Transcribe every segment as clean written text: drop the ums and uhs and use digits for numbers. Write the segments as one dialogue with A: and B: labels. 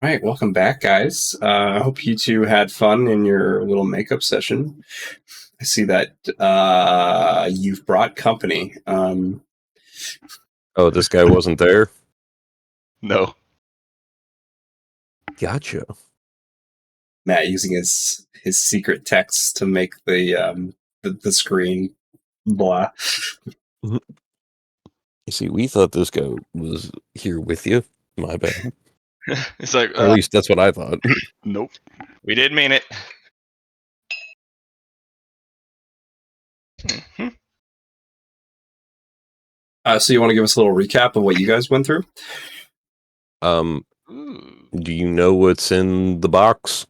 A: All right, welcome back, guys. I hope you two had fun in your little makeup session. I see that you've brought company.
B: Oh, this guy wasn't there?
C: No.
B: Gotcha.
A: Matt using his secret text to make the screen blah.
B: You see, we thought this guy was here with you. My bad.
C: It's like,
B: Or at least that's what I thought.
C: nope. We did mean it. Mhm.
A: So you want to give us a little recap of what you guys went through?
C: Ooh.
B: Do you know what's in the box?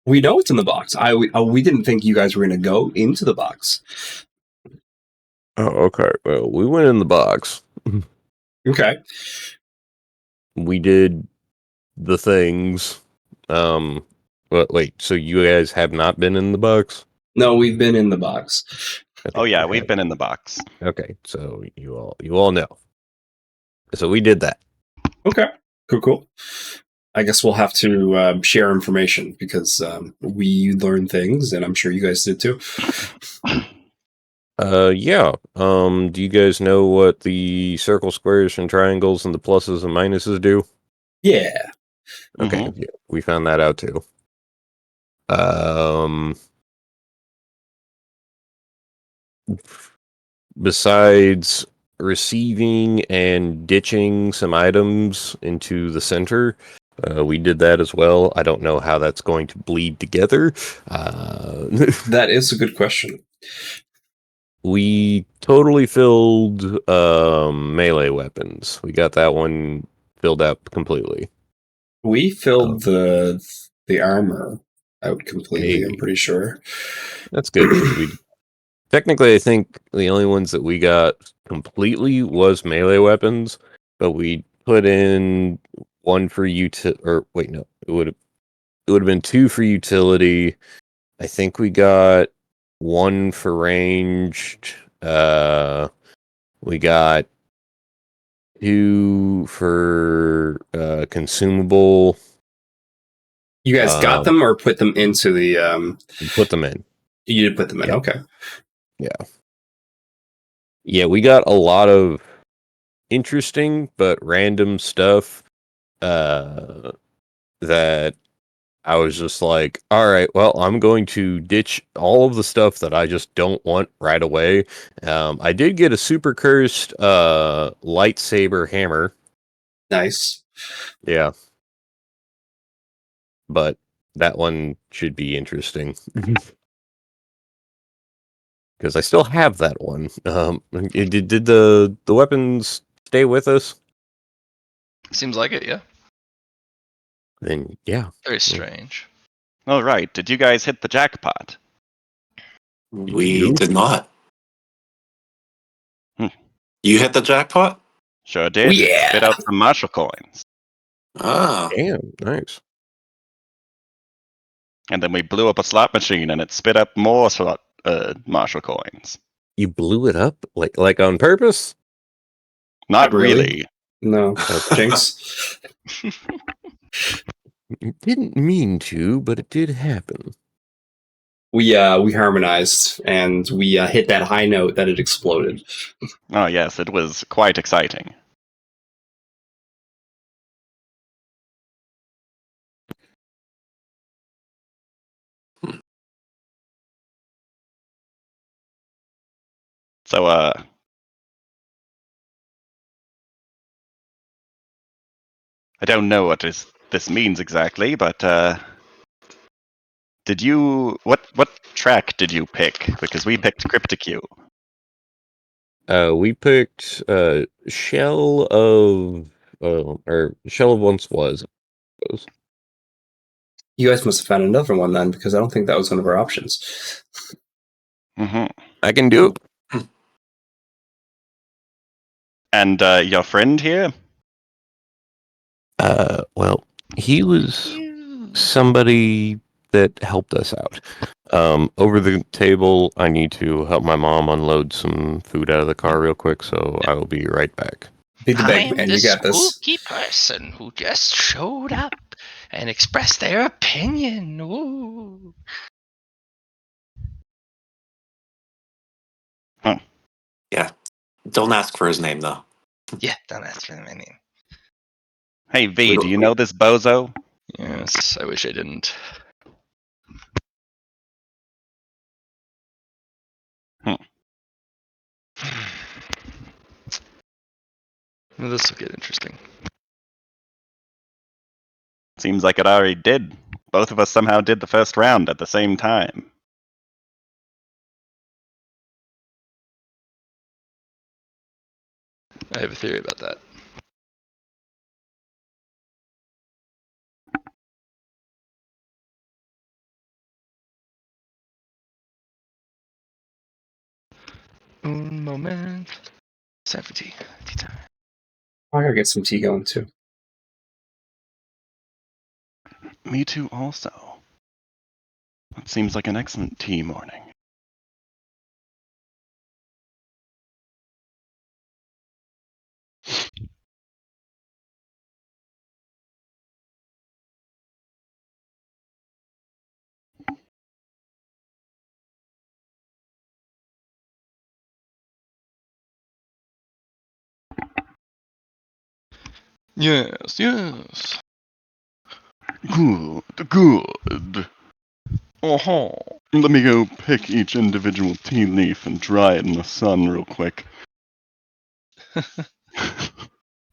A: We know it's in the box. We didn't think you guys were going to go into the box.
B: Oh, okay. Well, we went in the box.
A: Okay.
B: We did the things. Wait, so you guys have not been in the box?
A: No, we've been in the box.
C: Oh yeah,
B: Okay.
C: we've been in the box.
B: Okay, so you all know. So we did that.
A: Okay. Cool. I guess we'll have to share information because we learn things, and I'm sure you guys did too.
B: Yeah. Do you guys know what the circle, squares, and triangles and the pluses and minuses do?
A: Yeah.
B: Okay, yeah, we found that out too. Besides receiving and ditching some items into the center, we did that as well. I don't know how that's going to bleed together.
A: That is a good question.
B: We totally filled melee weapons. We got that one filled out completely.
A: We filled the armor out completely,
B: Hey.
A: I'm pretty sure.
B: That's good because we technically, I think the only ones that we got completely was melee weapons, but we put in one for it would have been two for utility. I think we got one for ranged. We got two for consumable.
A: You guys got them or put them into the
B: Put them in.
A: You did put them in,
B: Yeah.
A: okay.
B: Yeah, we got a lot of interesting but random stuff that I was just like, all right, well, I'm going to ditch all of the stuff that I just don't want right away. I did get a super cursed lightsaber hammer.
A: Nice.
B: Yeah. But that one should be interesting. Because I still have that one. Did the weapons stay with us?
D: Seems like it, yeah.
B: Then yeah.
D: Very strange.
C: All right. Did you guys hit the jackpot?
E: We did not.
C: Hmm.
E: You hit the jackpot?
C: Sure did.
A: Yeah.
C: Spit out some Marshall coins.
E: Ah.
B: Damn, nice.
C: And then we blew up a slot machine and it spit up more Marshall coins.
B: You blew it up like on purpose?
C: Not
A: Really?
C: really.
A: No. Jinx.
B: Didn't mean to, but it did happen.
A: We harmonized and we hit that high note that it exploded.
C: Oh yes, it was quite exciting. So I don't know what this means exactly, but did you what track did you pick? Because we picked Cryptic.
B: We picked Shell of Once Was.
A: You guys must have found another one then, because I don't think that was one of our options.
C: Mm-hmm.
B: I can do it.
C: And your friend here?
B: Well, he was somebody that helped us out. Over the table, I need to help my mom unload some food out of the car real quick, so I will be right back.
A: Be the big
D: I'm
A: man,
D: the
A: you got this.
D: spooky person who just showed up. and express their opinion. Ooh.
E: Don't ask for his name though.
D: Yeah, don't ask for my name.
C: Hey V, do you know this bozo?
D: Yes, I wish I didn't. Well, this will get interesting.
C: Seems like it already did. Both of us somehow did the first round at the same time.
D: I have a theory about that. Un moment. It's time for tea. Tea time.
A: I gotta get some tea going too.
C: Me too, also. That seems like an excellent tea morning.
D: Yes, yes.
C: Good, good.
D: Uh-huh.
C: Let me go pick each individual tea leaf and dry it in the sun real quick.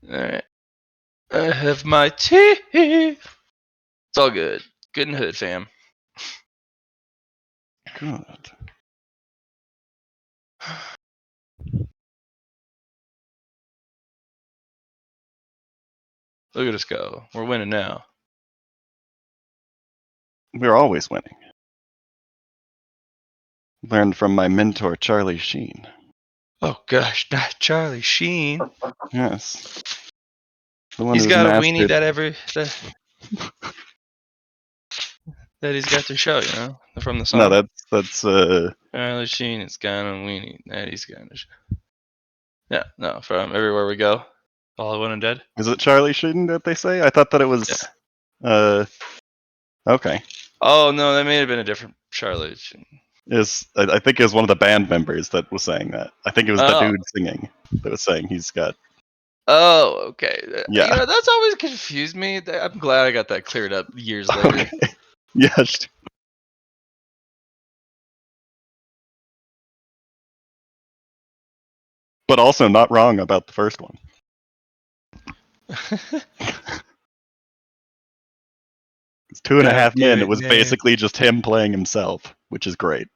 D: Alright. I have my tea. It's all good. Good and hood, fam.
C: Good.
D: Look at us go. We're winning now.
C: We're always winning. Learned from my mentor, Charlie Sheen.
D: Oh gosh, not Charlie Sheen.
C: Yes. The one
D: He's
C: who's
D: got a weenie
C: mastered...
D: that he's got to show, you know, from the song.
C: No, that's
D: Charlie Sheen is got a weenie that he's got to show. Yeah, no, from Everywhere We Go. All I Want and Dead.
C: Is it Charlie Sheen that they say? I thought that it was okay.
D: Oh no, that may have been a different Charlie Sheen.
C: I think it was one of the band members that was saying that. I think it was the
D: Oh.
C: dude singing that was saying he's got...
D: Oh, okay.
C: Yeah.
D: You know, that's always confused me. I'm glad I got that cleared up years later.
C: Okay. Yes. But also not wrong about the first one. It's 2.5 Men. It was basically just him playing himself, which is great.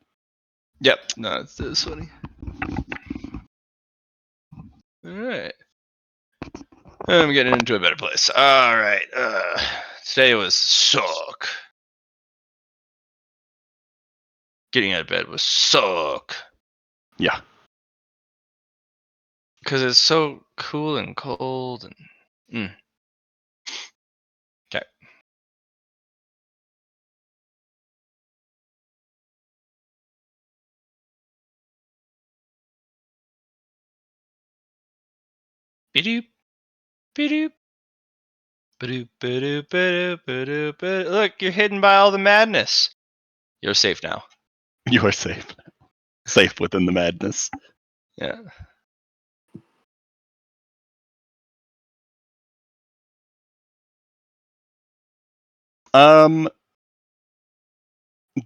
D: Yep. No, it's funny. Alright. I'm getting into a better place. Alright. Today was suck. Getting out of bed was suck.
C: Yeah.
D: Because it's so cool and cold and... Okay. Be-doop. Be-doop. Ba-doop, ba-doop, ba-doop, ba-doop, ba-doop. Look, you're hidden by all the madness. You're safe now.
C: You are safe. Safe within the madness.
D: Yeah.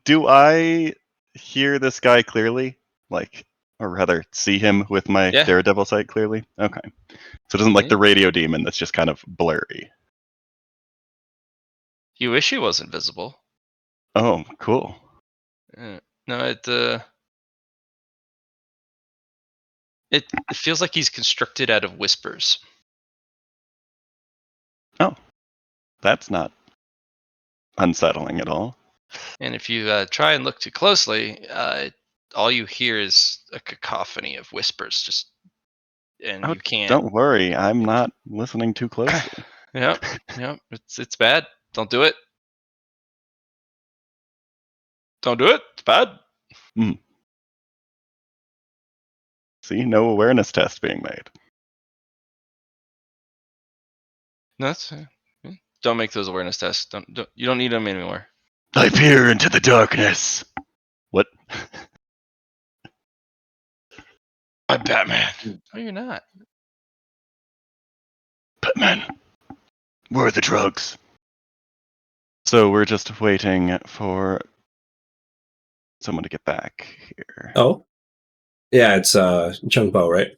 C: Do I hear this guy clearly? Like, or rather, see him with my
D: Yeah.
C: Daredevil sight clearly? Okay. So it isn't like
D: Yeah.
C: the radio demon that's just kind of blurry.
D: You wish he was invisible.
C: Oh, cool.
D: No, it feels like he's constructed out of whispers.
C: Oh, that's not unsettling at all.
D: And if you try and look too closely, all you hear is a cacophony of whispers. And you can't.
C: Don't worry, I'm not listening too closely.
D: Yep. It's bad. Don't do it. Don't do it. It's bad.
C: See, no awareness test being made.
D: No, that's Don't make those awareness tests. Don't. You don't need them anymore.
C: I peer into the darkness. What?
D: I'm Batman. No, you're not.
C: Batman. Where are the drugs? So we're just waiting for someone to get back here.
A: Oh, yeah, it's Chungpo, right?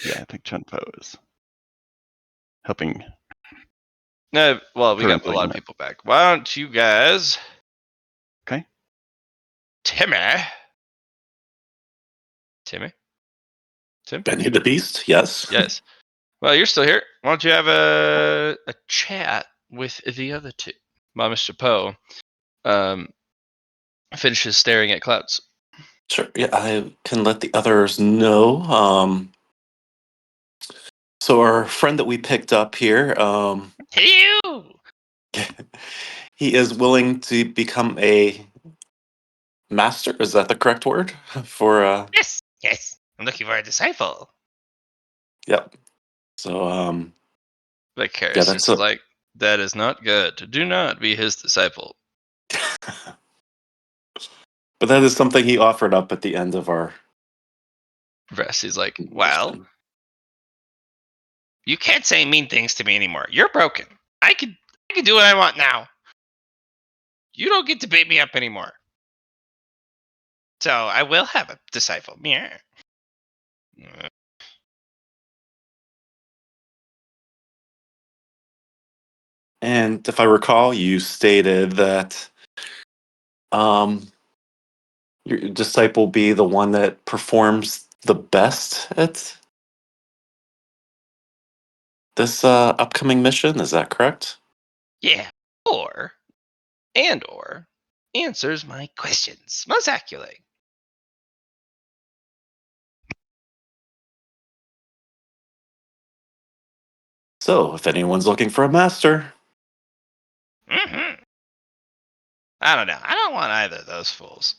C: Yeah, I think Chunpo is helping.
D: No, well, we got a
C: Currently,
D: lot of
C: no.
D: people back. Why don't you guys?
C: Okay.
D: Timmy. Tim?
E: Benny the Beast, yes.
D: Yes. Well, you're still here. Why don't you have a chat with the other two? While Mr. Poe finishes staring at clouds.
E: Sure. Yeah, I can let the others know. So our friend that we picked up here,
D: You!
E: he is willing to become a master. Is that the correct word for?
D: Yes. I'm looking for a disciple.
E: Yep. So
D: But
E: yeah,
D: Karis
E: that's
D: just like, that is not good. Do not be his disciple.
E: but that is something he offered up at the end of our
D: Vesti's like, well,
E: mission.
D: you can't say mean things to me anymore. You're broken. I can do what I want now. You don't get to beat me up anymore. So I will have a disciple. Yeah.
E: And if I recall, you stated that your disciple be the one that performs the best at this upcoming mission. Is that correct?
D: Yeah. Or answers my questions. Most accurately.
E: So, if anyone's looking for a master,
D: Mm-hmm. I don't know. I don't want either of those fools.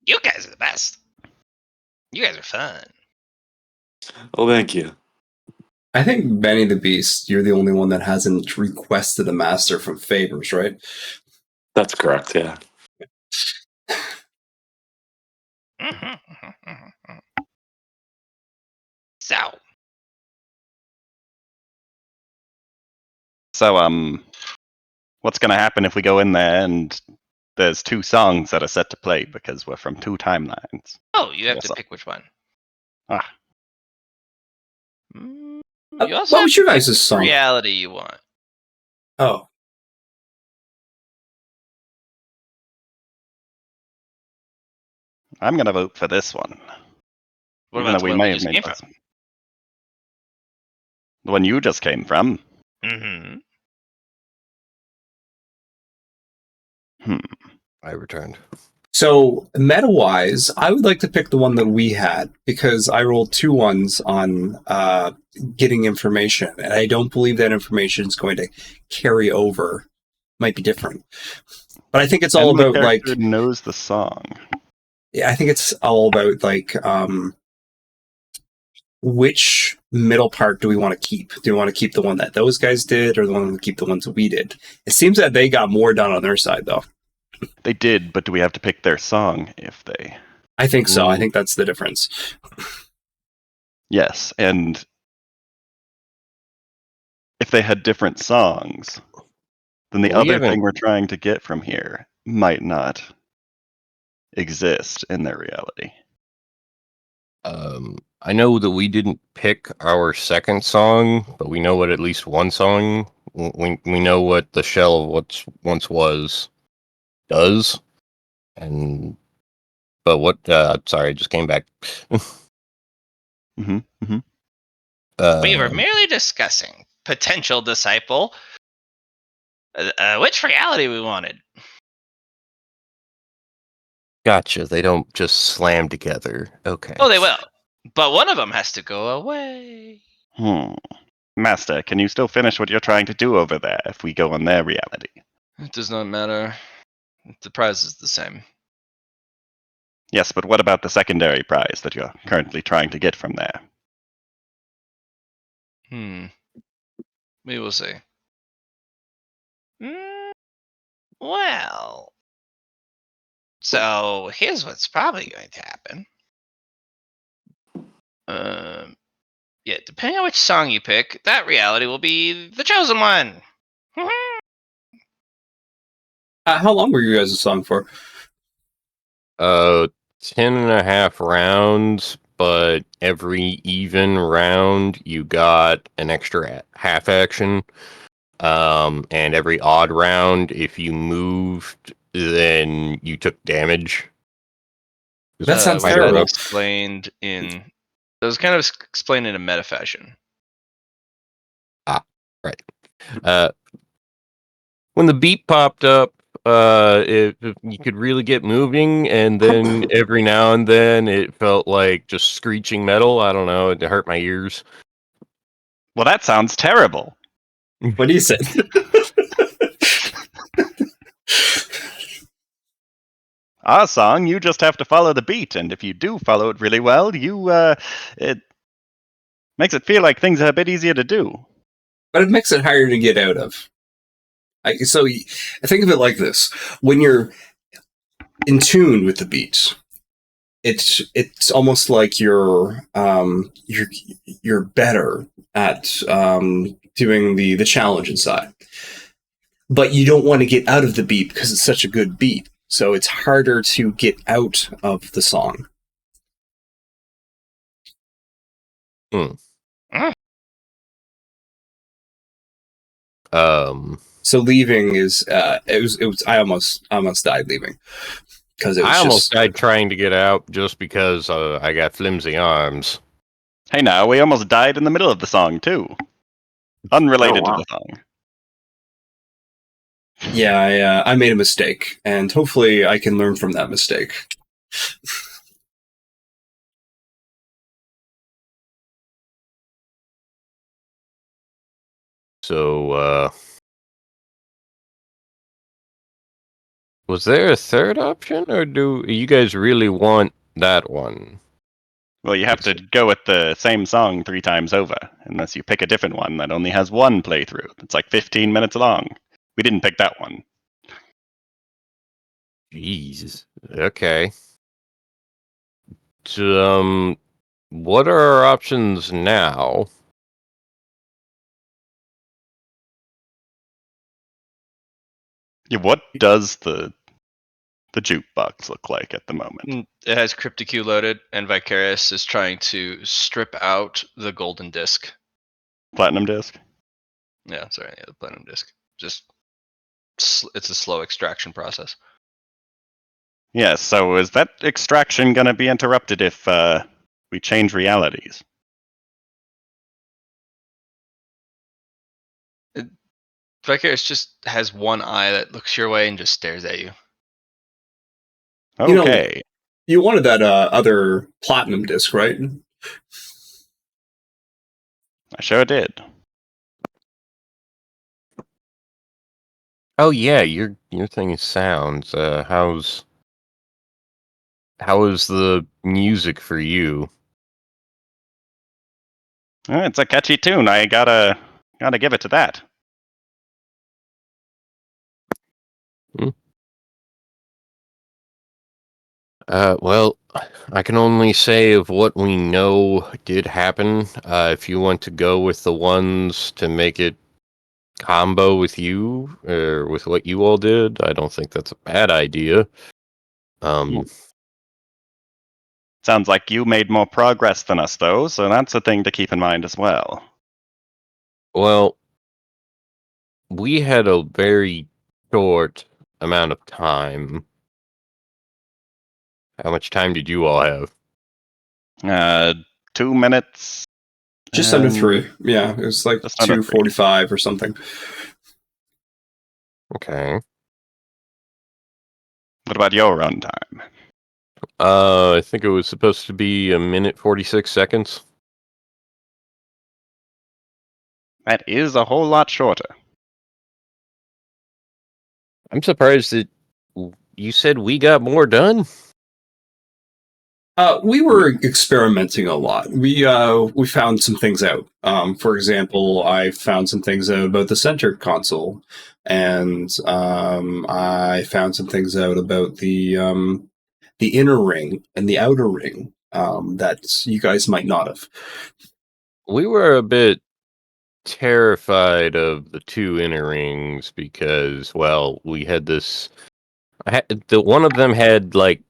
D: You guys are the best. You guys are fun.
E: well, thank you.
A: I think Benny the Beast, you're the only one that hasn't requested a master from Favors, right?
E: That's correct. Yeah.
D: So,
C: What's going to happen if we go in there and there's two songs that are set to play because we're from two timelines?
D: oh, you have
C: Yes,
D: to pick which one.
C: Ah.
D: You also
A: What
D: have
A: was
D: to
A: your
D: pick
A: guys'
D: which
A: song?
D: reality you want.
A: Oh,
C: I'm going to vote for this one.
D: What
C: Even
D: about
C: though
D: the
C: we
D: one
C: may
D: we
C: have
D: just
C: made
D: came
C: those.
D: from?
C: The one you just came from.
D: Mm-hmm.
B: I returned.
A: so meta-wise, I would like to pick the one that we had because I rolled 2 ones on getting information, and I don't believe that information is going to carry over. Might be different, but I think it's all
C: And the
A: about like
C: character knows the song.
A: I think it's all about like which middle part do we want to keep? Do we want to keep the one that those guys did, or the one to keep the ones that we did? It seems that they got more done on their side, though.
C: They did, but do we have to pick their song if they?
A: I think so. I
B: Ooh.
A: think that's the difference.
C: Yes, and if they had different songs, then the
B: Well, we
C: other
B: haven't-
C: thing we're trying to get from here might not exist in their reality.
B: I know that we didn't pick our second song, but we know what at least one song. We know what the shell of what once was does, and but what? Sorry, I just came back.
C: Mm-hmm, mm-hmm.
D: We were
B: Um,
D: merely discussing potential disciple. Which reality we wanted.
B: Gotcha. They don't just slam together. Okay.
D: Oh, they will. But one of them has to go away.
C: Master, can you still finish what you're trying to do over there if we go on their reality?
D: It does not matter. The prize is the same.
C: Yes, but what about the secondary prize that you're currently trying to get from there?
D: We will see. Well, so here's what's probably going to happen. Yeah, depending on which song you pick, that reality will be the chosen one.
A: How long were you guys' song for?
B: 10.5 rounds, but every even round you got an extra half action. And every odd round, if you moved, then you took damage.
A: That sounds
B: Fighter
A: terrible.
D: Explained in. It was kind of explained in a meta fashion.
B: Right. When the beat popped up, you could really get moving, and then every now and then it felt like just screeching metal. I don't know, it hurt my ears.
C: Well, that sounds terrible.
A: What do you say?
C: Our song, you just have to follow the beat, and if you do follow it really well, it makes it feel like things are a bit easier to do.
A: But it makes it harder to get out of. I think of it like this: when you're in tune with the beats, it's almost like you're better at doing the challenge inside. But you don't want to get out of the beat because it's such a good beat, so it's harder to get out of the song. So leaving is it was I almost died leaving because it was
B: I almost
A: just
B: died trying to get out just because I got flimsy arms.
C: Hey now, we almost died in the middle of the song, too. Unrelated
E: Oh, wow.
C: to the song.
A: yeah I made a mistake, and hopefully I can learn from that mistake.
B: So, was there a third option, or do you guys really want that one?
C: Well, you have to go with the same song 3 times over, unless you pick a different one that only has one playthrough. It's like 15 minutes long. We didn't pick that one.
B: Jeez. Okay. So, what are our options now?
C: Yeah, what does the jukebox look like at the moment?
D: It has CryptoQ loaded, and Vicarious is trying to strip out the golden disc.
C: Platinum disc?
D: Yeah, sorry, the platinum disc. Just it's a slow extraction process.
C: Yes, so is that extraction going to be interrupted if we change realities?
D: Vicarious just has one eye that looks your way and just stares at you.
A: You know,
C: Okay.
A: you wanted that other platinum disc, right?
C: I sure did.
B: Oh yeah, your thing is sounds. How is the music for you?
C: It's a catchy tune. I gotta give it to that.
B: Well, I can only say of what we know did happen. If you want to go with the ones to make it combo with you or with what you all did, I don't think that's a bad idea.
C: Sounds like you made more progress than us, though, so that's a thing to keep in mind as well.
B: Well, we had a very short amount of time. How much time did you all have?
C: 2 minutes.
A: Just under 3. Yeah, it was like
C: Just under
A: 2:45 or something.
B: Okay.
C: What about your runtime?
B: I think it was supposed to be 1 minute 46 seconds.
C: That is a whole lot shorter.
B: I'm surprised that you said we got more done.
A: We were experimenting a lot. We found some things out. For example, I found some things out about the center console, and I found some things out about the inner ring and the outer ring that you guys might not have.
B: We were a bit terrified of the two inner rings because, well, we had this. One of them had like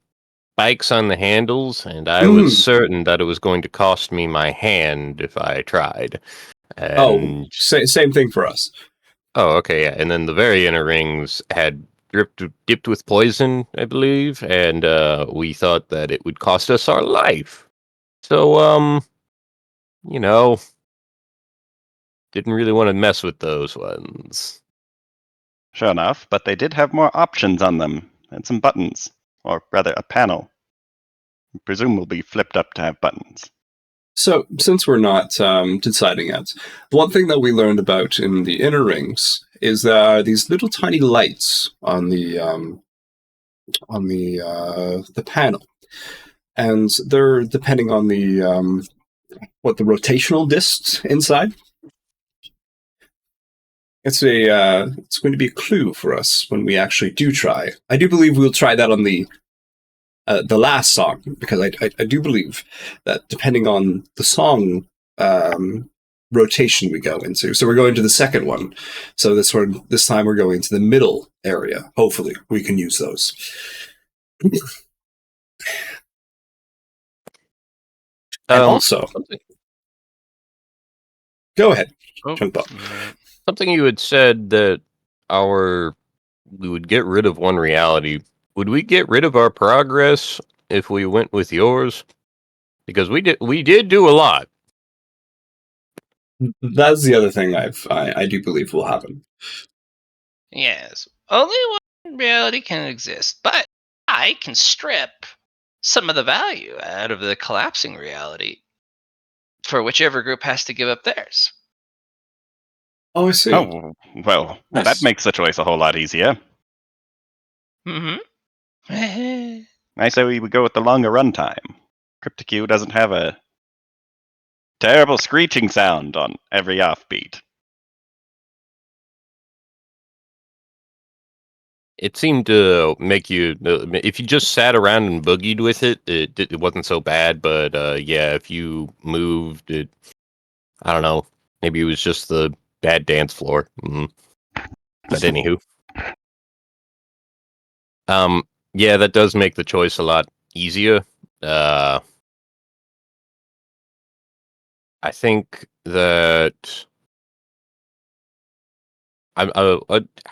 B: spikes on the handles, and I was
A: Mm.
B: certain that it was going to cost me my hand if I tried.
A: Oh,
B: And
A: same thing for us.
B: oh, okay, yeah. And then the very inner rings had dipped with poison, I believe, and we thought that it would cost us our life. So, you know, didn't really want to mess with those ones.
C: Sure enough, but they did have more options on them and some buttons, or rather a panel. Presumably flipped up to have buttons.
A: So, since we're not deciding yet, one thing that we learned about in the inner rings is there are these little tiny lights on the panel, and they're depending on the what the rotational discs inside. It's going to be a clue for us when we actually do try. I do believe we'll try that on the last song, because I do believe that depending on the song rotation we go into, so we're going to the second one. So this time we're going to the middle area. Hopefully, we can use those. And also, go ahead, jump up.
B: Something you had said that we would get rid of one reality. Would we get rid of our progress if we went with yours? Because we did do a lot.
A: That's the other thing I do believe will happen.
D: Yes. Only one reality can exist, but I can strip some of the value out of the collapsing reality for whichever group has to give up theirs.
A: Oh, I see.
C: Oh, well,
E: Nice.
C: that makes the choice a whole lot easier.
D: Mm-hmm.
C: I say we would go with the longer runtime. CryptoQ doesn't have a terrible screeching sound on every offbeat.
B: It seemed to make you, if you just sat around and boogied with it, it wasn't so bad. But yeah, if you moved it, I don't know. Maybe it was just the bad dance floor. But anywho, yeah, that does make the choice a lot easier. I think that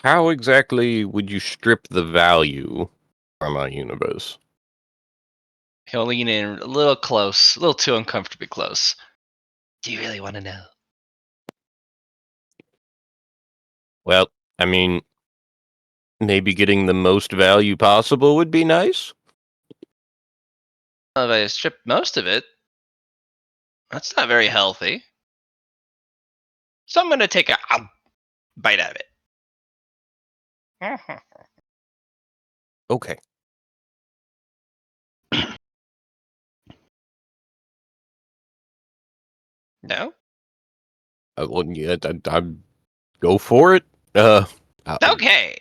B: how exactly would you strip the value from our universe?
D: He'll lean in a little close, a little too uncomfortably close. Do you really want to know?
B: Well, I mean, maybe getting the most value possible would be nice.
D: Well, if I strip most of it, that's not very healthy. So I'm going to take a bite out of it.
B: Okay.
D: No?
B: Well, yeah, I go for it. Uh,
D: Okay.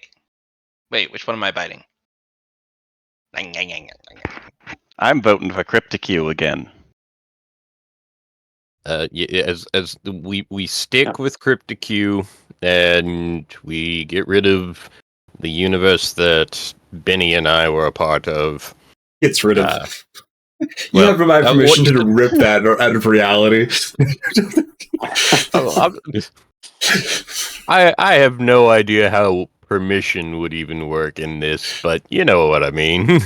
D: Wait, which one am I biting?
C: I'm voting for CryptoQ again.
B: Yeah, as we stick with CryptoQ and we get rid of the universe that Benny and I were a part of.
A: Gets rid of.
B: Uh,
A: You
B: well,
A: have my permission
B: what-
A: to rip that out of reality.
B: Oh, I have no idea how permission would even work in this, but you know what I mean.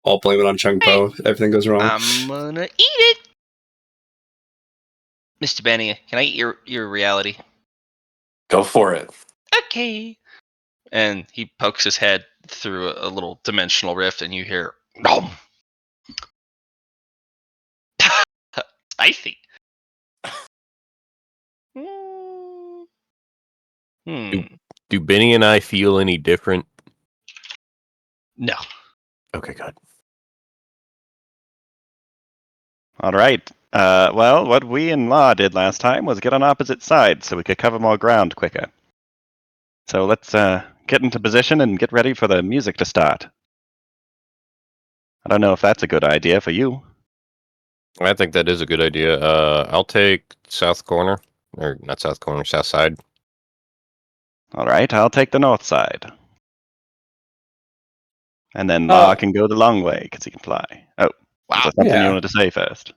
A: I'll blame it on Chung Po. Everything goes wrong.
D: I'm gonna eat it. Mr. Benny, can I eat your reality?
E: Go for it.
D: Okay. And he pokes his head through a little dimensional rift, and you hear nom. Spicy. Hmm.
B: Do Benny and I feel any different?
D: No.
B: Okay, good.
C: All right. Well, what we and Law did last time was get on opposite sides so we could cover more ground quicker. So let's get into position and get ready for the music to start. I don't know if that's a good idea for you.
B: I think that is a good idea. I'll take south corner, or not south corner, south side.
C: All right, I'll take the north side. And then Law can go the long way because he can fly. Oh, was
D: Wow.
C: there something you
A: Yeah.
C: wanted to say first?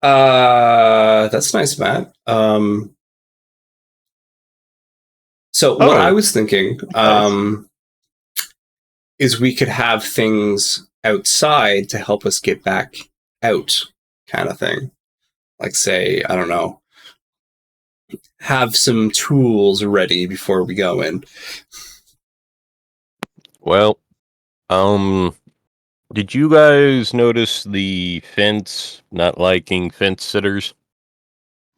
A: That's nice, Matt. So what I was thinking is we could have things outside to help us get back out, kind of thing. Like, say, I don't know, have some tools ready before we go in.
B: Well, did you guys notice the fence not liking fence sitters?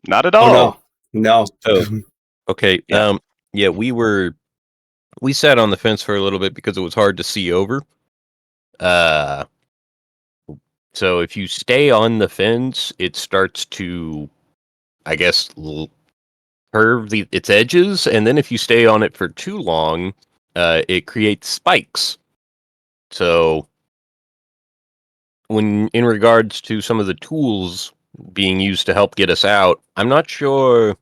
C: Not at
A: Oh
C: all.
A: no,
B: Oh, okay.
C: Yeah.
B: Yeah, we sat on the fence for a little bit because it was hard to see over. So if you stay on the fence, it starts to, I guess, curve its edges, and then if you stay on it for too long, it creates spikes. So when in regards to some of the tools being used to help get us out, I'm not sure.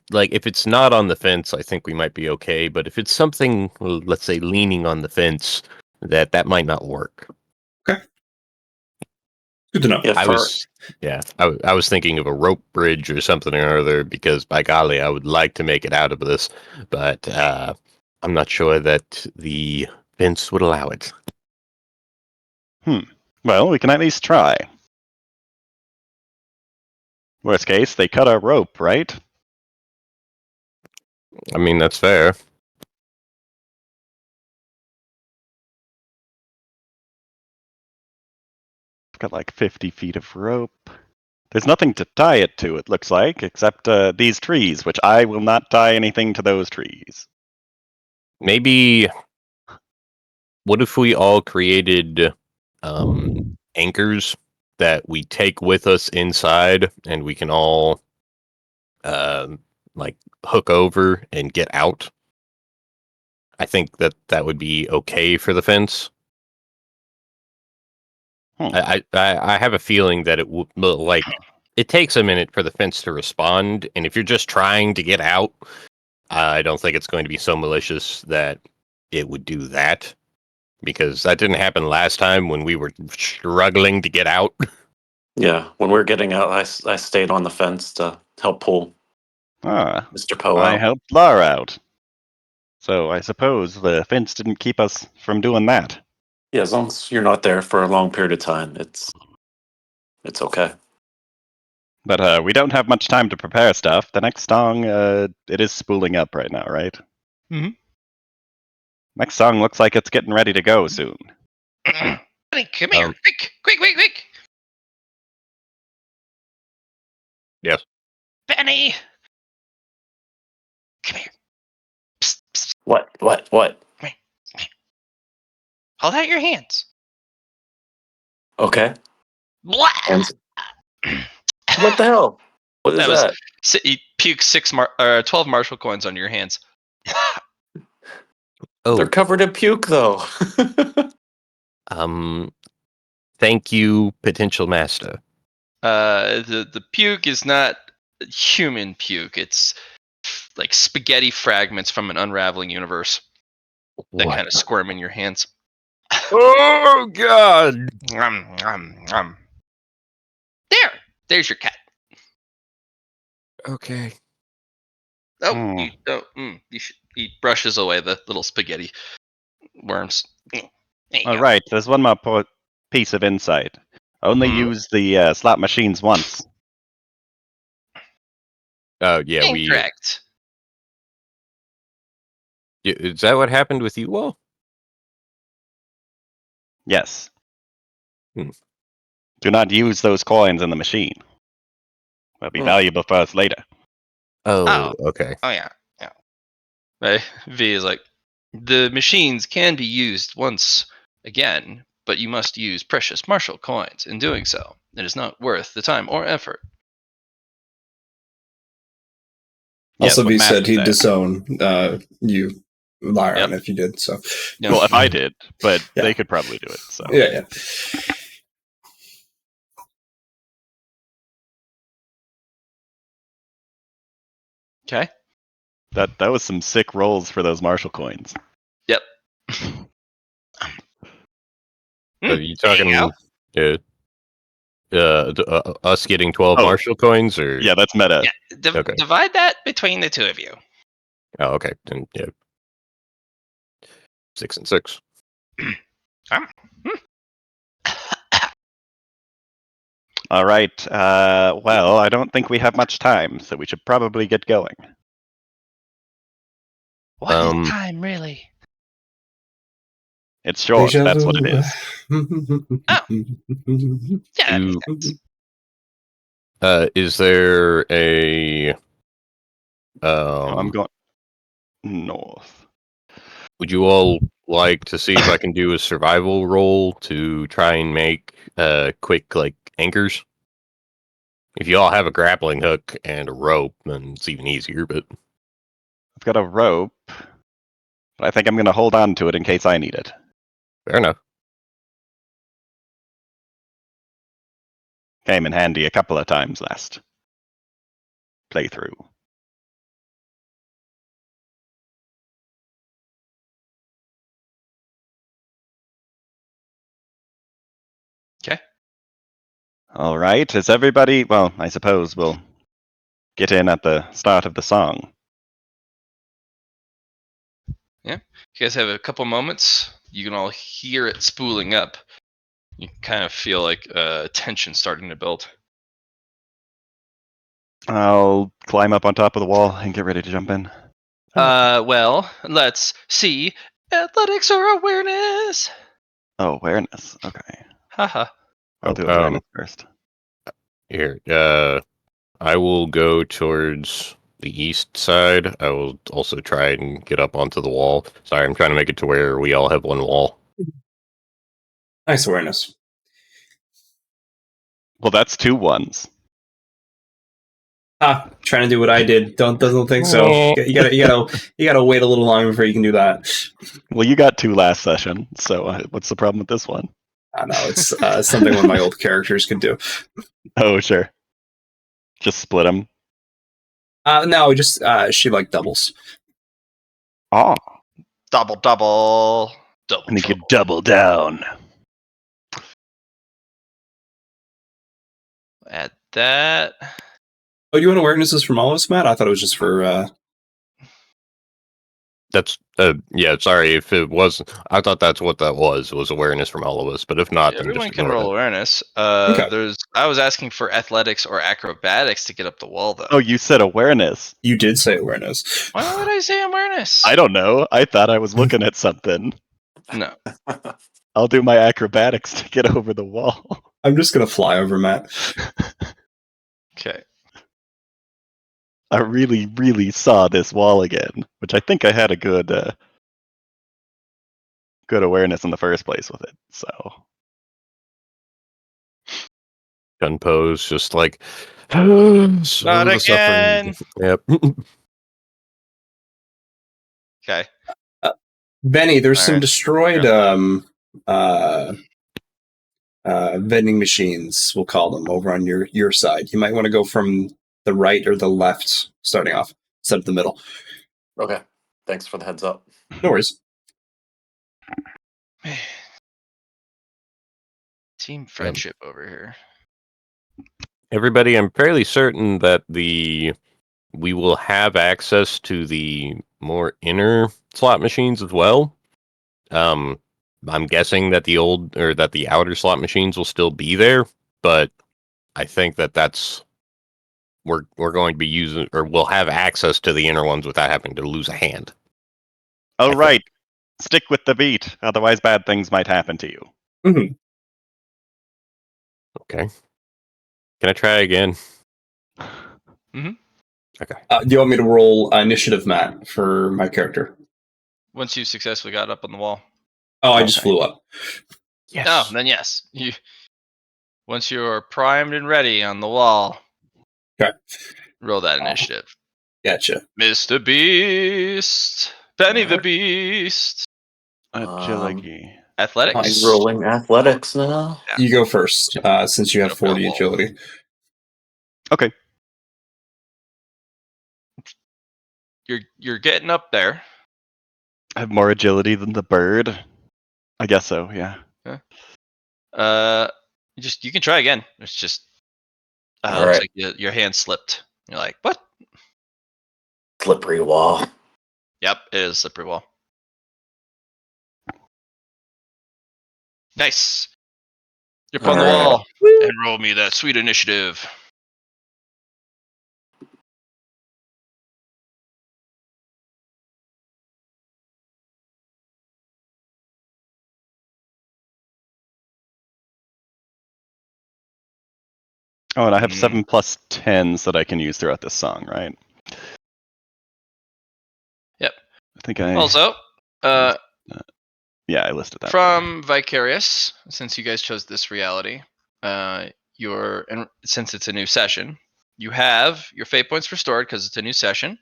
B: Like, if it's not on the fence, I think we might be okay. But if it's something, let's say, leaning on the fence, that might not work.
A: good to know.
E: Yeah,
B: I was thinking of a rope bridge or something or other because, by golly, I would like to make it out of this, but I'm not sure that the fence would allow it.
C: Well, we can at least try. Worst case, they cut our rope, right?
B: I mean, that's fair.
C: Got like 50 feet of rope. There's nothing to tie it to, it looks like, except these trees, which I will not tie anything to those trees.
B: Maybe, what if we all created anchors that we take with us inside, and we can all like hook over and get out? I think that would be okay for the fence. I have a feeling that it would, like, it takes a minute for the fence to respond, and if you're just trying to get out, I don't think it's going to be so malicious that it would do that, because that didn't happen last time when we were struggling to get out.
E: yeah. When we're getting out, I stayed on the fence to help pull
C: Ah,
E: Mr. Poe
C: I
E: out.
C: helped Lar out. So I suppose the fence didn't keep us from doing that.
E: Yeah, as long as you're not there for a long period of time, it's okay.
C: But we don't have much time to prepare stuff. The next song, it is spooling up right now, right?
D: Mhm.
C: Next song looks like it's getting ready to go soon.
D: Benny, come here. Quick.
B: Yes.
D: Benny! Come here. Psst, psst.
E: What?
D: Hold out your hands.
E: Okay.
D: Blah!
E: And what the hell? What is
D: That was
E: that?
D: you puke 12 Marshall coins on your hands.
E: They're
B: Oh,
E: covered in puke, though.
B: um, thank you, potential master.
D: The puke is not human puke. It's like spaghetti fragments from an unraveling universe that
B: What?
D: kind of squirm in your hands.
B: Oh God!
D: There's your cat.
B: Okay.
D: Oh,
C: Hmm.
D: you don't. He brushes away the little spaghetti worms. There you
C: All
D: go.
C: right, there's one more piece of insight. Only
D: Hmm.
C: use the slot machines once.
B: Yeah,
D: Incorrect.
B: is that what happened with you all?
C: Yes.
B: Hmm.
C: Do not use those coins in the machine. They'll be valuable for us later.
B: Oh, okay.
D: Oh yeah. V is like,
F: The machines can be used once again, but you must use precious martial coins in doing so. It is not worth the time or effort.
C: Yes,
A: Also,
C: what
A: he
C: Matt
A: said he'd
C: said.
A: disown you, Lyron,
F: Yep.
A: if you did. So,
C: Well, if I did, but
A: Yeah.
C: they could probably do it. So
A: yeah.
F: Okay.
C: that was some sick rolls for those Marshall coins.
F: Yep.
B: Are you
D: There you
B: talking us getting 12
C: Oh.
B: Marshall coins, or
C: Yeah, that's meta.
D: Yeah,
B: Okay.
D: divide that between the two of you.
B: Oh, okay, then yeah, 6 and 6.
C: All right. Well, I don't think we have much time, so we should probably get going.
D: What is
B: Um,
D: time, really?
C: It's short.
A: Deja
C: That's what it
A: vu.
C: is.
D: Yeah, that
B: You-
D: makes sense.
B: Is there a
C: I'm going north.
B: would you all like to see if I can do a survival roll to try and make quick like anchors? If you all have a grappling hook and a rope, then it's even easier, but
C: I've got a rope, but I think I'm going to hold on to it in case I need it.
B: fair enough.
C: Came in handy a couple of times last playthrough.
F: Okay.
C: All right. Is everybody? Well, I suppose we'll get in at the start of the song.
F: You guys have a couple moments. You can all hear it spooling up. You kind of feel like tension starting to build.
C: I'll climb up on top of the wall and get ready to jump in.
F: Well, let's see. Athletics or awareness?
C: Oh, awareness. Okay.
F: Haha.
C: I'll do
B: Oh,
C: awareness first.
B: Here, I will go towards the east side. I will also try and get up onto the wall. Sorry, I'm trying to make it to where we all have one wall.
A: Nice awareness.
C: Well, that's 2 ones.
A: Trying to do what I did. Doesn't think so. You gotta wait a little longer before you can do that.
C: Well, you got 2 last session, so what's the problem with this one?
A: I know it's something one of my old characters could do.
C: Oh, sure. Just split them.
A: No, just she like doubles.
C: Oh,
D: Double.
C: I think you double down.
F: At that.
A: Oh, do you want awarenesses from all of us, Matt? I thought it was just for.
B: That's yeah. Sorry if it was. I thought that's what that was awareness from all of us. But if not, then
F: Everyone
B: just
F: can
B: ignore
F: roll
B: that.
F: awareness.
A: Okay.
F: I was asking for athletics or acrobatics to get up the wall, though.
C: Oh, you said awareness.
A: You did say awareness.
F: Why would I say awareness?
C: I don't know. I thought I was looking at something.
F: No.
C: I'll do my acrobatics to get over the wall.
A: I'm just gonna fly over Matt.
F: Okay.
C: I really, really saw this wall again, which I think I had a good awareness in the first place with it. So
B: Gun pose, just like
D: Not
B: the suffering.
D: again.
B: Yep.
F: Okay.
A: Benny, there's
F: All
A: some
F: right.
A: destroyed vending machines, we'll call them, over on your side. You might want to go from the right or the left, starting off, instead of the middle.
E: Okay. Thanks for the heads up.
A: No worries.
F: Team friendship over here.
B: Everybody, I'm fairly certain that we will have access to the more inner slot machines as well. I'm guessing that the outer slot machines will still be there, but I think that's we're going to be using, or we'll have access to the inner ones without having to lose a hand.
C: oh
B: I
C: right, stick with the beat. Otherwise, bad things might happen to you.
A: Mm-hmm.
B: Okay. Can I try again?
F: Mm-hmm.
B: Okay.
A: Do you want me to roll initiative, Matt, for my character?
F: Once you successfully got up on the wall.
A: Oh, I just
C: Okay.
A: flew up.
E: Yes.
F: Oh, then yes. Once you're primed and ready on the wall,
A: Okay.
F: roll that initiative.
A: Gotcha.
F: Mr. Beast. Benny the
E: Alright.
F: Beast.
C: Agility.
F: Athletics.
A: Nice.
E: Rolling athletics now.
F: Yeah.
A: You go first, since you have
F: Get up on
A: 40
F: the wall.
A: agility.
C: Okay.
F: You're getting up there.
C: I have more agility than the bird. I guess so. Yeah.
F: You can try again. It's just looks
E: Alright.
F: like your hand slipped. You're like, what?
E: Slippery wall.
F: Yep, it is slippery wall. Nice. You're up on the
E: Alright.
F: wall and roll me that sweet initiative.
C: Oh, and I have 7 plus 10s that I can use throughout this song, right?
F: Yep.
C: I think I.
F: Also,
C: Yeah, I listed that.
F: from Vicarious, since you guys chose this reality, and since it's a new session, you have your fate points restored because it's a new session,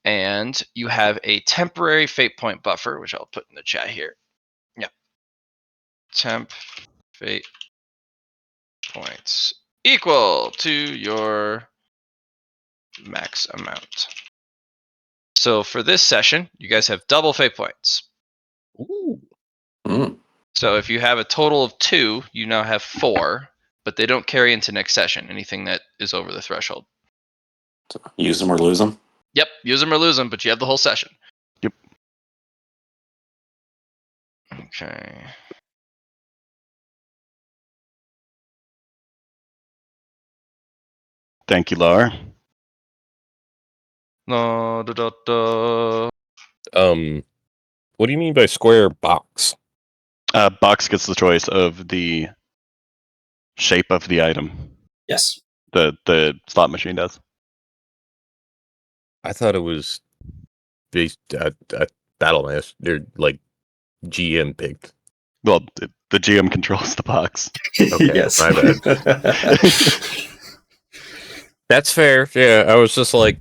F: and you have a temporary fate point buffer, which I'll put in the chat here. Yep. Temp fate points equal to your max amount. So for this session, you guys have double fate points.
B: Ooh.
E: Mm.
F: So if you have a total of 2, you now have 4, but they don't carry into next session, anything that is over the threshold.
E: Use them or lose them.
F: Yep, use them or lose them, but you have the whole session.
C: Yep.
F: Okay.
C: Thank you, Laura.
F: No, da, da, da.
B: What do you mean by square box?
C: Box gets the choice of the shape of the item.
A: Yes.
C: The slot machine does.
B: I thought it was based Battle Mass. They're like GM picked.
C: Well, the GM controls the box.
B: Okay,
A: Yes.
B: my bad. That's fair. Yeah, I was just like,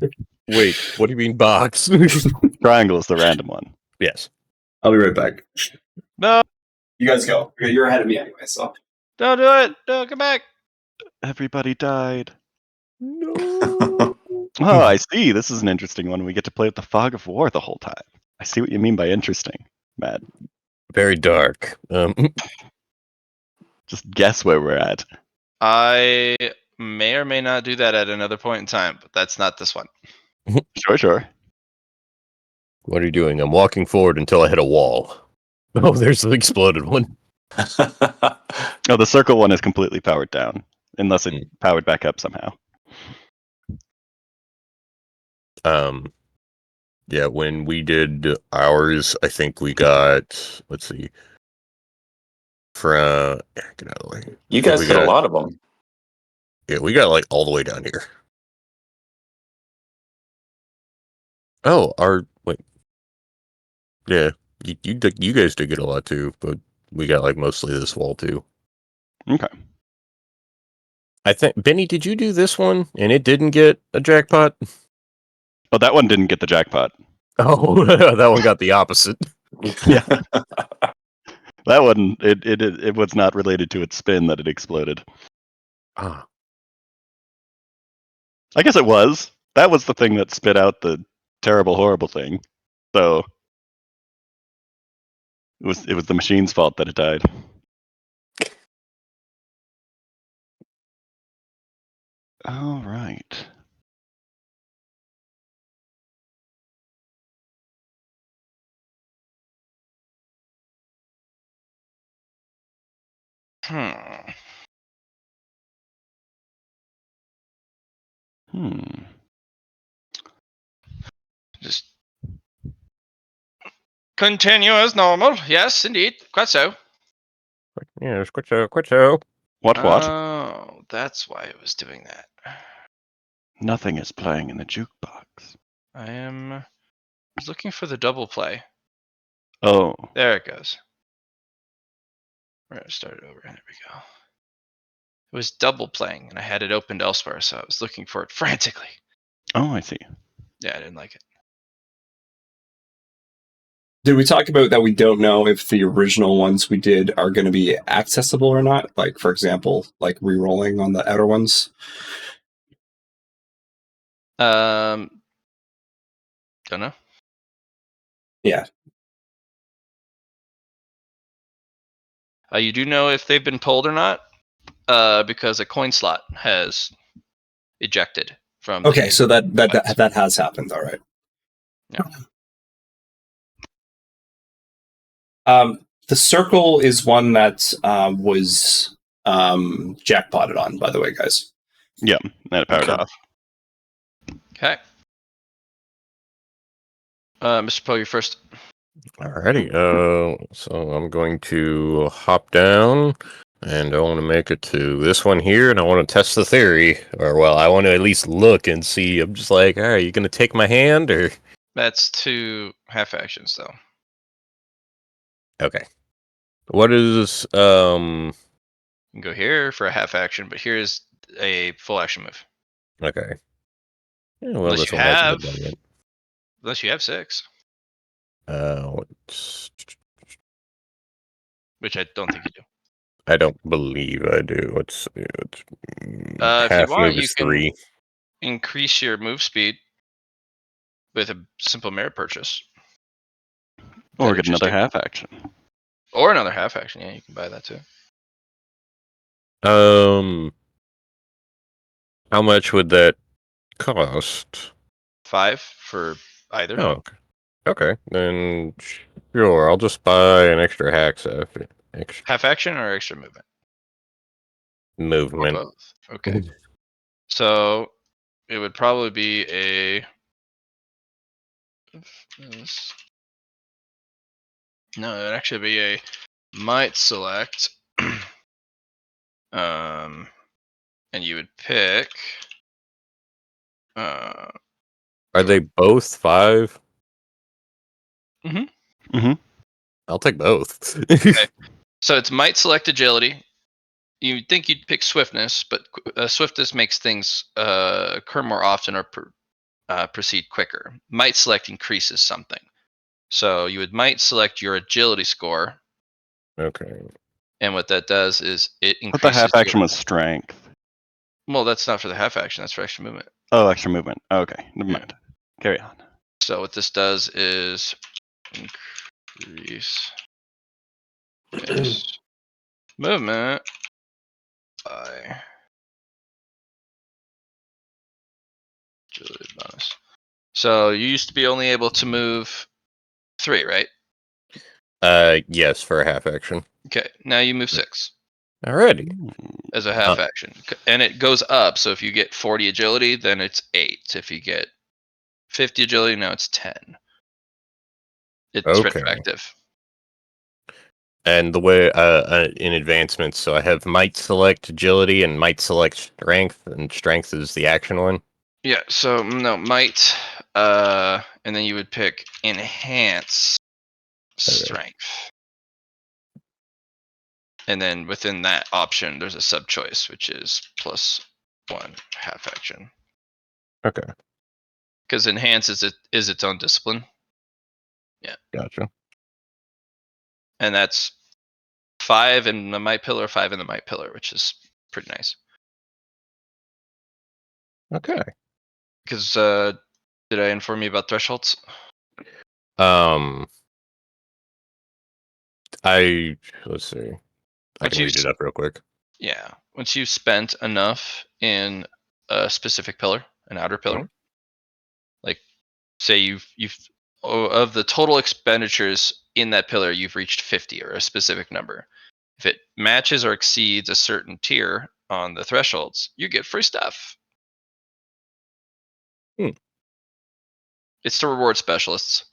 B: wait, what do you mean box?
C: Triangle is the random one.
B: Yes.
A: I'll be right back.
F: No,
A: You guys go. You're ahead of me anyway, so.
F: don't do it. No, come back.
C: Everybody died.
B: No.
C: Oh, I see. This is an interesting one. We get to play with the fog of war the whole time. I see what you mean by interesting, Matt.
B: Very dark.
C: Just guess where we're at.
F: I may or may not do that at another point in time, but that's not this one.
C: Sure.
B: What are you doing? I'm walking forward until I hit a wall. Oh, there's the exploded one.
C: Oh, the circle one is completely powered down, unless it powered back up somehow.
B: Yeah, when we did ours, I think we got, let's see, get out of the way.
E: You
B: I think
E: guys
B: we
E: hit a
B: got,
E: lot of them.
B: yeah, we got like all the way down here. Oh, wait. Yeah, you guys did get a lot too, but we got like mostly this wall too.
C: Okay.
B: I think, Benny, did you do this one and it didn't get a jackpot?
C: Oh, that one didn't get the jackpot.
B: Oh, that one got the opposite.
C: Yeah. That one, it was not related to its spin that it exploded.
B: Ah,
C: I guess it was. That was the thing that spit out the terrible, horrible thing. So it was the machine's fault that it died. All right.
F: Hmm. Just continue as normal. Yes, indeed. Quite so.
B: yeah, quite so.
C: What?
F: Oh, that's why it was doing that.
C: Nothing is playing in the jukebox.
F: I was looking for the double play.
C: Oh.
F: There it goes. We're gonna start it over. There we go. It was double playing, and I had it opened elsewhere, so I was looking for it frantically.
C: Oh, I see.
F: Yeah, I didn't like it.
A: Did we talk about that we don't know if the original ones we did are going to be accessible or not? Like, for example, like re-rolling on the outer ones?
F: Don't know.
A: Yeah.
F: You do know if they've been pulled or not, because a coin slot has ejected from.
A: Okay,
F: the
A: so that
F: fights.
A: has happened. All right.
F: Yeah.
A: The circle is one that was jackpotted on, by the way, guys.
C: Yeah, that powered
A: Okay.
C: off.
F: Okay. Mr. Poe, you're first.
B: Alrighty. So I'm going to hop down, and I want to make it to this one here, and I want to test the theory, or well, I want to at least look and see. I'm just like, all right, you gonna take my hand, or
F: That's 2 half actions, though.
B: okay? What is
F: You can go here for a half action, but here's a full action move.
B: okay? Yeah, well,
F: Unless
B: this
F: you
B: one hasn't
F: have,
B: been done yet.
F: 6,
B: What's
F: which I don't think you do.
B: I don't believe I do. It's
F: If you
B: half
F: want,
B: move
F: you
B: is
F: can
B: 3.
F: increase your move speed with a simple merit purchase.
C: Or
F: That
C: get another
F: interesting?
C: half action.
F: Or another half action. Yeah, you can buy that too.
B: How much would that cost?
F: 5 for either.
B: Oh, okay. Then sure, I'll just buy an extra extra
F: Half action or extra movement? Or
B: movement.
F: both. Okay. So it would probably be a. No, it would actually be a might select. And you would pick.
B: Are they both 5?
C: Mm-hmm.
B: I'll take both.
F: Okay. So it's might select agility. You'd think you'd pick swiftness, but swiftness makes things occur more often or proceed quicker. Might select increases something. So you would might select your agility score,
B: Okay.
F: and what that does is it
C: But the
F: increases.
C: half action was strength.
F: Well, that's not for the half action. That's for extra movement.
C: Oh, extra movement. Okay, never
F: Yeah.
C: mind. Carry on.
F: So what this does is increase base movement by agility bonus. So you used to be only able to move 3, right?
B: Yes, for a half action.
F: Okay. Now you move 6
B: Alrighty.
F: as a half action, and it goes up. So if you get 40 agility, then it's 8. If you get 50 agility, now it's 10. It's
B: Okay.
F: retroactive.
B: And the way in advancements, so I have might select agility and might select strength, and strength is the action one.
F: Yeah. So no might, and then you would pick enhance strength. And then within that option, there's a sub choice, which is +1 half action.
B: Okay.
F: Because enhance is its own discipline. Yeah.
B: Gotcha.
F: And that's 5 in the might pillar, 5 in the might pillar, which is pretty nice.
B: Okay.
F: Because did I inform you about thresholds?
B: Let's see. I
F: Once
B: can read
F: you've
B: it up real quick.
F: Yeah. Once you've spent enough in a specific pillar, an outer pillar, like say you've of the total expenditures in that pillar, you've reached 50 or a specific number. If it matches or exceeds a certain tier on the thresholds, you get free stuff.
B: Hmm.
F: It's to reward specialists.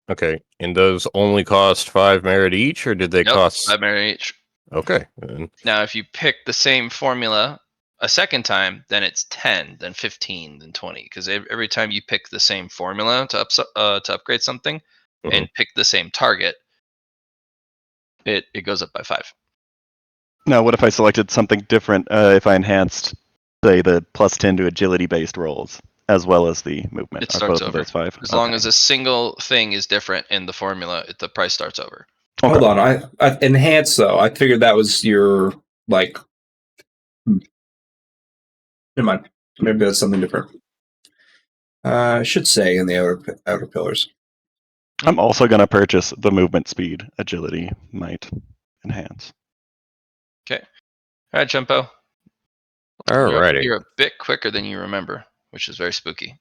B: Okay. And those only cost 5 merit each, or did they
F: Yep,
B: cost?
F: 5 merit each.
B: Okay. Then.
F: Now, if you pick the same formula a second time, then it's 10, then 15, then 20. Because every time you pick the same formula to upgrade something, and pick the same target, it goes up by 5.
C: Now, what if I selected something different? If I enhanced, say, the +10 to agility-based rolls, as well as the movement?
F: It
C: Are
F: starts
C: both of
F: over.
C: those 5?
F: As long as a single thing is different in the formula, the price starts over.
A: Hold on, I enhance though. I figured that was your like. Never mind. Maybe that's something different. I should say in the outer pillars.
C: I'm also going to purchase the movement speed, agility, might, enhance.
F: Okay. All right, Jumpo.
B: Alrighty.
F: You're a bit quicker than you remember, which is very spooky.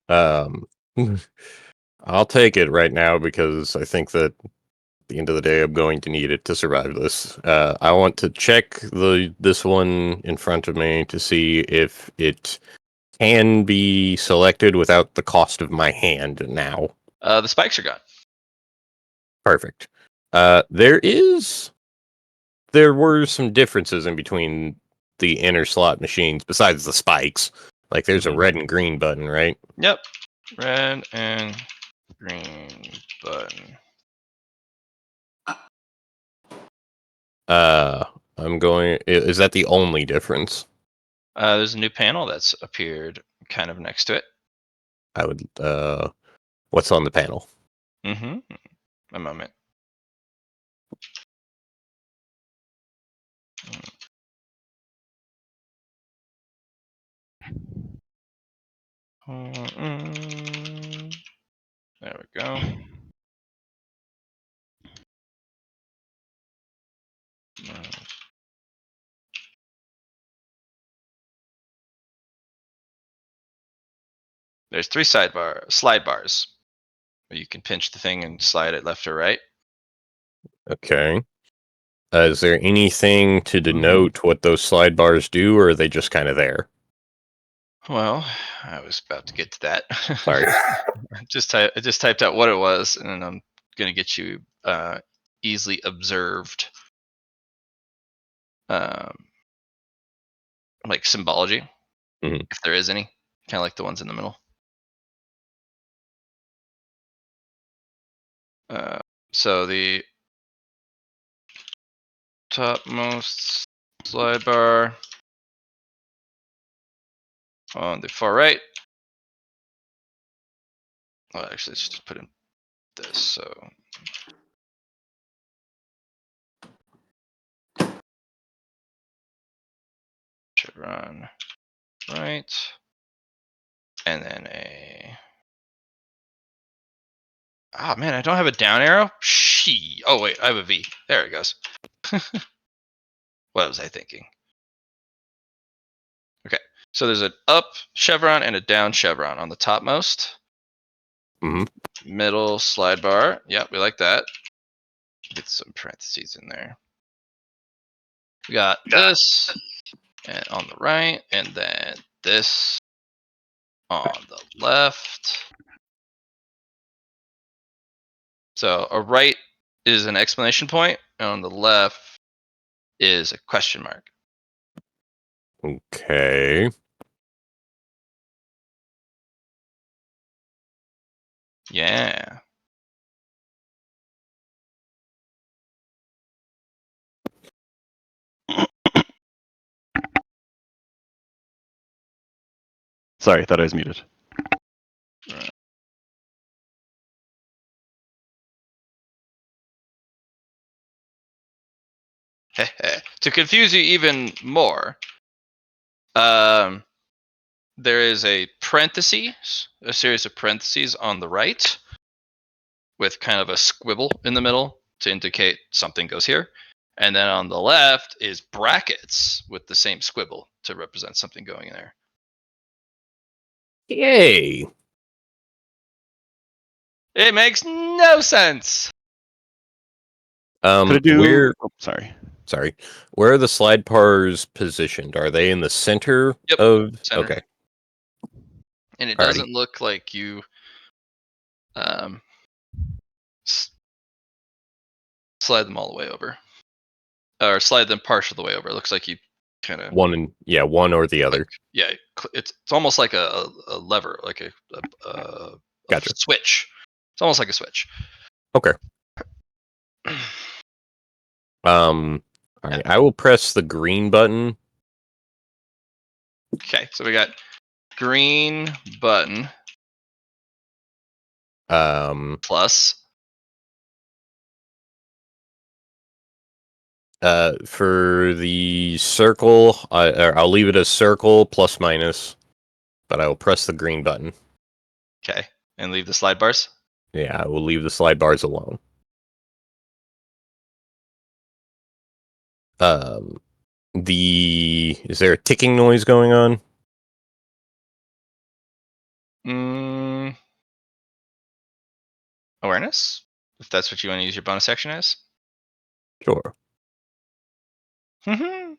B: Um, I'll take it right now because I think that at the end of the day, I'm going to need it to survive this. I want to check this one in front of me to see if it can be selected without the cost of my hand now.
F: The spikes are gone.
B: Perfect. There were some differences in between the inner slot machines besides the spikes. Like there's a red and green button, right?
F: Yep. Red and green button.
B: I'm going. Is that the only difference?
F: There's a new panel that's appeared kind of next to it.
B: I would. What's on the panel?
F: Mm-hmm. A moment. There we go. There's 3 slide bars. You can pinch the thing and slide it left or right.
B: Okay. Is there anything to denote what those slide bars do, or are they just kind of there?
F: Well, I was about to get to that.
B: Sorry.
F: I just typed out what it was, and then I'm gonna get you easily observed, like symbology, if there is any, kind of like the ones in the middle. So the topmost slide bar on the far right. Well, actually, let's just put in this. So chevron right, and then a. Oh man, I don't have a down arrow. Oh wait, I have a V. There it goes. What was I thinking? Okay, so there's an up chevron and a down chevron on the topmost. Middle slide bar. Yep, we like that. Get some parentheses in there. We got this and on the right, and then this on the left. So a right is an exclamation point, and on the left is a question mark.
B: Okay.
F: Yeah.
C: Sorry, I thought I was muted.
F: To confuse you even more, there is a series of parentheses on the right with kind of a squibble in the middle to indicate something goes here. And then on the left is brackets with the same squibble to represent something going in there.
B: Yay!
F: It makes no sense.
C: Could I do?
B: Where?
C: Oh, sorry.
B: Where are the slide bars positioned? Are they in the center
F: Yep,
B: of?
F: center.
B: Okay.
F: And it
B: Alrighty.
F: doesn't look like you slide them all the way over, or slide them partial the way over. It looks like you kind of
B: one or the other.
F: yeah. It's almost like a lever, like a
B: Gotcha.
F: switch. It's almost like a switch.
B: Okay. All right. I will press the green button.
F: Okay, so we got green button plus.
B: For the circle, I'll leave it as circle plus minus, but I will press the green button.
F: Okay, and leave the slide bars.
B: Yeah, I will leave the slide bars alone. Um, is there a ticking noise going on?
F: Awareness, if that's what you want to use your bonus action as.
B: Sure.
F: Mhm.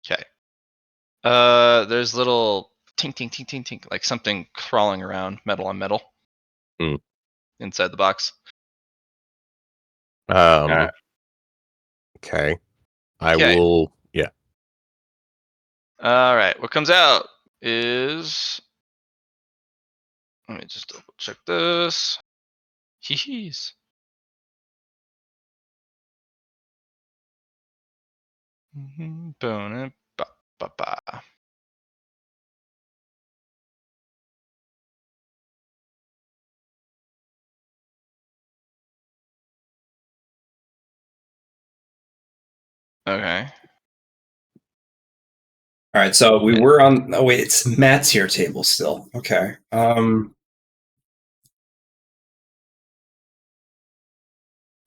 F: Okay. There's little tink, tink, tink, tink, tink, like something crawling around metal on metal
B: Hmm.
F: inside the box.
B: Um. Okay. I
F: Okay.
B: will. Yeah.
F: All right. What comes out is. Let me just double check this. He's. Ba, ba, ba. Okay.
A: All right, so we were on. Oh wait, it's Matt's here table still. Okay.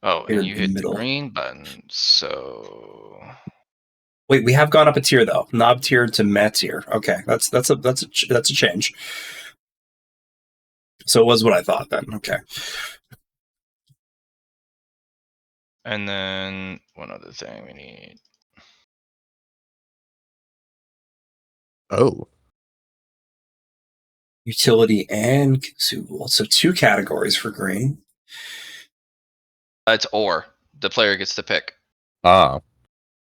F: Oh,
A: Here
F: and
A: in
F: you
A: the
F: hit the
A: middle.
F: green button. So.
A: Wait, we have gone up a tier though. Knob tier to Matt tier. Okay, that's a change. So it was what I thought then. Okay.
F: And then one other thing we need.
B: Oh.
A: Utility and consumable. So 2 categories for green.
F: It's or. The player gets to pick.
B: Ah.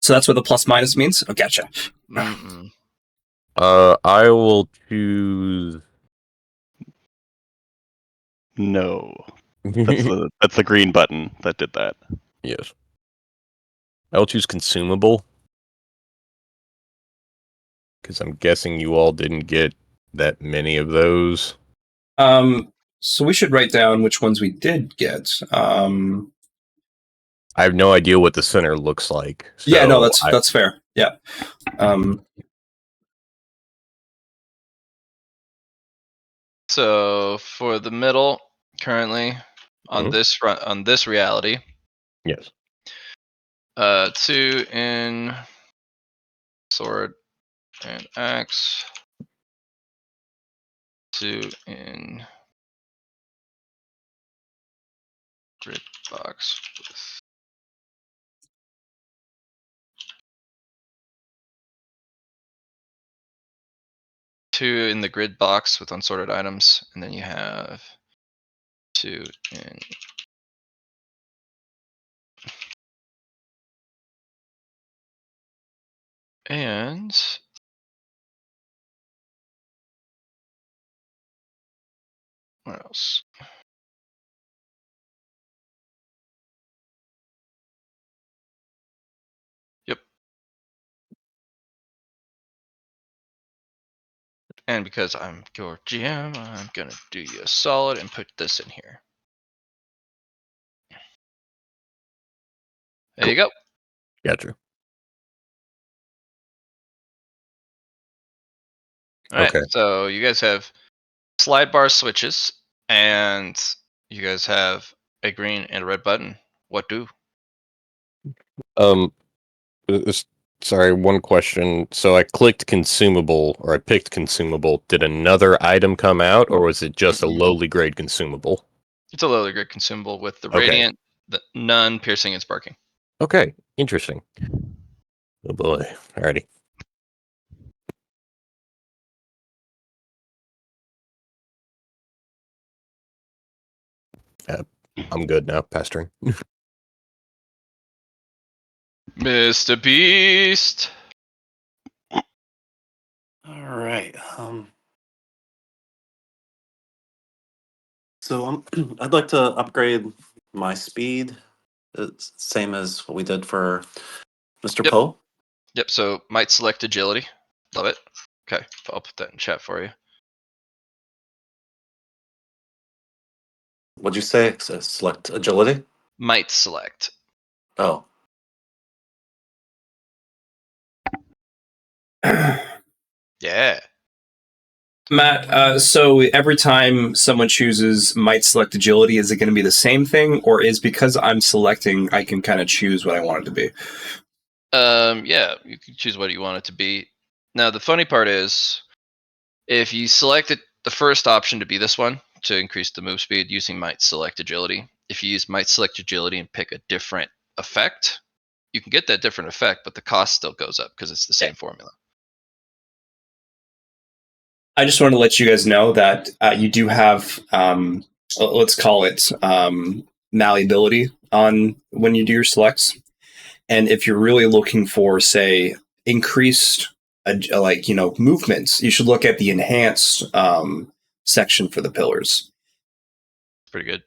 A: So that's what the plus minus means. Oh, gotcha.
F: Mm-mm.
B: I will choose.
C: No, that's the green button that did that.
B: Yes. I will choose consumable. Because I'm guessing you all didn't get that many of those.
A: So we should write down which ones we did get.
B: I have no idea what the center looks like. So
A: Yeah, no, that's fair. Yeah.
F: So for the middle, currently on this reality,
B: yes.
F: 2 in sword and axe, 2 in grid box with 2 in the grid box with unsorted items, and then you have 2 in and what else? Yep. And because I'm your GM, I'm gonna do you a solid and put this in here. There you go.
B: Gotcha.
F: All right.
B: Okay.
F: So you guys have slide bar switches, and you guys have a green and a red button. What do?
B: Um, sorry, one question. So I clicked consumable, or I picked consumable. Did another item come out, or was it just a lowly grade consumable?
F: It's a lowly grade consumable with the
B: Okay.
F: radiant, the none, piercing, and sparking.
B: Okay, interesting. Oh boy. Alrighty. I'm good now, pastoring.
F: Mr. Beast.
E: All right. So I'd like to upgrade my speed. It's same as what we did for Mr.
F: Yep.
E: Poe.
F: Yep. So might select agility. Love it. Okay, I'll put that in chat for you.
E: What'd you say? Select agility.
F: Might select.
E: Oh,
F: Yeah.
A: Matt, so every time someone chooses might select agility, is it going to be the same thing, or is because I'm selecting, I can kind of choose what I want it to be?
F: Yeah, you can choose what you want it to be. Now the funny part is, if you selected the first option to be this one to increase the move speed using might select agility, if you use might select agility and pick a different effect, you can get that different effect, but the cost still goes up because it's the same formula.
A: I just want to let you guys know that you do have, let's call it malleability on when you do your selects. And if you're really looking for, say, increased, movements, you should look at the enhanced section for the pillars.
F: It's pretty good.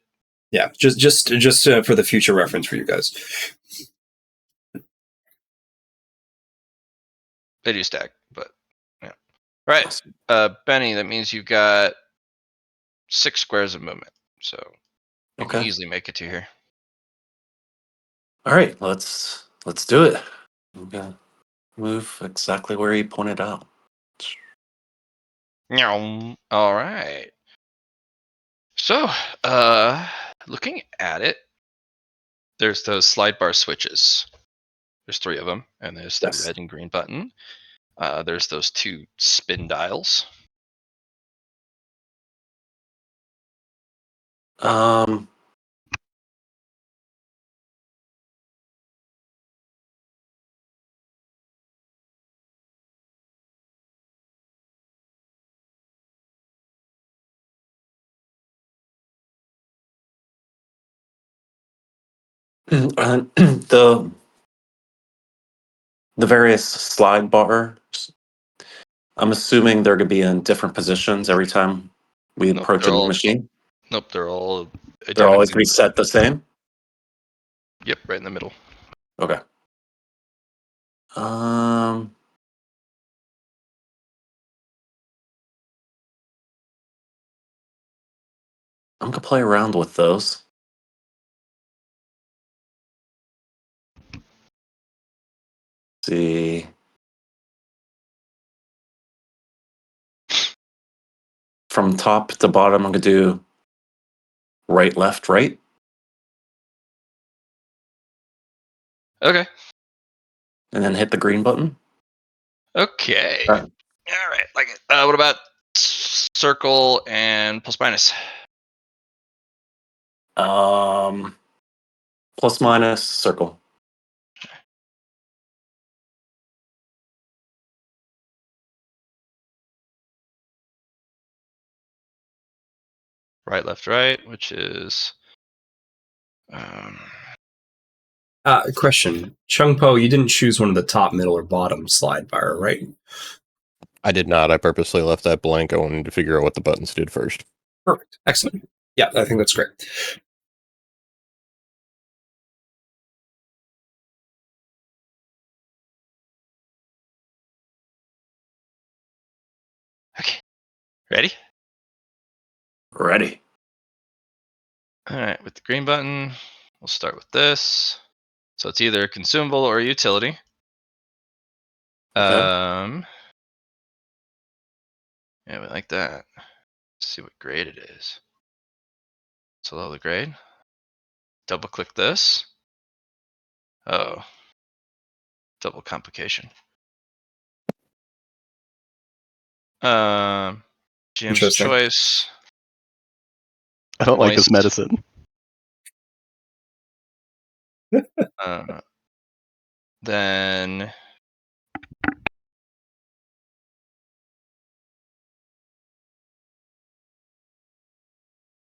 A: Yeah, just for the future reference for you guys.
F: They do stack, but yeah. All right,
E: awesome.
F: Benny. That means you've got 6 squares of movement, so you can
E: Okay.
F: easily make it to here.
E: All right. Let's do it. I'm gonna move exactly where he pointed out.
F: All right. So, looking at it, there's those slide bar switches. There's 3 of them, and there's the
E: Yes.
F: red and green button. There's those 2 spin dials.
E: Um. the various slide bars. I'm assuming they're going to be in different positions every time we
F: Nope,
E: approach a new machine.
F: they're all
E: They're always
F: identically.
E: going to be set the same.
F: Yep, right in the middle.
E: Okay. Um. I'm gonna play around with those. See. From top to bottom, I'm gonna do right, left, right.
F: Okay.
E: And then hit the green button.
F: Okay.
E: All
F: All right. Like it. What about circle and plus minus?
E: right. Plus minus circle.
F: Right, left, right, which is.
A: Question. Chung Po, you didn't choose one of the top, middle, or bottom slide bar, right?
B: I did not. I purposely left that blank. I wanted to figure out what the buttons did first.
A: Perfect. Excellent. Yeah, I think that's great.
F: Okay. Ready?
E: Ready.
F: All right. With the green button, we'll start with this. So it's either consumable or utility.
E: Okay.
F: Yeah, we like that. Let's see what grade it is. So low the grade. Double click this. Oh, double complication. GM's
A: Interesting.
F: choice.
C: I don't like this
F: Moist.
C: medicine.
F: Then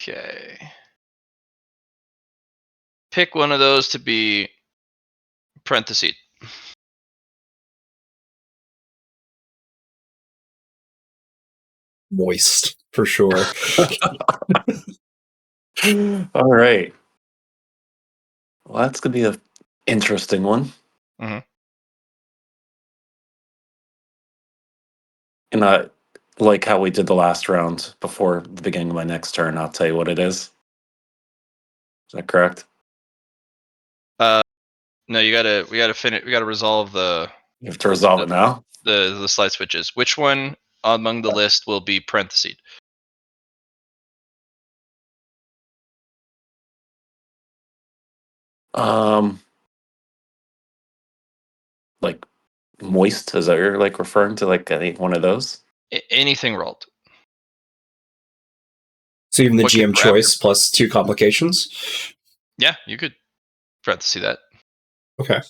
F: okay. Pick one of those to be parentheses.
A: Moist, for sure.
E: All right. Well, that's gonna be an interesting one.
F: Mhm.
E: And like how we did the last round before the beginning of my next turn, I'll tell you what it is. Is that correct?
F: No, we gotta finish. We gotta resolve
E: You have to resolve it now.
F: the slide switches. Which one among the list will be parentheses?
E: Like moist, is that you're like referring to like any one of those?
F: Anything rolled.
A: So even the
F: What could
A: GM
F: grab
A: choice plus 2 complications?
F: Yeah, you could parentheses that.
A: Okay.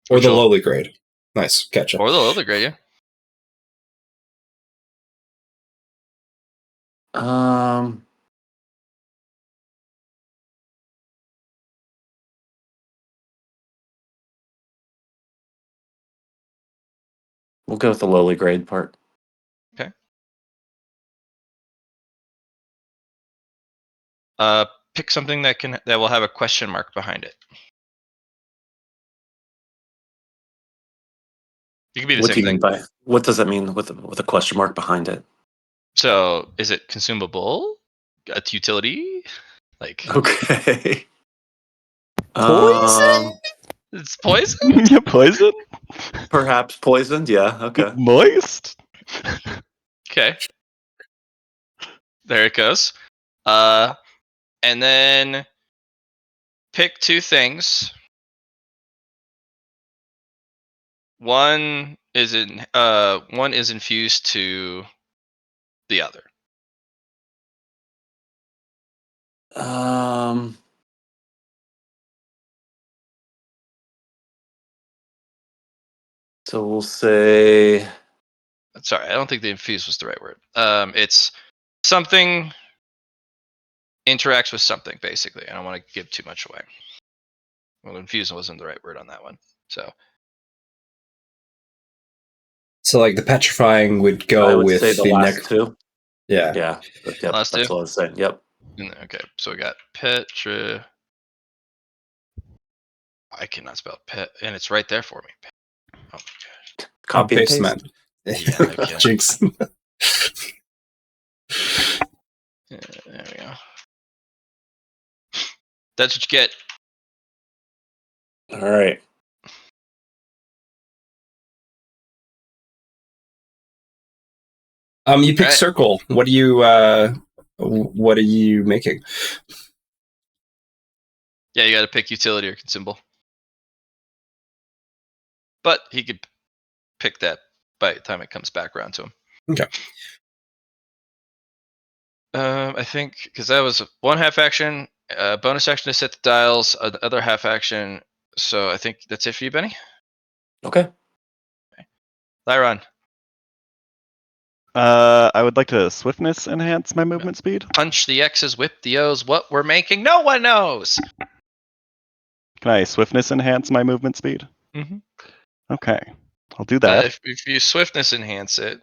A: Or
F: Which
A: the
F: will-
A: lowly grade. Nice. Gotcha.
F: Or the lowly grade, yeah.
E: We'll go with the lowly grade part.
F: Pick something that will have a question mark behind it. It could be the
E: What do
F: same
E: you mean
F: thing.
E: by what does that mean with a question mark behind it?
F: So, is it consumable? A utility? Like
E: Okay.
A: Poison?
F: it's poison?
C: Yeah, poison?
E: Perhaps poisoned. Yeah. Okay.
C: Moist?
F: Okay. There it goes. And then pick 2 things. One is infused to the other.
E: So we'll say
F: Sorry, I don't think the infused was the right word. It's something interacts with something, basically. I don't want to give too much away. Well, infused wasn't the right word on that one.
A: So like the petrifying would go
E: I would
A: with
E: say the
A: the
E: last two.
A: Yeah.
E: Yeah. Yep,
F: Last
E: that's
F: two?
E: what I was saying. Yep.
F: Okay, so we got Petra. I cannot spell pet, and it's right there for me. Oh my gosh.
E: Copy and paste.
A: man.
F: Yeah, I can.
A: Jinx.
F: Yeah, there we go. That's what you get.
E: All right.
A: You pick
F: Alright.
A: circle. What are you making?
F: Yeah, you got to pick utility or consumable. But he could pick that by the time it comes back around to him.
A: Okay.
F: I think because that was 1 half action, bonus action to set the dials, other half action. So I think that's it for you, Benny.
E: Okay.
F: Lyron,
C: I would like to swiftness enhance my movement speed.
F: punch the X's, whip the O's. What we're making, no one knows.
C: Can I swiftness enhance my movement speed?
F: Mm-hmm.
C: Okay, I'll do that.
F: If you swiftness enhance it,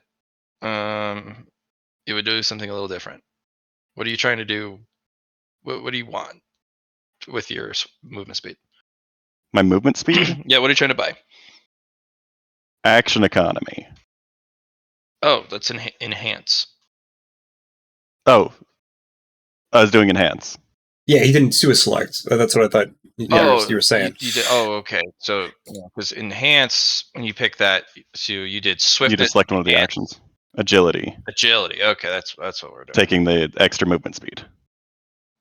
F: it would do something a little different. What are you trying to do? What do you want with your movement speed?
C: My movement speed?
F: Yeah, what are you trying to buy?
C: Action economy.
F: Oh, that's enhance.
C: Oh, I was doing enhance.
A: Yeah, he didn't do a select. That's what I thought you were saying.
F: You did. Oh, okay. So because enhance, when you pick that, so you did swiftness.
C: You just select one of the
F: and
C: actions. Agility.
F: Agility. Okay, that's what we're doing.
C: Taking the extra movement speed.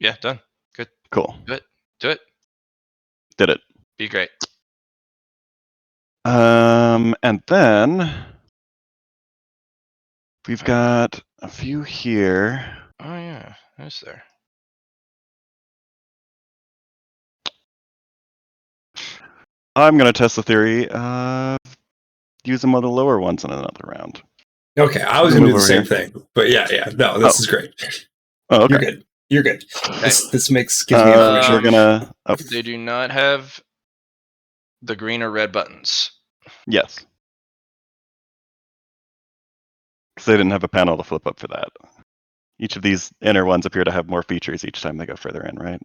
F: Yeah, done. Good.
C: Cool.
F: Do it.
C: Did it.
F: Be great.
C: And then we've got a few here.
F: Oh yeah, who's there?
C: I'm going to test the theory of using one of the lower ones in another round.
A: Okay, I was going to do the
C: Move
A: same
C: over
A: thing. But yeah. No, this is great.
C: Oh, okay.
A: You're good. You're good.
F: Okay.
A: This gives me information.
C: We're gonna. Oh,
F: They do not have
A: Gives me information.
C: we're gonna. Oh,
F: they do not have the green or red buttons.
C: yes. Because they didn't have a panel to flip up for that. Each of these inner ones appear to have more features each time they go further in, right?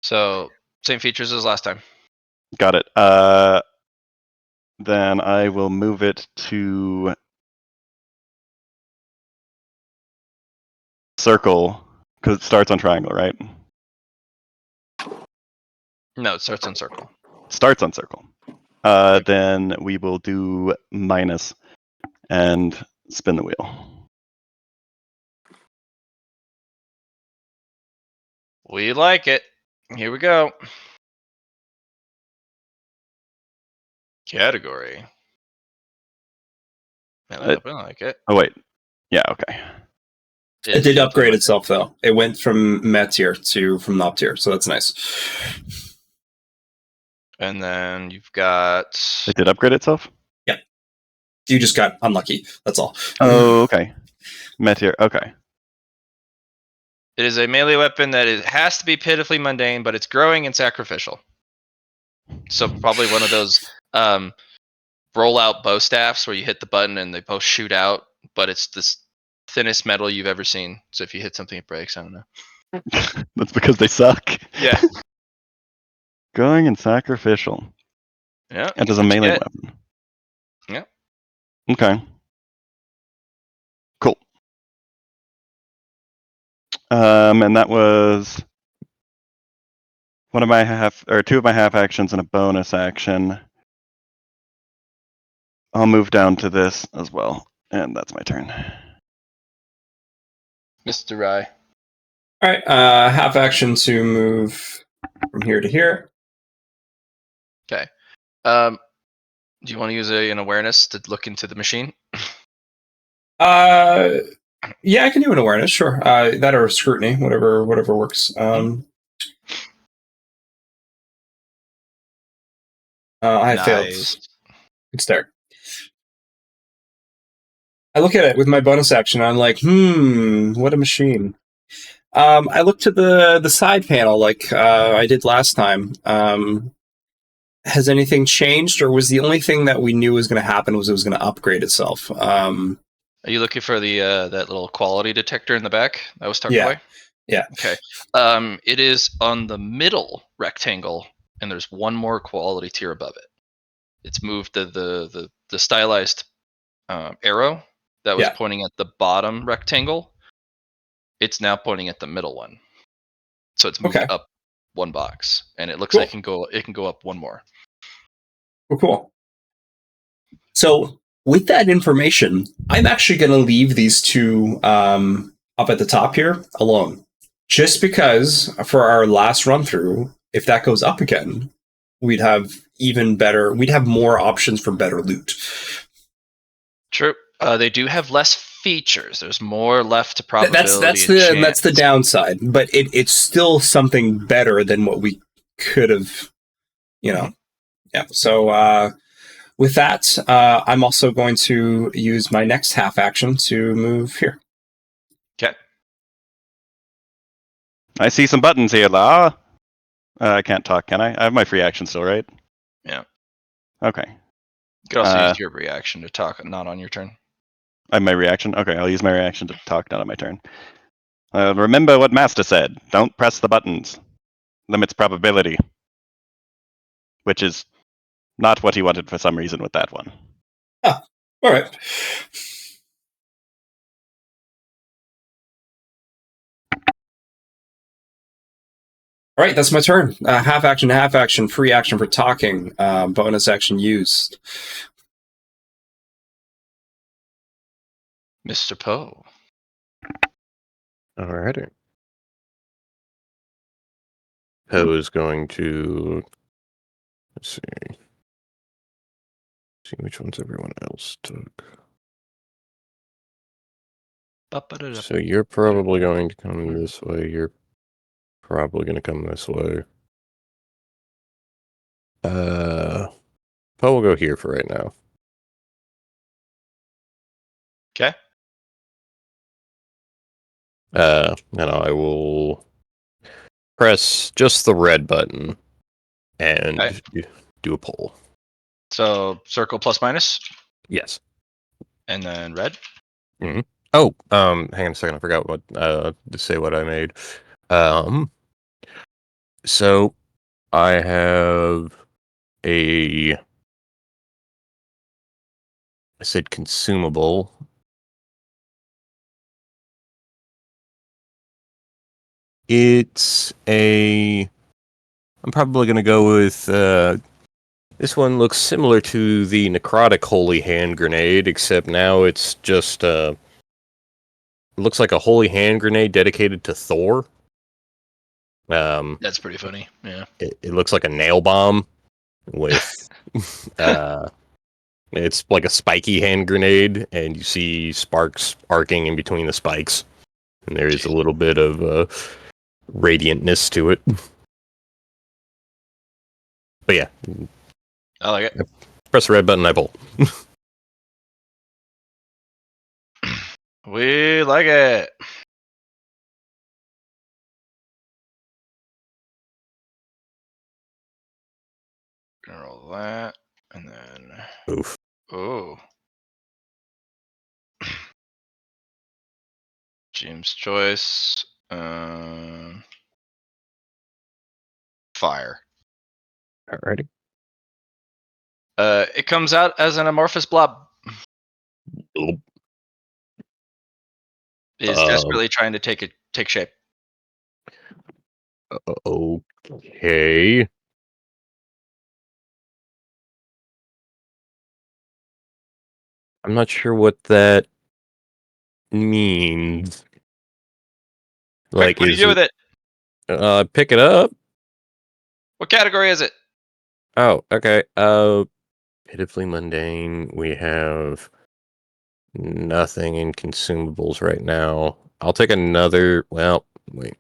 F: So same features as last time.
C: Got it. Then I will move it to circle because it starts on triangle, right?
F: No, it starts on circle.
C: Starts on circle. Then we will do minus and spin the wheel.
F: We like it. Here we go. Category. I like it.
C: Oh wait. Yeah. Okay.
A: It did upgrade itself though. It went from Met tier to from Knob tier, so that's nice.
F: And then you've got.
C: It did upgrade itself.
A: You just got unlucky. That's all.
C: Oh, okay. Meteor. Okay.
F: It is a melee weapon that has to be pitifully mundane, but it's growing and sacrificial. So probably one of those roll-out bow staffs where you hit the button and they both shoot out, but it's this thinnest metal you've ever seen. So if you hit something, it breaks. I don't know.
C: That's because they suck.
F: Yeah.
C: Going and sacrificial.
F: Yeah.
C: It is a melee weapon.
F: Yeah.
C: Okay. Cool. And that was one of my two of my half actions and a bonus action. I'll move down to this as well, and that's my turn.
F: Mr. Rye.
A: All right, half action to move from here to here.
F: Okay. Do you want to use an awareness to look into the machine?
A: Yeah, I can do an awareness, sure. That or scrutiny, whatever works. I failed. Good start. I look at it with my bonus action. I'm like, what a machine. I look to the side panel like I did last time. Has anything changed, or was the only thing that we knew was going to happen was it was going to upgrade itself?
F: Are you looking for the that little quality detector in the back that was tucked
A: Yeah.
F: away?
A: Yeah.
F: Okay. It is on the middle rectangle, and there's one more quality tier above it. It's moved the stylized arrow that was pointing at the bottom rectangle. It's now pointing at the middle one. So it's moved up one box, and it looks like it can go up one more.
A: Cool. So with that information, I'm actually going to leave these two up at the top here alone. Just because for our last run through, if that goes up again, we'd have more options for better loot.
F: True. They do have less features. There's more left to probability.
A: That's the downside, but it's still something better than what we could have, Yeah. So with that, I'm also going to use my next half action to move here.
F: Okay.
C: I see some buttons here, La. I can't talk, can I? I have my free action still, right?
F: Yeah.
C: Okay.
F: You could also use your reaction to talk, not on your turn.
C: I have my reaction? Okay, I'll use my reaction to talk, not on my turn. Remember what Master said. Don't press the buttons. Limits probability. Which is not what he wanted for some reason with that one.
A: Ah, all right. All right, that's my turn. Half action, free action for talking, bonus action used.
F: Mr. Poe.
B: Alrighty. Poe is going to let's see which ones everyone else took. So you're probably going to come this way. You're probably going to come this way. Poe will go here for right now.
F: Okay.
B: And I will press just the red button and
F: Okay.
B: do a poll.
F: So circle plus minus,
B: Yes.
F: and then red.
B: Oh, hang on a second. I forgot what to say what I made. So I have I said consumable. It's I'm probably gonna go with this one looks similar to the necrotic holy hand grenade, except now it's just it looks like a holy hand grenade dedicated to Thor.
F: That's pretty funny. Yeah.
B: It looks like a nail bomb with it's like a spiky hand grenade, and you see sparks arcing in between the spikes, and there is a little bit of radiantness to it. But yeah,
F: I like it.
B: press the red button, I pull.
F: We like it. Gonna roll that, and then
B: Oof.
F: oh, James' choice. Fire.
B: Alrighty.
F: It comes out as an amorphous blob.
B: Oop.
F: It is desperately trying to take shape.
B: Okay. I'm not sure what that means.
F: Quick, what do you do with it?
B: Pick it up?
F: What category is it?
B: Oh, okay. Pitifully mundane. We have nothing in consumables right now. I'll take another. Well, wait.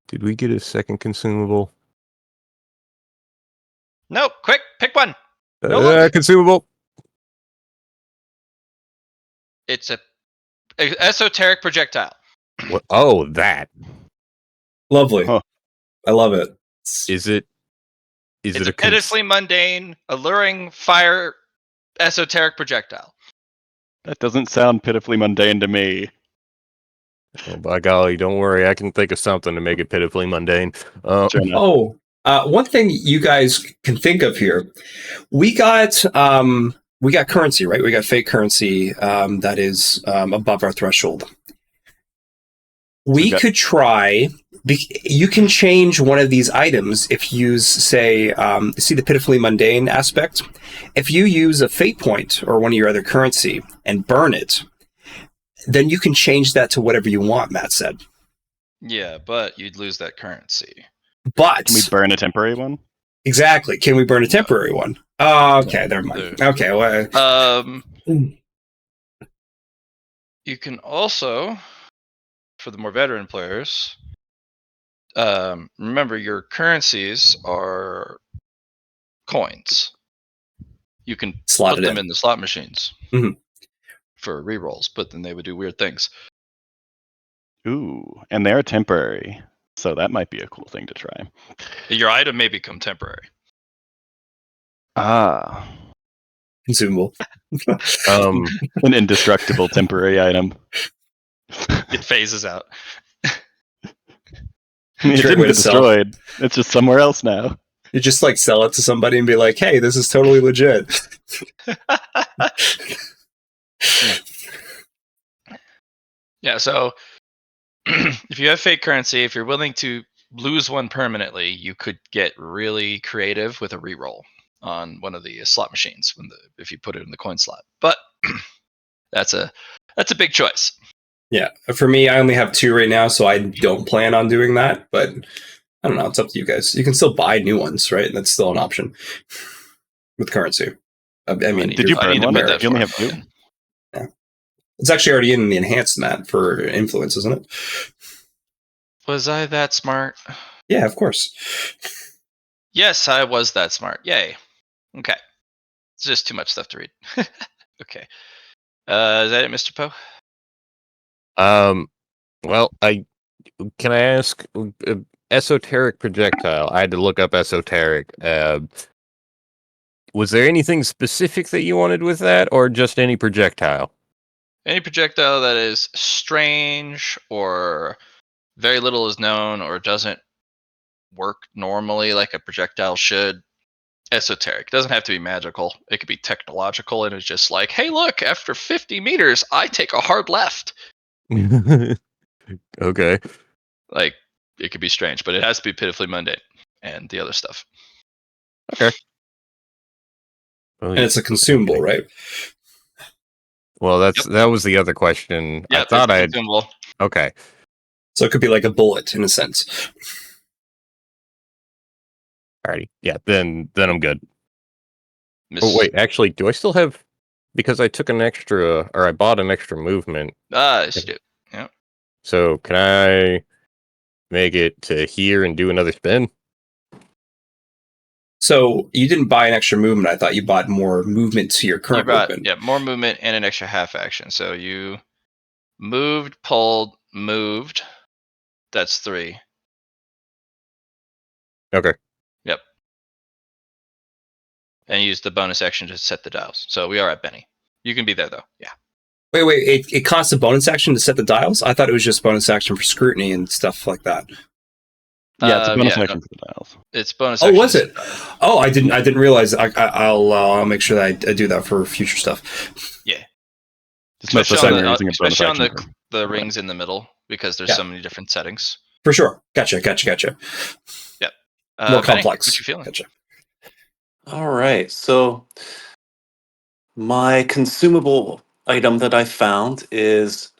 B: Did we get a second consumable?
F: Nope. Quick, pick one. No look.
B: Consumable.
F: It's a esoteric projectile.
B: What? Oh, that.
A: Lovely.
C: Huh.
A: I love it.
B: Is it? Is
F: It's
B: it
F: a pitifully mundane, alluring fire esoteric projectile.
C: That doesn't sound pitifully mundane to me.
B: Oh, by golly, don't worry. I can think of something to make it pitifully mundane.
C: Sure enough.
A: Oh, one thing you guys can think of here, we got currency, right? We got fake currency that is above our threshold. We could try. You can change one of these items if you use, say, see the pitifully mundane aspect. If you use a fate point or one of your other currency and burn it, then you can change that to whatever you want. Matt said.
F: Yeah, but you'd lose that currency.
A: But
C: Can we burn a temporary one?
A: exactly, can we burn a temporary one? Oh, okay, never mind. Okay, well,
F: you can also, for the more veteran players, remember your currencies are coins. You can
A: slot
F: put
A: it
F: them in the slot machines
A: Mhm.
F: for rerolls, but then they would do weird things.
C: Ooh, and they're temporary, so that might be a cool thing to try.
F: Your item may become temporary.
C: Ah,
A: Consumable.
C: an indestructible temporary item.
F: It phases out.
C: It
A: Great
C: didn't
A: way
C: get
A: to sell.
C: destroyed. It's just somewhere else now.
A: You just like sell it to somebody and be like, "Hey, this is totally legit."
F: Yeah, so if you have fake currency, if you're willing to lose one permanently, you could get really creative with a reroll on one of the slot machines if you put it in the coin slot. But that's a big choice.
A: Yeah, for me, I only have 2 right now, so I don't plan on doing that. But I don't know. It's up to you guys. You can still buy new ones, right? And that's still an option with currency. I mean,
C: Did you
F: I need
C: burn
F: to
C: one?
F: put that
C: You only
F: for
C: have 2?
A: Yeah. It's actually already in the enhanced Matt for influence, isn't it?
F: Was I that smart?
A: Yeah, of course.
F: Yes, I was that smart. Yay. Okay. It's just too much stuff to read. Okay. Is that it, Mr. Poe?
B: Well, I can I ask? Esoteric projectile. I had to look up esoteric. Was there anything specific that you wanted with that, or just any projectile?
F: Any projectile that is strange or very little is known or doesn't work normally like a projectile should. Esoteric. It doesn't have to be magical. It could be technological and it's just like, hey, look, after 50 meters, I take a hard left.
B: Okay.
F: Like, it could be strange, but it has to be pitifully mundane and the other stuff.
B: Okay. Well,
A: And it's a consumable, right?
B: Well,
F: Yep.
B: that was the other question.
F: Yeah,
B: I thought
F: it's
B: I'd.
F: consumable.
B: Okay.
A: So it could be like a bullet in a sense.
B: Alrighty. Yeah. Then I'm good.
F: Miss-
B: Oh wait, actually, do I still have? Because I took an extra, or I bought an extra movement.
F: yes, you do. Yeah.
B: So can I make it to here and do another spin?
A: So you didn't buy an extra movement. I thought you bought more movement to your
F: You
A: current
F: brought
A: movement.
F: more movement and an extra half action. So you moved, pulled, moved. That's 3.
B: Okay.
F: Yep. And use the bonus action to set the dials. So we are at Benny. You can be there though. Yeah.
A: Wait. It costs a bonus action to set the dials? I thought it was just bonus action for scrutiny and stuff like that.
C: Yeah, it's a bonus
F: yeah,
C: action for the dials.
F: It's bonus
A: Oh,
F: action.
A: was it? Oh, I didn't realize. I'll make sure that I do that for future stuff.
F: Yeah.
C: Just most of the
F: Especially
C: time
F: on
C: you're
F: the,
C: using a bonus
F: especially on
C: action.
F: the rings in the middle because there's
A: Yeah.
F: so many different settings.
A: For sure. Gotcha.
F: Yep.
A: More
F: Benny,
A: complex.
F: what you feeling?
A: Gotcha.
E: All right. So my consumable item that I found is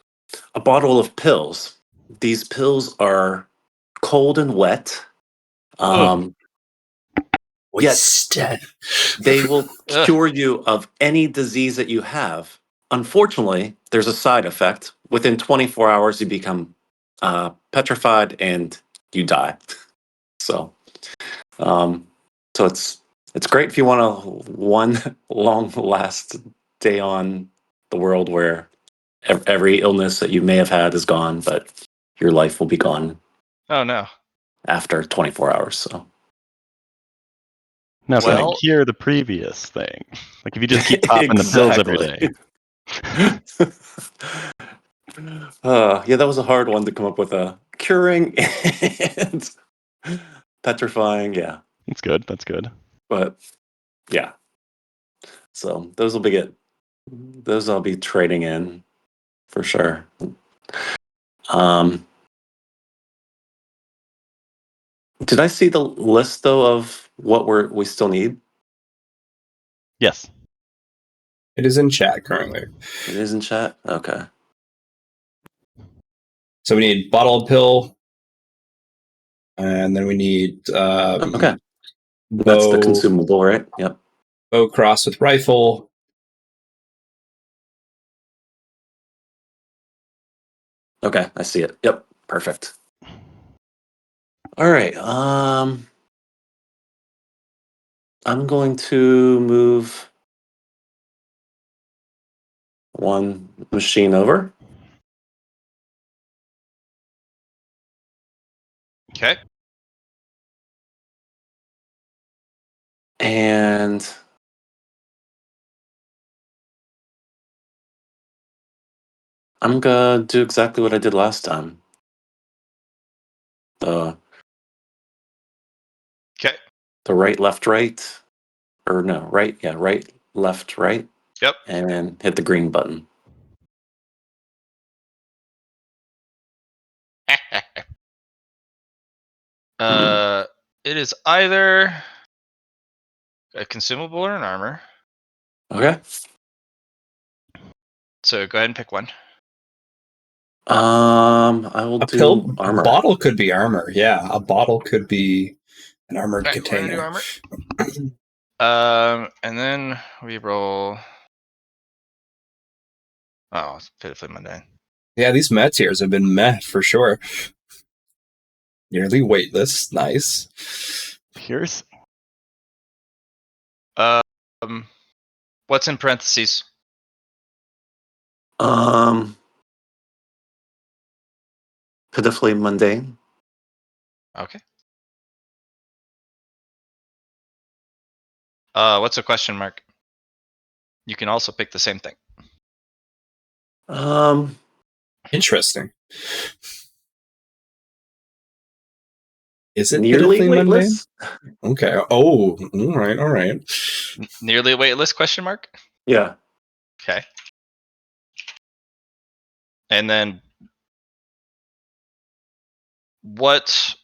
E: a bottle of pills. These pills are cold and wet.
F: Ugh.
E: Yet they will
F: Ugh.
E: cure you of any disease that you have. Unfortunately, there's a side effect. Within 24 hours, you become petrified and you die. So, um, so it's great if you want a one long last day on the world where every illness that you may have had is gone, but your life will be gone
F: Oh no.
E: after 24 hours. So.
C: Now, can it
F: Well-
C: cure the previous thing? Like if you just keep popping the pills every day.
E: Yeah, that was a hard one to come up with. A curing and petrifying, yeah,
C: That's good. That's good.
E: but yeah. So those will be good. Those I'll be trading in for sure. Did I see the list though of what we still need?
C: Yes.
A: It is in chat currently.
E: It is in chat. Okay.
A: So we need bottle of pill, and then we need
E: Okay.
A: bow,
E: That's the consumable, right? Yep.
A: bow cross with rifle.
E: Okay, I see it. Yep. Perfect. All right. I'm going to move one machine over.
F: Okay.
E: And I'm gonna do exactly what I did last time. The
F: Okay.
E: right, left, right. Or no, right, yeah, right, left, right.
F: Yep.
E: And hit the green button.
F: It is either a consumable or an armor.
E: Okay.
F: So go ahead and pick one.
E: I will
A: A
E: do
A: pill
E: armor.
A: bottle could be armor. Yeah, a bottle could be an armored
F: Okay, we're gonna do
A: container.
F: armor. And then we roll. Oh, it's pitifully mundane.
A: Yeah, these med tiers have been meh for sure. Nearly weightless. Nice.
C: Pierce.
F: What's in parentheses?
E: Um, pitifully mundane.
F: Okay. What's a question mark? You can also pick the same thing.
A: Interesting. Is it
E: Nearly
A: pitifully mundane?
E: weightless.
A: Okay. Oh, all right, all right.
F: Nearly weightless question mark?
E: Yeah.
F: Okay. And then what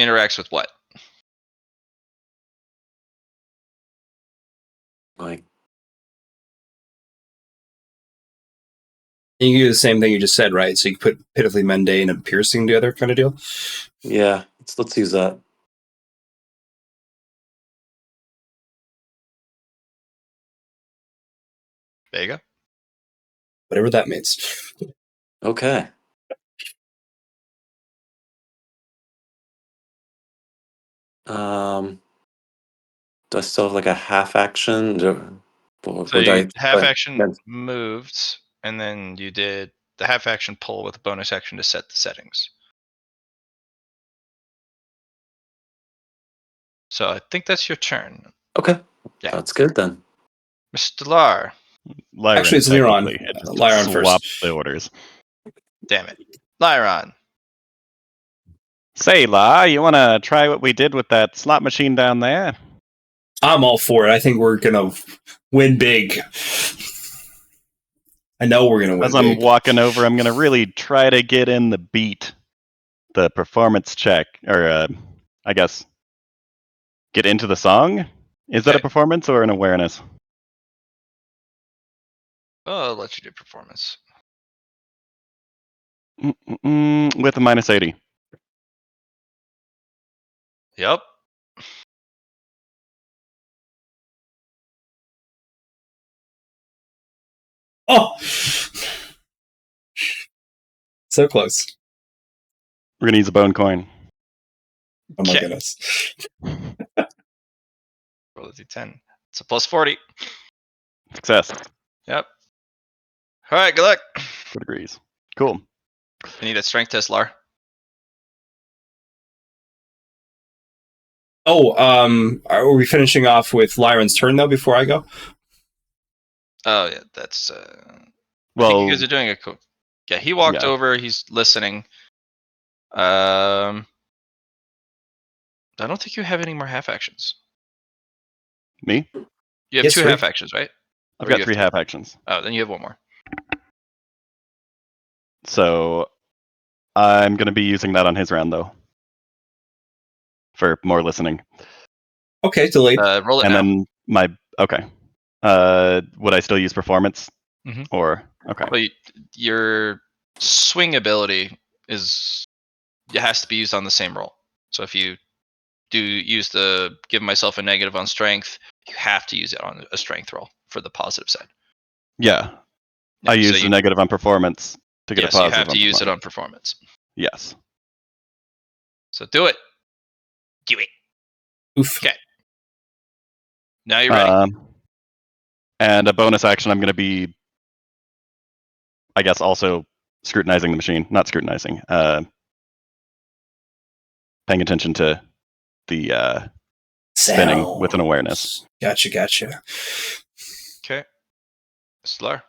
F: interacts with what?
E: Like,
A: You can do the same thing you just said, right? So you put pitifully mundane and piercing together, kind of deal.
E: yeah. Let's use that.
F: There you go.
A: Whatever that means.
E: Okay. Do I still have like a half action?
F: So you half action moved, and then you did the half action pull with a bonus action to set the settings. So I think that's your turn.
E: Okay.
F: Yeah.
E: That's good then.
F: Mr. Lar.
C: Lyran
A: Actually, it's Lyron.
C: technically had just
A: Lyron
C: swapped
A: first.
C: the orders.
F: Damn it. Lyron.
C: Say, La, you want to try what we did with that slot machine down there?
A: I'm all for it. I think we're gonna win big. I know we're gonna win
C: As I'm
A: big.
C: walking over, I'm going to really try to get in the beat, the performance check, or I guess get into the song. Is that a
F: Okay.
C: performance or an awareness?
F: Oh, I'll let you do performance.
C: With a minus 80.
F: Yep.
A: Oh, so close.
C: We're going to use a bone coin.
A: Oh my
F: Okay.
A: goodness.
F: Roll a d10. It's a plus 40.
C: Success.
F: Yep. All right, good luck.
C: 4 degrees. Cool.
F: You need a strength test, Lar.
A: Oh, are we finishing off with Lyron's turn though before I go?
F: Oh, yeah, that's... I
C: Well,
F: think you guys are doing a cool... Yeah, he walked
C: Yeah.
F: over. He's listening. I don't think you have any more half actions.
C: me?
F: You have
A: Yes,
F: 2
A: sir.
F: half actions, right?
C: I've
F: Or
C: got
F: you have
C: 3 half actions.
F: Oh, then you have one more.
C: So I'm going to be using that on his round, though, for more listening.
A: Okay, delayed.
F: Roll it
C: And
F: now.
C: then okay. Would I still use performance?
F: Mhm.
C: Or okay.
F: Well, your swing ability it has to be used on the same roll. So if you do use the give myself a negative on strength, you have to use it on a strength roll for the positive side.
C: Yeah.
F: Yeah,
C: I
F: so
C: use the negative on performance to get a
F: Yes,
C: positive.
F: you have to
C: on
F: use it
C: performance.
F: on performance.
C: Yes.
F: So do it. Do it.
A: Oof.
F: Okay. Now you're ready.
C: And a bonus action, I'm going to be, I guess, also scrutinizing the machine. Not scrutinizing. Paying attention to the spinning with an awareness.
A: Gotcha.
F: Okay. Slar.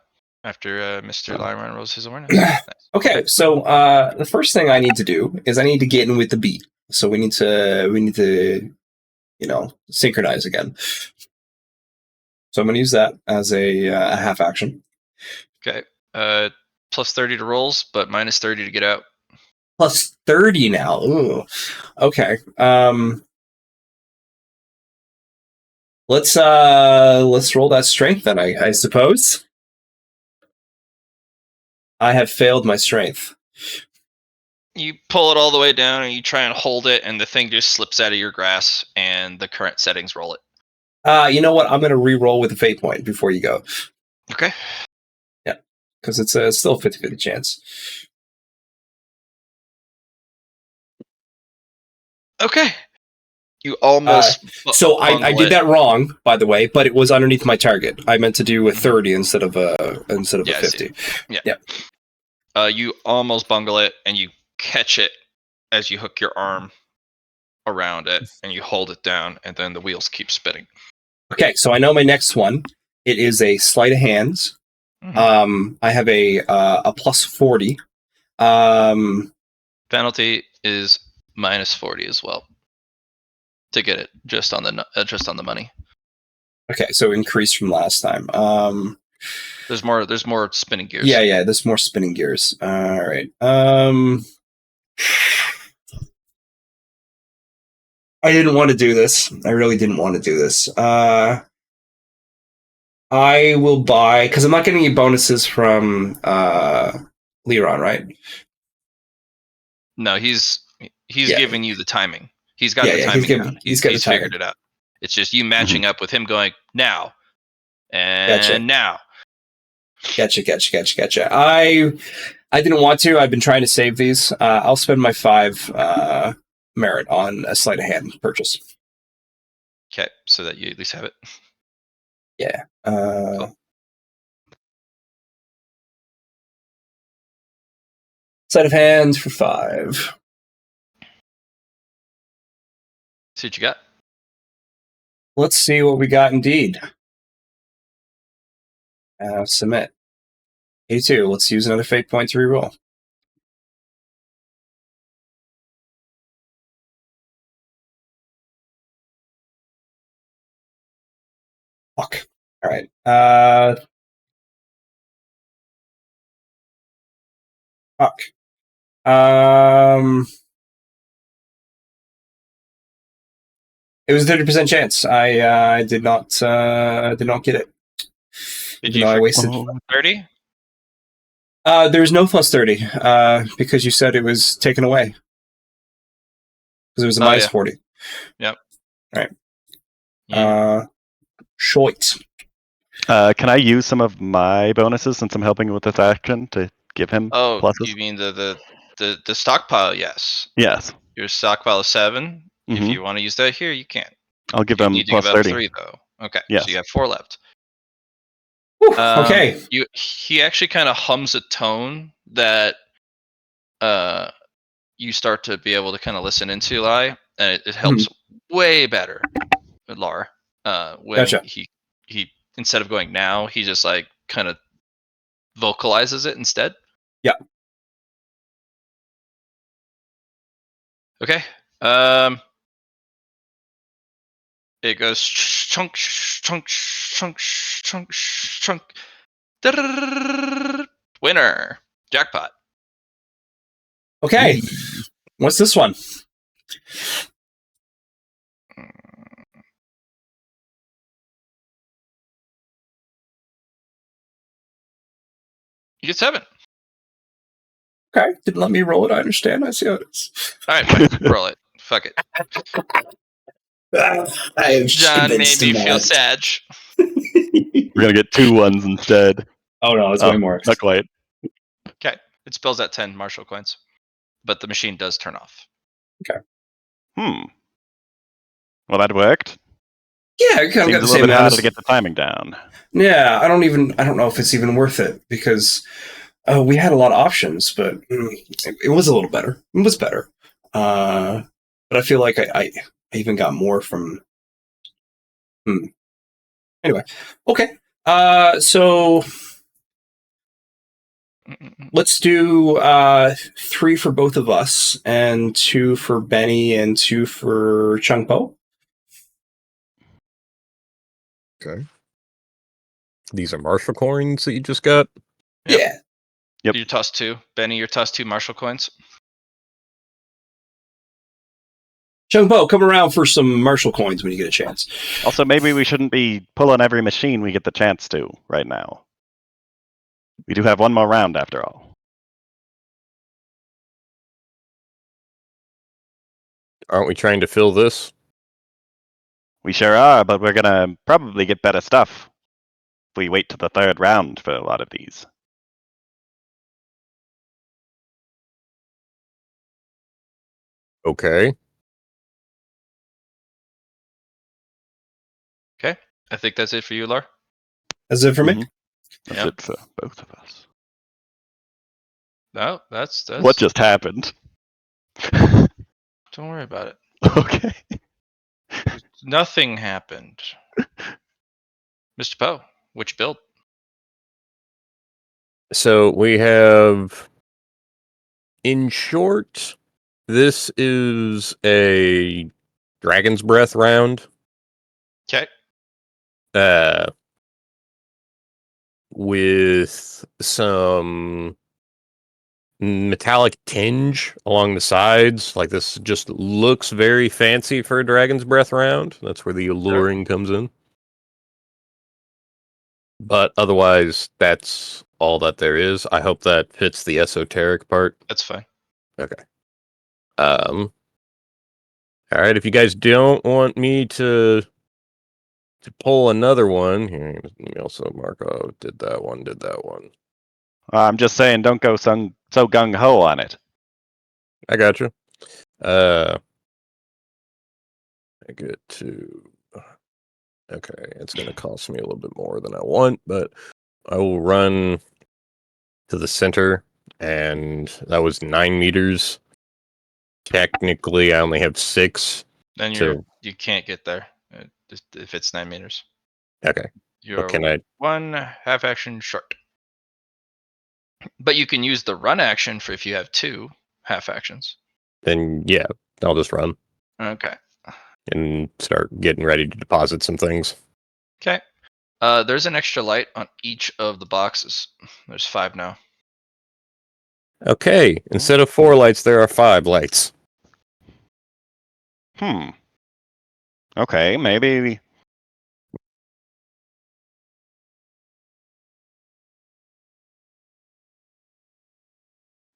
F: After Mr. Lyron rolls his awareness. Nice.
A: Okay, so the first thing I need to do is I need to get in with the beat. So we need to synchronize again. So I'm going to use that as a half action.
F: Okay. Plus 30 to rolls, but minus 30 to get out.
A: Plus 30 now. Ooh. Okay. Let's roll that strength then, I suppose. I have failed my strength.
F: You pull it all the way down and you try and hold it, and the thing just slips out of your grasp, and the current settings roll it.
A: You know what? I'm going to re-roll with a fate point before you go.
F: Okay.
A: Yeah, because it's still a 50-50 chance.
F: Okay. You almost.
A: So I
F: bungle
A: did
F: it.
A: that wrong, by the way, but it was underneath my target. I meant to do a 30 instead of a 50.
F: Yeah. You almost bungle it, and you catch it as you hook your arm around it and you hold it down, and then the wheels keep spinning.
A: Okay, so I know my next one. It is a sleight of hands. I have a plus 40.
F: Penalty is minus 40 as well to get it just on the money.
A: Okay, so increase from last time.
F: There's more spinning gears.
A: Yeah, there's more spinning gears. All right. I didn't want to do this. I really didn't want to do this. I will buy, because I'm not getting any bonuses from Leron, right?
F: No, he's
A: Yeah.
F: giving you the timing. He's got the
A: Yeah,
F: timing
A: he's
F: down.
A: got the
F: He's
A: timing.
F: figured it out. It's just you matching up with him going now and
A: Gotcha.
F: now.
A: Gotcha. I didn't want to. I've been trying to save these. I'll spend my 5 merit on a sleight of hand purchase.
F: Okay, so that you at least have it.
A: Yeah.
F: Cool.
A: Sleight of hand for 5.
F: See what you got.
A: Let's see what we got indeed. Submit. 82. Let's use another fate point to reroll. Fuck. All right. Fuck. It was a 30% chance. I did not get it.
F: Did
A: Even though I wasted
F: 30?
A: There's no plus 30 because you said it was taken away. Because it was a minus 40.
F: Yep.
A: All right.
F: Yeah.
A: Short.
C: Can I use some of my bonuses since I'm helping with this action to give him pluses?
F: You mean the stockpile? Yes.
C: Yes.
F: Your stockpile is 7. If
C: Mhm.
F: you want to use that here, you can.
C: I'll give
F: You
C: him
F: need to
C: plus
F: give up
C: 30.
F: 3 though. Okay.
C: Yes.
F: So you have 4 left.
A: Whew, okay.
F: He actually kind of hums a tone that you start to be able to kind of listen into, Lai, and it helps way better with Lar. When
A: Gotcha.
F: he instead of going now, he just like kind of vocalizes it instead.
A: Yeah.
F: Okay. It goes chunk, chunk, chunk, chunk, chunk. Winner. Jackpot.
A: Okay. What's this one?
F: You get 7.
A: Okay. Didn't let me roll it. I understand. I see how it is.
F: All right, fine. Roll it. Fuck it.
A: I am
F: John made me feel sad.
C: We're gonna get 2 ones instead.
A: Oh no, it's way more.
C: Not quite.
F: Okay. It spells out 10 Marshall coins, but the machine does turn off.
A: Okay.
C: Well, that worked.
A: Yeah, I kind of
C: Seems
A: got
C: a
A: the
C: little
A: same
C: bit
A: amount.
C: harder to get the timing down.
A: Yeah, I don't know if it's even worth it because we had a lot of options, but it was a little better. It was better. But I feel like I even got more from. Anyway, okay. So let's do 3 for both of us, and 2 for Benny, and 2 for Chung Po.
B: Okay. These are Marshall coins that you just got?
F: Yep.
A: Yeah.
C: Yep.
F: You toss 2. Benny, you toss 2 Marshall coins.
A: Chung Po, come around for some Marshall coins when you get a chance.
C: Also, maybe we shouldn't be pulling every machine we get the chance to right now. We do have one more round after all.
B: Aren't we trying to fill this?
C: We sure are, but we're gonna probably get better stuff if we wait to the 3rd round for a lot of these.
B: Okay.
F: Okay. I think that's it for you, Lar.
A: That's it for me.
C: Mhm. That's
F: Yep.
C: it for both of us.
F: No, that's
C: What just happened?
F: Don't worry about it.
C: Okay.
F: Nothing happened. Mr. Poe, which build?
B: So we have, in short, this is a Dragon's Breath round.
F: Okay.
B: Uh, with some metallic tinge along the sides. Like, this just looks very fancy for a Dragon's Breath round. That's where the alluring comes in. But otherwise, that's all that there is. I hope that fits the esoteric part.
F: That's fine.
B: Okay. All right. If you guys don't want me to pull another one, here, let me also mark off. Did that one? Did that one?
C: I'm just saying, don't go so gung ho on it.
B: I got you. I get to. Okay, it's going to cost me a little bit more than I want, but I will run to the center, and that was 9 meters. Technically, I only have 6.
F: Then you can't get there if it's 9 meters.
B: Okay.
F: You're
B: can I?
F: 1 half action short. But you can use the run action for if you have 2 half actions.
B: Then yeah, I'll just run
F: Okay.
B: and start getting ready to deposit some things.
F: Okay. There's an extra light on each of the boxes. There's 5 now.
B: Okay, instead of 4 lights, there are 5 lights.
C: Okay, maybe.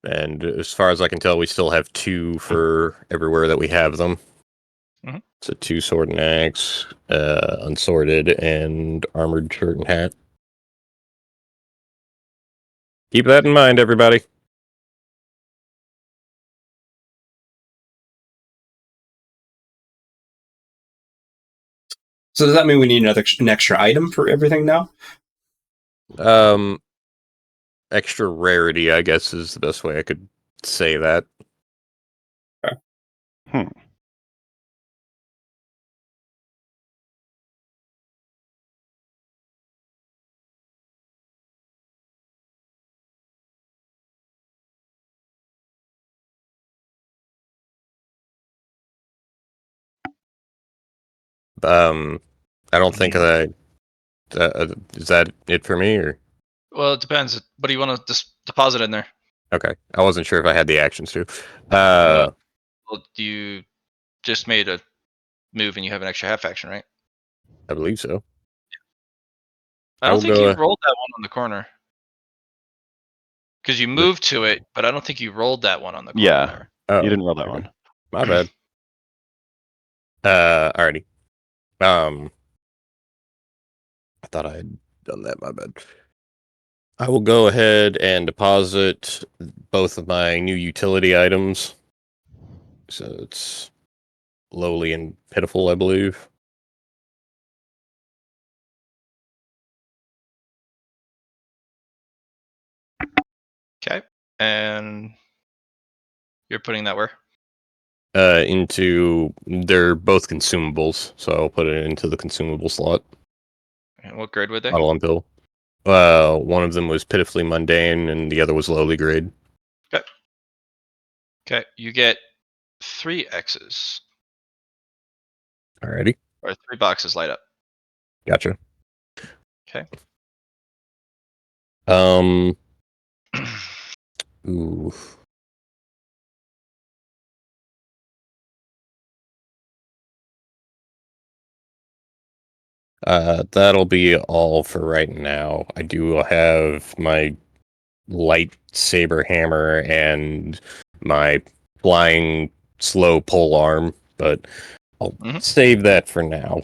B: And as far as I can tell, we still have 2 for everywhere that we have them.
F: Mhm.
B: So 2 sword and axe, unsorted, and armored shirt and hat. Keep that in mind, everybody.
A: So does that mean we need an extra item for everything now?
B: Extra rarity, I guess, is the best way I could say that. I don't think that is that it for me, or
F: Well, it depends. What do you want to deposit in there?
B: okay. I wasn't sure if I had the actions to.
F: Well, you just made a move and you have an extra half action, right?
B: I believe so.
F: I
B: I
F: don't
B: will
F: think
B: go.
F: you rolled that one on the corner. Because you moved to it, but I don't think you rolled that one on the corner
C: Yeah,
F: there.
B: Oh,
C: you didn't roll that
B: okay.
C: one.
B: My bad. Alrighty. I thought I had done that. My bad. I will go ahead and deposit both of my new utility items. So it's lowly and pitiful, I believe.
F: Okay. And you're putting that where?
B: They're both consumables, so I'll put it into the consumable slot.
F: And what grade were they?
B: Bottle and pill. One of them was pitifully mundane, and the other was lowly grade.
F: Okay. Okay. You get 3 X's.
B: Alrighty,
F: Or 3 boxes light up.
B: gotcha.
F: Okay.
B: Ooh. That'll be all for right now. I do have my lightsaber hammer and my flying slow pole arm, but I'll save that for now.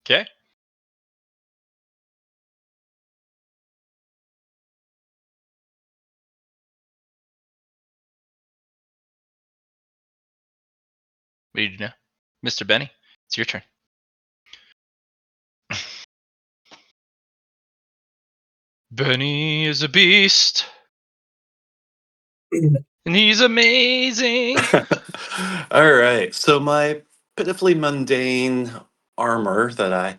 F: Okay. What do you do now? Mr. Benny, it's your turn. Benny is a beast. And he's amazing.
E: All right. So my pitifully mundane armor that I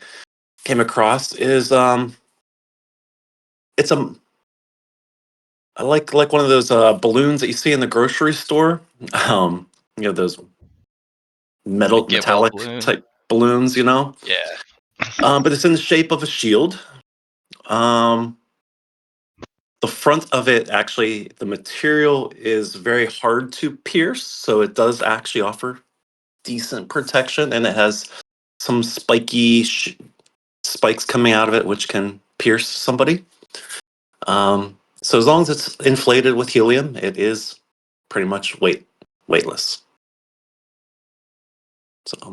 E: came across is it's a I like one of those balloons that you see in the grocery store. Those
F: The
E: metal
F: get well
E: metallic
F: balloon.
E: type balloons,
F: Yeah.
E: But it's in the shape of a shield. Um, the front of it, actually, the material is very hard to pierce, so it does actually offer decent protection, and it has some spiky spikes coming out of it, which can pierce somebody. So as long as it's inflated with helium, it is pretty much weightless. So
F: I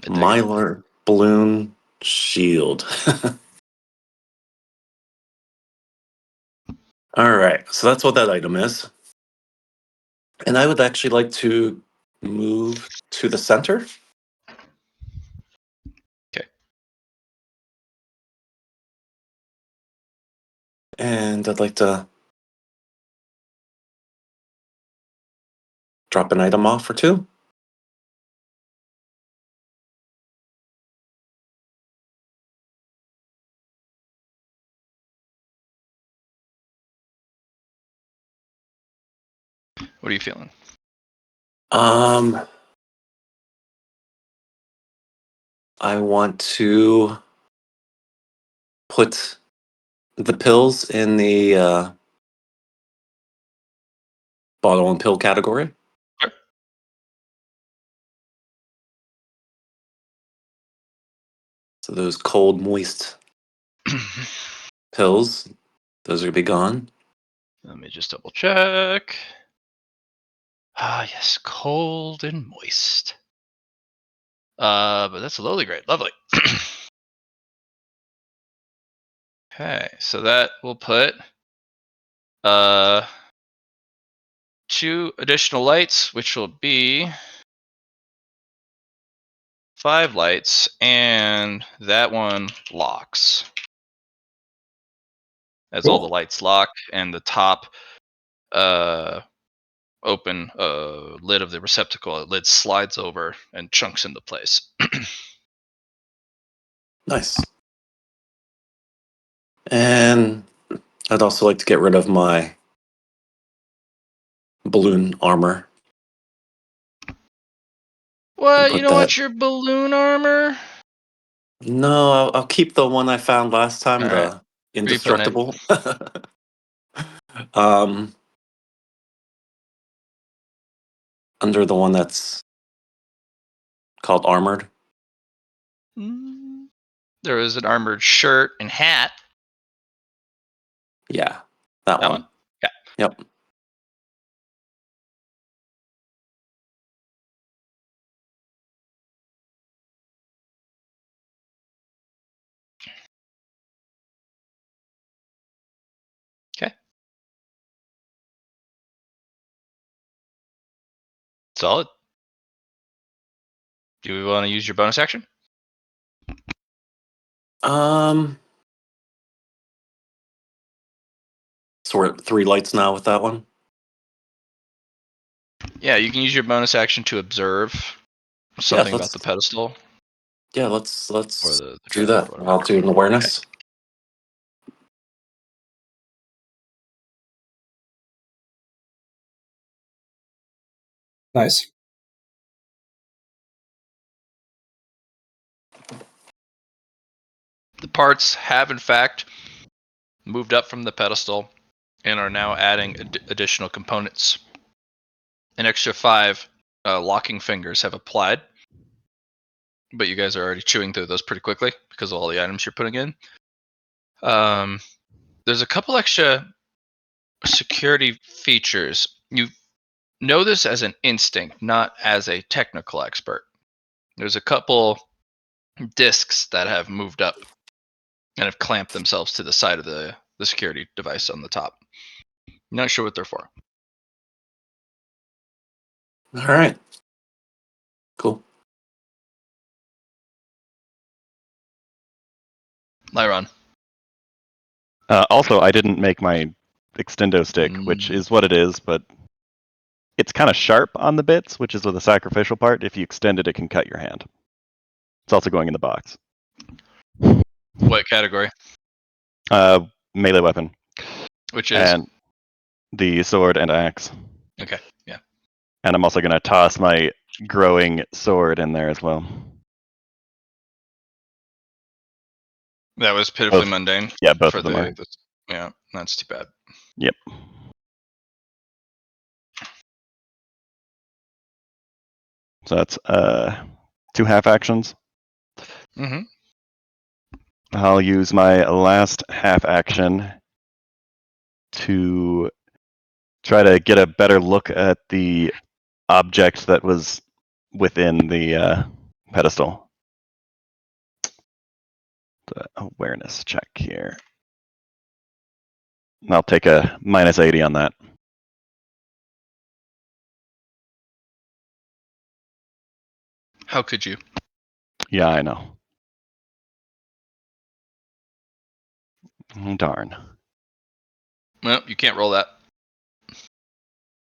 F: dig it.
E: Mylar balloon shield. All right, so that's what that item is. And I would actually like to move to the center.
F: Okay.
E: And I'd like to drop an item off or two.
F: What are you feeling?
E: I want to put the pills in the bottle and pill category.
F: Sure.
E: So those cold, moist pills, those are gonna be gone.
F: Let me just double check. Ah, yes, cold and moist. But that's lowly grade. Lovely. Okay, so that will put uh 2 additional lights, which will be 5 lights, and that one locks. As all the
A: Cool.
F: lights lock, and the top uh open lid of the receptacle, lid slides over and chunks into place.
E: Nice. And I'd also like to get rid of my balloon armor and
F: What? You
E: put
F: don't
E: that.
F: want your balloon armor?
E: No, I'll keep the one I found last time,
F: All right.
E: the
F: Where are you putting it?
E: indestructible. um, Under the one that's called armored.
F: Mm, there was an armored shirt and hat.
E: Yeah, that
F: That
E: one.
F: one? Yeah.
E: Yep.
F: Okay. Solid. Do we want to use your bonus action?
E: Um, so we're at 3 lights now with that one.
F: Yeah, you can use your bonus action to observe
E: Yeah,
F: something about
E: let's
F: the pedestal or
E: let's
F: the
E: do
F: trap
E: that.
F: or whatever.
E: I'll do an awareness.
A: Nice.
F: The parts have, in fact, moved up from the pedestal and are now adding additional components. An extra 5 locking fingers have applied, but you guys are already chewing through those pretty quickly because of all the items you're putting in. There's a couple extra security features. You know this as an instinct, not as a technical expert. There's a couple discs that have moved up and have clamped themselves to the side of the security device on the top. Not sure what they're for.
E: All right. Cool.
F: Lyron.
C: Also, I didn't make my extendo stick, which is what it is, but It's kind of sharp on the bits, which is the sacrificial part. If you extend it, it can cut your hand. It's also going in the box.
F: What category?
C: Melee weapon.
F: Which is
C: And the sword and axe.
F: okay. Yeah.
C: And I'm also going to toss my growing sword in there as well.
F: That was pitifully
C: Both.
F: mundane.
C: Yeah, both
F: for
C: of them are.
F: Yeah, that's too bad.
C: Yep. So that's 2 half actions.
F: Mm-hmm.
C: I'll use my last half action to try to get a better look at the object that was within the pedestal. The awareness check here. And I'll take a -80 on that.
F: How could you?
C: Yeah, I know. Darn.
F: Well, you can't roll that.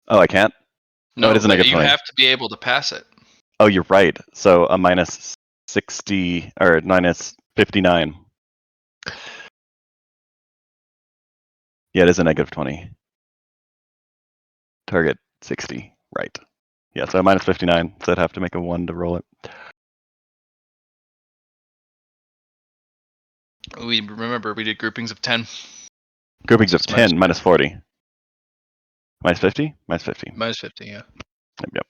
C: Oh, I can't?
F: No,
C: it is a negative
F: you
C: 20.
F: have to be able to pass it.
C: Oh, you're right. So a -60 or -59. Yeah, it is a -20. Target 60. Right. Yeah, so a -59. So I'd have to make a 1 to roll it.
F: We remember we did groupings of 10.
C: Groupings
F: So
C: of
F: it's
C: 10, -40. -50? -50.
F: -50, yeah.
C: Yep.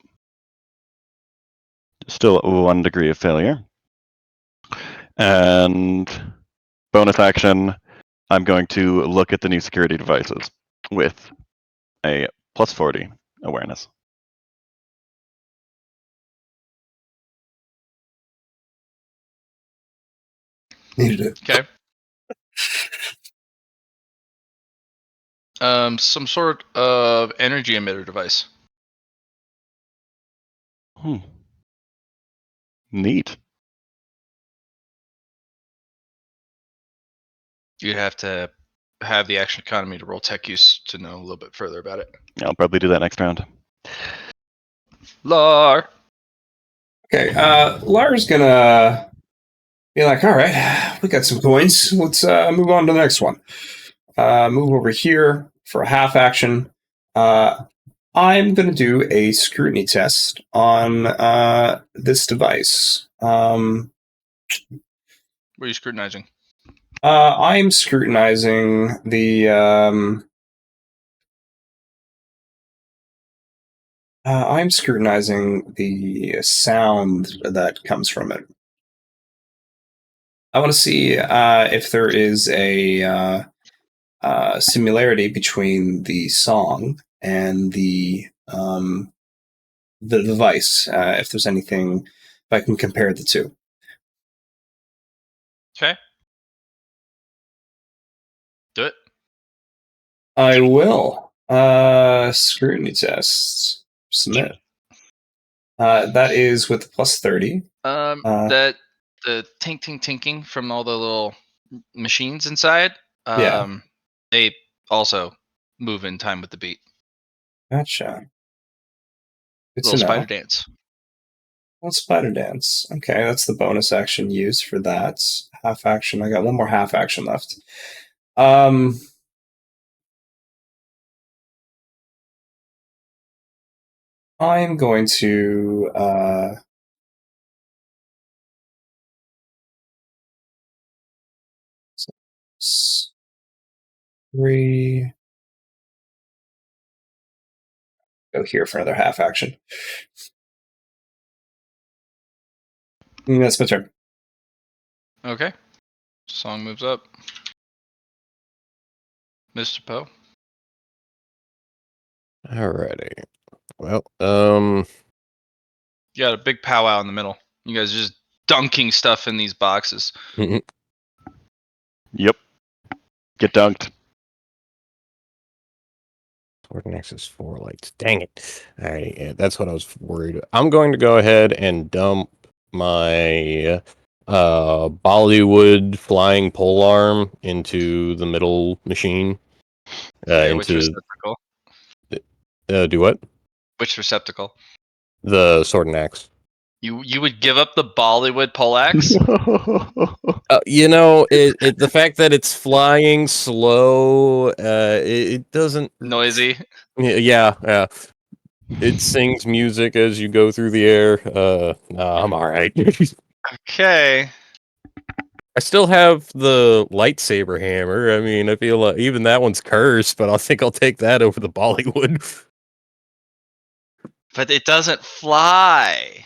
C: Still 1 degree of failure. And bonus action, I'm going to look at the new security devices with a +40 awareness.
A: Needed it.
F: Okay. Some sort of energy emitter device.
C: Neat.
F: You'd have to have the action economy to roll tech use to know a little bit further about it.
C: I'll probably do that next round.
F: Lar.
A: Okay, Lara's gonna be like, all right, we got some coins. Let's move on to the next one. Move over here for a half action. I'm going to do a scrutiny test on this device.
F: What are you scrutinizing?
A: I'm scrutinizing the. I'm scrutinizing the sound that comes from it. I want to see if there is a similarity between the song and the device. If there's anything, if I can compare the two.
F: Okay. Do it.
A: I will. Scrutiny tests. Submit. That is with +30.
F: That the tinking from all the little machines inside.
A: Yeah.
F: They also move in time with the beat.
A: Gotcha. Good
F: Little
A: to
F: spider
A: know.
F: dance.
A: Well, spider dance. Okay, that's the bonus action used for that. Half action. I got one more half action left. I'm going to three. Go here for another half action. That's my turn.
F: Okay. Song moves up. Mr. Poe.
B: Alrighty. Well,
F: You got a big powwow in the middle. You guys are just dunking stuff in these boxes.
C: Yep. Get dunked.
B: Sword Nexus 4 lights. Dang it. Alright, yeah, that's what I was worried about. I'm going to go ahead and dump my Bollywood flying polearm into the middle machine.
F: Yeah, which
B: Into
F: receptacle?
B: do what?
F: Which receptacle?
B: The sword and axe.
F: You would give up the Bollywood poleaxe?
B: The fact that it's flying slow, it doesn't.
F: Noisy.
B: Yeah. It sings music as you go through the air. Nah, I'm all right.
F: Okay.
B: I still have the lightsaber hammer. I mean, I feel like even that one's cursed, but I think I'll take that over the Bollywood.
F: But it doesn't fly.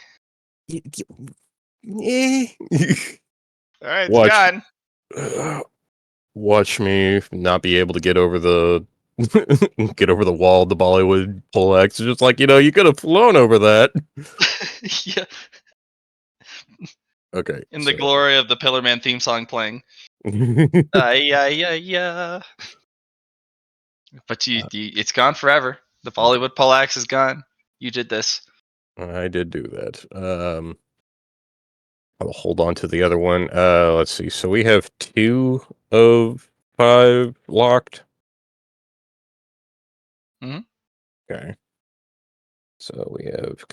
B: Eh.
F: All right, it's
B: Watch.
F: gone.
B: Watch me not be able to get over the wall of the Bollywood poleaxe. It's just like, you could have flown over that.
F: Yeah.
B: Okay.
F: In the glory of the Pillar Man theme song playing. Yeah. But it's gone forever. The Bollywood poleaxe is gone. You did this.
B: I did do that. I'll hold on to the other one. Let's see. So we have 2 of 5 locked.
F: Mhm.
B: Okay. So we have,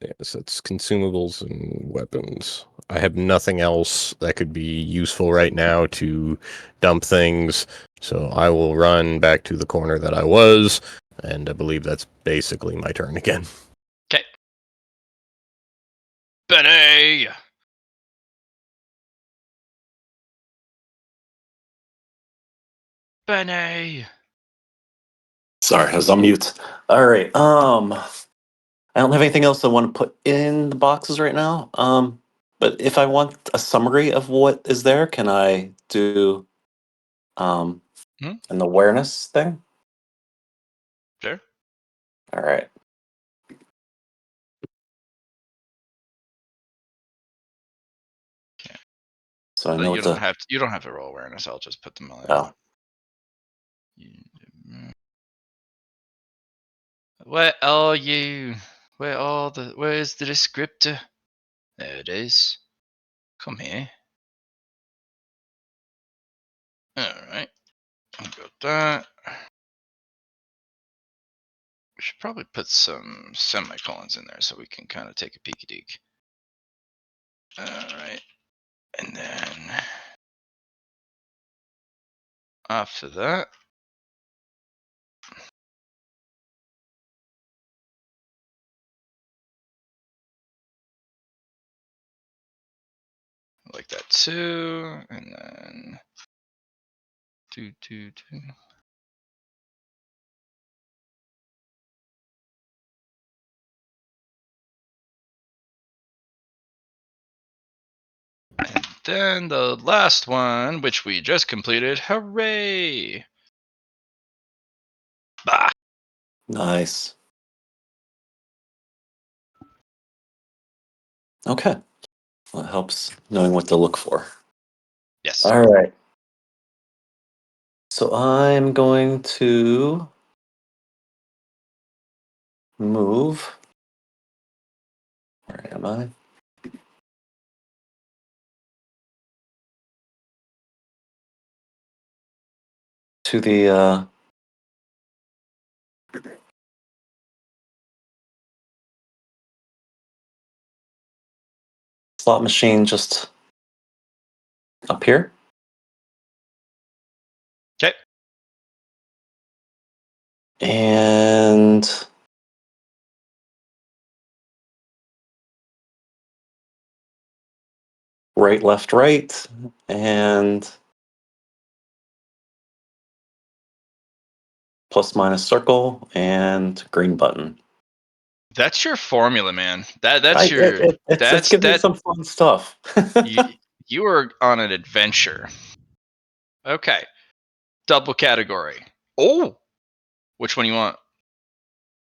B: yes, that's consumables and weapons. I have nothing else that could be useful right now to dump things. So I will run back to the corner that I was, and I believe that's basically my turn again.
F: Okay. Benny! Benny!
E: Sorry, I was on mute. All right. I don't have anything else I want to put in the boxes right now. But if I want a summary of what is there, can I do an awareness thing?
F: Sure.
E: All right. So I
F: But
E: know
F: you don't have to roll awareness. I'll just put them on.
E: Oh.
F: Where are you? Where's the descriptor? There it is. Come here. Alright. I've got that. We should probably put some semicolons in there so we can kind of take a peek-a-deek. Alright. And then after that, like that too, and then two. And then the last one, which we just completed. Hooray! Bah!
E: Nice. Okay. Well, it helps knowing what to look for.
F: Yes.
E: All right. So I'm going to move. Where am I? To the slot machine just up here.
F: Okay.
E: And right, left, right. And plus minus circle and green button.
F: That's your formula, man. That's
E: It's giving me some fun stuff.
F: you are on an adventure. Okay. Double category. Oh, which one you want?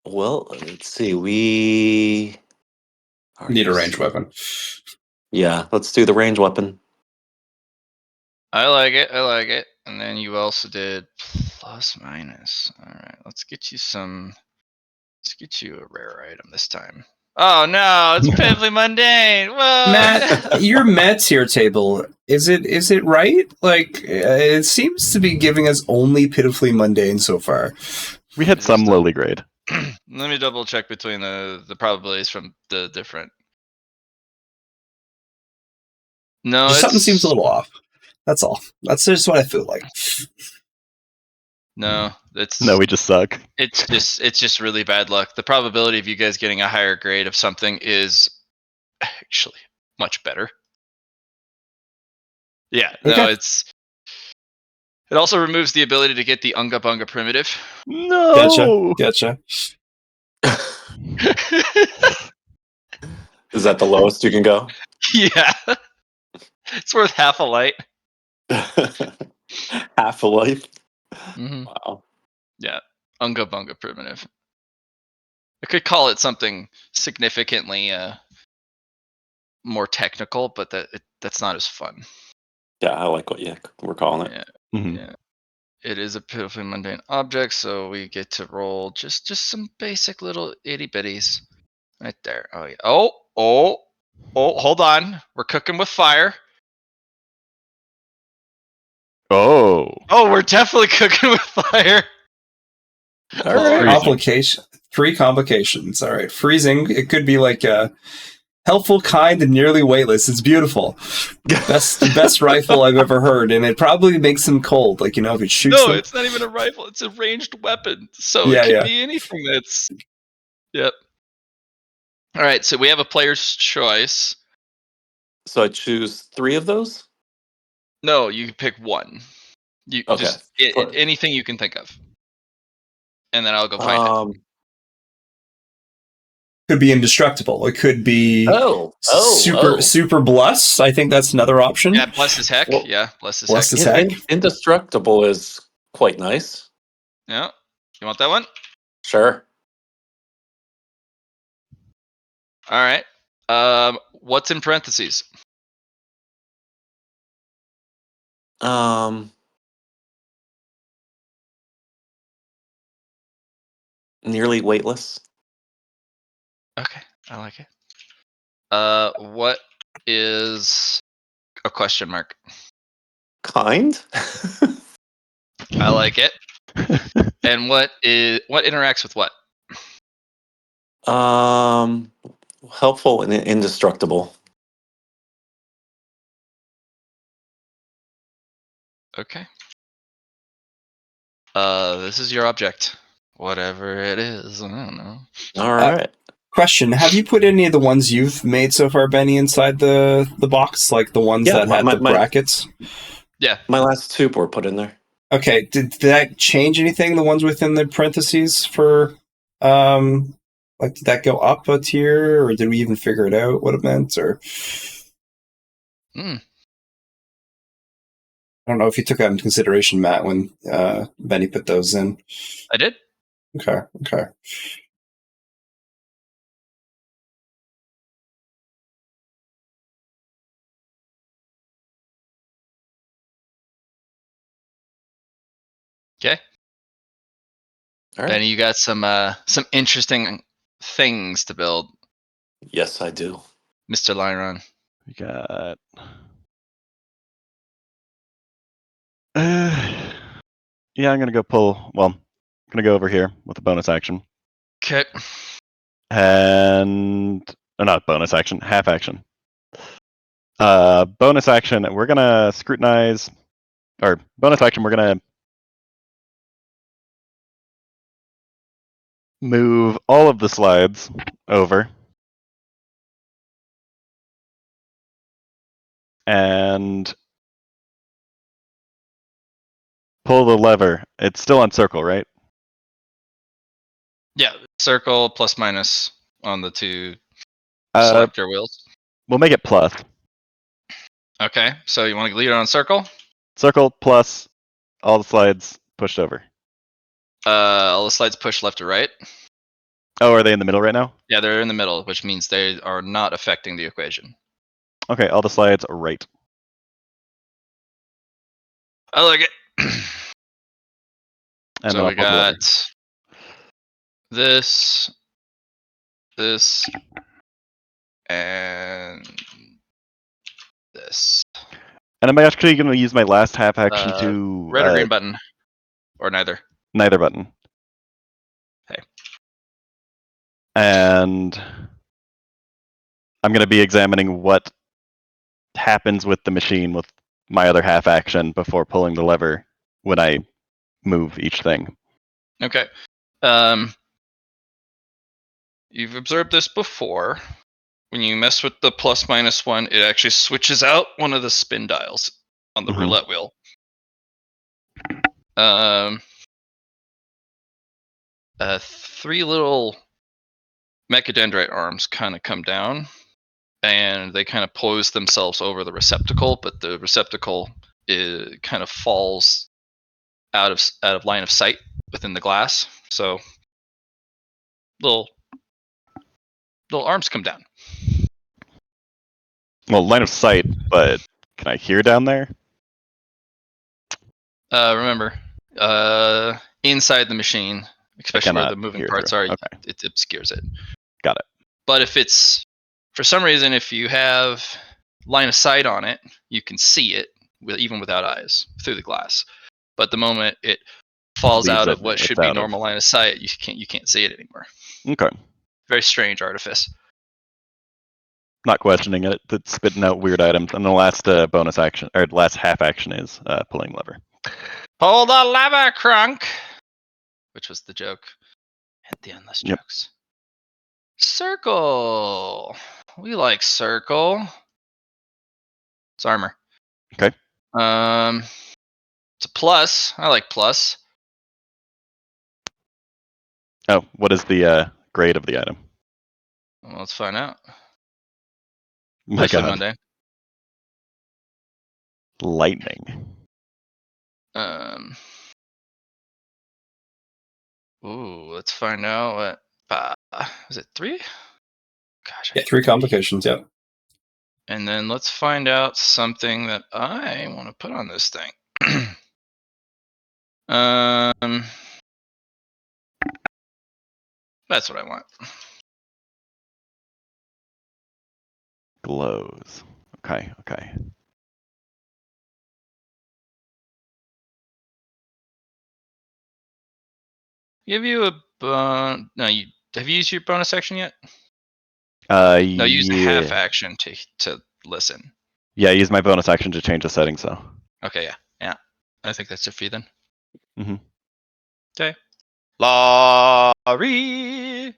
E: Well, let's see. We
A: Need a ranged weapon.
E: Yeah, let's do the range weapon.
F: I like it. And then you also did plus minus. All right, let's get you a rare item this time. Oh no, it's pitifully mundane. Whoa.
A: Matt, your med tier table, is it right? Like, it seems to be giving us only pitifully mundane so far.
C: We had some lowly grade.
F: Let me double check between the probabilities from the different. No,
A: Just
F: it's
A: something seems a little off. That's all. That's just what I feel like.
F: no. It's
C: No, we just suck.
F: it's just really bad luck. The probability of you guys getting a higher grade of something is actually much better. Yeah, no,
A: Okay.
F: it also removes the ability to get the Unga Bunga primitive.
C: No.
A: Gotcha.
E: Is that the lowest you can go?
F: Yeah. It's worth half a light.
E: Half a life.
F: Mm-hmm.
E: Wow.
F: Yeah. Unga Bunga primitive. I could call it something significantly more technical, but that's not as fun.
E: Yeah, I like what we're calling it.
F: Yeah.
C: Mhm.
F: Yeah. It is a pitifully mundane object, so we get to roll just some basic little itty bitties. Right there. Oh yeah. Oh, hold on. We're cooking with fire.
C: Oh.
F: Oh, we're definitely cooking with fire.
E: All right.
C: Freezing.
A: Complication. 3 complications. All right. Freezing. It could be like helpful, kind, and nearly weightless. It's beautiful. The best rifle I've ever heard, and it probably makes them cold. Like, if it shoots
F: No,
A: them.
F: it's not even a rifle. It's a ranged weapon. So
A: Yeah,
F: it could
A: yeah.
F: be anything that's. Yep. All right. So we have a player's choice.
E: So I choose 3 of those?
F: No, you can pick one. You
E: Okay.
F: just anything you can think of, and then I'll go find it.
A: Could be indestructible. It could be
E: Oh.
A: super bless. I think that's another option.
F: Yeah, bless as heck.
E: Well,
F: Yeah, bless as
A: bless
F: heck.
A: as heck.
E: Indestructible is quite nice.
F: Yeah. You want that one?
E: Sure.
F: All right. What's in parentheses?
E: Nearly weightless.
F: Okay, I like it. What is a question mark?
E: Kind.
F: I like it. And what interacts with what?
E: Helpful and indestructible.
F: Okay. This is your object. Whatever it is, I don't know.
E: All right.
A: Question: have you put any of the ones you've made so far, Benny, inside the box? Like the ones that had the brackets?
F: Yeah.
E: My last 2 were put in there.
A: Okay. Did that change anything? The ones within the parentheses for, like, did that go up a tier, or did we even figure it out what it meant? Or I don't know if you took that into consideration, Matt, when Benny put those in.
F: I did.
A: Okay.
F: Okay.
E: All right.
F: Benny, you got some interesting things to build,
E: Yes, I do.
F: Mr. Lyron.
C: We got. Yeah, I'm gonna go pull. Well, I'm gonna go over here with a bonus action,
F: Okay.
C: and not bonus action, half action. Bonus action. We're gonna scrutinize, or bonus action. We're gonna move all of the slides over, and pull the lever. It's still on circle, right?
F: Yeah, circle plus minus on the 2
C: Uh,
F: selector wheels.
C: we'll make it plus.
F: Okay, so you want to leave it on circle?
C: Circle plus all the slides pushed over.
F: All the slides push left to right.
C: Oh, are they in the middle right now?
F: Yeah, they're in the middle, which means they are not affecting the equation.
C: Okay, all the slides are right.
F: I like it.
C: And
F: So
C: then I'll
F: we
C: pull the lever.
F: got this, and this.
C: And I'm actually going to use my last half action to
F: Red or green button, or neither.
C: neither button.
F: Okay.
C: and I'm going to be examining what happens with the machine with my other half action before pulling the lever when I move each thing.
F: Okay. You've observed this before. When you mess with the +-1, it actually switches out one of the spin dials on the
C: Mhm.
F: roulette wheel. Three little mechadendrite arms kind of come down, and they kind of pose themselves over the receptacle, but the receptacle kind of falls out of line of sight within the glass. So little arms come down.
C: Well, line of sight, but can I hear down there?
F: Remember, inside the machine, especially where
C: cannot
F: the moving
C: hear
F: parts
C: through.
F: are,
C: Okay.
F: it obscures it.
C: Got it.
F: But if it's, for some reason, if you have line of sight on it, you can see it even without eyes through the glass. But the moment it falls
C: Leaves
F: out
C: it,
F: of what
C: it's
F: should be
C: out of.
F: normal line of sight, you can't see it anymore.
C: Okay.
F: Very strange artifice.
C: Not questioning it. It's spitting out weird items. And the last bonus action, or last half action is pulling lever.
D: Pull the lever, Crunk.
F: Which was the joke. Hit the endless
C: Yep.
F: jokes. Circle. We like circle. It's armor.
C: Okay.
F: It's a plus. I like plus.
C: Oh, what is the grade of the item?
F: Well, let's find out.
C: My
F: Usually
C: God.
F: Monday.
C: Lightning.
F: Let's find out what. Is it 3? Gosh.
A: Yeah, 3 complications. Yeah.
F: And then let's find out something that I want to put on this thing. That's what I want.
C: Glows. Okay.
F: Give you a no. Have you used your bonus action yet? No, use half
C: Yeah.
F: action to listen.
C: Yeah, I use my bonus action to change the settings, so.
F: Okay, yeah. I think that's it for you then.
C: Mhm.
F: Okay. Laurie.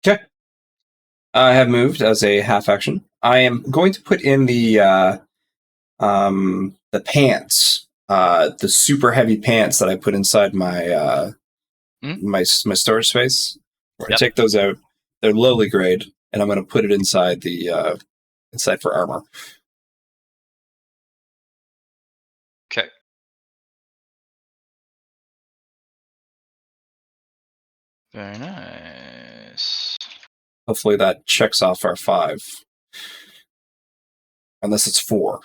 A: Okay. I have moved as a half action. I am going to put in the pants, the super heavy pants that I put inside my my storage space. Where I
F: Yep.
A: take those out. They're lowly grade, and I'm going to put it inside the inside for armor.
F: Okay. Very nice.
A: Hopefully that checks off our 5. Unless it's 4.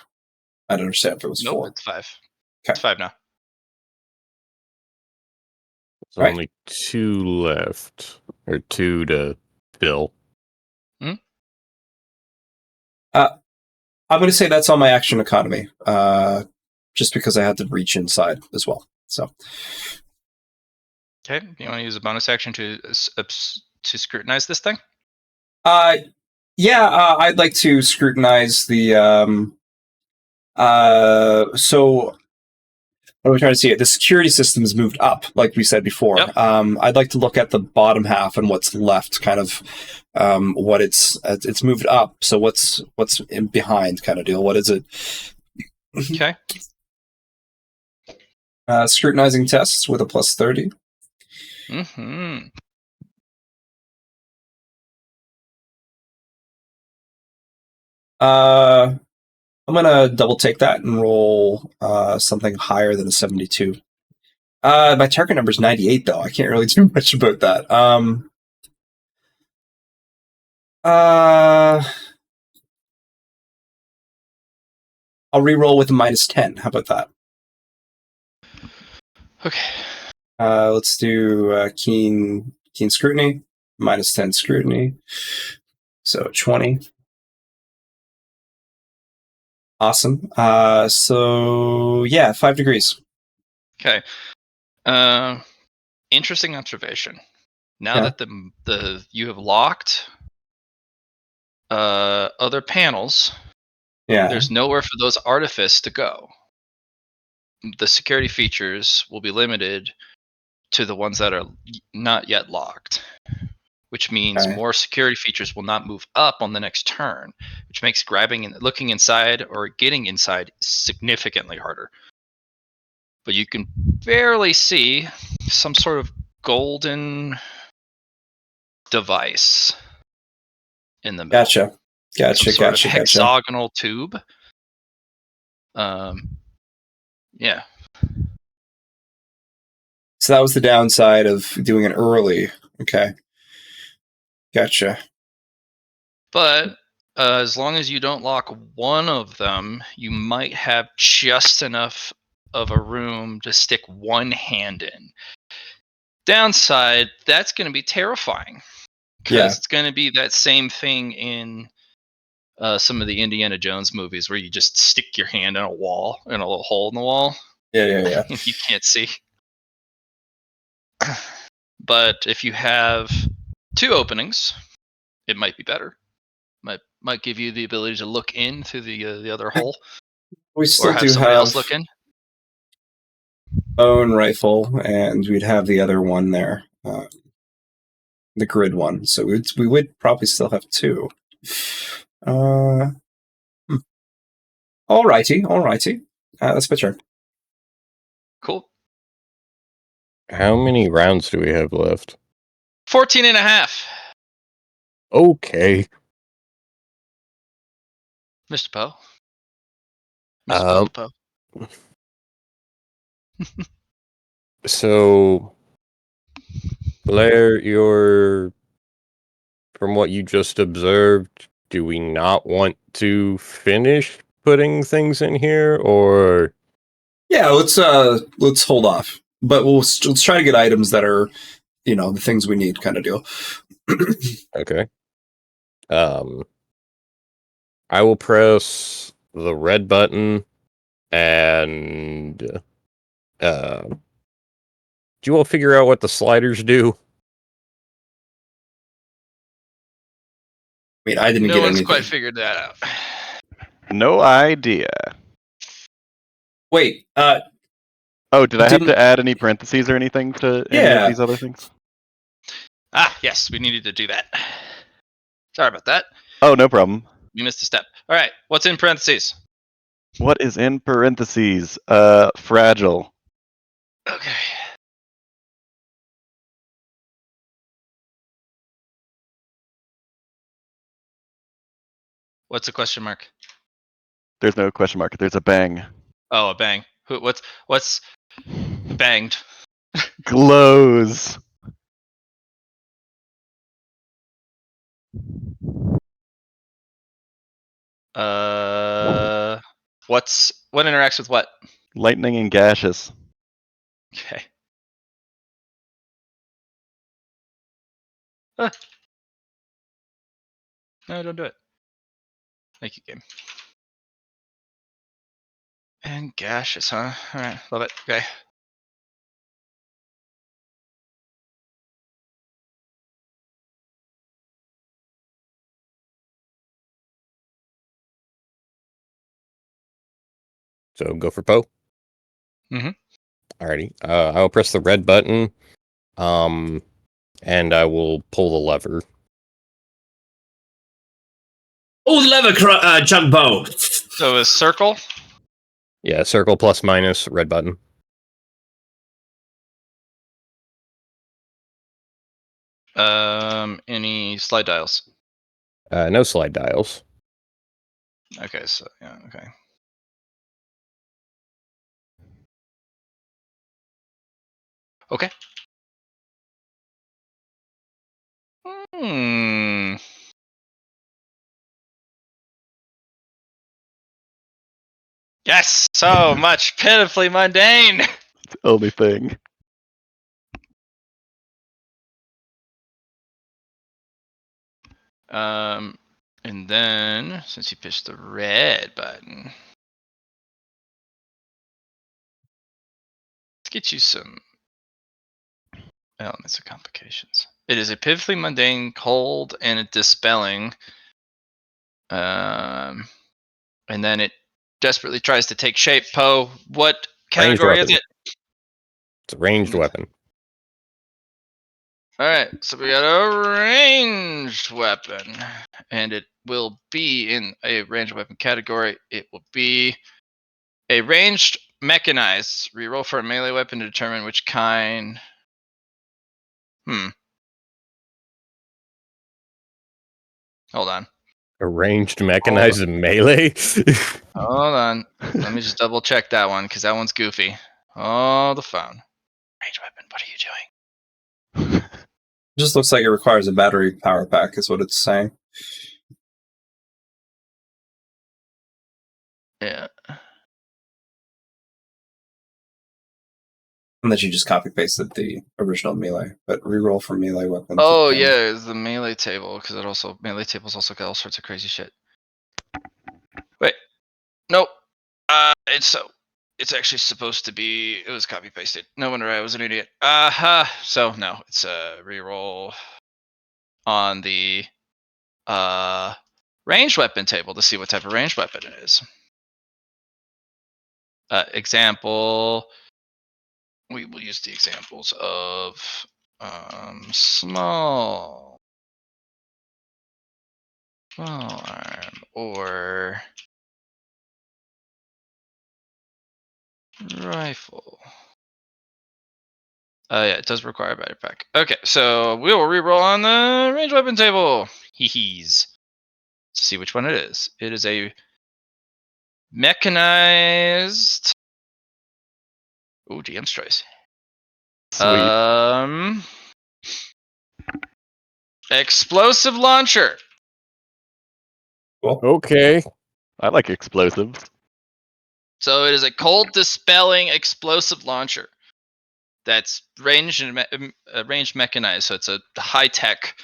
A: I'd understand if it was
F: Nope,
A: 4.
F: it's 5.
A: Okay.
F: It's 5 now.
B: There's
A: Right.
B: only 2 left, or 2 to fill.
A: I'm going to say that's on my action economy, just because I had to reach inside as well. So,
F: Okay. You want to use a bonus action to scrutinize this thing?
A: yeah, I'd like to scrutinize the. So, what are we trying to see? The security system has moved up, like we said before.
F: Yep.
A: I'd like to look at the bottom half and what's left, kind of what it's moved up. So what's in behind, kind of deal. What is it?
F: Okay.
A: Scrutinizing tests with a +30.
F: Mm-hmm.
A: I'm gonna double take that and roll something higher than a 72. My target number is 98, though. I can't really do much about that. I'll re-roll with a -10. How about that?
F: Okay.
A: Let's do keen scrutiny, -10 scrutiny. So 20. Awesome. So yeah, 5 degrees.
F: Okay. Interesting observation. Now
A: Yeah.
F: that you have locked other panels,
A: Yeah.
F: there's nowhere for those artifice to go. The security features will be limited to the ones that are not yet locked, which means
A: Okay.
F: more security features will not move up on the next turn, which makes grabbing and looking inside or getting inside significantly harder. But you can barely see some sort of golden device in the middle.
A: Gotcha.
F: Some sort of hexagonal tube. Yeah.
A: So that was the downside of doing it early. Okay. Gotcha.
F: But as long as you don't lock one of them, you might have just enough of a room to stick one hand in. Downside, that's going to be terrifying because
A: Yeah.
F: it's going to be that same thing in some of the Indiana Jones movies where you just stick your hand in a wall, in a little hole in the wall,
A: Yeah.
F: and you can't see. But if you have two openings, it might be better. Might give you the ability to look in through the other hole,
A: We
F: or
A: still
F: have
A: do
F: somebody else
A: have
F: look in.
A: own rifle, and we'd have the other one there, the grid one. So we would probably still have two. Alrighty. That's my turn.
F: Cool.
B: How many rounds do we have left?
F: 14 and a half.
B: Okay.
F: Mr. Poe. Mr. Poe.
B: So, Blair, from what you just observed, do we not want to finish putting things in here, or?
A: Yeah, let's hold off. But let's try to get items that are, the things we need, kind of deal.
B: Okay. I will press the red button, and do you all figure out what the sliders do?
A: I mean, I didn't
F: No
A: get
F: one's
A: anything.
F: quite figured that out.
C: No idea.
A: Wait,
C: Oh, did I have
A: Didn't-
C: to add any parentheses or anything to any
A: Yeah.
C: of these other things?
F: Ah, yes, we needed to do that. Sorry about that.
C: Oh, no problem.
F: We missed a step. All right, what's in parentheses?
C: What is in parentheses? Fragile.
F: Okay. What's a question mark?
C: There's no question mark. There's a bang.
F: Oh, a bang. What's banged?
C: Glows.
F: What interacts with what?
C: Lightning and gaseous.
F: Okay. Ah. No, don't do it. Thank you, game. And gaseous, huh? All right, love it. Okay.
B: So go for Poe.
F: Mhm.
B: Alrighty. I will press the red button, and I will pull the lever.
G: Oh, the lever, Jugbo!
F: So a circle.
B: Yeah, circle plus minus red button.
F: Any slide dials?
B: No slide dials.
F: Okay, so yeah, okay. Okay. Hmm. Yes, so much pitifully mundane.
C: It's the only thing.
F: And then since you pushed the red button, let's get you some elements of complications. It is a pitifully mundane, cold, and a dispelling. And then it desperately tries to take shape. Poe, what
B: Ranged
F: category is
B: weapon.
F: it?
B: It's a ranged weapon.
F: All right, so we got a ranged weapon, and it will be in a ranged weapon category. It will be a ranged mechanized. Reroll for a melee weapon to determine which kind. Hold on.
B: A ranged mechanized melee.
F: Hold on. Let me just double check that one because that one's goofy. Oh, the phone. Ranged weapon. What are you doing?
A: It just looks like it requires a battery power pack, is what it's saying.
F: Yeah.
A: Unless you just copy pasted the original melee, but reroll for melee weapons.
F: Oh yeah, it's the melee table because it also melee tables also got all sorts of crazy shit. Wait, nope. It's actually supposed to be. It was copy pasted. No wonder I was an idiot. So no, it's a reroll on the ranged weapon table to see what type of ranged weapon it is. Example. We will use the examples of small arm or rifle. Yeah, it does require a battery pack. Okay, so we will reroll on the ranged weapon table. He's to see which one it is. It is a mechanized. Oh, GM's choice.
C: Sweet.
F: Explosive launcher.
B: Okay.
C: I like explosives.
F: So it is a cold dispelling explosive launcher. That's ranged and ranged mechanized, so it's a high tech.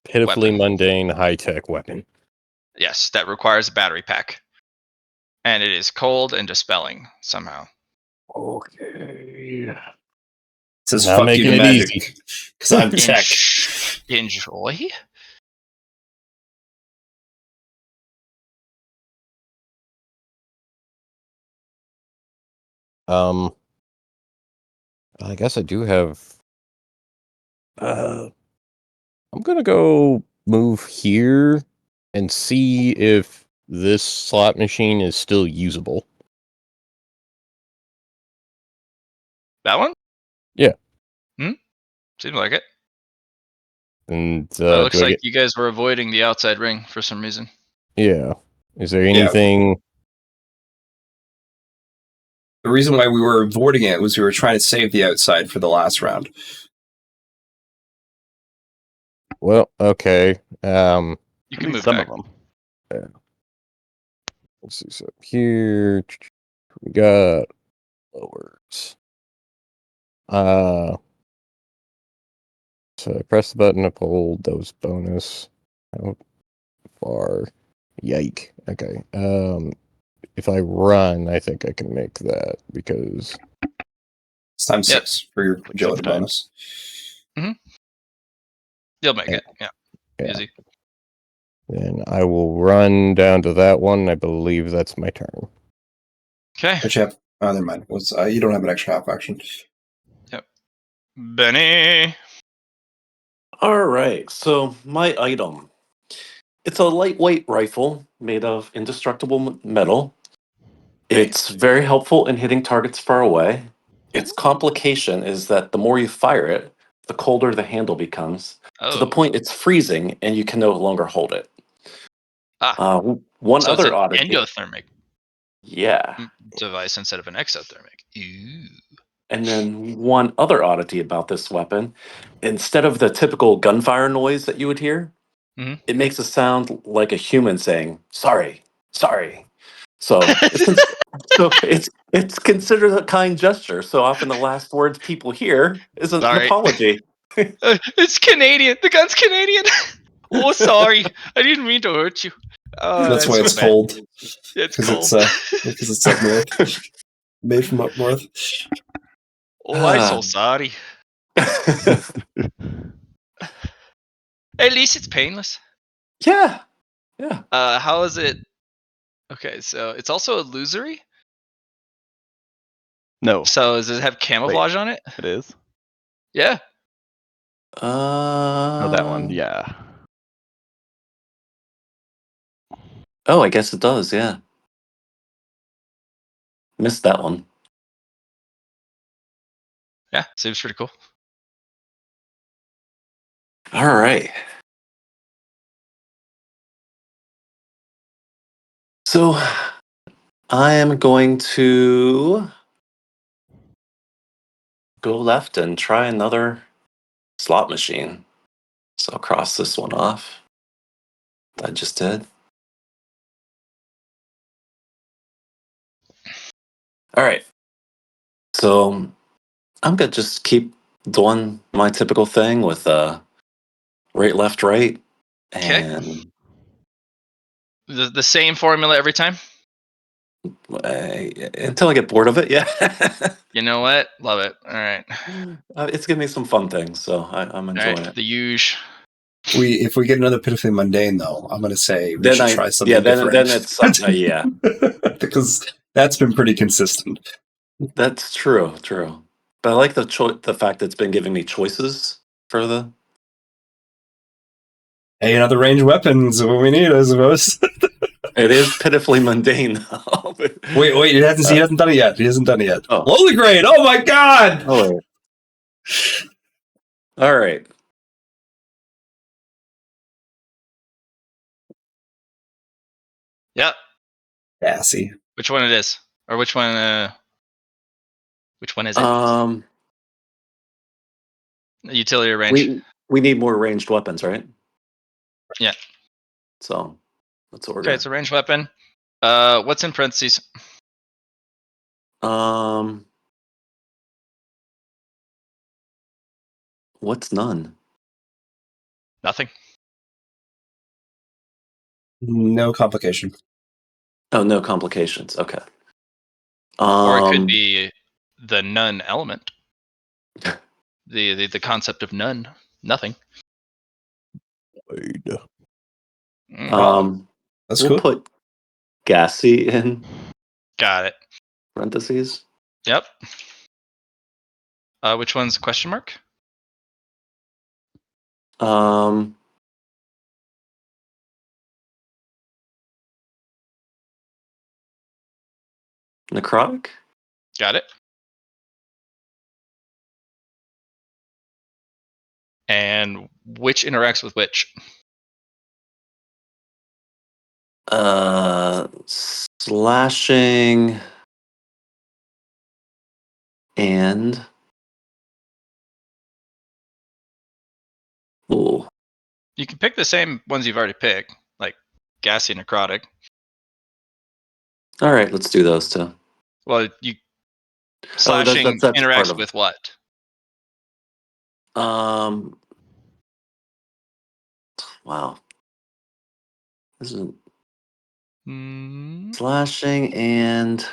B: Pitifully
F: Weapon.
B: mundane high tech weapon.
F: Yes, that requires a battery pack, and it is cold and dispelling somehow.
B: Okay.
A: It says
B: Not
A: fuck you
B: making
A: to
B: it
A: magic.
B: easy.
A: Because I'm tech.
F: Enjoy.
B: I guess I do have. I'm gonna go move here and see if this slot machine is still usable.
F: That one?
B: Yeah.
F: Seems like it.
B: And
F: But it looks
B: do I
F: like
B: get?
F: you guys were avoiding the outside ring for some reason.
B: Yeah. Is there
A: Yeah.
B: anything?
A: The reason why we were avoiding it was we were trying to save the outside for the last round.
B: Well, okay.
F: You
C: At
F: can
C: least
F: move
C: some
F: back.
C: of them.
B: Let's see. So here we got lowers. So I press the button to hold those bonus. How far? Yike. Okay. If I run, I think I can make that because
A: It's times
F: Yep.
A: 6 for your agility
C: 6 times.
A: bonus.
F: You'll make it. Yeah. Easy.
B: then I will run down to that one. I believe that's my turn.
F: Okay.
A: But you have. Oh, never mind. You don't have an extra half action.
F: Benny.
E: All right, so my item. It's a lightweight rifle made of indestructible metal. It's very helpful in hitting targets far away. Its complication is that the more you fire it, the colder the handle becomes, to the
F: Oh.
E: point it's freezing and you can no longer hold it. One
F: So it's
E: other
F: an
E: oddity.
F: endothermic
E: Yeah.
F: device instead of an exothermic. Ooh.
E: And then one other oddity about this weapon, instead of the typical gunfire noise that you would hear,
F: Mhm.
E: it makes a sound like a human saying, sorry, sorry. So it's considered a kind gesture. So often the last words people hear is an
F: Sorry.
E: apology.
F: It's Canadian. The gun's Canadian. Oh, sorry. I didn't mean to hurt you. Oh,
A: That's why
F: so
A: it's
F: bad.
A: cold.
F: It's
A: Because
F: cold.
A: it's up north. Made from up north.
F: Oh, I'm so sorry. At least it's painless.
E: Yeah.
F: How is it? Okay, so it's also illusory.
C: No,
F: So does it have camouflage on it?
C: it is.
F: Yeah.
C: Oh, that one. Yeah.
E: Oh, I guess it does. Yeah. Missed that one.
F: Yeah, seems pretty cool.
E: All right. So I am going to go left and try another slot machine. So I'll cross this one off. I just did. All right. So I'm gonna just keep doing my typical thing with right, left, right,
F: Okay.
E: and
F: The same formula every time.
E: until I get bored of it. Yeah.
F: You know what? Love it. All right.
E: It's giving me some fun things, so I'm
F: All
E: enjoying
F: right.
E: it.
F: The huge.
A: If we get another pitifully mundane, though, I'm going to say we
E: Then
A: should try something different.
E: then it's something. Yeah,
A: because that's been pretty consistent.
E: that's true. True. But I like the fact that it's been giving me choices for the.
A: Hey, another ranged weapons what we need, I suppose.
E: It is pitifully mundane though.
A: Wait, he hasn't done it yet. He hasn't done it yet.
E: Oh.
A: Lowly grade. Oh my god.
E: Oh, wait. All right.
F: Yep.
A: Assy.
F: Which one it is, or which one? Which one is it? Utility range.
E: We need more ranged weapons, right?
F: Yeah.
E: So that's what we're
F: Okay,
E: gonna.
F: it's a ranged weapon. What's in parentheses?
E: What's none?
F: Nothing.
A: No complication.
E: Oh, no complications. Okay.
F: Or it could be the none element. The concept of none. Nothing.
A: That's
E: we'll
A: cool.
E: put gassy in
F: Got it.
E: parentheses.
F: Yep. Which one's a question mark?
E: Necrotic.
F: Got it. And which interacts with which?
E: Slashing and ooh.
F: You can pick the same ones you've already picked, like gassy and necrotic.
E: All right, let's do those two.
F: Well, slashing
E: that's part
F: interacts
E: of
F: with what?
E: Wow. This is
F: Mm,
E: slashing and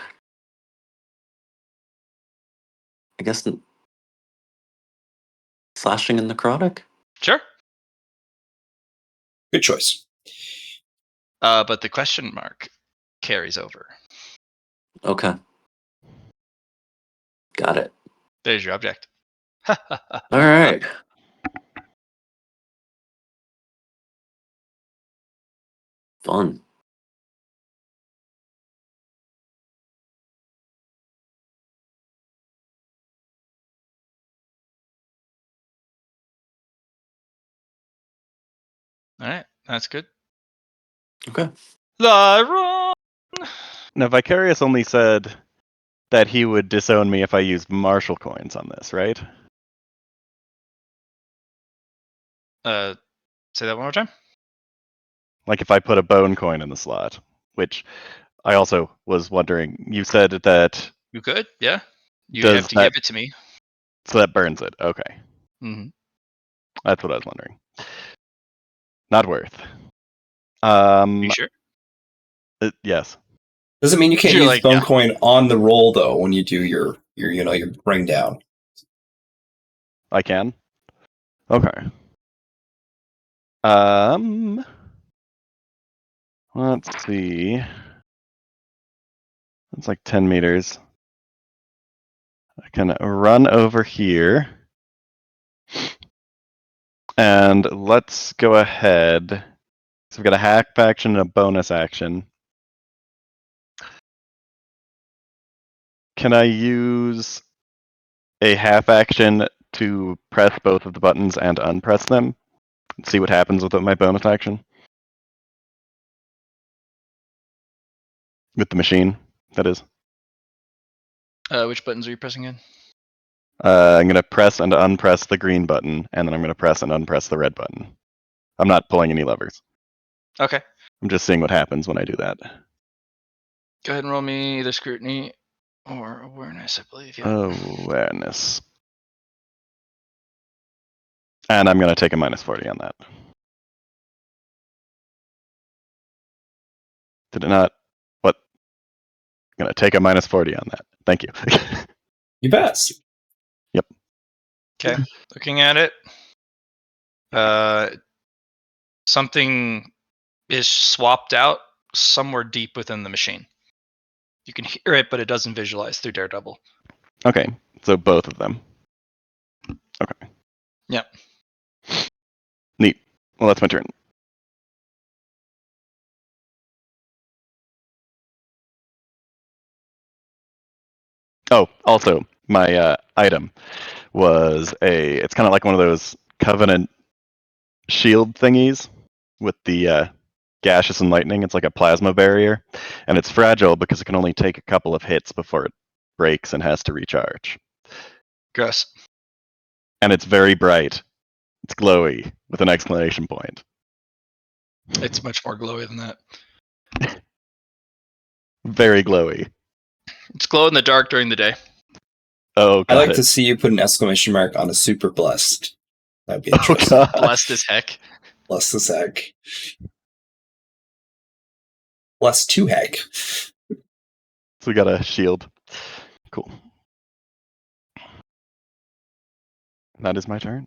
E: I guess slashing and necrotic.
F: sure.
A: Good choice.
F: But the question mark carries over.
E: Okay. Got it.
F: There's your object.
E: All right. Fun.
F: All right, that's good.
E: Okay.
F: Lyron!
C: Now, Vicarious only said that he would disown me if I used martial coins on this, right?
F: Say that one more time.
C: Like if I put a bone coin in the slot, which I also was wondering. You said that
F: You could, yeah. You
C: Does
F: have to
C: that-
F: give it to me.
C: so that burns it. Okay,
F: Mm-hmm.
C: that's what I was wondering. Not worth.
F: You sure?
C: Yes.
A: Doesn't mean you can't
F: You're
A: use
F: like,
A: bone
F: yeah.
A: coin on the roll though when you do your bring down.
C: I can. Okay. Let's see. It's like 10 meters. I can run over here. And let's go ahead. So we've got a hack action and a bonus action. Can I use a half action to press both of the buttons and unpress them? See what happens with my bonus action? With the machine, that is.
F: Which buttons are you pressing in?
C: I'm going to press and unpress the green button, and then I'm going to press and unpress the red button. I'm not pulling any levers.
F: Okay.
C: I'm just seeing what happens when I do that.
F: Go ahead and roll me either scrutiny or awareness, I believe. Yeah.
C: Awareness. And I'm going to take a minus 40 on that. Did it not? What? I'm going to take a minus 40 on that. Thank you.
A: You bet.
F: Okay. Looking at it, something is swapped out somewhere deep within the machine. You can hear it, but it doesn't visualize through Daredevil.
C: Okay, so both of them. Okay.
F: Yep.
C: Neat. Well, that's my turn. Oh, also, my item was it's kind of like one of those Covenant shield thingies with the gaseous and lightning. It's like a plasma barrier, and it's fragile because it can only take a couple of hits before it breaks and has to recharge.
F: Gross.
C: And it's very bright. It's glowy with an exclamation point.
F: It's much more glowy than that.
C: Very glowy.
F: It's glow in the dark during the day.
C: Oh,
A: I
C: got
A: like
C: it.
A: to see you put an exclamation mark on a super blessed. That'd be
C: Oh,
A: interesting.
C: God.
F: Blessed as heck.
A: Bless this heck. Bless to heck.
C: So we got a shield. Cool. That is my turn.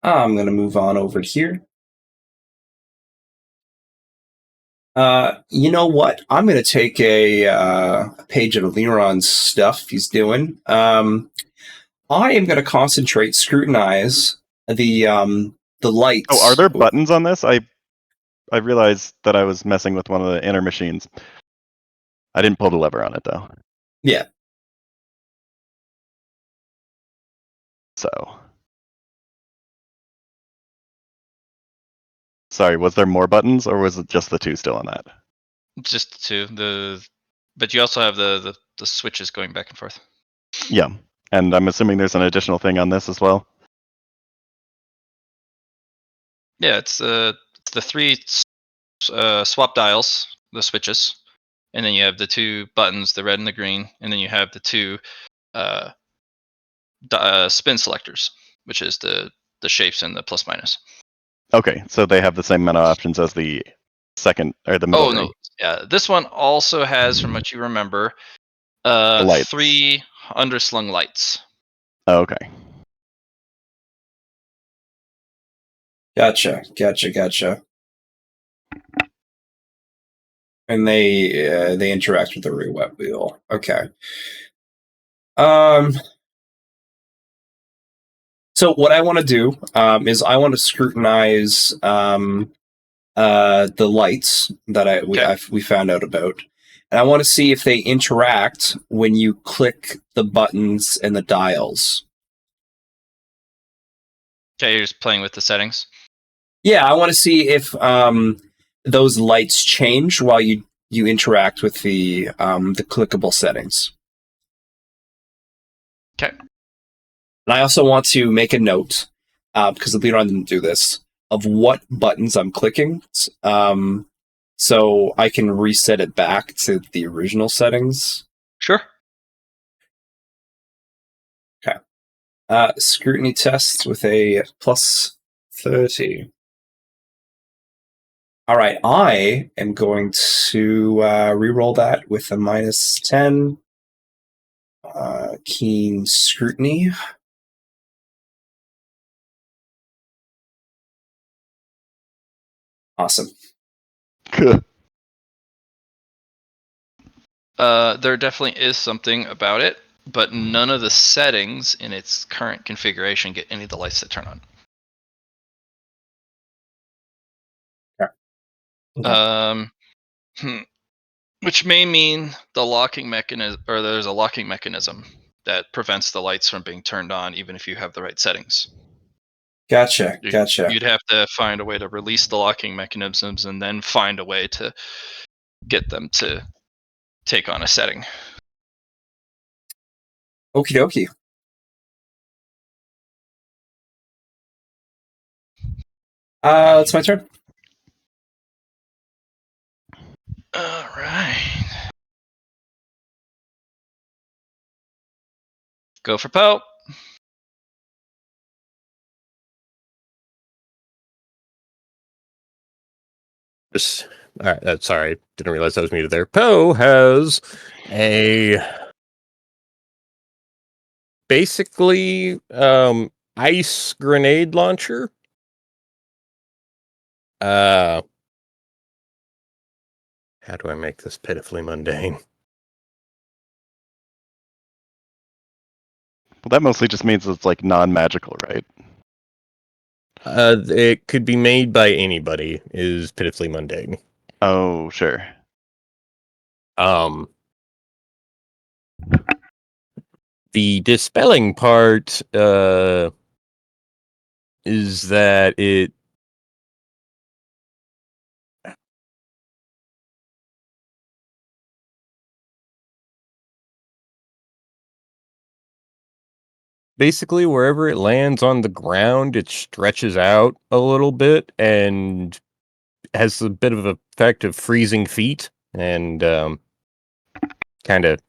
A: I'm going to move on over here. You know what? I'm going to take a page of Leron's stuff he's doing. I am going to concentrate, scrutinize the lights.
C: Oh, are there buttons on this? I realized that I was messing with one of the inner machines. I didn't pull the lever on it, though.
A: Yeah.
C: So. Sorry, was there more buttons, or was it just the two still on that?
F: Just the two. But you also have the switches going back and forth.
C: Yeah, and I'm assuming there's an additional thing on this as well?
F: Yeah, it's the three swap dials, the switches, and then you have the two buttons, the red and the green, and then you have the two spin selectors, which is the shapes and the plus minus.
C: Okay, so they have the same menu options as the second or the middle
F: Oh
C: row.
F: no, yeah. This one also has, from what you remember,
C: lights.
F: 3 underslung lights.
C: Oh, okay.
A: Gotcha. And they interact with the roulette wheel. Okay. So what I want to do is I want to scrutinize the lights that we found out about, and I want to see if they interact when you click the buttons and the dials.
F: Okay, you're just playing with the settings.
A: Yeah, I want to see if those lights change while you interact with the clickable settings.
F: Okay.
A: And I also want to make a note, because the Leon didn't do this, of what buttons I'm clicking, so I can reset it back to the original settings.
F: Sure.
A: Okay. Scrutiny test with a plus 30. All right, I am going to reroll that with a minus 10. Keen scrutiny. Awesome.
F: There definitely is something about it, but none of the settings in its current configuration get any of the lights to turn on.
A: Okay.
F: Which may mean the locking mechanism, or there's a locking mechanism that prevents the lights from being turned on, even if you have the right settings.
A: Gotcha.
F: You'd have to find a way to release the locking mechanisms and then find a way to get them to take on a setting.
A: Okie dokie. It's my turn.
F: All right. Go for Poe.
B: Just, all right, sorry, didn't realize I was muted there. Poe has a basically ice grenade launcher. How do I make this pitifully mundane?
C: Well, that mostly just means it's like non-magical, right?
B: It could be made by anybody. Is pitifully mundane.
C: Oh, sure.
B: The dispelling part is that it basically wherever it lands on the ground, it stretches out a little bit and has a bit of an effect of freezing feet and kind of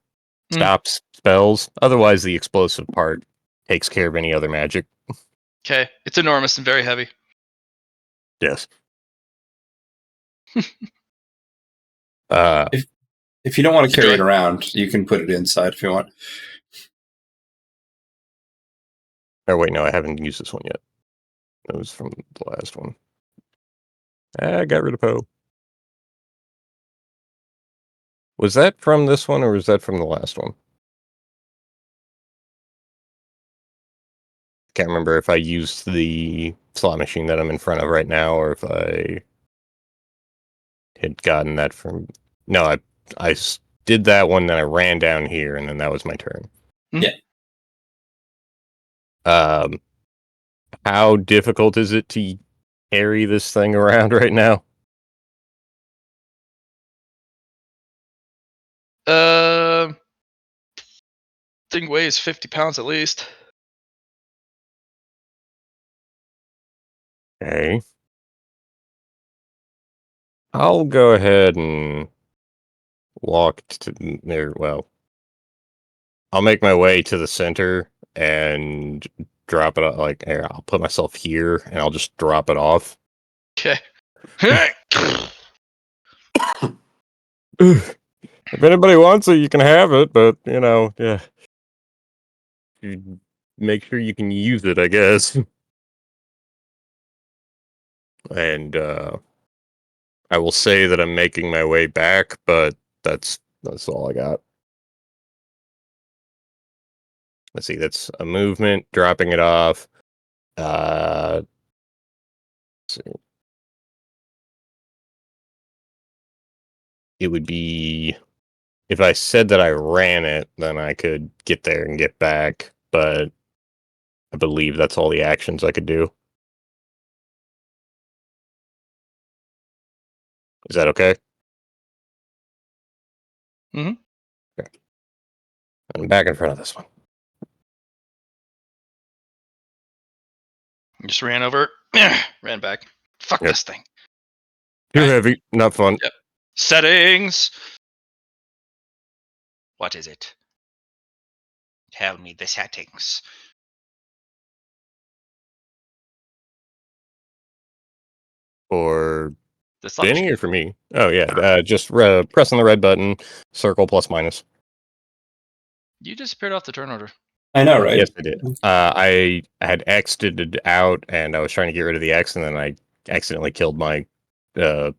B: stops spells. Otherwise, the explosive part takes care of any other magic.
F: Okay. It's enormous and very heavy.
B: Yes.
A: If you don't want to carry
F: Enjoy.
A: it around, you can put it inside if you want.
B: Oh, wait, no, I haven't used this one yet. That was from the last one. I got rid of Poe. Was that from this one, or was that from the last one? Can't remember if I used the slot machine that I'm in front of right now, or if I had gotten that from... No, I did that one, then I ran down here, and then that was my turn.
A: Yeah.
B: How difficult is it to carry this thing around right now?
F: Thing weighs 50 pounds at least.
B: Okay. I'll go ahead and walk to there. Well, I'll make my way to the center and drop it. Like, here, I'll put myself here and I'll just drop it off.
F: Okay.
B: If anybody wants it, you can have it, but yeah, you make sure you can use it, I guess. And I will say that I'm making my way back, but that's all I got. Let's see, that's a movement, dropping it off. Let's see. It would be, if I said that I ran it, then I could get there and get back, but I believe that's all the actions I could do. Is that okay?
F: Mm-hmm.
B: Okay. I'm back in front of this one.
F: Just ran over. Ran back. Fuck
B: Yep.
F: this thing.
B: Too
F: Right.
B: heavy, not fun.
F: Yep. Settings. What is it? Tell me the settings.
B: For
F: The slot
B: Danny
F: machine.
B: or for me? Oh, yeah. Just pressing the red button, circle plus minus.
F: You disappeared off the turn order.
A: I know, right?
B: Yes, I did. I had exited out, and I was trying to get rid of the X, and then I accidentally killed my
F: Unbelievable.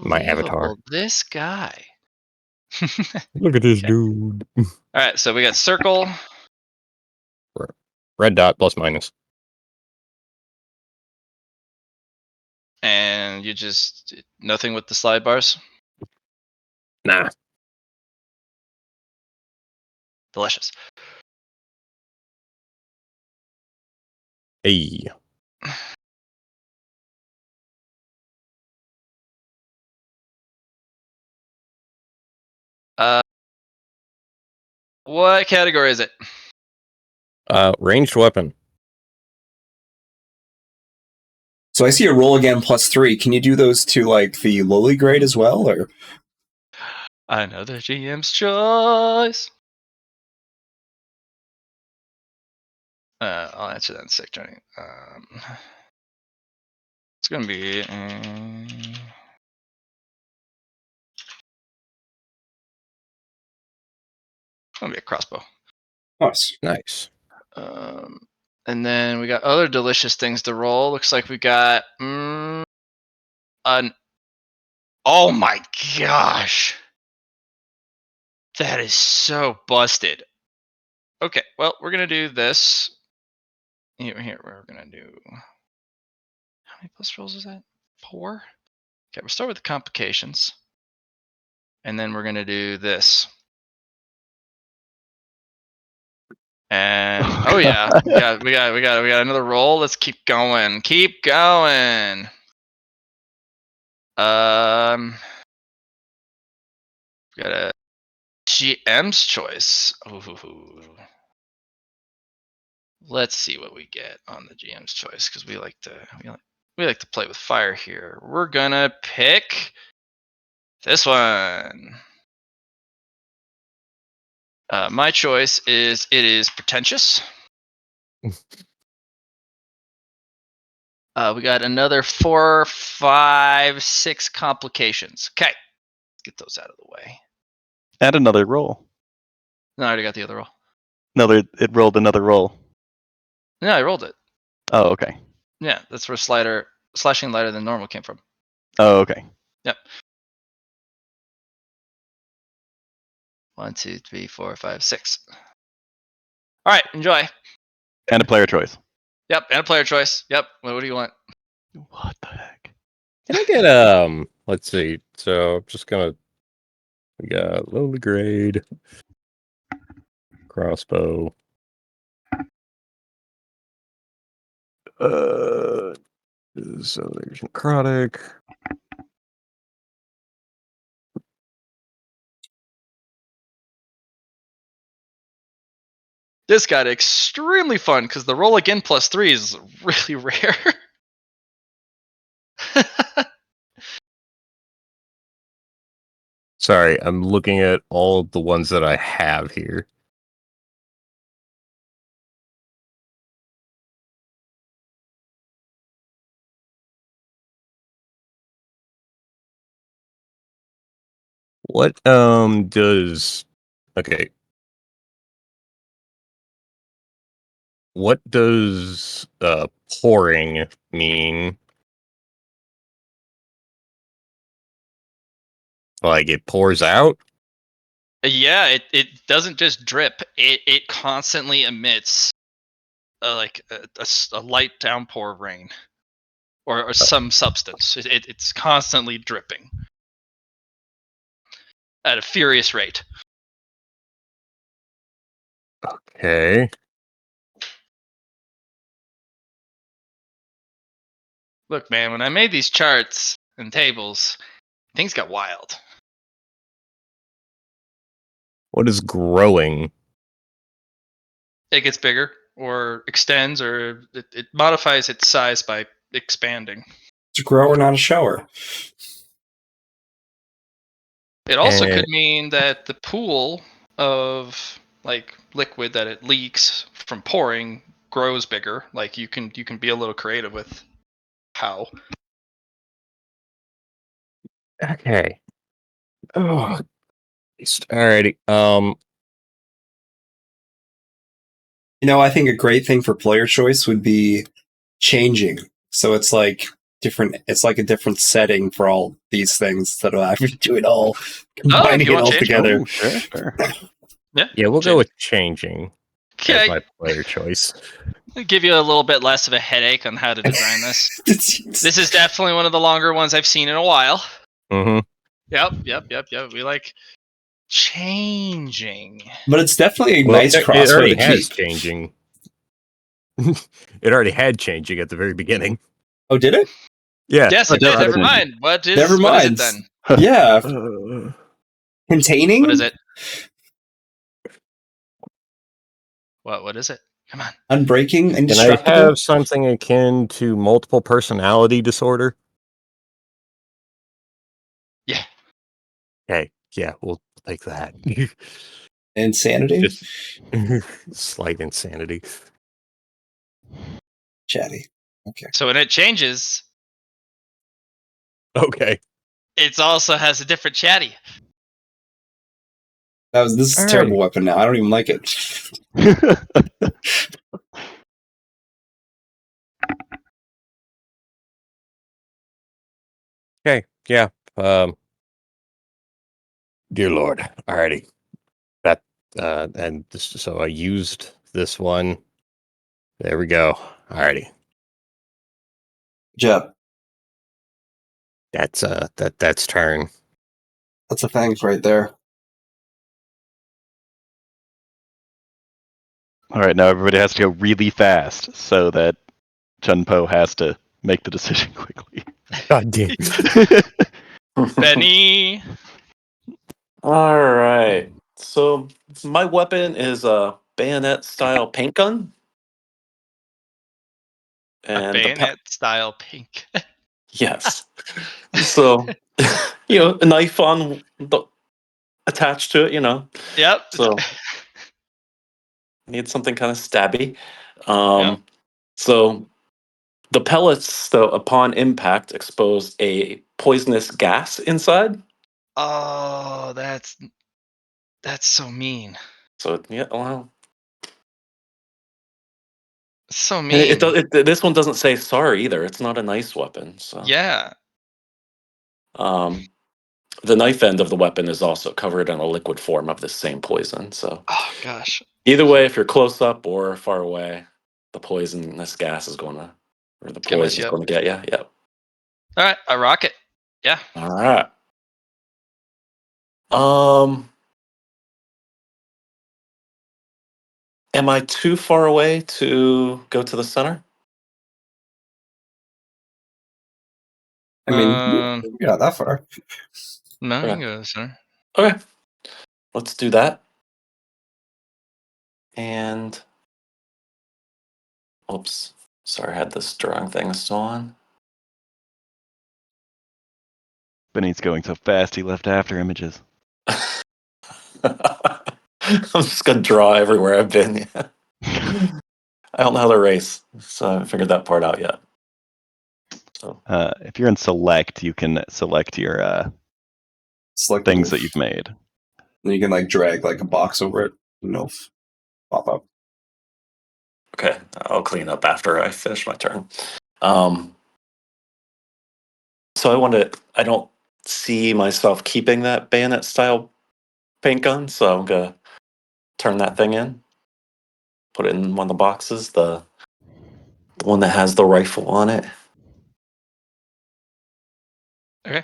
B: My avatar.
F: This guy.
B: Look at this
F: Okay.
B: dude.
F: All right, so we got circle.
B: Red dot plus minus.
F: And you just nothing with the slide bars.
B: Nah.
F: Delicious.
B: Hey.
F: What category is it?
B: Ranged weapon.
A: So I see a roll again +3. Can you do those to like the lowly grade as well, or
F: Another GM's choice. I'll answer that in sec training. It's gonna be. Gonna be a crossbow.
A: nice?
B: Nice.
F: And then we got other delicious things to roll. Looks like we got an. Oh my gosh, that is so busted. Okay, well we're gonna do this. Here we're gonna do. How many plus rolls is that? 4. Okay, we'll start with the complications, and then we're gonna do this. And oh yeah, we got another roll. Let's keep going. Keep going. Got a GM's choice. Ooh. Let's see what we get on the GM's choice because we like to play with fire here. We're gonna pick this one. My choice is it is pretentious. We got another 4, 5, 6 complications. Okay, let's get those out of the way.
C: And another roll.
F: No, I already got the other roll.
C: It rolled another roll.
F: No, I rolled it.
C: Oh, okay.
F: Yeah, that's where slashing lighter than normal came from.
C: Oh, okay.
F: Yep. 1, 2, 3, 4, 5, 6. All right, enjoy.
C: And a player choice.
F: Yep, and a player choice. Yep. What do you want?
C: What the heck?
B: Can I get let's see. So I'm just gonna we got lowly grade crossbow. So there's necrotic.
F: This got extremely fun because the roll again +3 is really rare.
B: Sorry, I'm looking at all the ones that I have here. What does okay. What does pouring mean? Like it pours out?
F: Yeah, it doesn't just drip. It constantly emits like a light downpour of rain or some substance. It's constantly dripping at a furious rate.
B: Okay.
F: Look, man, when I made these charts and tables, things got wild.
B: What is growing?
F: It gets bigger or extends or it modifies its size by expanding.
A: It's a grower, not a shower.
F: It also
B: And-
F: could mean that the pool of like liquid that it leaks from pouring grows bigger. Like you can be a little creative with how.
B: Okay. Oh. Alrighty.
A: I think a great thing for player choice would be changing. So it's like different. It's like a different setting for all these things instead of having to do it all,
F: if
A: combining
F: you
A: it
F: want
A: all
F: change.
A: together.
C: Oh, sure.
B: Yeah, we'll go with changing as
F: Okay,
B: my player choice.
F: give you a little bit less of a headache on how to design this. This is definitely one of the longer ones I've seen in a while.
B: Mm-hmm.
F: Yep. We like changing.
A: But it's definitely a
B: Well,
A: nice
B: it
A: crossword
B: already
A: to
B: has
A: keep.
B: changing. It already had changing at the very beginning.
A: Oh, did it?
B: Yeah.
F: Yes,
C: Oh,
F: it did. Never
C: definitely.
F: mind. What is
A: Never
F: what is
A: mind.
F: it then?
A: Yeah, containing.
F: What is it? What is it? Come on.
A: Unbreaking,
B: Can I
A: indestructible.
B: have something akin to multiple personality disorder?
F: Yeah.
B: Okay, yeah, we'll take that.
A: Insanity.
B: Just slight insanity.
A: Chatty. Okay.
F: So when it changes,
B: Okay.
F: it also has a different chatty.
A: This is a
B: Alrighty.
A: terrible weapon now. I don't even like it.
B: Okay, yeah. Dear Lord. Alrighty. That and this, so I used this one. There we go. Alrighty.
A: Jeb,
B: That's turn.
A: that's a fangs right there.
C: All right, now everybody has to go really fast so that Chunpo has to make the decision quickly.
B: God damn.
F: Benny.
E: All right. So my weapon is a bayonet style paint gun,
F: A
E: and
F: bayonet style pink.
E: yes. So a knife on attached to it.
F: Yep.
E: So need something kind of stabby.
F: Yep.
E: So the pellets, though, upon impact, expose a poisonous gas inside.
F: Oh, that's so mean.
E: So yeah, well,
F: So
E: and
F: mean.
E: this one doesn't say sorry either. It's not a nice weapon. So
F: Yeah.
E: um, the knife end of the weapon is also covered in a liquid form of the same poison. So
F: Oh gosh.
E: either way, if you're close up or far away, the poisonous gas is going to, or the
F: It's gonna mess
E: poison
F: you
E: is
F: up.
E: going to get you. Yep.
F: All right, I rock it. Yeah.
E: All right. Um, am I too far away to go to the center?
A: I mean,
F: Um,
A: you're not that far.
F: no, you
E: Okay.
F: can go, sir.
E: Okay. Let's do that. And oops, sorry, I had this drawing thing still on.
C: Benny's going so fast he left after images.
E: I'm just gonna draw everywhere I've been. Yeah. I don't know how to race, so I haven't figured that part out yet. So
C: If you're in select, you can select your
A: Select
C: things
A: move.
C: that you've made.
A: And you can like drag like a box over it. Pop up.
E: okay, I'll clean up after I finish my turn. Um, so I don't see myself keeping that bayonet style paint gun, so I'm gonna turn that thing in, put it in one of the boxes, the one that has the rifle on it.
F: Okay.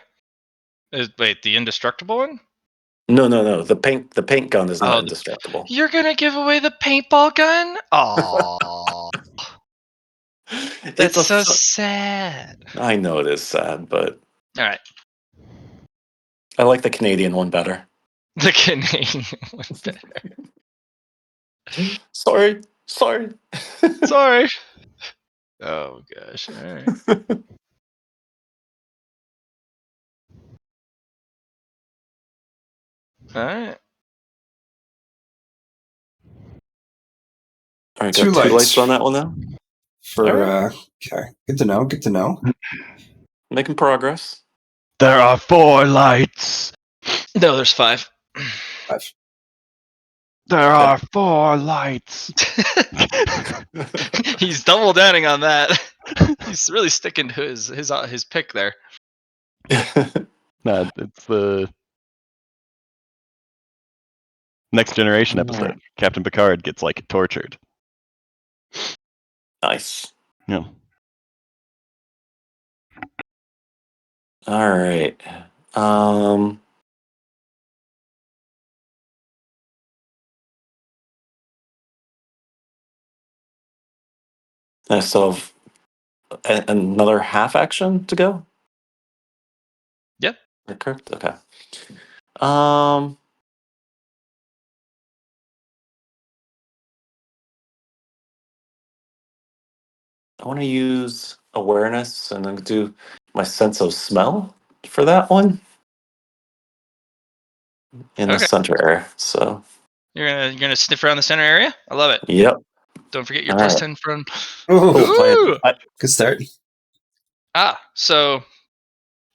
F: Wait, the indestructible one?
E: No. The paint gun is not
F: Oh,
E: indestructible.
F: you're gonna give away the paintball gun? Oh,
E: It's
F: that's
E: a.
F: so sad.
E: I know it is sad, but
F: All right,
E: I like the Canadian one better.
F: the Canadian one better.
E: Sorry.
F: Sorry. Oh gosh. All right. All right.
E: All right,
A: Two
E: got two
A: lights.
E: lights on that one now.
A: For
E: Alright.
A: okay. Good to know. Good to know.
E: Making progress.
C: There are 4 lights.
F: No, there's 5.
A: 5.
C: There are 4 lights.
F: He's double downing on that. He's really sticking to his pick there.
C: No, it's the Next Generation
E: Alright.
C: episode. Captain Picard gets like tortured.
E: Nice.
C: Yeah.
E: All right. I still have another half action to go.
F: Yep.
E: Correct. Okay. Um. I want to use awareness and then do my sense of smell for that one in the
F: Okay.
E: center area. So,
F: You're gonna sniff around the center area. I love it.
E: yep.
F: Don't forget your
E: All
F: plus
E: right.
F: 10 from.
A: Oh,
F: Ooh!
A: good start.
F: So,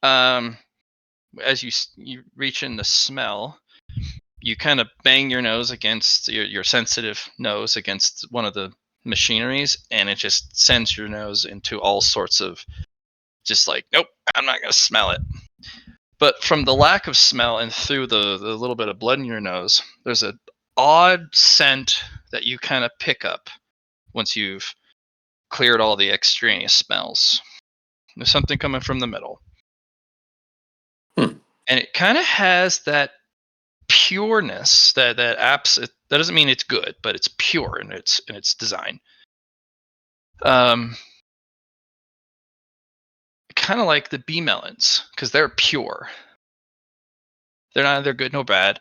F: as you reach in the smell, you kind of bang your nose against your sensitive nose against one of the machineries, and it just sends your nose into all sorts of just like, nope, I'm not gonna smell it. But from the lack of smell and through the little bit of blood in your nose, there's an odd scent that you kind of pick up once you've cleared all the extraneous smells. There's something coming from the middle.
E: Hmm.
F: And it kind of has that pureness that that doesn't mean it's good, but it's pure in its design. Kind of like the bee melons because they're pure. They're neither good nor bad,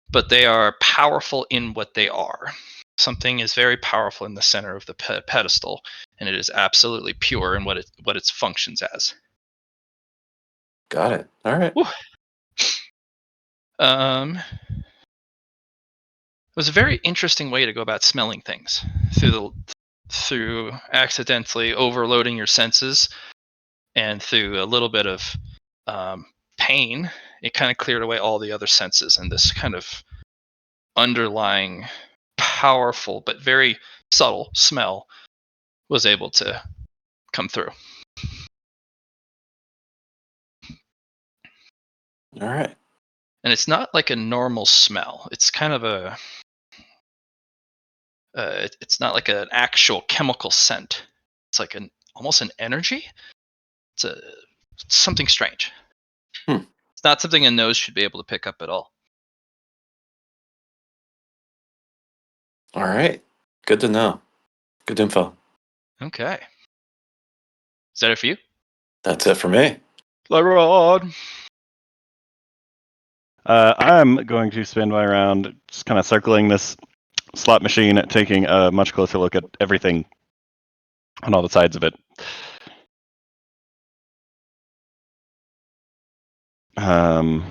F: but they are powerful in what they are. Something is very powerful in the center of the pedestal, and it is absolutely pure in what it functions as.
E: Got it. All right.
F: Whew. It was a very interesting way to go about smelling things through accidentally overloading your senses and through a little bit of pain. It kind of cleared away all the other senses, and this kind of underlying powerful but very subtle smell was able to come through.
E: All right.
F: And it's not like a normal smell. It's kind of it's not like an actual chemical scent. It's like almost an energy. It's something strange.
E: Hmm.
F: It's not something a nose should be able to pick up at all.
E: All right. Good to know. Good info.
F: Okay. Is that it for you?
E: That's it for me.
F: Lyrod.
C: I'm going to spend my round just kind of circling this slot machine, taking a much closer look at everything on all the sides of it. So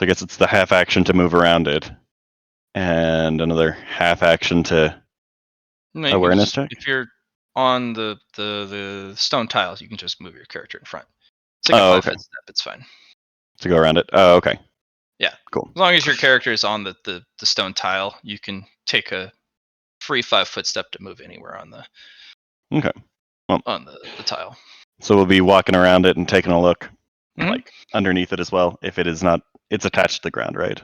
C: I guess it's the half action to move around it, and another half action to
F: No, you
C: awareness check.
F: if you're on the stone tiles, you can just move your character in front. It's like a 5-foot step. It's fine.
C: To go around it. Oh, okay.
F: Yeah.
C: Cool.
F: As long as your character is on the stone tile, you can take a free 5-foot step to move anywhere on the
C: Okay. Well,
F: on the tile.
C: So we'll be walking around it and taking a look,
F: Mhm.
C: like underneath it as well. If it is not, it's attached to the ground, right?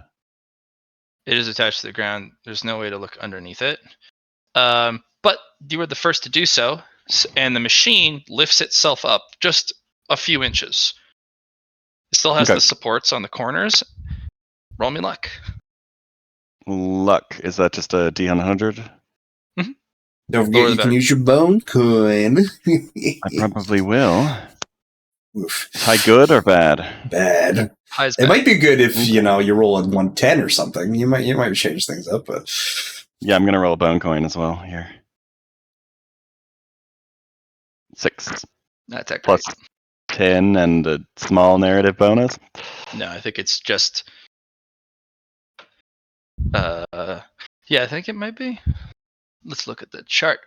F: It is attached to the ground. There's no way to look underneath it. But you were the first to do so, and the machine lifts itself up just a few inches. It still has
C: Okay.
F: the supports on the corners. Roll me luck.
C: Luck, is that just a D100?
A: Don't forget
F: Lower the
A: you can
F: better.
A: use your bone coin.
C: I probably will.
A: Oof.
C: Is high good or bad?
A: Bad.
F: High's
A: It
F: bad.
A: might be good if you're rolling 110 or something. You might change things up, but
C: Yeah, I'm gonna roll a bone coin as well here. 6
F: Not that
C: plus
F: great.
C: 10 and a small narrative bonus.
F: No, I think it's just. Yeah, I think it might be. Let's look at the chart.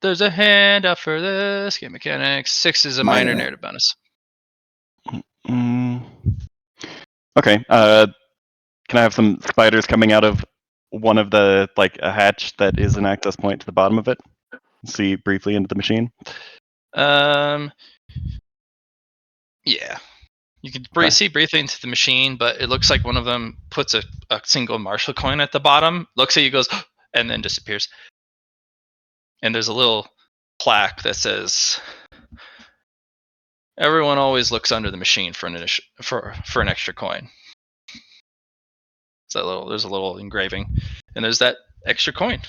F: There's a handout for this game mechanics. 6 is a minor
A: Minor.
F: narrative bonus.
C: Okay. can I have some spiders coming out of one of the a hatch that is an access point to the bottom of it? See briefly into the machine.
F: Yeah. You can
C: Okay.
F: see briefly into the machine, but it looks like one of them puts a single Marshall coin at the bottom, looks at you, goes, and then disappears. And there's a little plaque that says, "Everyone always looks under the machine for an extra coin." There's a little engraving, and there's that extra coin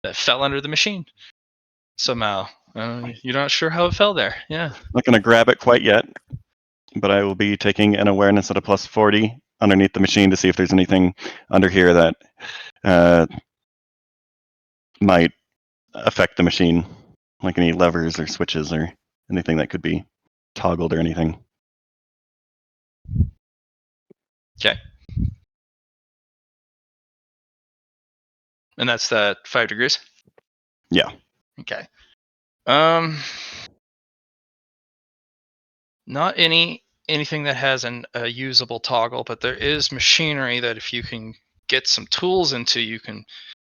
F: that fell under the machine somehow. You're not sure how it fell there. Yeah.
C: Not going to grab it quite yet, but I will be taking an awareness at a plus 40 underneath the machine to see if there's anything under here that might affect the machine, like any levers or switches or anything that could be toggled or anything.
F: Okay. And that's the 5 degrees?
C: Yeah.
F: Okay. Not anything that has a usable toggle, but there is machinery that if you can get some tools into, you can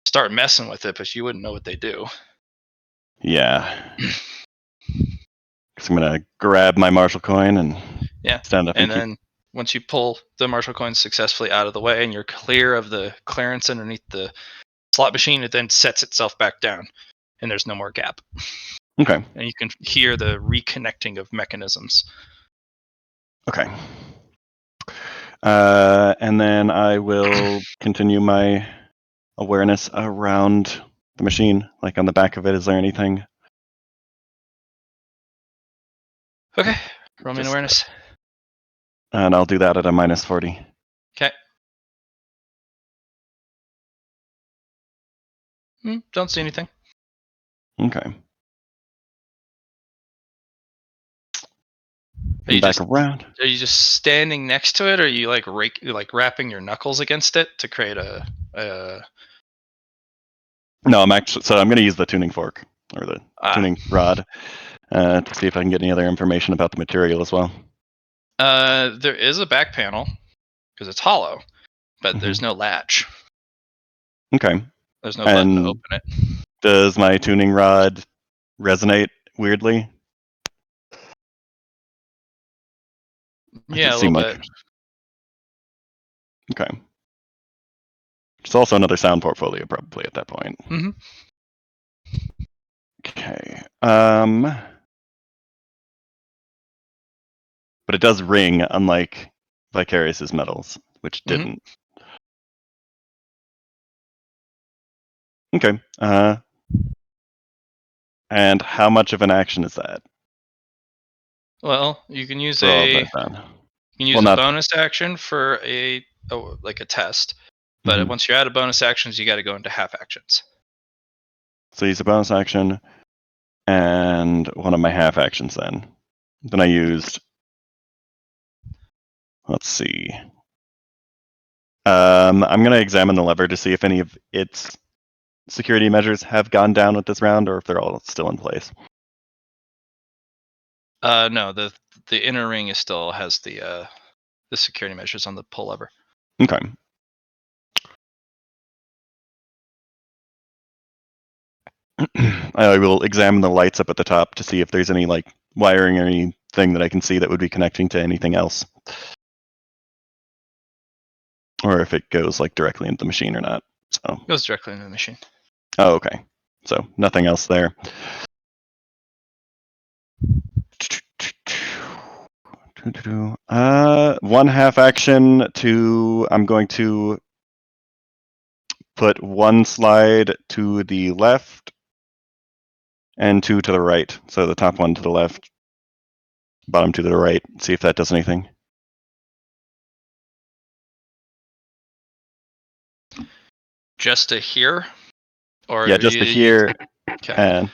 F: start messing with it, but you wouldn't know what they do.
C: Yeah. So I'm going to grab my Marshall coin and stand up
F: and then once you pull the Marshall coin successfully out of the way and you're clear of the clearance underneath the slot machine, it then sets itself back down and there's no more gap.
C: Okay.
F: And you can hear the reconnecting of mechanisms.
C: Okay. And then I will continue my awareness around the machine. Like on the back of it, is there anything?
F: Okay. Roll me an awareness.
C: And I'll do that at a minus 40.
F: Okay. Don't see anything.
C: Okay.
F: Are you
C: Back around.
F: Are you just standing next to it, or are you wrapping your knuckles against it to create a?
C: No, I'm going to use the tuning fork or the tuning rod to see if I can get any other information about the material as well.
F: There is a back panel because it's hollow, but there's no latch.
C: Okay.
F: There's no button to open it.
C: Does my tuning rod resonate weirdly?
F: Yeah, a little bit.
C: Okay. It's also another sound portfolio probably at that point.
F: Mm-hmm.
C: Okay. But it does ring, unlike Vicarious's metals, which didn't. Okay. And how much of an action is that?
F: Well, you can use
C: a
F: bonus action for a test, but once you're out of bonus actions, you got to go into half actions.
C: So use a bonus action and one of my half actions then. Then I used, let's see. I'm going to examine the lever to see if any of its security measures have gone down with this round or if they're all still in place.
F: No, the inner ring still has the security measures on the pull lever.
C: Okay. I will examine the lights up at the top to see if there's any wiring or anything that I can see that would be connecting to anything else. Or if it goes directly into the machine or not. So
F: it goes directly into the machine.
C: Oh, okay. So nothing else there. One half action I'm going to put one slide to the left and two to the right. So the top one to the left, bottom two to the right. See if that does anything.
F: Just to hear? Or
C: yeah, just to hear.
F: Okay.
C: And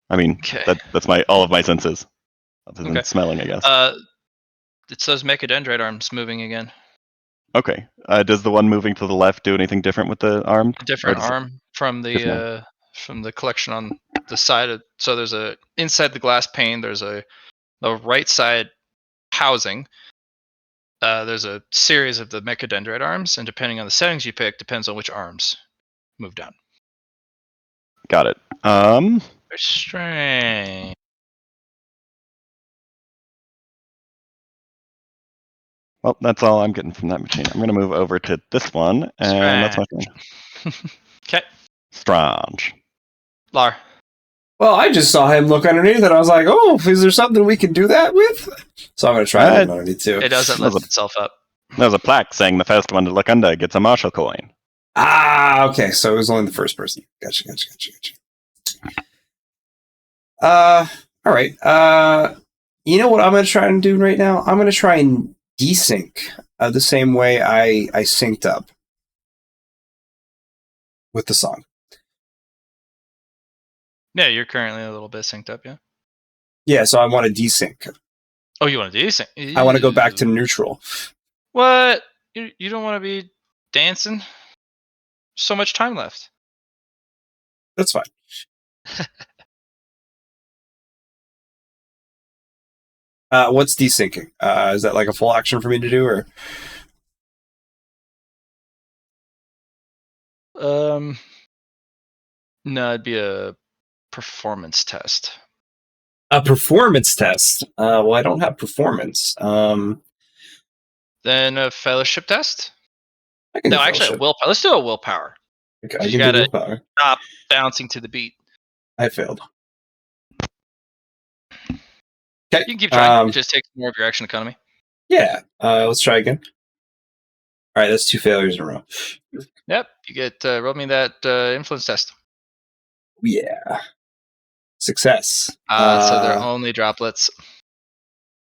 C: I mean, that's all of my senses. Other than smelling, I guess.
F: It's those mechadendrite arms moving again.
C: Okay. Does the one moving to the left do anything different with the arm?
F: A different arm from the collection on the side. So there's inside the glass pane. There's the right side housing There's a series of the mechadendrite arms, and depending on the settings you pick, depends on which arms move down.
C: Got it.
F: Very strange.
C: Well, that's all I'm getting from that machine. I'm going to move over to this one, and that's my turn.
F: Okay,
C: Strange.
F: Lar.
A: Well, I just saw him look underneath, and I was like, "Oh, is there something we can do that with?" So I'm going to try looking underneath too.
F: It doesn't lift itself up.
C: There's a plaque saying the first one to look under gets a Marshall coin.
A: Ah, okay. So it was only the first person. Gotcha. All right. You know what I'm going to try and do right now? I'm going to try and desync the same way I synced up with the song.
F: Yeah, you're currently a little bit synced up, yeah?
A: Yeah, so I want to desync.
F: Oh, you want to desync?
A: I want to go back to neutral.
F: What? You don't want to be dancing? So much time left.
A: That's fine. What's desyncing? Is that like a full action for me to do, or?
F: No, it'd be a performance test.
A: A performance test? Well, I don't have performance.
F: Then a fellowship test?
A: I can
F: No,
A: do
F: actually,
A: fellowship.
F: willpower. Let's do a willpower.
A: Okay, I
F: You
A: can
F: gotta
A: do willpower.
F: stop bouncing to the beat.
A: I failed. Okay.
F: You can keep trying. It just takes more of your action economy.
A: Yeah. Let's try again. All right, that's 2 failures in a row.
F: Yep. You get roll me that influence test.
A: Yeah. Success.
F: So they're only droplets.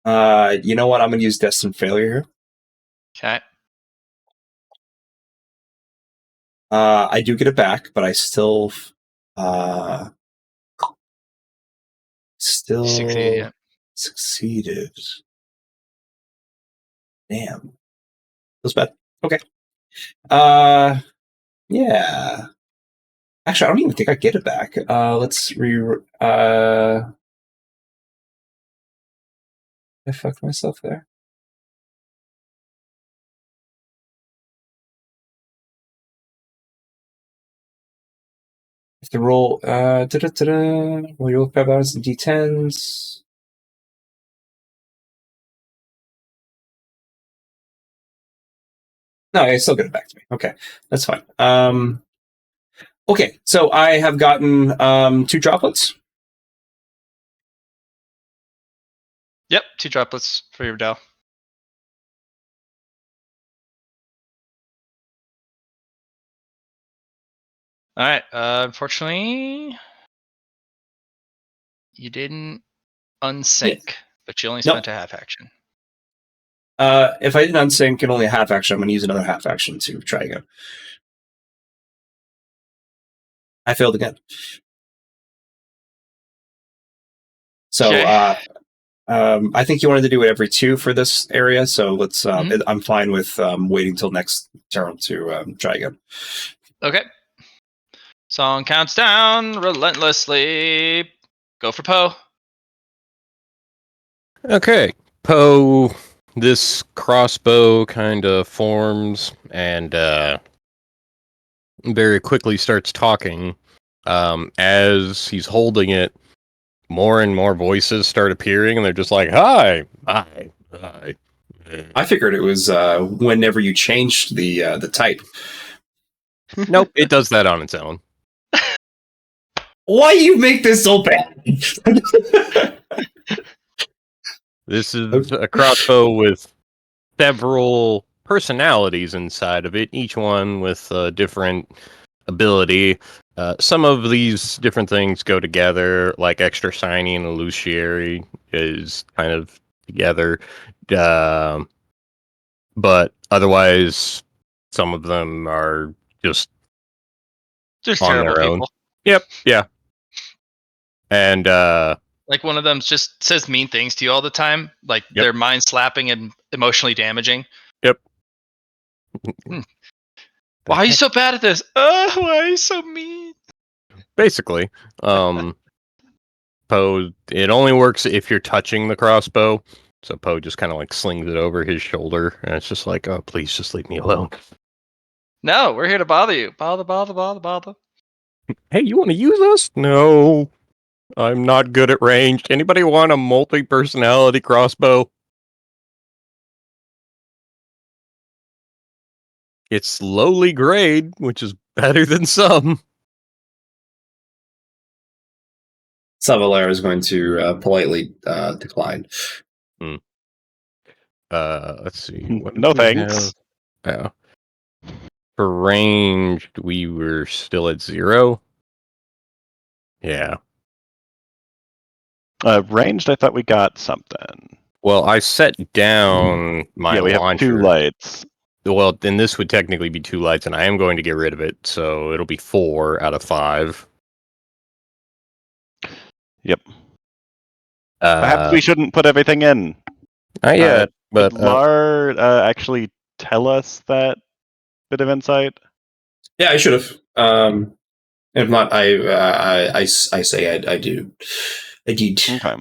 A: You know what? I'm gonna use destined failure here.
F: Okay.
A: I do get it back, but I still succeeded. Damn. That's bad. Okay. Yeah. Actually, I don't even think I get it back. Let's I fucked myself there. If the roll, roll your 5 hours and d10s. No, I still get it back to me. Okay, that's fine. Okay, so I have gotten 2 droplets.
F: Yep, 2 droplets for your Dell. All right. Unfortunately, you didn't unsync, but you only spent a half action.
A: If I didn't unsync and only a half action, I'm going to use another half action to try again. I failed again. So I think you wanted to do it every 2 for this area, so let's. I'm fine with waiting till next turn to try again.
F: Okay. Song counts down relentlessly. Go for Poe.
B: Okay, Poe. This crossbow kind of forms and very quickly starts talking. As he's holding it, more and more voices start appearing, and they're just like, "Hi, hi, hi."
A: I figured it was whenever you changed the type.
B: Nope, it does that on its own.
A: Why you make this so bad?
B: This is a crossbow with several personalities inside of it, each one with a different ability. Some of these different things go together, like extra shiny and illusory is kind of together. But otherwise, some of them are just on
F: terrible
B: their
F: people.
B: own. Yep, yeah. And
F: like one of them just says mean things to you all the time, like they're mind slapping and emotionally damaging.
B: Yep.
F: Why are you so bad at this? Why are you so mean?
B: Basically, Poe, it only works if you're touching the crossbow. So Poe just kind of like slings it over his shoulder, and it's just like, oh, please just leave me alone.
F: No, we're here to bother you. Bother.
B: Hey, you want to use us? No, I'm not good at ranged. Anybody want a multi-personality crossbow? It's lowly grade, which is better than some.
A: Savalera is going to politely decline.
B: Let's see. What
C: No
B: did we
C: thanks.
B: have? For ranged, we were still at 0. Yeah.
C: Ranged, I thought we got something.
B: Well, I set down my
C: we
B: launcher.
C: have 2 lights.
B: Well, then this would technically be 2 lights, and I am going to get rid of it, so it'll be 4 out of 5.
C: Yep. Perhaps we shouldn't put everything in.
B: Not yet, but
C: Did Lar actually tell us that bit of insight?
A: Yeah, I should have. If not, I say I do. I did.
C: Okay.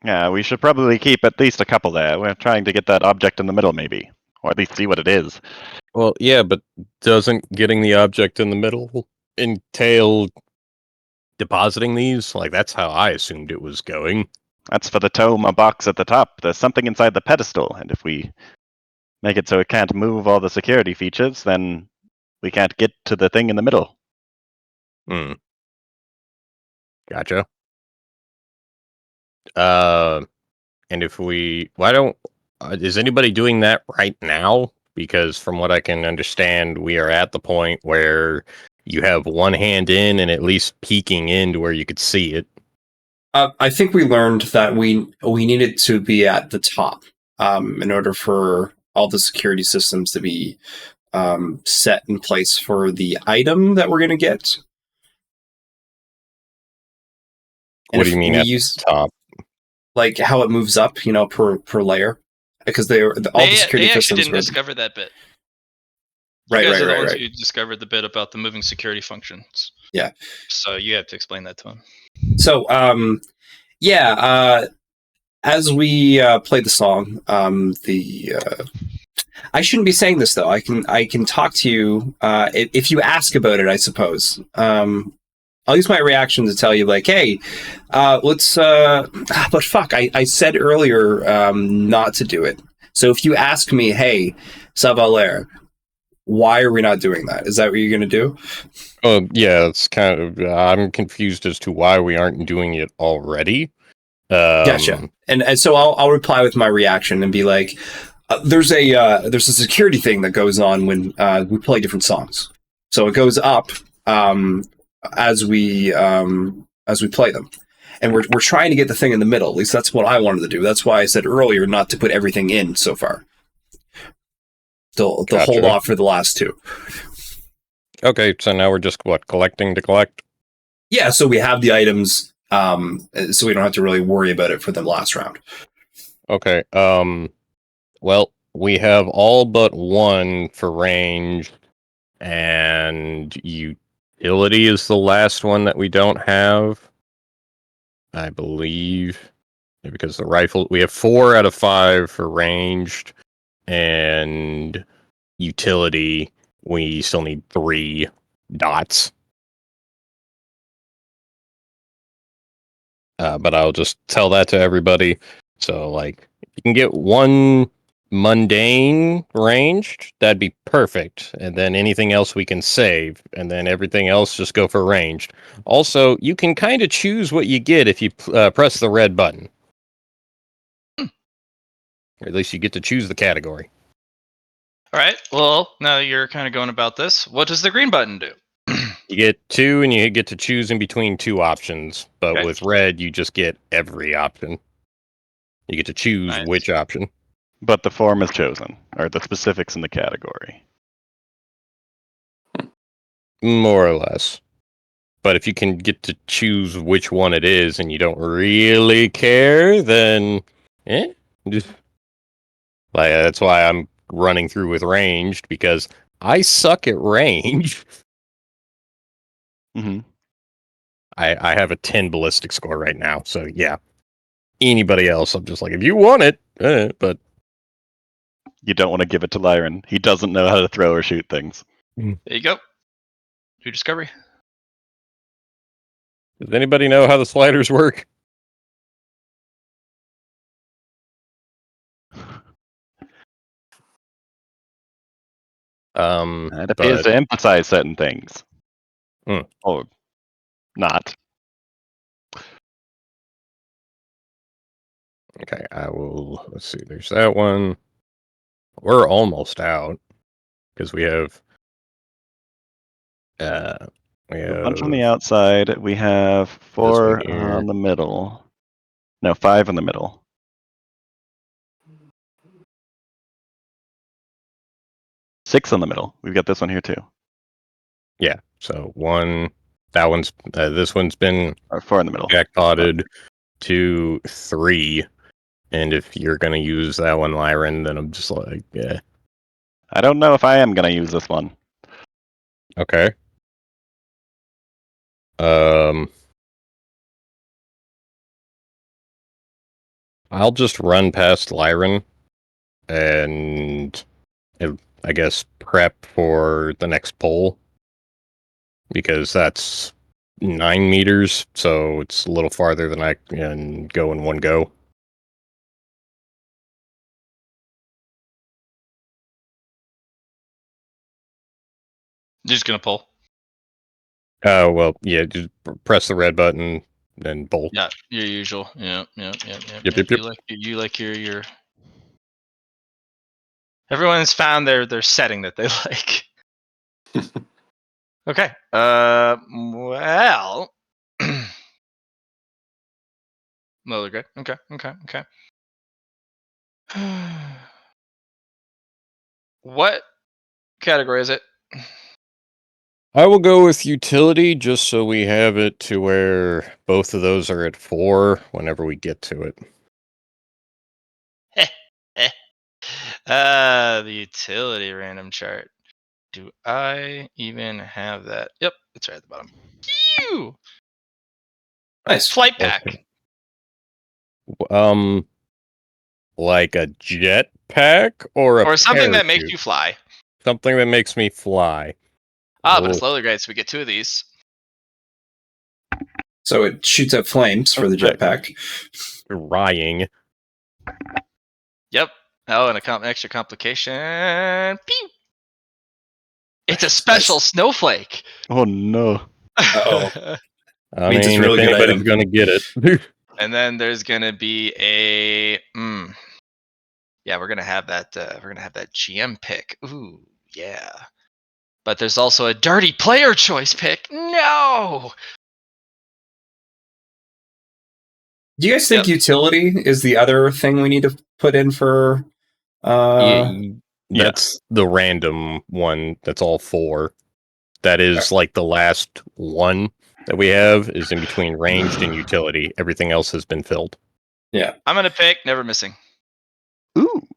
C: Yeah, we should probably keep at least a couple there. We're trying to get that object in the middle, maybe. Or at least see what it is.
B: well, yeah, but doesn't getting the object in the middle entail depositing these? Like, that's how I assumed it was going.
C: That's for the tome box at the top. There's something inside the pedestal, and if we make it so it can't move all the security features, then we can't get to the thing in the middle.
B: Hmm. Gotcha. And if why don't, is anybody doing that right now? Because from what I can understand, we are at the point where you have one hand in and at least peeking into where you could see it.
A: I think we learned that we needed to be at the top in order for all the security systems to be set in place for the item that we're going to get.
B: What do you mean at the top?
A: Like how it moves up, per layer, because all the security
F: they actually
A: systems
F: didn't discover that bit.
A: Right.
F: You discovered the bit about the moving security functions.
A: Yeah.
F: So you have to explain that to him.
A: So, as we play the song, I shouldn't be saying this though. I can talk to you if you ask about it, I suppose. I'll use my reaction to tell you, like, hey, let's. But fuck, I said earlier not to do it. So if you ask me, hey, Savaler, why are we not doing that? Is that what you're going to do?
B: Oh, yeah, it's kind of. I'm confused as to why we aren't doing it already.
A: Gotcha. And so I'll reply with my reaction and be like, there's a security thing that goes on when we play different songs. So it goes up as we play them, and we're trying to get the thing in the middle. At least that's what I wanted to do. That's why I said earlier not to put everything in so far. They'll hold off for the last 2.
B: Okay, so now we're just collecting to collect?
A: Yeah, so we have the items, so we don't have to really worry about it for the last round.
B: Okay, well, we have all but 1 for range, and utility is the last one that we don't have, I believe, because the rifle, we have 4 out of 5 for ranged, and utility, we still need 3 dots. But I'll just tell that to everybody. So, like, if you can get 1 mundane ranged, that'd be perfect. And then anything else we can save. And then everything else just go for ranged. Also, you can kind of choose what you get if you press the red button. Or at least you get to choose the category.
F: All right. Well, now you're kind of going about this. What does the green button do?
B: You get 2, and you get to choose in between 2 options. But
F: Okay.
B: with red, you just get every option. You get to choose which option.
C: But the form is chosen, or the specifics in the category.
B: More or less. But if you can get to choose which one it is and you don't really care, then like, that's why I'm running through with ranged, because I suck at range.
C: Mm-hmm.
B: I have a 10 ballistic score right now, so yeah. Anybody else, I'm just like, if you want it, but
C: You don't want to give it to Lyran. He doesn't know how to throw or shoot things.
F: There you go. New discovery.
B: does anybody know how the sliders work?
C: It appears
B: But
C: to emphasize certain things.
B: Hmm.
C: Or not.
B: okay, I will. Let's see. There's that one. We're almost out because we have. We
C: A bunch on the
B: have
C: outside. We have
B: this one
C: 4
B: here.
C: on the middle. No, 5 in the middle. 6 on the middle. We've got this one here too.
B: Yeah. So one. That one's. This one's been
C: Or 4 in the middle.
B: jackpotted. 2, 3. And if you're gonna use that one, Lyran, then I'm just like, yeah.
C: I don't know if I am gonna use this one.
B: Okay. I'll just run past Lyran and I guess prep for the next pole because that's 9 meters, so it's a little farther than I can go in one go.
F: You're just gonna pull.
B: Oh well, yeah. Just press the red button, then pull.
F: Yeah, your usual. Yeah.
B: Yep.
F: You like your. Everyone's found their setting that they like. Okay. Well. No, they're good. Okay. What category is it?
B: I will go with utility just so we have it to where both of those are at 4 whenever we get to it.
F: The utility random chart. Do I even have that? Yep, it's right at the bottom. Phew!
A: Nice.
F: Flight pack.
B: Okay. Like a jet pack or a
F: Or something that makes
B: parachute?
F: you fly.
B: Something that makes me fly.
F: But
B: Oh.
F: it's low grade, so we get 2 of these.
A: So it shoots up flames for the jetpack.
B: Rying.
F: Yep. Oh, and extra complication. Pew! It's a special snowflake.
C: Oh no.
A: Uh-oh.
B: I
A: Means it's
B: mean,
A: a really
B: if
A: good
B: anybody's
A: item.
B: gonna get it.
F: And then there's gonna be a. Yeah, we're gonna have that. We're gonna have that GM pick. Ooh, yeah. But there's also a dirty player choice pick. No.
A: Do you guys think
F: Yep.
A: utility is the other thing we need to put in for?
B: That's the random one. That's all 4. That is like the last one that we have is in between ranged and utility. Everything else has been filled.
A: Yeah.
F: I'm gonna pick never missing.
C: Ooh.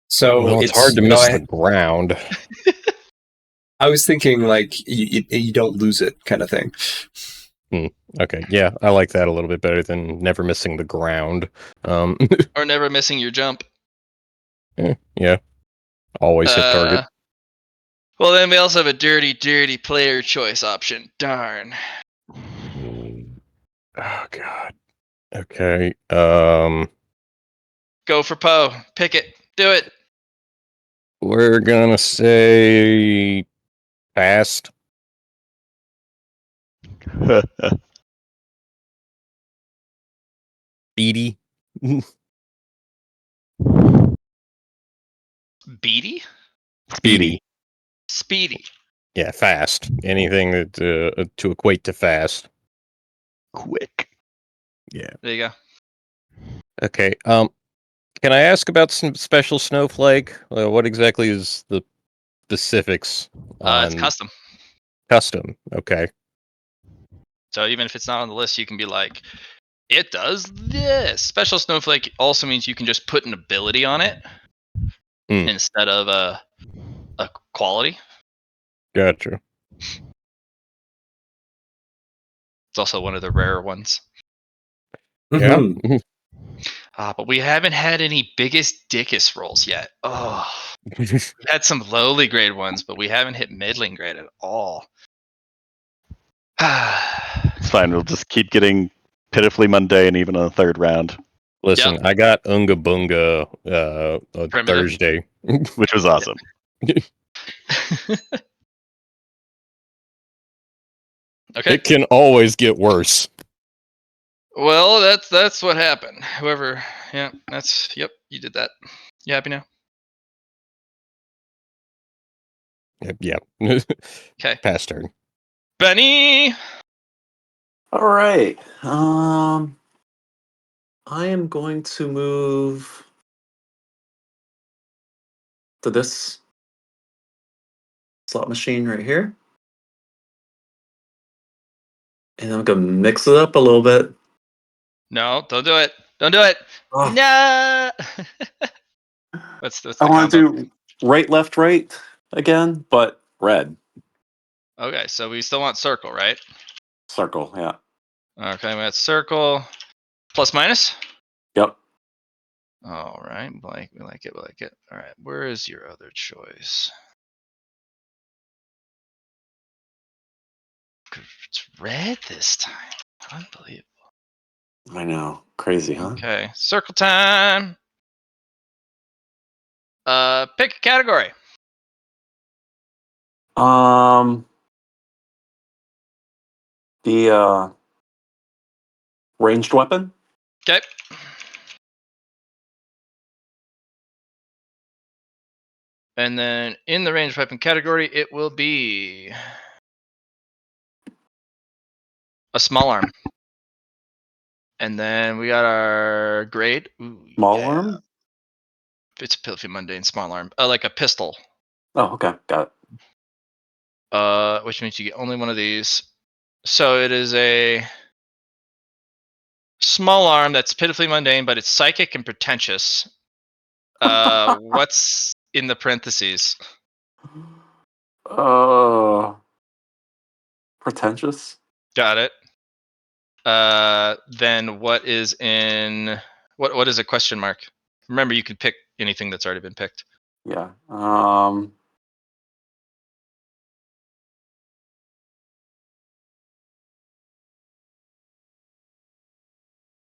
A: So
B: Well, it's hard to miss the ground.
A: I was thinking like you don't lose it kind of thing.
B: Okay, yeah, I like that a little bit better than never missing the ground.
F: Or never missing your jump.
B: Yeah, always hit target.
F: Well, then we also have a dirty player choice option. Darn.
B: Oh god. Okay.
F: Go for Poe. Pick it. Do it.
B: We're gonna say fast. Speedy.
F: Beady?
C: Speedy.
B: Yeah, fast. Anything that to equate to fast.
C: Quick.
B: Yeah.
F: There you go.
B: Okay. Can I ask about some special snowflake? What exactly is the specifics on
F: It's custom.
B: custom? Okay.
F: So even if it's not on the list, you can be like, it does this. Special snowflake also means you can just put an ability on it instead of a quality.
B: Gotcha.
F: It's also one of the rarer ones.
B: Yeah.
F: But we haven't had any biggest dickus rolls yet. Oh, we've had some lowly grade ones, but we haven't hit middling grade at all.
C: It's fine. We'll just keep getting pitifully mundane even on the third round,
B: Listen, I got Unga Bunga on
F: Primitive.
B: Thursday.
C: which was awesome.
F: Okay.
B: It can always get worse.
F: Well, that's what happened. Whoever, yeah, yep, you did that. You happy now?
B: Yeah.
F: Okay.
B: Pass turn.
F: Benny.
E: All right. I am going to move to this slot machine right here. And I'm going to mix it up a little bit.
F: No, don't do it. Don't do it.
E: Oh,
F: No. What's the
E: I want
F: combo?
E: to do right, left, right again, but red.
F: Okay, so we still want circle, right?
E: Circle, yeah.
F: Okay, we got circle. Plus minus?
E: Yep.
F: All right, we like it, we like it. All right, where is your other choice? It's red this time. Unbelievable.
E: I know. Crazy, huh?
F: Okay, circle time. Pick a category.
E: The ranged weapon.
F: Okay. And then in the ranged weapon category, it will be a small arm. And then we got our grade. Ooh,
E: Small
F: yeah.
E: arm?
F: It's a pitifully mundane small arm. Like a pistol.
E: Oh, okay. Got it.
F: Which means you get only one of these. So it is a small arm that's pitifully mundane, but it's psychic and pretentious. What's in the parentheses?
E: Pretentious?
F: Got it. Then what is in what is a question mark? Remember, you can pick anything that's already been picked.
E: Yeah.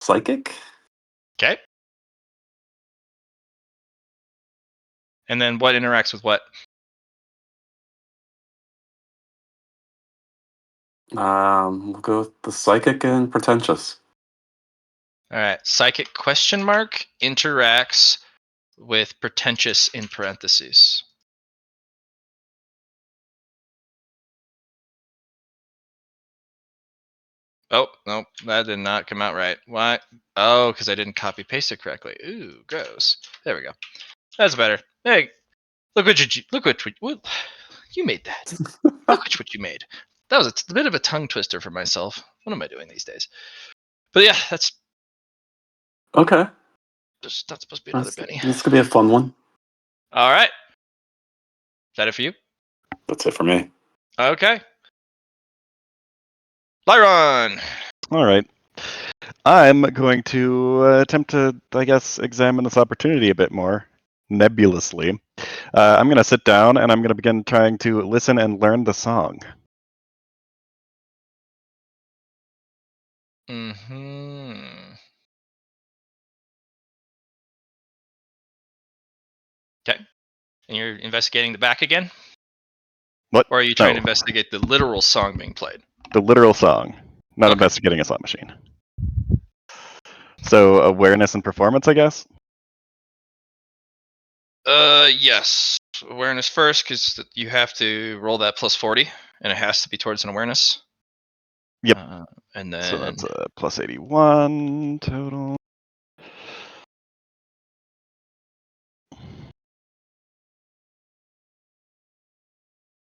E: Psychic?
F: Okay. And then what interacts with what?
E: We'll go with the psychic and pretentious.
F: All right. Psychic question mark interacts with pretentious in parentheses. Oh, no, that did not come out right. Why? Oh, because I didn't copy paste it correctly. Ooh, gross. There we go. That's better. Hey, look what you made that. Look what you made. That was a bit of a tongue twister for myself. What am I doing these days? But yeah, that's
E: Okay.
F: that's supposed to be another Benny.
E: This could be a fun one.
F: All right. Is that it for you?
E: That's it for me.
F: Okay. Lyron.
C: All right. I'm going to attempt to, I guess, examine this opportunity a bit more nebulously. I'm going to sit down and I'm going to begin trying to listen and learn the song.
F: Mm-hmm. Okay. And you're investigating the back again?
C: What?
F: Or are you trying to
C: No,
F: investigate the literal song being played?
C: the literal song, not
F: Okay.
C: investigating a slot machine. So awareness and performance, I guess.
F: Yes. Awareness first, because you have to roll that plus 40, and it has to be towards an awareness.
C: Yep.
F: And then.
C: So that's a plus 81 total.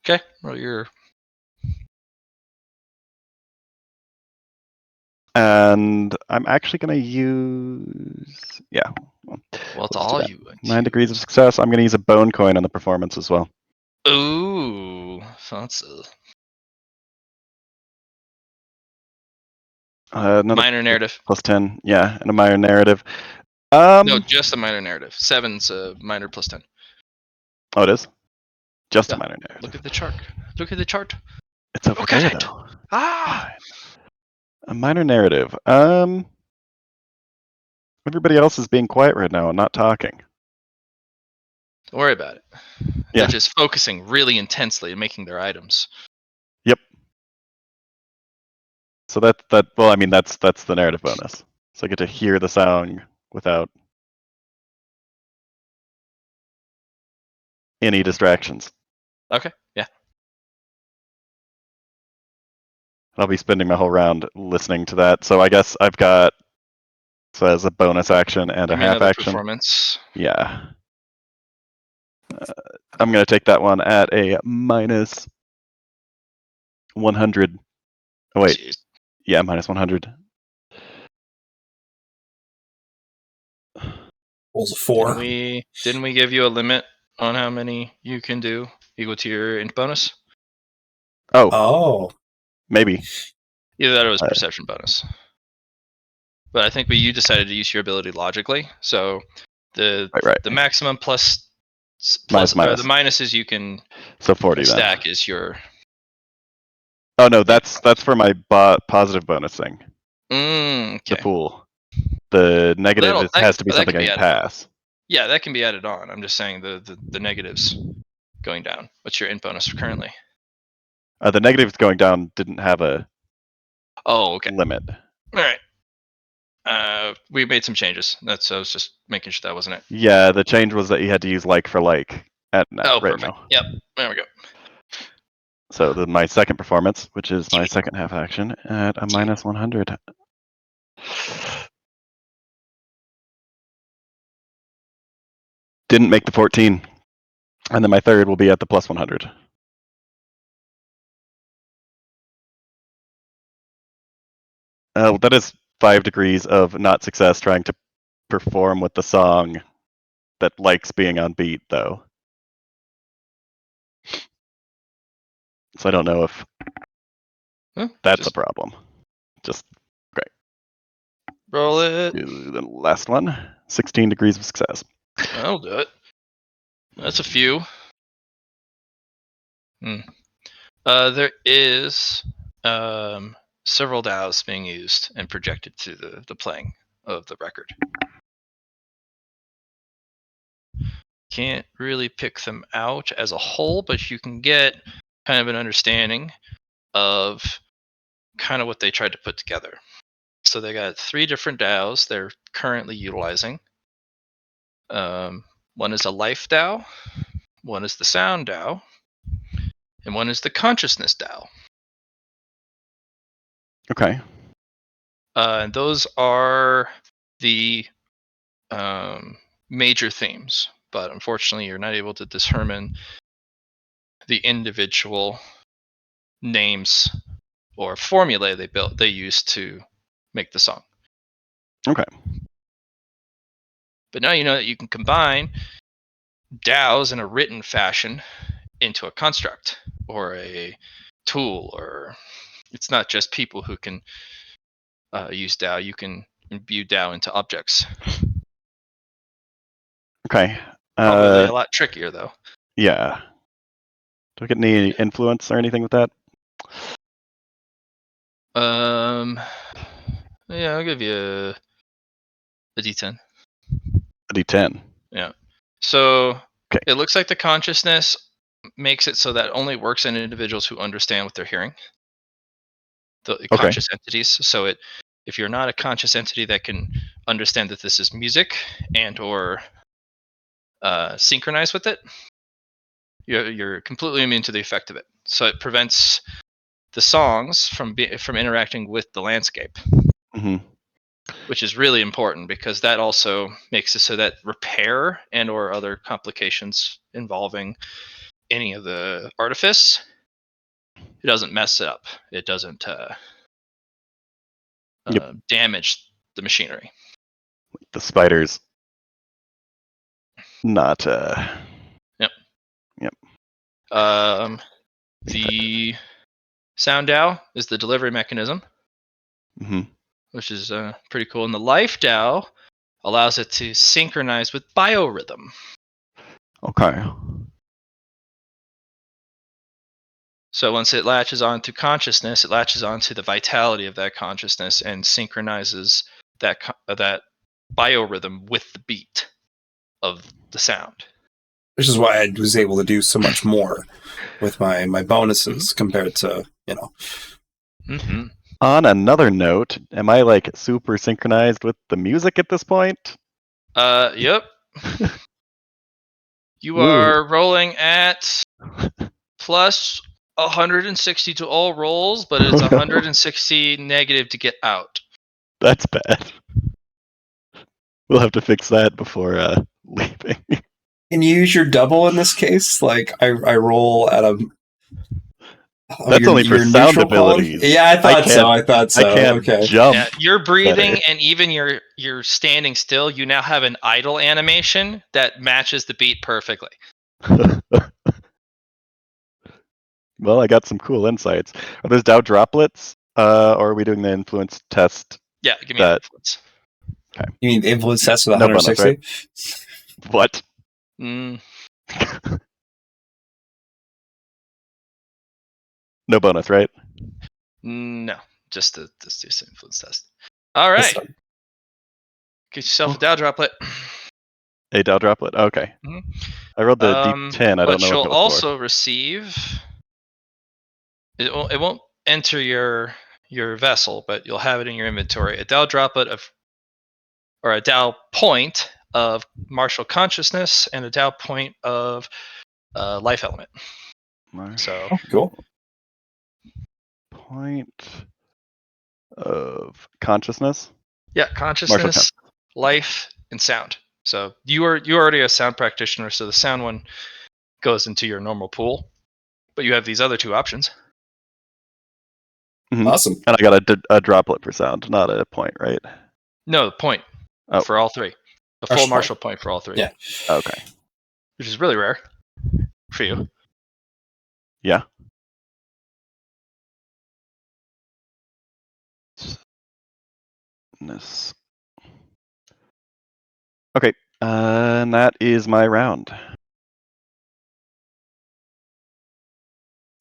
F: Okay. Roll your.
C: And I'm actually going to use, yeah.
F: Well, it's
C: let's do
F: all
C: that.
F: you.
C: 9 degrees of success. I'm going to use a bone coin on the performance as well.
F: Ooh, fancy.
C: Another
F: Minor narrative.
C: plus 10, yeah, and a minor narrative.
F: No, just a minor narrative. 7's a minor plus 10.
C: Oh, it is? Just
F: Yeah.
C: a minor narrative.
F: Look at the chart. Look at the chart.
C: It's over
F: Look
C: there,
F: at it.
C: though.
F: Ah!
C: Fine. A minor narrative. Everybody else is being quiet right now and not talking.
F: Don't worry about it.
C: Yeah.
F: They're just focusing really intensely and making their items.
C: Yep. So that's the narrative bonus. So I get to hear the song without any distractions.
F: Okay, yeah.
C: I'll be spending my whole round listening to that. So I guess I've got as a bonus action and
F: Give
C: a
F: me
C: half
F: another
C: action.
F: performance.
C: Yeah. I'm going to take that one at a minus 100. Oh, wait.
F: Jeez.
C: Yeah, minus 100.
A: Rolls a 4.
F: Didn't we give you a limit on how many you can do equal to your int bonus?
A: Oh.
C: Maybe.
F: Either that or it was perception bonus. But I think you decided to use your ability logically. So the
C: Right.
F: the maximum plus
C: Minus.
F: or the minuses you can
C: So 40 then.
F: stack is your.
C: Oh no, that's for my positive bonus thing.
F: Okay.
C: The pool. The negative has to be something I can pass.
F: Yeah, that can be added on. I'm just saying the negatives going down. What's your int bonus currently?
C: The negatives going down didn't have a limit.
F: All right. We made some changes. I was just making sure that wasn't it.
C: Yeah, the change was that you had to use like for like right
F: perfect.
C: now.
F: Yep. There we go.
C: So my second performance, which is my second half action, at a minus 100. Didn't make the 14. And then my third will be at the plus 100. That is 5 degrees of not success trying to perform with the song that likes being on beat, though. So I don't know if that's a problem. Just great.
F: Roll it.
C: Do the last one. 16 degrees of success.
F: That'll do it. That's a few. There is several DAOs being used and projected to the playing of the record. Can't really pick them out as a whole, but you can get kind of an understanding of kind of what they tried to put together. So they got 3 different DAOs they're currently utilizing. One is a life DAO, one is the sound DAO, and one is the consciousness DAO.
C: Okay.
F: And those are the major themes, but unfortunately, you're not able to determine the individual names or formulae they used to make the song.
C: Okay.
F: But now you know that you can combine DAOs in a written fashion into a construct or a tool, or it's not just people who can use DAO. You can imbue DAO into objects.
C: Okay.
F: Probably a lot trickier, though.
C: Yeah. Do I get any influence or anything with that?
F: Yeah, I'll give you a D10.
C: A D10.
F: Yeah. So It looks like the consciousness makes it so that only works in individuals who understand what they're hearing. The conscious entities. So if you're not a conscious entity that can understand that this is music and or synchronize with it, you're completely immune to the effect of it. So it prevents the songs from interacting with the landscape, which is really important because that also makes it so that repair and or other complications involving any of the artifice, it doesn't mess it up. It doesn't damage the machinery.
C: The spiders. Not.
F: Yep.
C: Yep.
F: The sound DAO is the delivery mechanism,
C: Mm-hmm.
F: which is pretty cool. And the life DAO allows it to synchronize with biorhythm.
C: Okay.
F: So once it latches onto consciousness, it latches onto the vitality of that consciousness and synchronizes that that biorhythm with the beat of the sound.
A: Which is why I was able to do so much more with my bonuses compared to,
F: Mm-hmm.
C: On another note, am I like super synchronized with the music at this point?
F: Yep. You
C: Ooh.
F: are rolling at plus 160 to all rolls, but it's
C: Oh, no.
F: 160 negative to get out.
C: That's bad. We'll have to fix that before leaving.
A: Can you use your double in this case? Like I roll at a
C: That's only for
A: your
C: sound
A: neutral quality?
C: abilities.
A: Yeah, I thought so.
C: I can't
A: Okay.
C: jump.
F: Yeah, you're breathing
C: better.
F: and even you're standing still. You now have an idle animation that matches the beat perfectly.
C: Well, I got some cool insights. Are those Dow droplets? Or are we doing the influence test?
F: Yeah, give me an influence.
A: You mean influence test with
C: No bonus,
A: 160?
C: right? What?
F: Mm,
C: No bonus, right?
F: no, just this influence test. All
A: That's
F: right, get yourself a
C: Oh.
F: Dow droplet.
C: A Dow droplet. Okay.
F: Mhm.
C: I rolled the D10. I don't
F: What
C: know what
F: you'll
C: that was
F: also receive, it won't enter your vessel, but you'll have it in your inventory. A Dow droplet or a Dow point of martial consciousness and a Dow point of life element.
C: for.
F: So
A: Oh, cool.
C: Point of consciousness.
F: yeah, consciousness, life, and sound. So you already a sound practitioner, so the sound one goes into your normal pool, but you have these other two options.
C: Mhm.
A: Awesome.
C: And I got a droplet for sound, not a point, right?
F: No, point
C: Oh.
F: for all three. A full
A: Martial
F: martial point for all three.
A: Yeah.
C: Okay.
F: Which is really rare for you.
C: Yeah. This. Okay. And that is my round.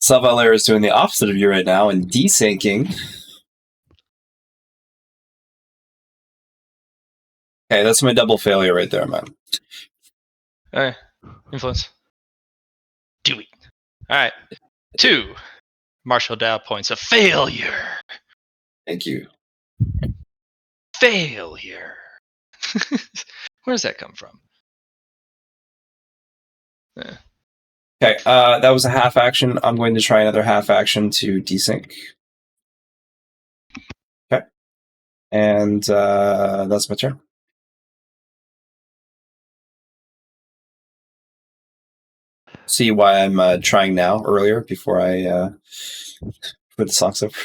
A: Salvaler is doing the opposite of you right now and desyncing. Okay, that's my double failure right there, man.
F: Alright. Influence. Do it. Alright. 2 martial Dow points of failure.
A: Thank you.
F: Failure. Where does that come from?
A: Okay, that was a half action. I'm going to try another half action to desync. Okay. And that's my turn. See why I'm trying now earlier before I put the song's over.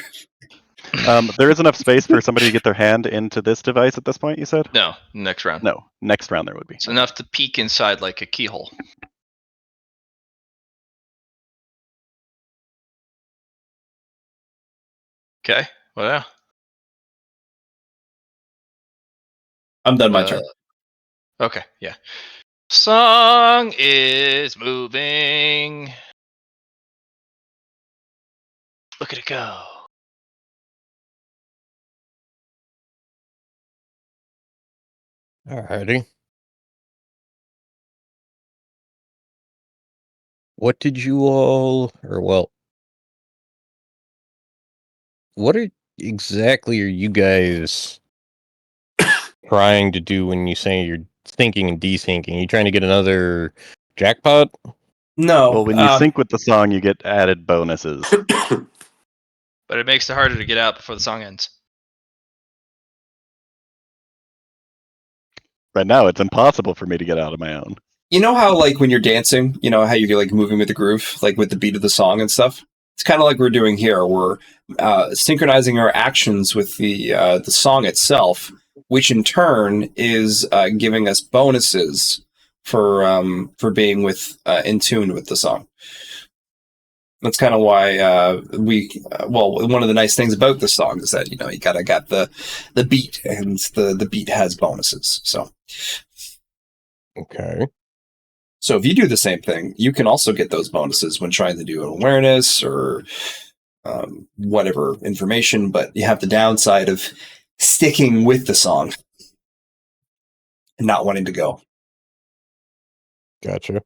C: There is enough space for somebody to get their hand into this device at this point, you said?
F: No, next round.
C: No. Next round there would be.
F: It's enough to peek inside like a keyhole. Okay. What now?
A: I'm done my turn.
F: Okay, yeah. Song is moving. Look at it go.
B: Alrighty. What did you all, or well, what exactly are you guys trying to do when you say you're thinking and desynking? Are you trying to get another jackpot?
A: No.
C: Well, when you sync with the song, you get added bonuses.
F: But it makes it harder to get out before the song ends.
C: Right now, it's impossible for me to get out of my own.
A: You know how, like, when you're dancing, you know how you're, like, moving with the groove, like, with the beat of the song and stuff? It's kind of like we're doing here. We're synchronizing our actions with the song itself, which in turn is giving us bonuses for being in tune with the song. That's kind of why one of the nice things about this song is that you gotta got the beat, and the beat has bonuses.
B: Okay.
A: So if you do the same thing, you can also get those bonuses when trying to do an awareness or whatever information. But you have the downside of sticking with the song and not wanting to go.
B: Gotcha.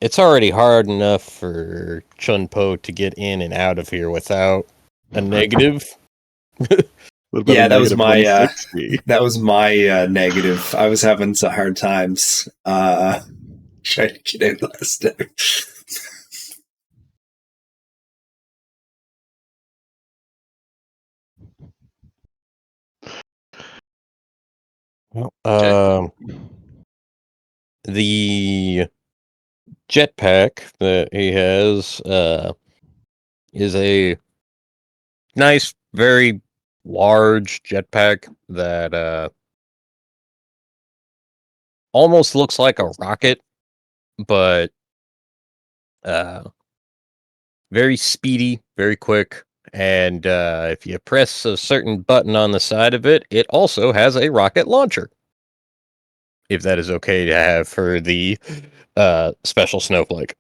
B: It's already hard enough for Chun-Po to get in and out of here without a negative.
C: What about
A: Yeah,
C: a
A: that was
C: negative
A: my
C: 160?
A: negative. I was having some hard times trying to get in last time.
B: Well,
F: Okay.
B: the jetpack that he has is a nice, very large jetpack that almost looks like a rocket, but very speedy, very quick. And if you press a certain button on the side of it, it also has a rocket launcher. If that is okay to have for the special snowflake.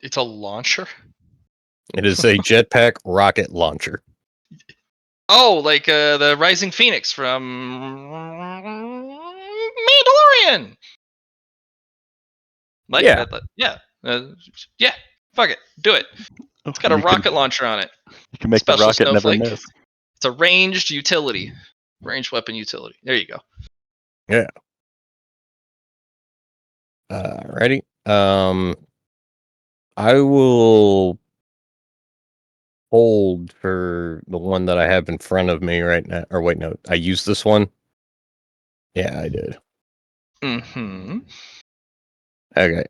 F: It's a launcher.
B: It is a jetpack rocket launcher.
F: Oh, like the Rising Phoenix from Mandalorian. Like
B: Yeah.
F: yeah, yeah. Fuck it, do it.
C: Oh,
F: It's got a rocket launcher on it.
C: You can make the
F: Special
C: rocket never
F: snowflake.
C: miss.
F: It's a ranged utility, ranged weapon utility. There you go.
B: Yeah. Ready? I will hold for the one that I have in front of me right now. Or wait, no, I used this one. Yeah, I did.
F: Mm-hmm.
B: Okay.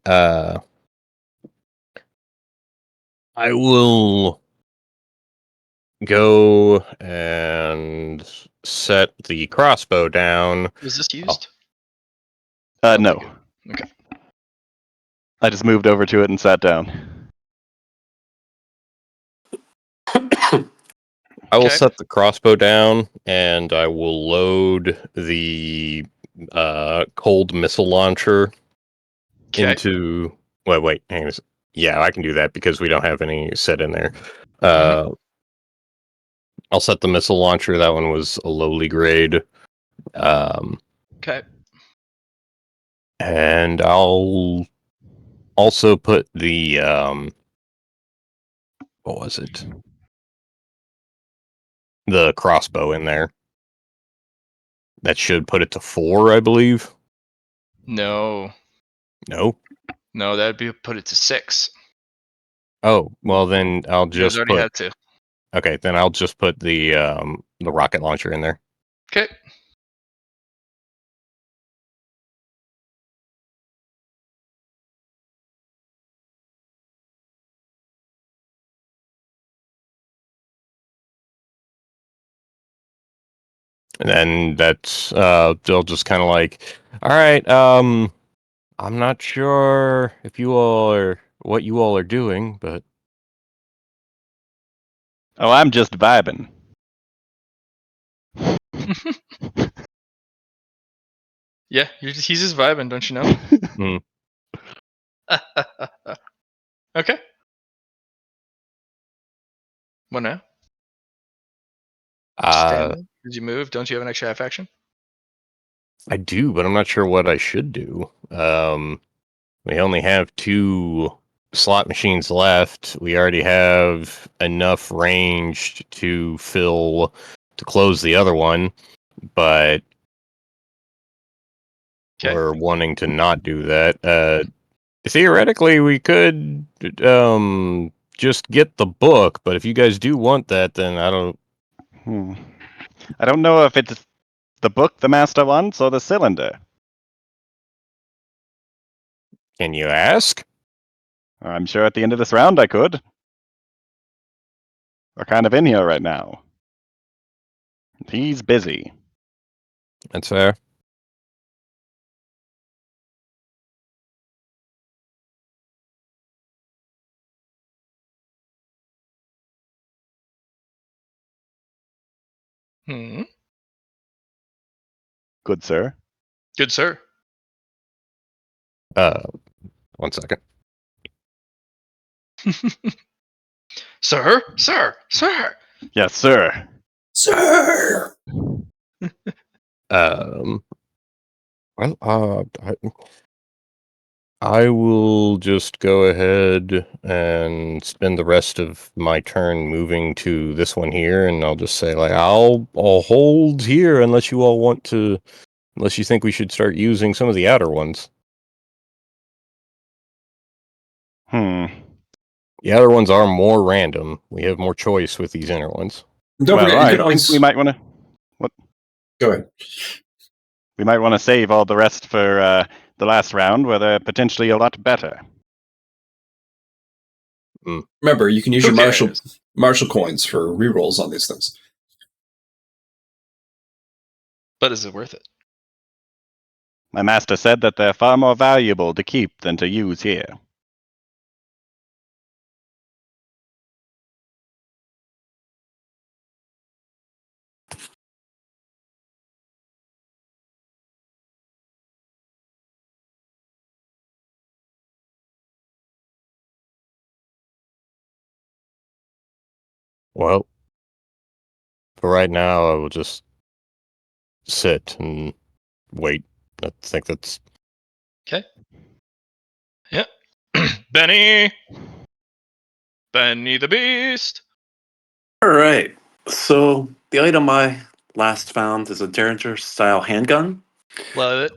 B: I will go and set the crossbow down.
F: Was this
B: Oh,
F: used? Okay,
C: No.
F: good. Okay.
C: I just moved over to it and sat down.
B: I will
F: Okay.
B: set the crossbow down, and I will load the cold missile launcher
F: Okay.
B: into. Wait, hang on. Yeah, I can do that because we don't have any set in there.
F: Mhm.
B: I'll set the missile launcher. That one was a lowly grade.
F: Okay.
B: And I'll also put the what was it? The crossbow in there. That should put it to 4, I believe.
F: No.
B: No.
F: No, that'd be put it to 6.
B: Oh, well then I'll
F: You guys
B: just
F: already
B: put.
F: had 2.
B: Okay, then I'll just put the rocket launcher in there.
F: Okay.
B: And then that's they'll just kind of like, all right, I'm not sure if you all are what you all are doing, but
C: Oh, I'm just vibing.
F: Yeah, he's just vibing, don't you know? Okay. What now? Stand
B: uh,
F: there? Did you move? Don't you have an extra half action?
B: I do, but I'm not sure what I should do. We only have 2 slot machines left. We already have enough range to close the other one, but
F: Okay.
B: we're wanting to not do that. Theoretically, we could just get the book, but if you guys do want that, then I don't.
C: I don't know if it's the book the master wants or the cylinder.
B: Can you ask?
C: I'm sure at the end of this round I could. We're kind of in here right now. He's busy.
B: That's fair.
D: Hmm.
C: Good sir.
F: Good sir.
B: One second.
F: Sir, sir, sir.
C: Yes, sir.
A: Sir!
B: Well, I will just go ahead and spend the rest of my turn moving to this one here, and I'll just say like I'll hold here unless you all want to, unless you think we should start using some of the outer ones.
C: Hmm.
B: The outer ones are more random. We have more choice with these inner ones.
A: Don't
C: well,
A: forget, you
C: I
A: can
C: think
A: always...
C: we might want to.
A: Go ahead.
C: We might want to save all the rest for the last round, where they're potentially a lot better.
A: Remember, you can use
F: Who
A: your
F: cares?
A: martial coins for rerolls on these things.
F: But is it worth it?
C: My master said that they're far more valuable to keep than to use here.
B: Well, for right now, I will just sit and wait. I think that's
F: Okay. Yep. Benny. Benny the Beast.
E: All right. So the item I last found is a Derringer-style handgun
F: Love it.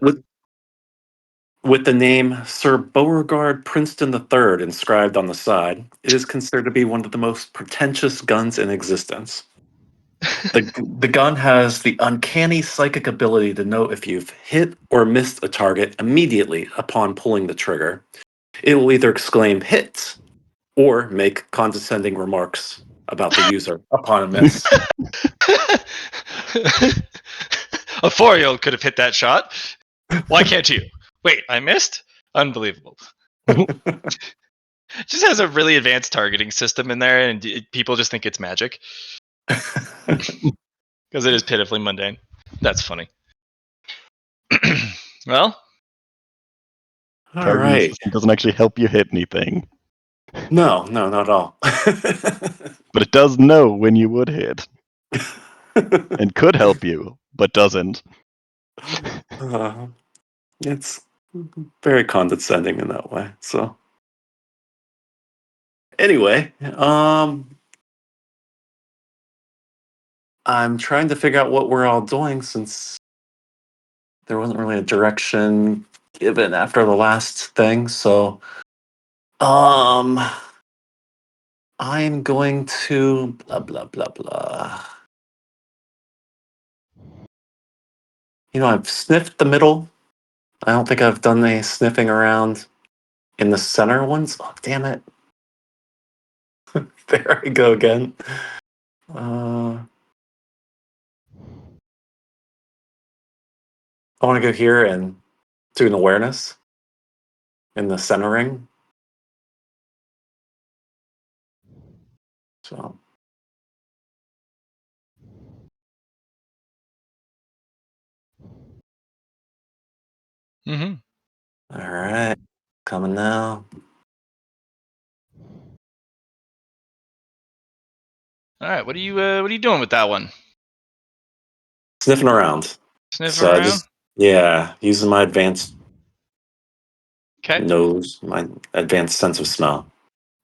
E: with the name Sir Beauregard Princeton III inscribed on the side. It is considered to be one of the most pretentious guns in existence. The gun has the uncanny psychic ability to know if you've hit or missed a target immediately upon pulling the trigger. It will either exclaim hit or make condescending remarks about the user upon a miss.
F: A 4-year-old could have hit that shot. Why can't you? Wait, I missed? Unbelievable. Just has a really advanced targeting system in there, and people just think it's magic because it is pitifully mundane. That's funny. Well,
E: All
C: Targeting
E: right.
C: system doesn't actually help you hit anything,
E: No, not at all.
C: but it does know when you would hit and could help you, but doesn't.
E: Uh, it's very condescending in that way. So anyway, I'm trying to figure out what we're all doing since there wasn't really a direction given after the last thing. So, um, I'm going to blah blah blah blah. I've sniffed the middle. I don't think I've done any sniffing around in the center ones. Oh, damn it. There I go again. I want to go here and do an awareness in the center ring. So,
F: mm-hmm.
E: all right, coming now.
F: All right. What are you doing with that one?
E: Sniffing around.
F: Sniffing
E: So I
F: around.
E: just, yeah, using my advanced
F: Okay.
E: nose, my advanced sense of smell.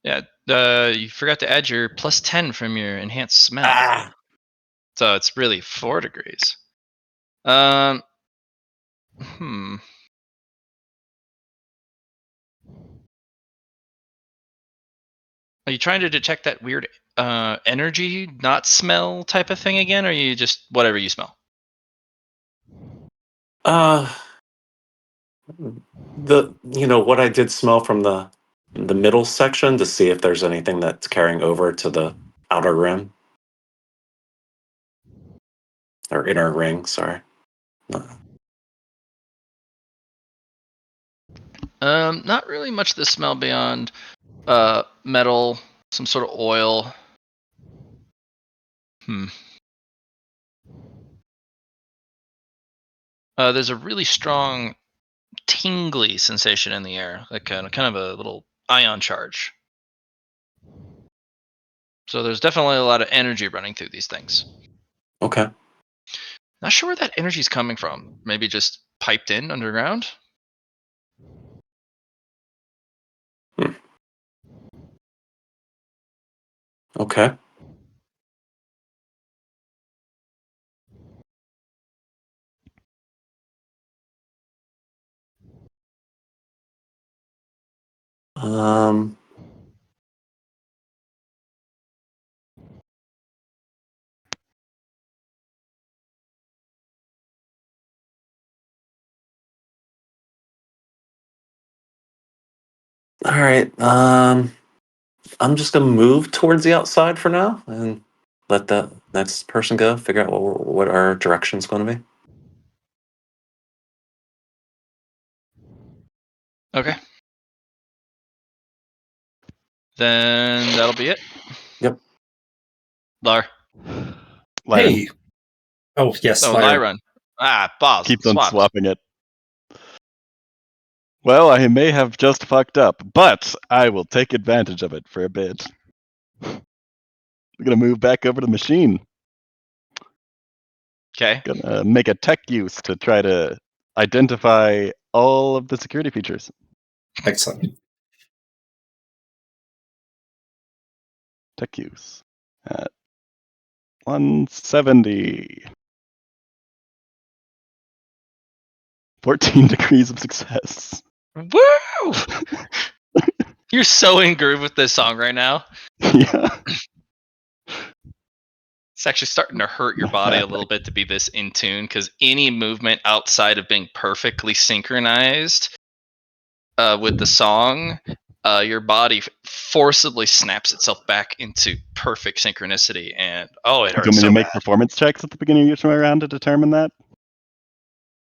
F: Yeah. You forgot to add your +10 from your enhanced smell,
E: Ah,
F: so it's really 4 degrees. Um. Hmm. Are you trying to detect that weird energy, not smell type of thing again, or are you just whatever you smell?
E: uh, what I did smell from the middle section to see if there's anything that's carrying over to the outer rim or inner ring. Sorry.
F: Not really much of the smell beyond metal, some sort of oil. Hmm. there's a really strong tingly sensation in the air, like kind of a little ion charge. So there's definitely a lot of energy running through these things.
E: Okay.
F: Not sure where that energy's coming from. Maybe just piped in underground?
E: Okay. Um. All right. I'm just gonna move towards the outside for now and let the next person go. Figure out what our direction's going to be.
F: Okay. Then that'll be it.
E: Yep.
F: Lar.
C: Lyran
A: Hey. Oh, yes,
F: No,
A: Lyra.
F: Lyron. Ah, boss.
C: keeps on
F: Swapped.
C: swapping it. Well, I may have just fucked up, but I will take advantage of it for a bit. I'm gonna move back over to the machine.
F: Okay.
C: Gonna make a tech use to try to identify all of the security features.
A: Excellent.
C: Tech use at 170. 14 degrees of success.
F: Woo! You're so in groove with this song right now.
C: Yeah.
F: It's actually starting to hurt your body a little bit to be this in tune, because any movement outside of being perfectly synchronized with the song, your body forcibly snaps itself back into perfect synchronicity, and it
C: Do you want
F: hurts
C: me
F: so
C: to make
F: bad.
C: performance checks at the beginning of your round to determine that?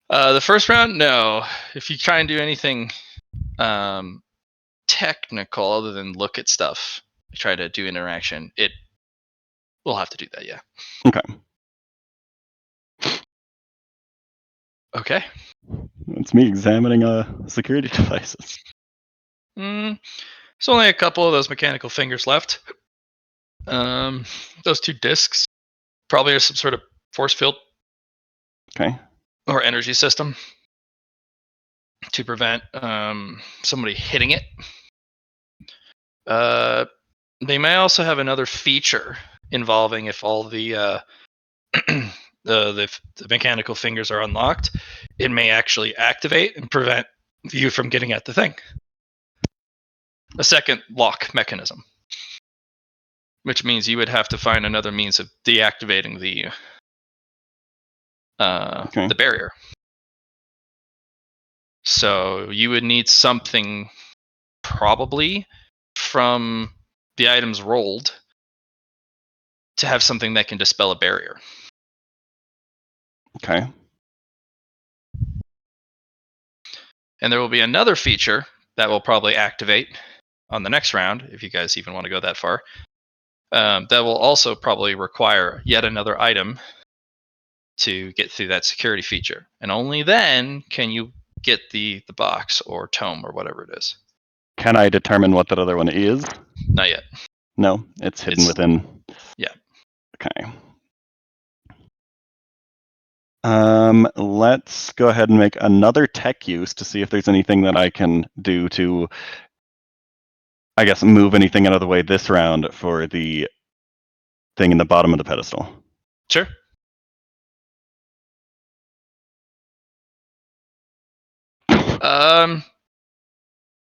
F: The first round, no. If you try and do anything technical other than look at stuff, try to do interaction, we'll have to do that, yeah.
C: Okay.
F: Okay.
C: It's me examining security devices.
F: There's only a couple of those mechanical fingers left. Those two discs probably are some sort of force field
C: Okay.
F: or energy system to prevent somebody hitting it. They may also have another feature involving if all the the mechanical fingers are unlocked, it may actually activate and prevent you from getting at the thing. A second lock mechanism, which means you would have to find another means of deactivating the barrier. So you would need something probably from the items rolled to have something that can dispel a barrier.
C: Okay.
F: And there will be another feature that will probably activate on the next round, if you guys even want to go that far. That will also probably require yet another item to get through that security feature. And only then can you get the box or tome or whatever it is.
C: Can I determine what that other one is?
F: Not yet.
C: No, it's hidden
F: It's-
C: within.
F: Yeah.
C: Okay. Let's go ahead and make another tech use to see if there's anything that I can do to, I guess, move anything out of the way this round for the thing in the bottom of the pedestal.
F: Sure.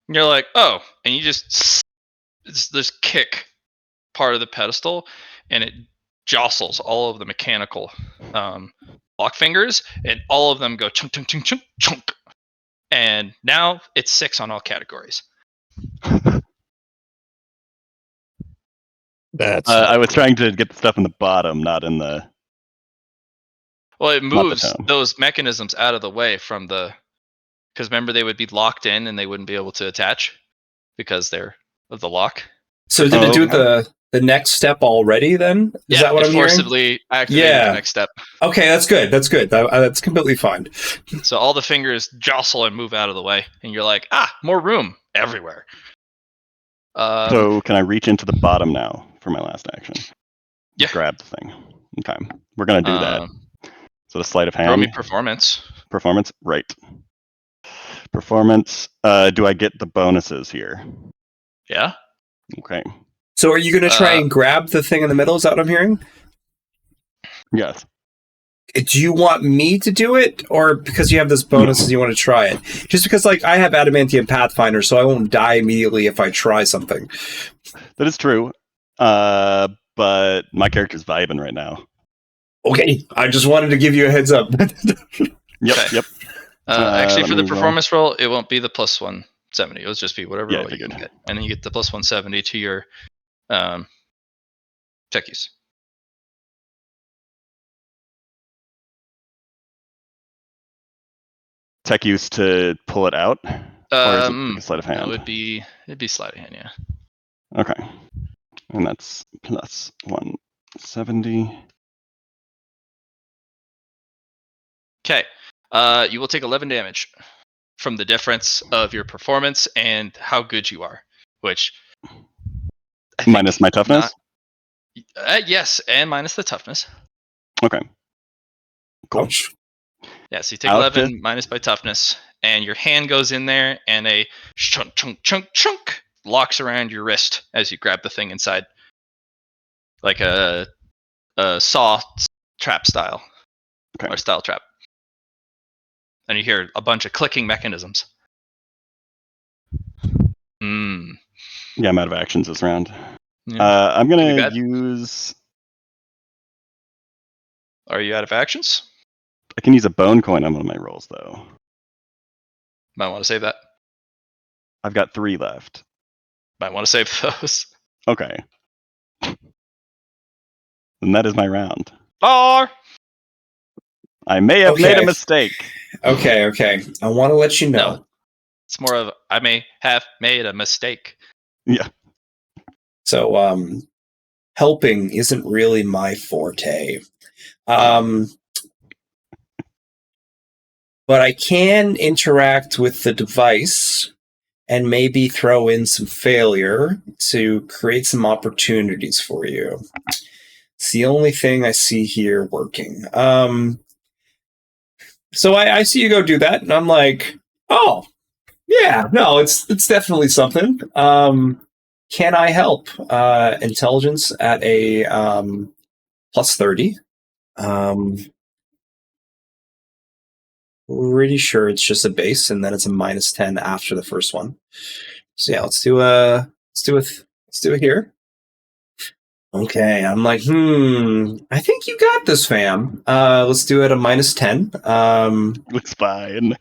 F: You're like, oh, and you just kick part of the pedestal, and it jostles all of the mechanical lock fingers, and all of them go chunk, chunk, chunk, chunk, chunk. And now it's 6 on all categories.
B: That's
C: I was trying to get the stuff in the bottom, not in the.
F: Well, it
C: the
F: moves
C: tome.
F: those mechanisms out of the way from the. Because remember, they would be locked in and they wouldn't be able to attach because they're of the lock.
A: So did it do it
C: okay.
A: the next step already. Then is that what I'm hearing?
F: Forcibly activating the next step.
A: Okay, that's good. That's good. That's completely fine.
F: So all the fingers jostle and move out of the way, and you're like, more room everywhere.
C: So can I reach into the bottom now for my last action?
F: Yeah.
C: Grab the thing. Okay. We're going to do that. So the sleight of hand.
F: Throw me performance.
C: Performance? Right. Performance. Do I get the bonuses here?
F: Yeah.
C: Okay.
A: So are you going to try and grab the thing in the middle? Is that what I'm hearing?
C: Yes.
A: Do you want me to do it, or because you have this bonus, you want to try it? Just because, like, I have Adamantium Pathfinder, so I won't die immediately if I try something.
C: That is true. But my character's vibing right now.
A: Okay, I just wanted to give you a heads up.
C: Yep.
F: Actually, for the performance roll, it won't be the plus 170. It'll just be whatever roll you
C: figured.
F: can get, and then you get the plus 170 to your check use.
C: Tech use to pull it out, or is it like a sleight of hand?
F: No, it'd be sleight of hand, yeah.
C: Okay, and that's plus 170.
F: Okay, you will take 11 damage from the difference of your performance and how good you are, which
C: minus my toughness.
F: Yes, and minus the toughness.
C: Okay. Cool.
F: Yeah, so you take 11 minus by toughness, and your hand goes in there, and a chunk, chunk, chunk, chunk locks around your wrist as you grab the thing inside, like a saw trap style, or style trap. And you hear a bunch of clicking mechanisms.
C: Yeah, I'm out of actions this round.
F: Yeah.
C: I'm gonna use.
F: Are you out of actions?
C: I can use a bone coin on one of my rolls, though.
F: Might want to save that.
C: I've got 3 left.
F: Might want to save those.
C: Okay. And that is my round.
F: Or
C: I may have made a mistake.
A: Okay. I want to let you know.
F: No. It's more of I may have made a mistake.
C: Yeah.
A: So, helping isn't really my forte. But I can interact with the device and maybe throw in some failure to create some opportunities for you. It's the only thing I see here working. So I see you go do that, and I'm like, oh, yeah, no, it's definitely something. Can I help? Intelligence at a plus 30. Pretty sure it's just a base, and then it's a minus 10 after the first one. So yeah, let's do it here. Okay, I'm like, I think you got this, fam. Let's do it a minus 10.
C: Looks fine.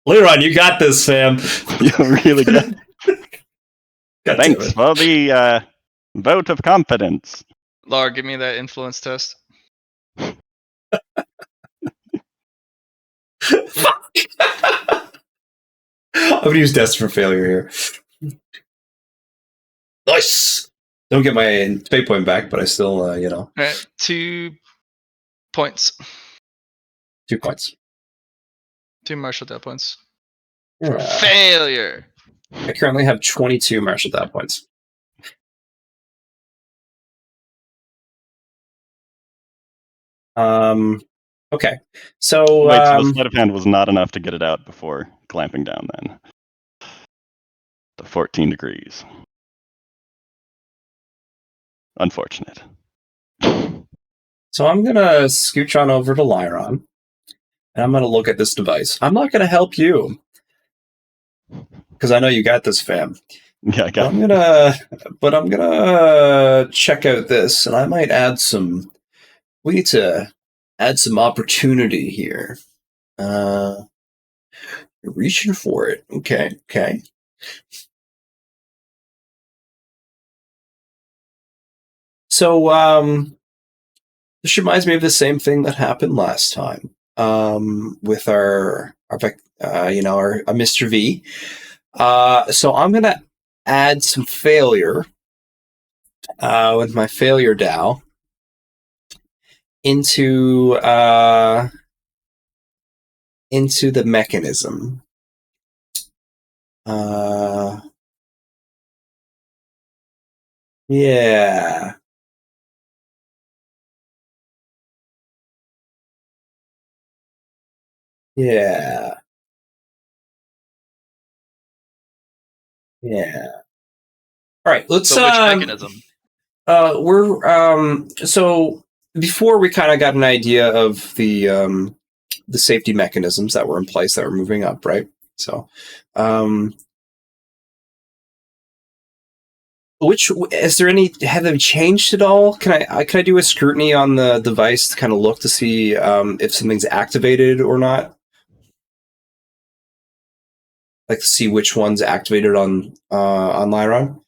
A: Leron, you got this, fam.
C: You're really good. Thanks for the vote of confidence.
F: Laura, give me that influence test.
A: Fuck! I'm gonna use Death for failure here. Nice! Don't get my fate point back, but I still,
F: All right, 2 points.
A: 2 points.
F: 2 martial death points.
A: Yeah.
F: Failure!
A: I currently have 22 martial death points. Okay. So,
C: wait, so the sleight of hand was not enough to get it out before clamping down then. The 14 degrees. Unfortunate.
A: So I'm gonna scooch on over to Lyron, and I'm gonna look at this device. I'm not gonna help you, because I know you got this, fam.
C: Yeah, I got it.
A: But I'm gonna check out this, and I might add some. We need to add some opportunity here. Reaching for it. Okay. So, this reminds me of the same thing that happened last time with our our Mr. V. So I'm gonna add some failure with my failure Dow into the mechanism. Yeah. Yeah. Yeah. All right, let's
F: So which mechanism?
A: we're so before we kind of got an idea of the safety mechanisms that were in place that were moving up, right? So which is there any have they changed at all? Can I do a scrutiny on the device to kind of look to see if something's activated or not? Like to see which one's activated on Lyron.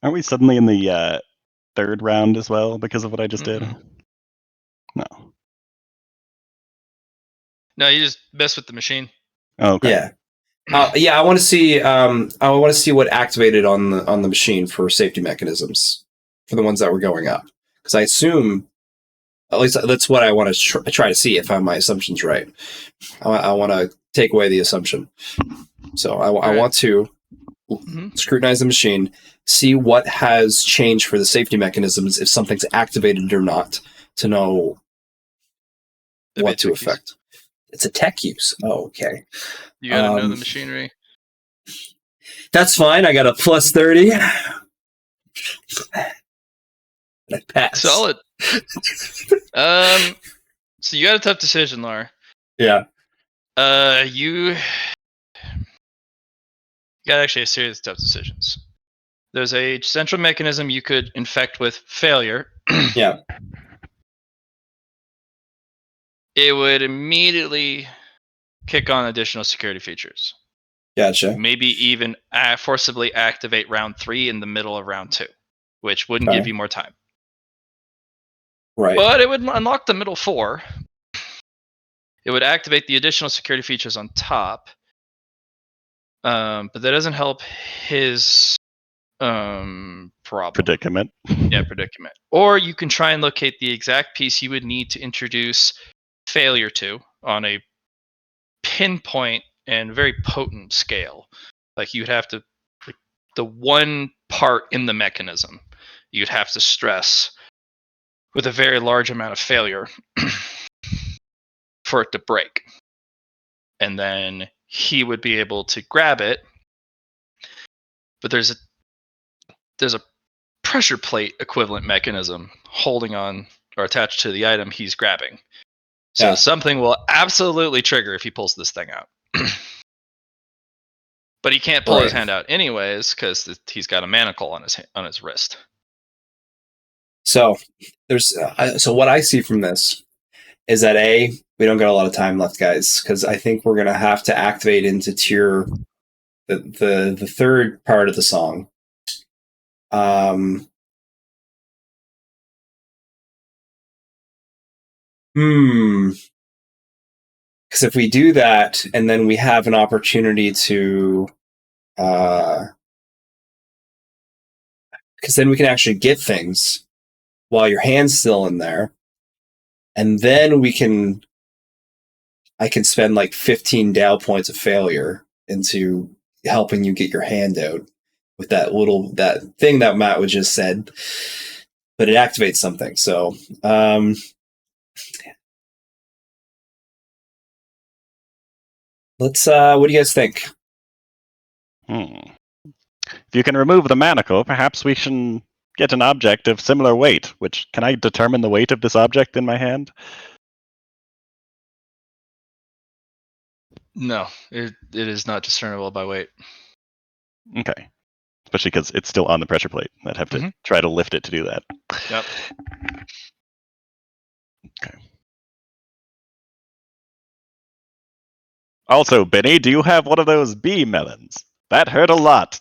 C: Aren't we suddenly in the third round as well because of what I just did? No.
F: No, you just mess with the machine.
C: Oh, okay.
A: Yeah. I want to see. I want to see what activated on the machine for safety mechanisms for the ones that were going up, because I assume at least that's what I want to try to see if my assumption's right. I want to take away the assumption, so I
F: Right.
A: want to scrutinize the machine, see what has changed for the safety mechanisms, if something's activated or not, to know
F: That'd be
A: what
F: a
A: to
F: tech use.
A: affect. It's a tech use. Oh, okay.
F: You got to know the machinery.
A: That's fine. I got a plus 30. I passed.
F: Solid. So you got a tough decision, Laura.
A: Yeah.
F: You got actually a series of tough decisions. There's a central mechanism you could infect with failure.
A: Yeah.
F: It would immediately kick on additional security features.
A: Gotcha.
F: Maybe even forcibly activate round 3 in the middle of round 2, which wouldn't
A: Okay.
F: give you more time.
A: Right.
F: But it would unlock the middle 4. It would activate the additional security features on top. But that doesn't help his problem.
C: Predicament.
F: Yeah, predicament. Or you can try and locate the exact piece you would need to introduce failure to on a pinpoint and very potent scale. Like you'd have to, the one part in the mechanism, you'd have to stress with a very large amount of failure for it to break. And then he would be able to grab it. But there's a pressure plate equivalent mechanism holding on or attached to the item he's grabbing. So something will absolutely trigger if he pulls this thing out. But he can't pull his hand out anyways because he's got a manacle on his wrist.
A: So there's so what I see from this is that we don't got a lot of time left, guys, because I think we're gonna have to activate into tier the third part of the song. Because if we do that, and then we have an opportunity to, because then we can actually get things while your hand's still in there, and then I can spend like 15 Dow points of failure into helping you get your hand out with that thing that Matt was just said, but it activates something. So, let's. What do you guys think?
C: If you can remove the manacle, perhaps we can get an object of similar weight. Which can I determine the weight of this object in my hand?
F: No, it is not discernible by weight.
C: Okay. Especially because it's still on the pressure plate. I'd have to try to lift it to do that.
F: Yep.
C: Okay. Also, Benny, do you have one of those bee melons? That hurt a lot.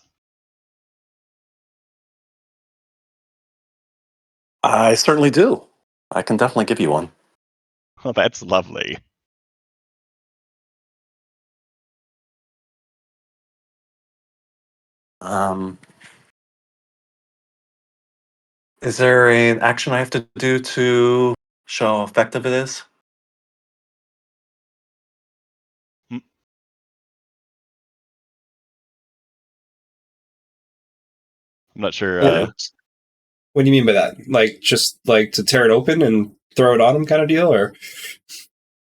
E: I certainly do. I can definitely give you one.
C: Oh, that's lovely.
E: Is there an action I have to do to show how effective it is?
C: I'm not sure.
A: What do you mean by that? Like, just like to tear it open and throw it on him kind of deal? Or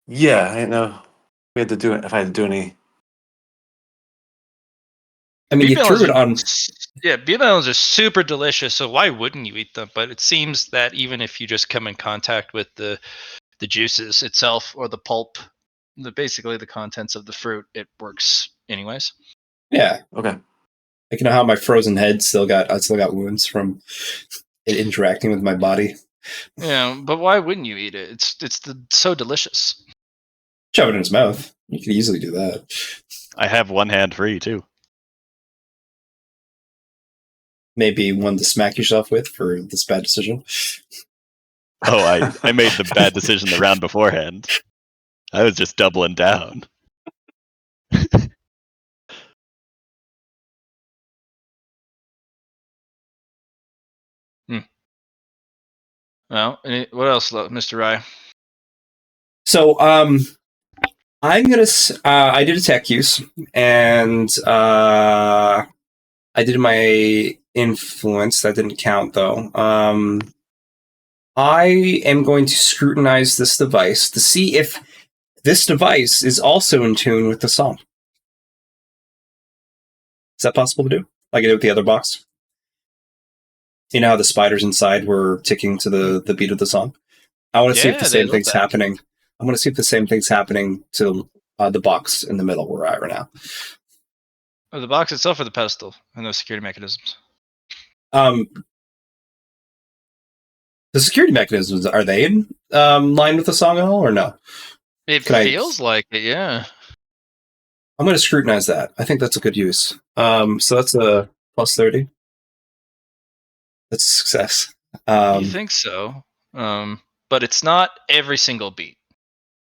E: Yeah, I didn't know we had to do it. If I had to do any.
A: I mean,
F: Beef
A: you threw
F: melons
A: it on.
F: yeah, beef melons are super delicious. So why wouldn't you eat them? But it seems that even if you just come in contact with the juices itself or the pulp, basically the contents of the fruit, it works anyways.
A: Yeah.
E: Okay.
A: Like, you know how my frozen head I still got wounds from it interacting with my body.
F: Yeah, but why wouldn't you eat it? It's so delicious.
A: Shove it in his mouth. You could easily do that.
C: I have one hand free too.
A: Maybe one to smack yourself with for this bad decision.
C: Oh, I made the bad decision the round beforehand. I was just doubling down.
F: Well, what else, Mr. Rye?
A: So, I'm gonna. I did a tech use, and I did my influence. That didn't count though. I am going to scrutinize this device to see if this device is also in tune with the song. Is that possible to do? Like I did with the other box? You know how the spiders inside were ticking to the beat of the song? I want to see if the
F: Yeah, they
A: same
F: love
A: thing's
F: that.
A: happening. I want to see if the same thing's happening to the box in the middle where we're at right now.
F: Oh, the box itself or the pedestal and those security mechanisms?
A: The security mechanisms, are they in line with the song at all, or no?
F: It
A: Can I?
F: feels like it, yeah.
A: I'm going to scrutinize that. I think that's a good use. So that's a plus 30. That's a success.
F: You think so? But it's not every single beat.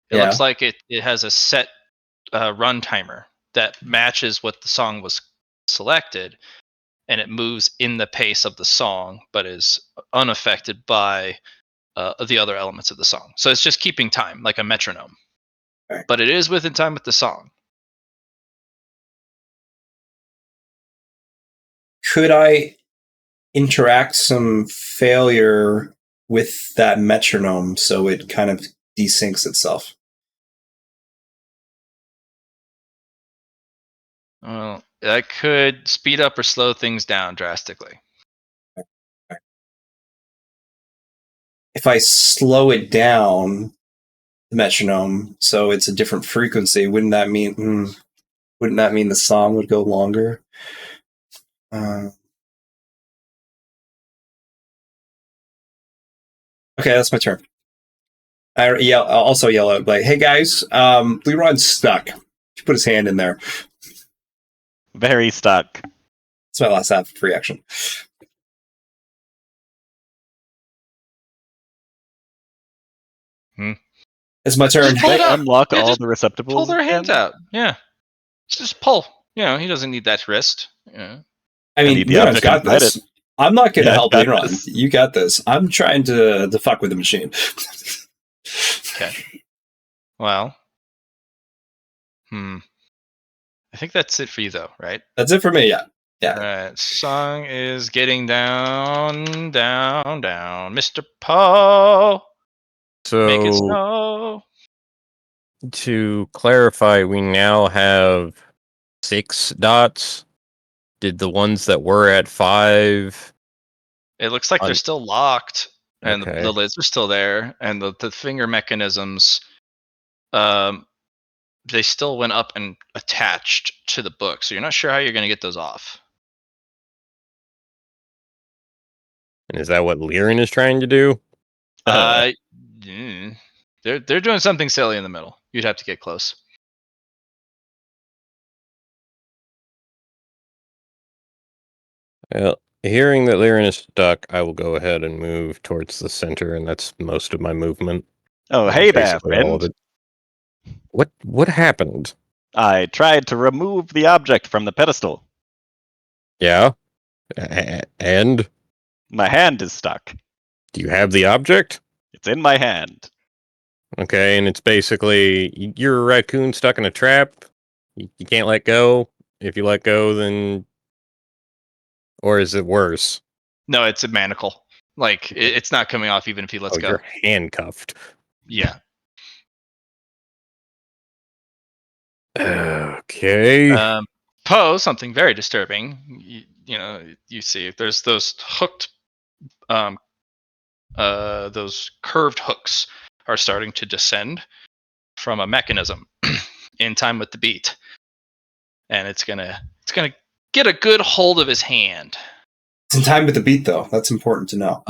F: It
A: Yeah.
F: looks like it has a set run timer that matches what the song was selected, and it moves in the pace of the song, but is unaffected by the other elements of the song. So it's just keeping time, like a metronome.
A: Okay.
F: But it is within time with the song.
A: Could I interact some failure with that metronome so it kind of desyncs itself?
F: Well, that could speed up or slow things down drastically.
A: If I slow it down, the metronome, so it's a different frequency, wouldn't that mean the song would go longer? Okay, that's my turn. I'll also yell out like, "Hey guys, Leron's stuck." He put his hand in there.
C: Very stuck.
A: That's my last half of free action. It's my turn.
F: Pull it
C: They
F: out.
C: unlock
F: Yeah,
C: all
F: just
C: the receptacles.
F: pull their hands
C: again?
F: out. Yeah. Just pull. He doesn't need that wrist. Yeah.
A: I mean,
C: need the
A: Leron's
C: object
A: got
C: inside
A: this. I'm not going to
C: Yeah, I've
A: help
C: got
A: Leron.
C: this.
A: You got this. I'm trying to fuck with the machine.
F: Okay. Well. I think that's it for you, though, right?
A: That's it for me. Yeah. Yeah.
F: All right. Song is getting down, down, down. Mr. Poe, make it
B: So
F: snow.
B: to clarify, we now have 6 dots. Did the ones that were at 5?
F: It looks like they're still locked, and
B: Okay.
F: the lids are still there, and the finger mechanisms, they still went up and attached to the book. So you're not sure how you're going to get those off.
B: And is that what Liren is trying to do?
F: Mm, they're doing something silly in the middle. You'd have to get close.
B: Well, hearing that Liren is stuck, I will go ahead and move towards the center, and that's most of my movement.
C: Oh,
B: That's
C: hey there,
B: basically all of
C: friend.
B: it. What happened?
C: I tried to remove the object from the pedestal.
B: Yeah, and
C: My hand is stuck.
B: do you have the object?
C: It's in my hand.
B: Okay, and it's basically you're a raccoon stuck in a trap. You can't let go. If you let go, then or is it worse?
F: No, it's a manacle. Like it's not coming off even if he lets
B: Oh,
F: go.
B: you're handcuffed.
F: Yeah.
B: Okay.
F: Poe, something very disturbing. You see there's those hooked, um, those curved hooks are starting to descend from a mechanism in time with the beat, and it's gonna get a good hold of his hand.
A: It's in time with the beat, though. That's important to know.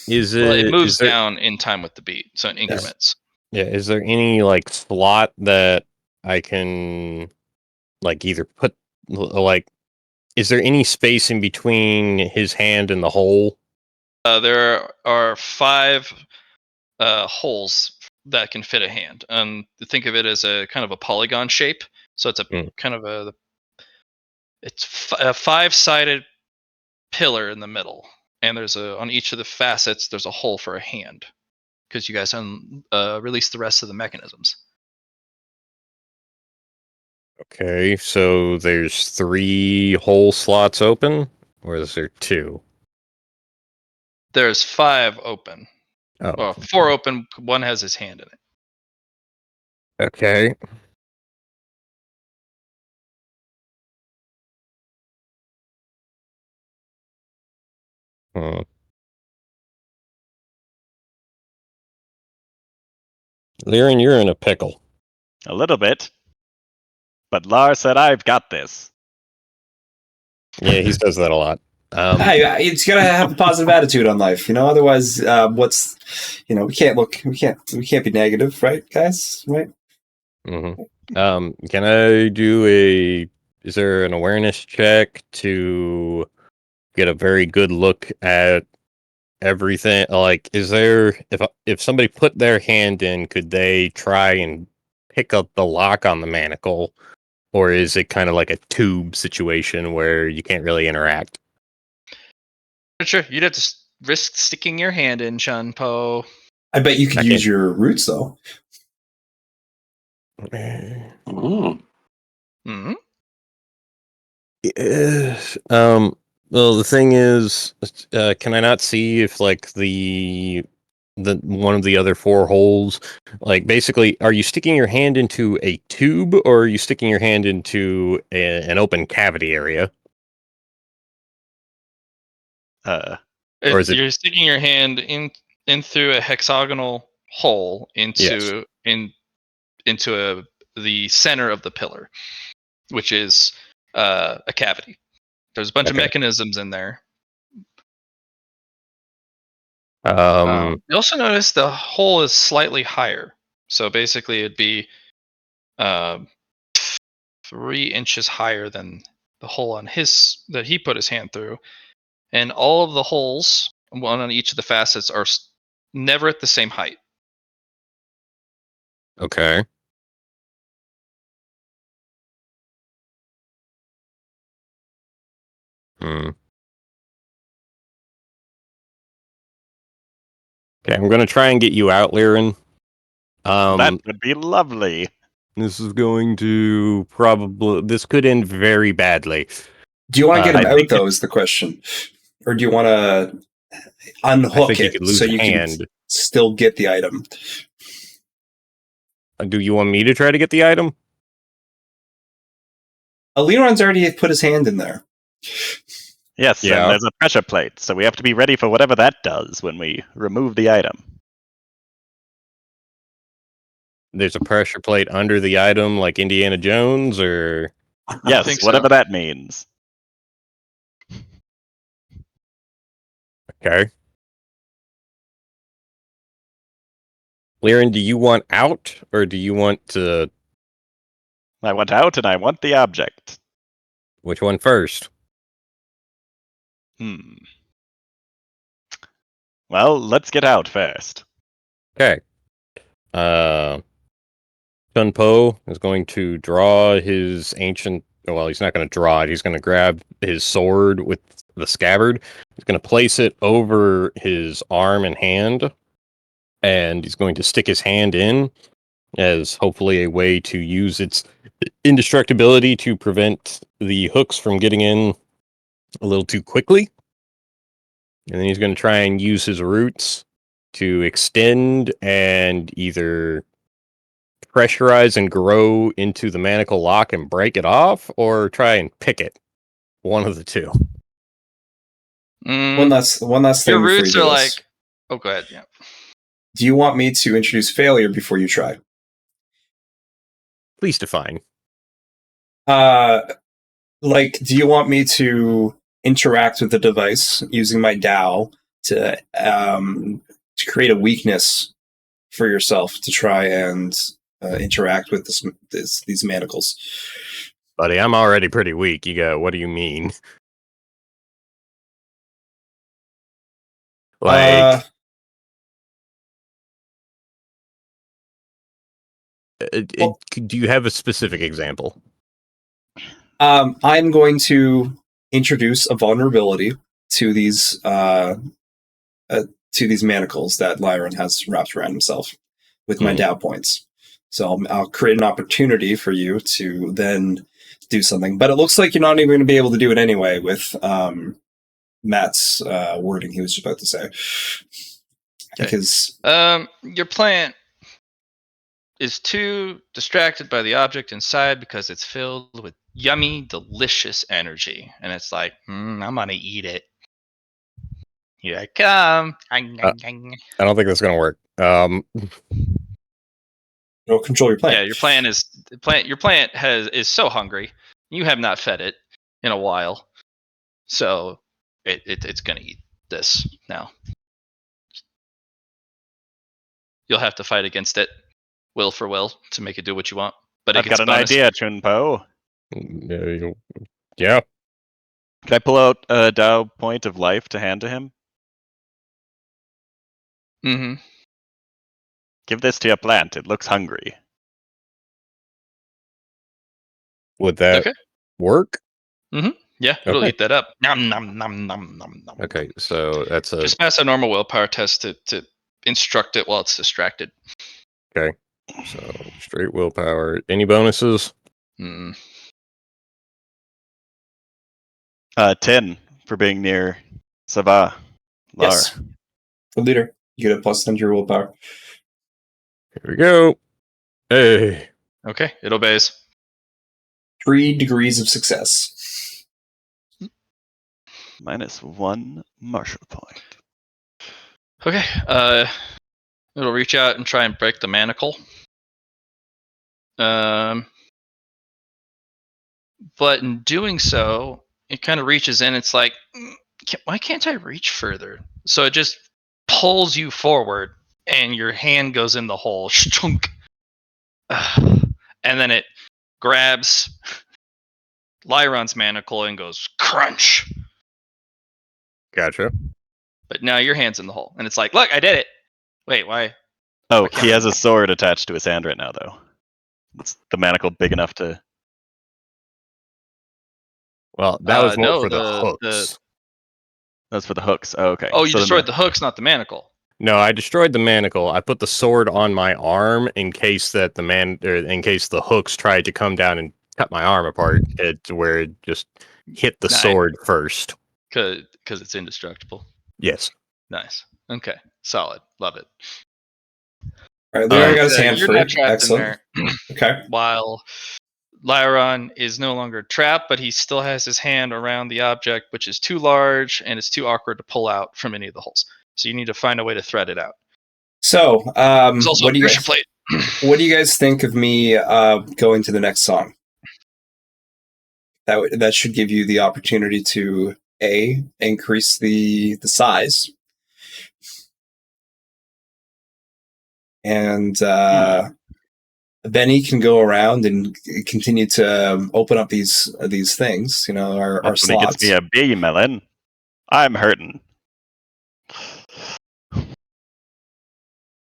B: Is
F: Well, it
B: it
F: moves
B: is there
F: down in time with the beat, so in increments.
B: yeah, is there any like slot that I can like either put like is there any space in between his hand and the hole?
F: There are 5 holes that can fit a hand. Think of it as a kind of a polygon shape. So it's a
B: Mm.
F: kind of a 5-sided pillar in the middle, and there's a on each of the facets there's a hole for a hand because you guys release the rest of the mechanisms.
B: Okay, so there's 3 hole slots open, or is there 2?
F: There's 5 open.
B: Oh,
F: Well, 4 open. One has his hand in it.
B: okay. Hmm. Liren, you're in a pickle.
C: A little bit. But Lars said I've got this.
B: Yeah, he says that a lot.
A: Hey, it's gotta have a positive attitude on life, Otherwise, we can't be negative, right, guys? Right?
B: Mhm. Can I do is there an awareness check to get a very good look at everything? Like, is there if somebody put their hand in, could they try and pick up the lock on the manacle, or is it kind of like a tube situation where you can't really interact?
F: Sure, you'd have to risk sticking your hand in, Shun Po.
A: I bet you could
B: I
A: use
B: can't.
A: your roots, though.
E: Mm.
F: Hmm.
B: Yes. Well, the thing is, can I not see if like the one of the other 4 holes, like basically, are you sticking your hand into a tube or are you sticking your hand into an open cavity area, or is it?
F: You're sticking your hand in through a hexagonal hole
B: Yes.
F: into the center of the pillar, which is a cavity. There's a bunch of
B: Okay.
F: mechanisms in there.
B: Um.
F: You also notice the hole is slightly higher, so basically it'd be uh, 3 inches higher than the hole on his that he put his hand through, and all of the holes, one on each of the facets, are never at the same height.
B: Okay. Hmm. Okay. I'm gonna try and get you out, Liren.
C: That would be lovely.
B: This is going to probably. This could end very badly.
A: Do you want to get
B: I
A: him out,
C: think
A: though, is the question. Or do you want to
B: I
A: unhook
B: think he could
A: it so
B: lose a
A: you can
B: hand.
A: still get the item?
B: Do you want me to try to get the item?
A: Leron's already put his hand in there.
C: Yes, and
B: Yeah.
C: there's a pressure plate, so we have to be ready for whatever that does when we remove the item.
B: There's a pressure plate under the item, like Indiana Jones, or
C: Yes,
F: think so.
C: whatever that means.
B: okay. Liren, do you want out, or do you want to?
C: I want out and I want the object.
B: Which one first?
C: Well, let's get out first.
B: Okay. Chun Po is going to draw his ancient. Well, he's not going to draw it. He's going to grab his sword with the scabbard. He's going to place it over his arm and hand, and he's going to stick his hand in as hopefully a way to use its indestructibility to prevent the hooks from getting in a little too quickly. And then he's going to try and use his roots to extend and either pressurize and grow into the manacle lock and break it off, or try and pick it. One of the two.
A: One last thing
F: Your
A: before you
F: roots
A: do
F: are
A: this.
F: like. Oh, go ahead. Yeah.
A: Do you want me to introduce failure before you try?
B: Please define.
A: Do you want me to interact with the device using my Tao to create a weakness for yourself to try and interact with these manacles?
B: Buddy, I'm already pretty weak. What do you mean? Like, do you have a specific example?
A: I'm going to introduce a vulnerability to these manacles that Lyron has wrapped around himself with my Tao points. So I'll create an opportunity for you to then do something. But it looks like you're not even going to be able to do it anyway with Matt's wording he was about to say.
F: Okay.
A: Because
F: your plant is too distracted by the object inside because it's filled with yummy, delicious energy. And it's like, I'm going to eat it. Here I come.
B: I don't think that's going to work.
A: control your plant.
F: Yeah, your plant is so hungry. You have not fed it in a while. So it's going to eat this now. You'll have to fight against it, will for will, to make it do what you want. But
C: I've got an idea, Chun Po.
B: Yeah.
C: Can I pull out a Tao point of life to hand to him?
F: Mm-hmm.
C: Give this to your plant. It looks hungry.
B: Would that work?
F: Mm-hmm. Yeah, it'll
B: Okay.
F: eat that up. Nom nom nom nom nom nom.
B: Okay, so that's a
F: just pass a normal willpower test to instruct it while it's distracted.
B: okay. So straight willpower. Any bonuses?
C: 10 for being near Sava. Lar.
A: Yes. The leader. You get a +10 to your willpower.
B: Here we go. Hey.
F: Okay, it obeys.
A: 3 degrees of success.
C: -1 martial point.
F: Okay, it'll reach out and try and break the manacle. But in doing so, it kind of reaches in. It's like, why can't I reach further? So it just pulls you forward, and your hand goes in the hole. Shchunk. And then it grabs Lyron's manacle and goes crunch.
B: Gotcha.
F: But now your hand's in the hole, and it's like, look, I did it. Wait, why?
C: Oh, he has a sword attached to his hand right now, though. Is the manacle big enough to?
B: Well, that was more
F: no,
B: for the hooks.
C: That's for the hooks. Oh, okay.
F: Oh, you destroyed the hooks, not the manacle.
B: No, I destroyed the manacle. I put the sword on my arm in case that in case the hooks tried to come down and cut my arm apart. Where it just hit the sword first.
F: Because it's indestructible.
B: Yes.
F: Nice. Okay. Solid. Love it.
A: All right, Lyron got his hand
F: you're
A: free.
F: not trapped
A: Excellent.
F: in there.
A: Okay.
F: While Lyron is no longer trapped, but he still has his hand around the object, which is too large and it's too awkward to pull out from any of the holes. So you need to find a way to thread it out.
A: So,
F: what do
A: you guys think of me going to the next song? That should give you the opportunity to increase the size, and Benny can go around and continue to open up these things. You know, our slots.
C: Gets me a bee melon. I'm hurting.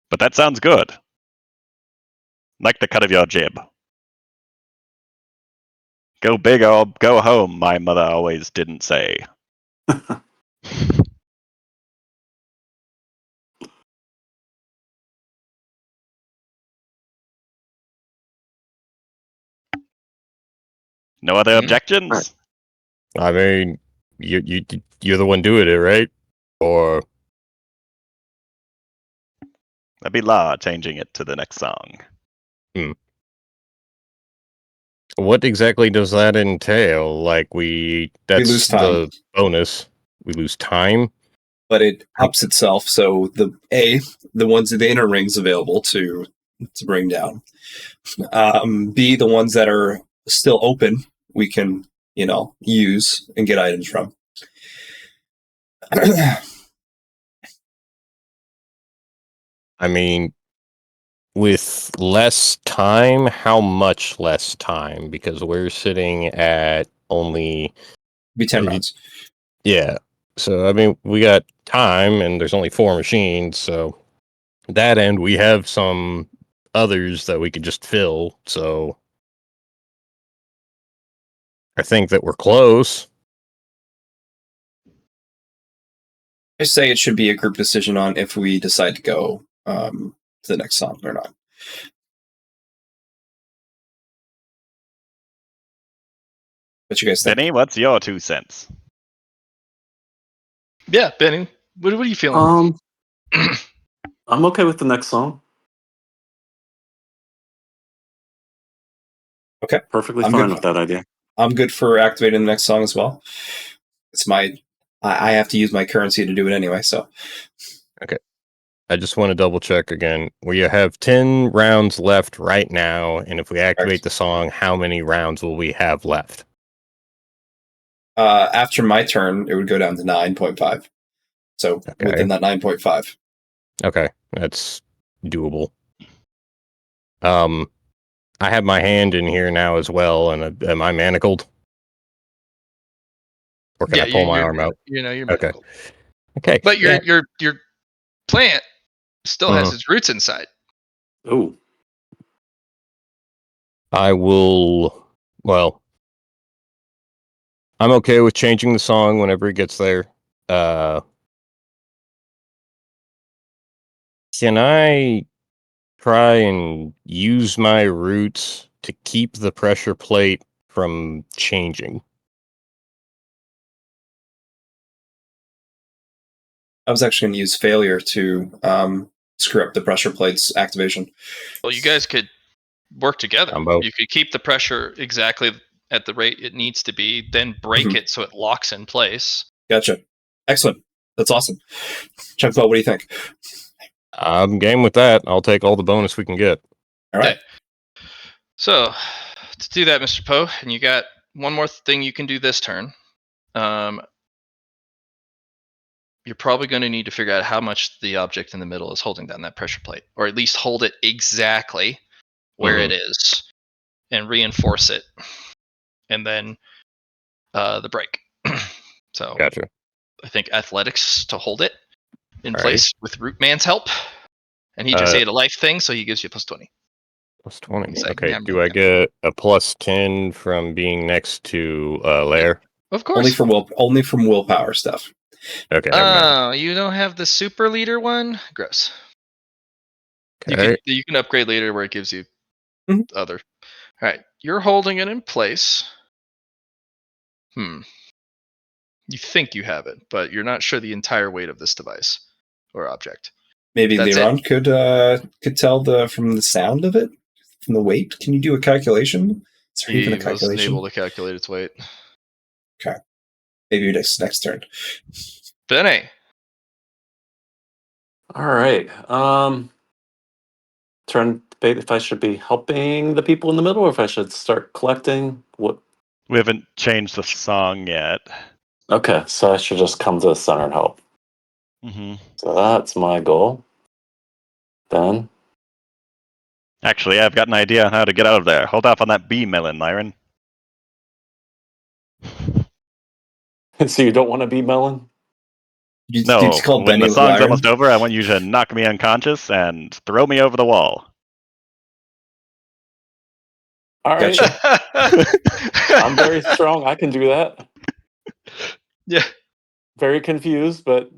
C: But that sounds good. Like the cut of your jib. Go big or go home, my mother always didn't say. No other objections?
B: I mean, you're the one doing it, right? Or
C: That'd be law changing it to the next song.
B: what exactly does that entail? Like that's
A: lose time.
B: the bonus. We lose time.
A: But it ups itself, so the ones in the inner rings available to bring down. B, the ones that are still open, we can, use and get items from.
B: I mean, with less time, how much less time? Because we're sitting at only
A: Be 10 rounds.
B: Yeah. So I mean, we got time, and there's only 4 machines. So that end, we have some others that we could just fill. So I think that we're close.
A: I say it should be a group decision on if we decide to go to the next song or not. What you guys think?
C: Benny, what's your 2 cents?
F: Yeah, Benny, what are you feeling?
E: I'm okay with the next song.
A: Okay.
E: Perfectly
A: I'm
E: fine
A: good.
E: with that idea.
A: I'm good for activating the next song as well. It's I have to use my currency to do it anyway, so.
B: Okay. I just want to double check again. We have 10 rounds left right now, and if we activate the song, how many rounds will we have left?
A: After my turn, it would go down to 9.5. So within that 9.5.
B: Okay, that's doable. I have my hand in here now as well, and am I manacled? Or can I pull my arm out?
F: You're
B: Okay.
F: manacled.
B: Okay.
F: But your plant still has
B: Mhm.
F: its roots inside.
E: Oh,
B: I will. Well, I'm okay with changing the song whenever it gets there. Can I try and use my roots to keep the pressure plate from changing?
A: I was actually going to use failure to screw up the pressure plate's activation.
F: Well, you guys could work together.
B: Combo.
F: You could keep the pressure exactly at the rate it needs to be, then break it so it locks in place.
A: Gotcha. Excellent. That's awesome. Chunkbell, what do you think?
B: I'm game with that. I'll take all the bonus we can get.
A: All right.
F: Okay. So, to do that, Mr. Poe, and you got one more thing you can do this turn. You're probably going to need to figure out how much the object in the middle is holding down that pressure plate, or at least hold it exactly where it is, and reinforce it, and then the break. So,
B: Gotcha.
F: I think athletics to hold it in place with Rootman's help, and he just ate a life thing, so he gives you plus 20.
B: Plus 20.
F: He's like,
B: Okay.
F: "Yum,
B: Do
F: yum,
B: I
F: yum."
B: get a plus 10 from being next to Lair?
F: Of course.
A: Only from willpower stuff.
B: Okay. Never mind.
F: Oh, you don't have the super leader one? Gross.
B: Okay.
F: You can upgrade later where it gives you
A: Mhm.
F: other. All right, you're holding it in place. You think you have it, but you're not sure the entire weight of this device or object.
A: Maybe
F: That's
A: Liron could tell from the sound of it, from the weight. Can you do a calculation? Is there even a
F: He wasn't
A: calculation?
F: able to calculate its weight.
A: Okay. Maybe next turn.
F: Benny.
E: all right. Trying to debate if I should be helping the people in the middle or if I should start collecting. What?
C: We haven't changed the song yet.
E: Okay, so I should just come to the center and help.
C: Mm-hmm.
E: So that's my goal. Then.
C: Actually, I've got an idea on how to get out of there. Hold off on that bee melon, Myron.
E: So you don't want to be Melon?
C: No,
A: It's called
C: when
A: Benny
C: the
A: with
C: song's
A: Lyron.
C: almost over, I want you to knock me unconscious and throw me over the wall.
E: All right.
A: Gotcha.
E: I'm very strong. I can do that.
F: Yeah.
E: Very confused, but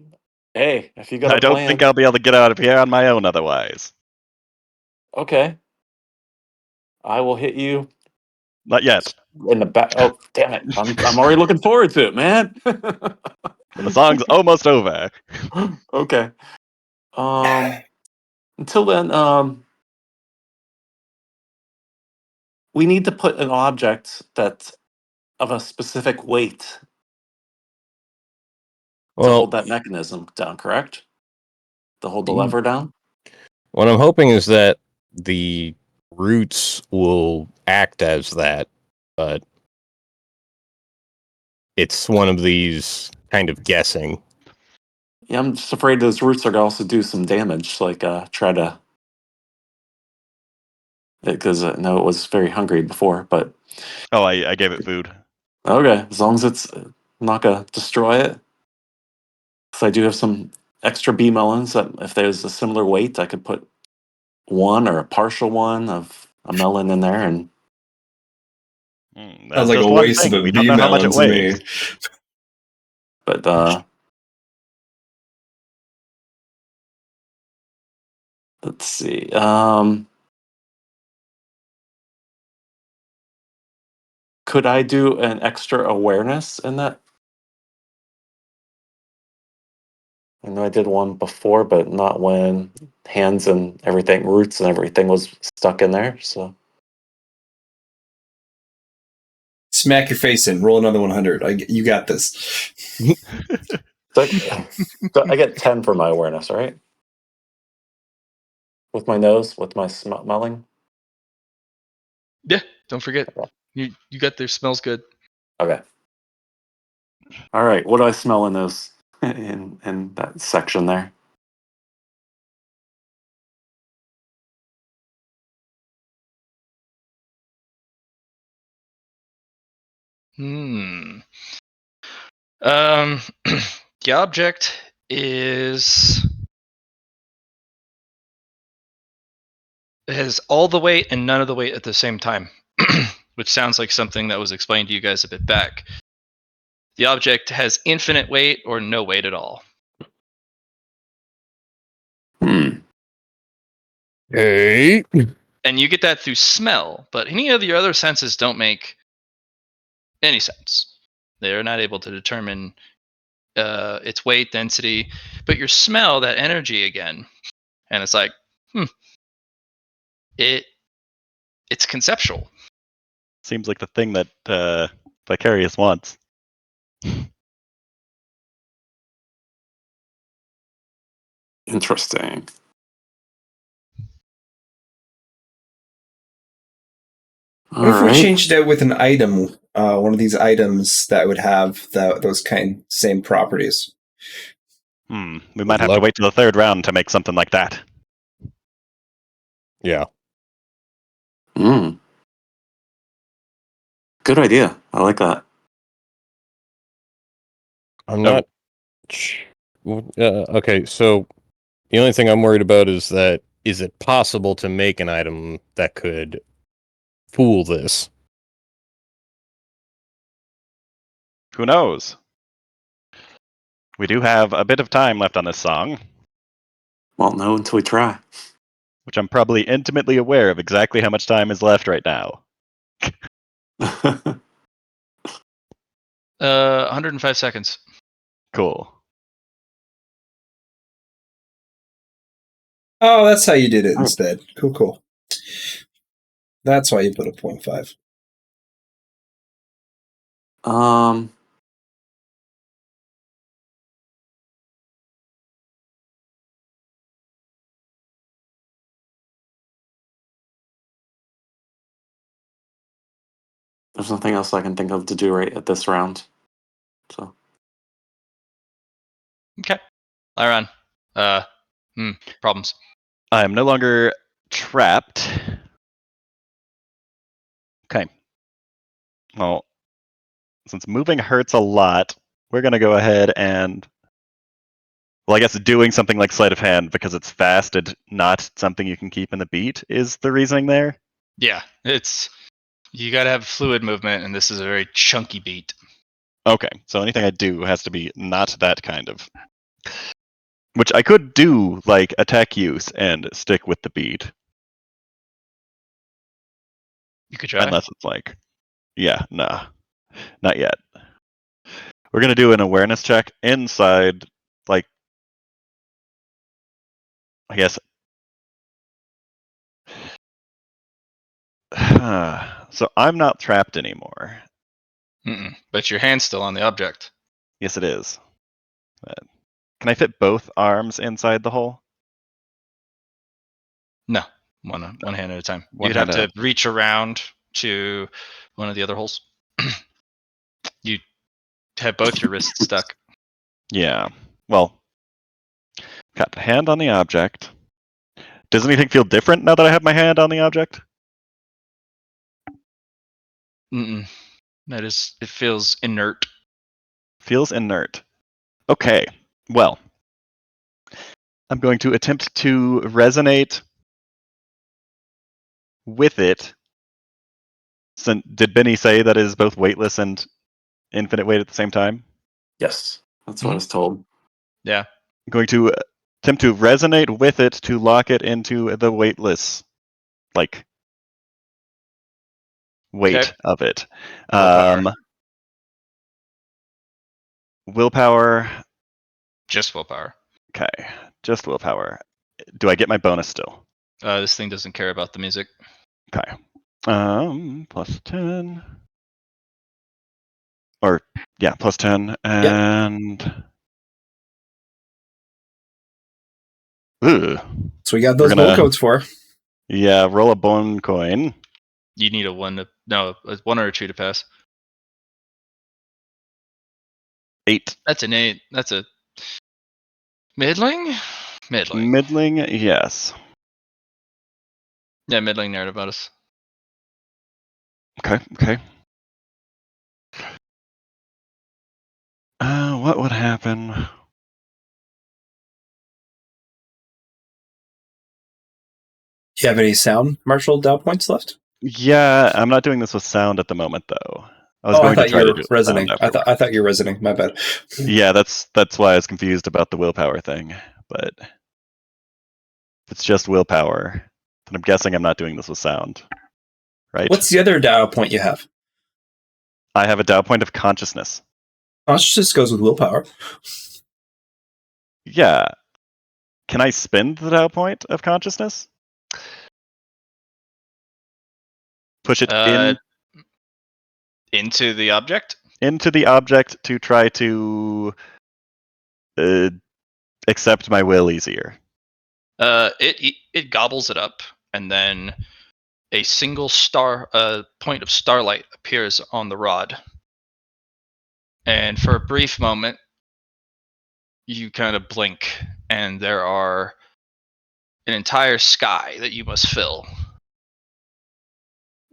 E: hey, if you got
C: I
E: a
C: don't
E: plan,
C: think I'll be able to get out of here on my own otherwise.
E: okay. I will hit you
C: Not yet.
E: in the back. Oh, damn it! I'm already looking forward to it, man.
C: And the song's almost over.
E: Okay. Until then, we need to put an object that's of a specific weight to
B: Well,
E: hold that mechanism down. Correct? To hold the
B: Mm.
E: lever down.
B: what I'm hoping is that the roots will act as that, but it's one of these kind of guessing.
E: Yeah, I'm just afraid those roots are gonna also do some damage. Like try to, because I know it was very hungry before, but
C: Oh, I gave it food.
E: okay, as long as it's not gonna destroy it. Because I do have some extra bee melons that if there's a similar weight, I could put one or a partial one of a melon in there, and
C: That's
A: Sounds like
C: just
A: a
C: one
A: waste of
C: thing.
A: a
C: We don't
A: bee
C: know how much
A: melon
C: it
A: to me.
C: weighs.
E: but let's see. Could I do an extra awareness in that? I know I did one before, but not when hands and everything, roots and everything was stuck in there. So
A: Smack your face in. Roll another 100. You got this.
E: So I get 10 for my awareness, right? With my nose, with my smelling.
F: Yeah. Don't forget.
E: Okay.
F: You got there. Smells good.
E: Okay. All right. What do I smell in those in that section there?
F: Hmm. Um, the object is it has all the weight and none of the weight at the same time, which sounds like something that was explained to you guys a bit back. The object has infinite weight or no weight at all.
E: Hmm.
B: Hey.
F: And you get that through smell, but any of your other senses don't make any sense. They're not able to determine its weight, density, but your smell, that energy again, and it's like, it's conceptual.
C: Seems like the thing that Vicarious wants.
E: Interesting.
A: What
E: All
A: if we
E: right.
A: changed it with an item? One of these items that would have those same properties.
C: We might have to wait till the third round to make something like that.
B: Yeah.
E: Hmm. Good idea. I like that.
B: I'm not. Okay, so the only thing I'm worried about is it possible to make an item that could fool this?
C: Who knows? We do have a bit of time left on this song,
E: Won't know until we try.
C: which I'm probably intimately aware of exactly how much time is left right now.
F: 105 seconds.
C: Cool.
A: Oh, that's how you did it instead. Cool. That's why you put a 0.5.
E: There's nothing else I can think of to do right at this round. So
F: Okay. Lyron. Problems.
C: I am no longer trapped. Okay. Well, since moving hurts a lot, we're going to go ahead and. Well, I guess doing something like sleight of hand because it's fast and not something you can keep in the beat is the reasoning there.
F: Yeah, it's You gotta have fluid movement, and this is a very chunky beat.
C: Okay, so anything I do has to be not that kind of. Which I could do, like, attack use and stick with the beat.
F: You could try.
C: Unless it's like, yeah, nah, not yet. We're going to do an awareness check inside, like, I guess. So I'm not trapped anymore.
F: But your hand's still on the object.
C: Yes, it is. Can I fit both arms inside the hole?
F: No, one hand at a time.
C: One
F: You'd have
C: hand
F: to reach around to one of the other holes. You have both your wrists stuck.
C: Yeah. Well, got the hand on the object. Does anything feel different now that I have my hand on the object?
F: It feels inert.
C: Feels inert. Okay. Well, I'm going to attempt to resonate with it. So, did Benny say that is both weightless and infinite weight at the same time?
E: Yes, that's what I was told.
F: Yeah.
C: I'm going to attempt to resonate with it to lock it into the weightless, like, weight
F: Okay.
C: of it.
F: Willpower.
C: Willpower.
F: Just willpower.
C: Okay, just willpower. Do I get my bonus still?
F: This thing doesn't care about the music.
C: Okay. Plus 10. Or, yeah, plus 10. And. Ugh.
A: So we got those
C: We're gonna-
A: bull codes for.
C: Yeah, roll a bone coin.
F: You need a 1 or a 2 to pass.
C: 8.
F: That's an 8. That's a middling? Middling.
C: Middling, yes.
F: Yeah, middling narrative bonus.
C: Okay. What would happen?
A: Do you have any sound martial Dow points left?
C: Yeah, I'm not doing this with sound at the moment, though. I was
A: I
C: going to
A: thought
C: try
A: you
C: to
A: were
C: do it with sound
A: resonating. I thought you were resonating. My bad.
C: Yeah, that's why I was confused about the willpower thing. But if it's just willpower, then I'm guessing I'm not doing this with sound. Right?
A: What's the other Dow point you have?
C: I have a Dow point of consciousness.
A: Consciousness goes with willpower.
C: Yeah. Can I spend the Dow point of consciousness? Push it
F: Into the object?
C: into the object to try to accept my will easier.
F: It gobbles it up, and then a single point of starlight appears on the rod. And for a brief moment, you kind of blink, and there are an entire sky that you must fill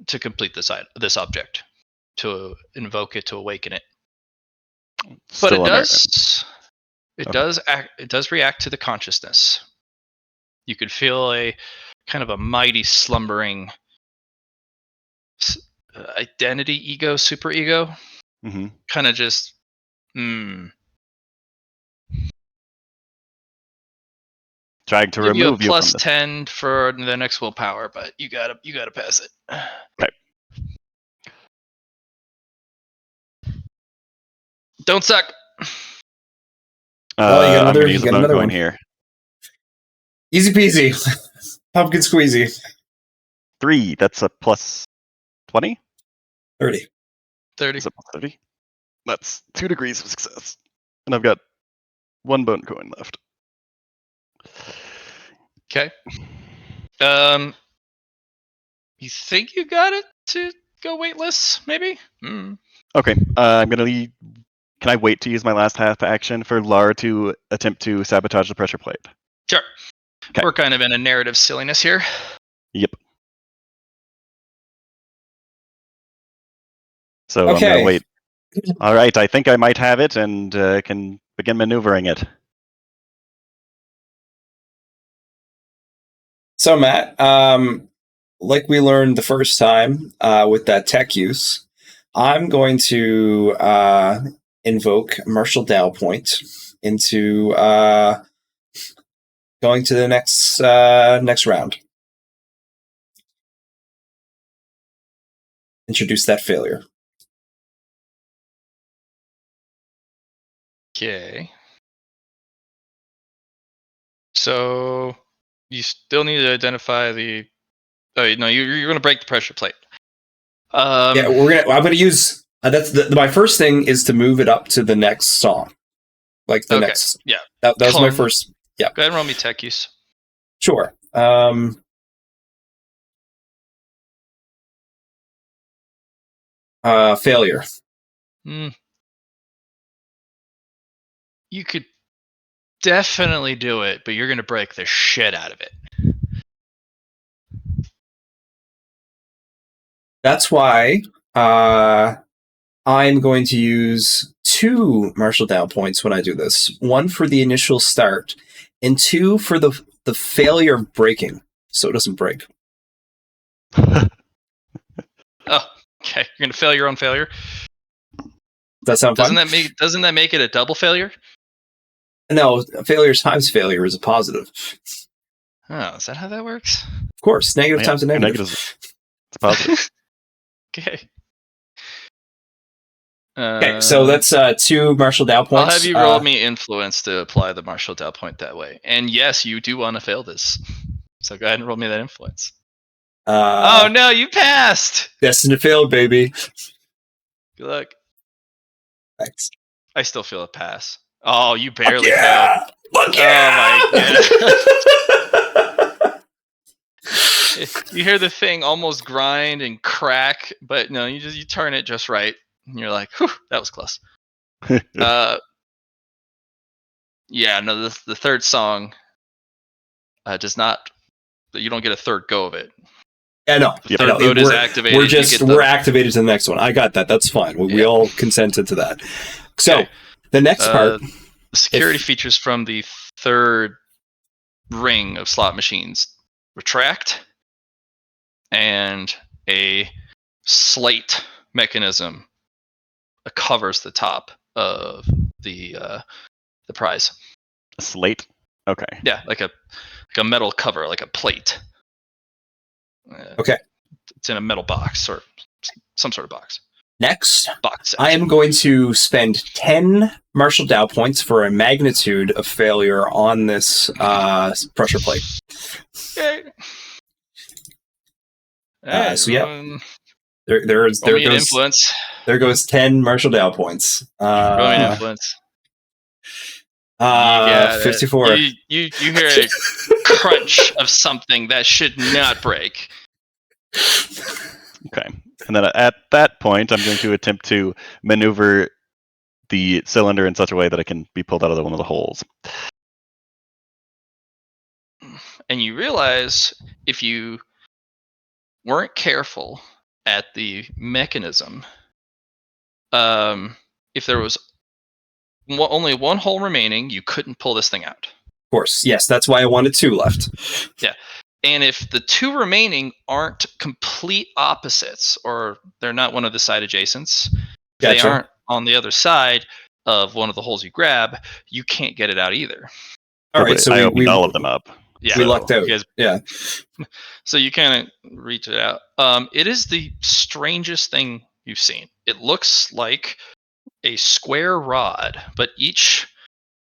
F: to complete this object, to invoke it, to awaken it. But
C: Still
F: it does react to the consciousness. You could feel a kind of a mighty slumbering identity, ego, superego, kind of just
C: trying to
F: give
C: remove
F: you a plus
C: from this.
F: 10 for the next willpower, but you gotta pass it.
C: Okay.
F: Don't suck.
A: Well, you got
C: I'm
A: another-
C: going to use
A: you
C: a
A: got
C: bone
A: another
C: coin
A: one.
C: here.
A: Easy peasy. Pumpkin squeezy.
C: 3. That's a plus 20.
A: 30.
F: 30.
C: Is it plus 30? That's 2 degrees of success, and I've got 1 bone coin left.
F: Okay. You think you got it to go weightless? Maybe.
C: Okay. I'm going to. Can I wait to use my last half action for Lar to attempt to sabotage the pressure plate?
F: Sure.
C: Okay.
F: We're kind of in a narrative silliness here.
C: Yep. So
A: Okay.
C: I'm going to wait. All right, I think I might have it and can begin maneuvering it.
A: So, Matt, like we learned the first time with that tech use, I'm going to invoke Martial Dow Point into going to the next round. Introduce that failure.
F: Okay. So you still need to identify the. Oh no, you're going to break the pressure plate.
A: Yeah, I'm gonna use. That's my first thing is to move it up to the next song, like the
F: Okay,
A: next.
F: yeah.
A: That was my
F: Clone.
A: first. Yeah,
F: Go ahead and roll me tech use.
A: sure. Failure.
F: You could definitely do it, but you're going to break the shit out of it.
A: That's why I'm going to use 2 Martial Dow points when I do this. 1 for the initial start, and 2 for the failure of breaking, so it doesn't break.
F: Oh, okay. You're going to fail your own failure.
A: Does that sound fun?
F: Doesn't that make it a double failure?
A: No, failure times failure is a positive.
F: Oh, is that how that works?
A: Of course, negative times a negative.
C: It's positive.
F: Okay.
A: Okay, so that's 2 Martial Dow points.
F: I'll have you roll me influence to apply the Martial Dow point that way. And yes, you do want to fail this. So go ahead and roll me that influence. Oh no, you passed!
A: Destined to fail, baby.
F: Good luck.
A: Thanks.
F: I still feel a pass. Oh, you barely
A: failed. Fuck yeah!
F: Oh my god. You hear the thing almost grind and crack, but no, you turn it just right. And you're like, whew, that was close. Yeah, no, the third song does not. You don't get a third go of it.
A: Yeah, no.
F: The third mode is activated.
A: We're activated to the next one. I got that. That's fine. We all consented to that. So the next part,
F: the security features from the third ring of slot machines retract, and a slate mechanism covers the top of the prize.
C: A slate? Okay.
F: Yeah, like a metal cover, like a plate.
A: Okay.
F: It's in a metal box or some sort of box.
A: Next,
F: box.
A: I am going to spend 10 Martial Dow points for a magnitude of failure on this pressure plate.
F: Okay.
A: So yeah, there goes
F: influence.
A: There goes 10 Martial Dow points.
F: Roll me an influence.
A: 54.
F: You hear a crunch of something that should not break.
C: Okay. And then at that point, I'm going to attempt to maneuver the cylinder in such a way that it can be pulled out of one of the holes.
F: And you realize if you weren't careful at the mechanism, if there was only one hole remaining, you couldn't pull this thing out.
A: Of course. Yes, that's why I wanted 2 left.
F: Yeah. And if the 2 remaining aren't complete opposites, or they're not one of the side adjacents, they aren't on the other side of one of the holes you grab, you can't get it out either.
A: All right, so
C: I opened all of them up.
F: Yeah,
A: we lucked out. Yeah.
F: So you kind of reach it out. It is the strangest thing you've seen. It looks like a square rod, but each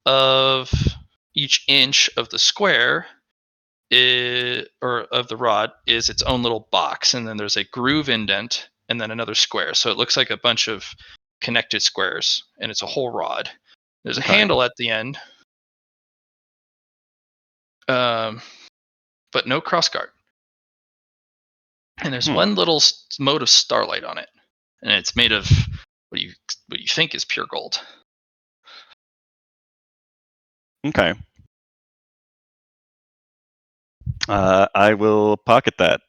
F: inch of the square or of the rod is its own little box, and then there's a groove indent and then another square. So it looks like a bunch of connected squares, and it's a whole rod. There's a handle at the end, but no crossguard. And there's one little mode of starlight on it, and it's made of what you think is pure gold.
C: Okay. I will pocket that.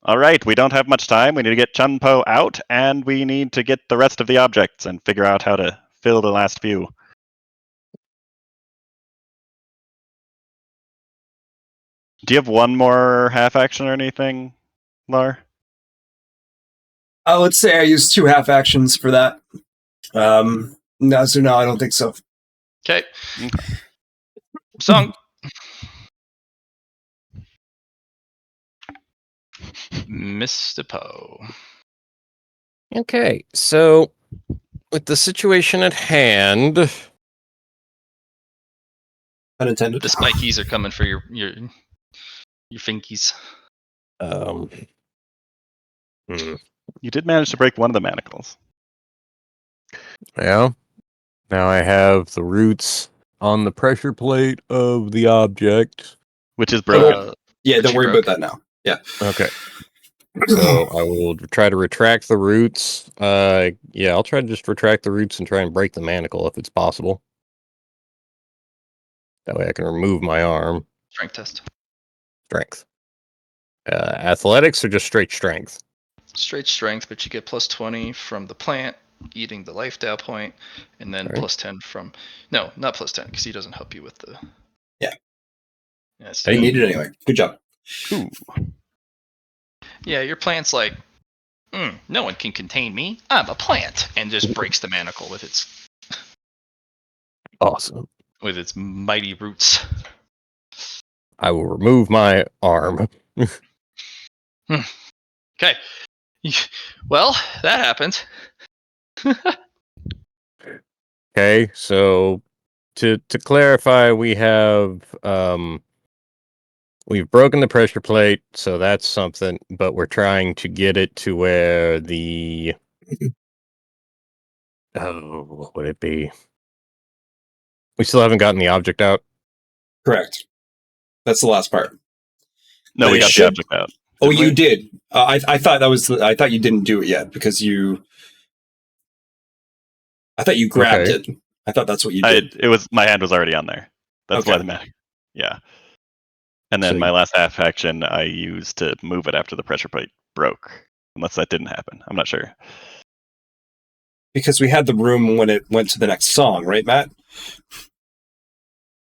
C: All right, we don't have much time. We need to get Chun-Po out, and we need to get the rest of the objects and figure out how to fill the last few. Do you have one more half action or anything? Lar?
A: Let's say I use 2 half actions for that. No, I don't think so.
F: Okay.
C: Okay.
F: Song. Mr. Poe.
B: Okay, so with the situation at hand,
A: Unintended.
F: The spikies are coming for your finkies.
B: um, hmm,
C: You did manage to break one of the manacles.
B: yeah. Now I have the roots on the pressure plate of the object.
C: Which is broken.
A: Yeah,
F: Which
A: don't
F: you
A: worry
F: broke.
A: about that now. Yeah.
B: Okay. So I will try to retract the roots. Yeah, I'll try to just retract the roots and try and break the manacle if it's possible. That way I can remove my arm.
F: Strength test.
B: Strength. Athletics or just straight strength?
F: Straight strength, but you get plus 20 from the plant eating the life Dow point, and then
B: Right.
F: plus 10 from. No, not plus 10, because he doesn't help you with the.
A: Yeah.
F: Yes.
B: Hey.
A: You need it anyway. Good job.
C: Ooh.
F: Yeah, your plant's like, no one can contain me. I'm a plant, and just breaks the manacle with
B: Awesome.
F: its mighty roots.
B: I will remove my arm.
F: Okay. Well, that happened.
B: Okay, so to clarify, we've broken the pressure plate, so that's something, but we're trying to get it to where what would it be? We still haven't gotten the object out.
A: Correct. That's the last part.
C: No,
A: But
C: we
A: it
C: got
A: should-
C: the object out.
A: Oh,
C: Didn't
A: you
C: we?
A: did. I thought that was. I thought you didn't do it yet because you. I thought you grabbed
B: Okay.
A: it. I thought that's what you did.
C: It was my hand was already on there. That's why
A: Okay.
C: the manic. Yeah. And then
B: So
C: my
B: you-
C: last half action I used to move it after the pressure plate broke. Unless that didn't happen. I'm not sure.
A: Because we had the room when it went to the next song, right, Matt?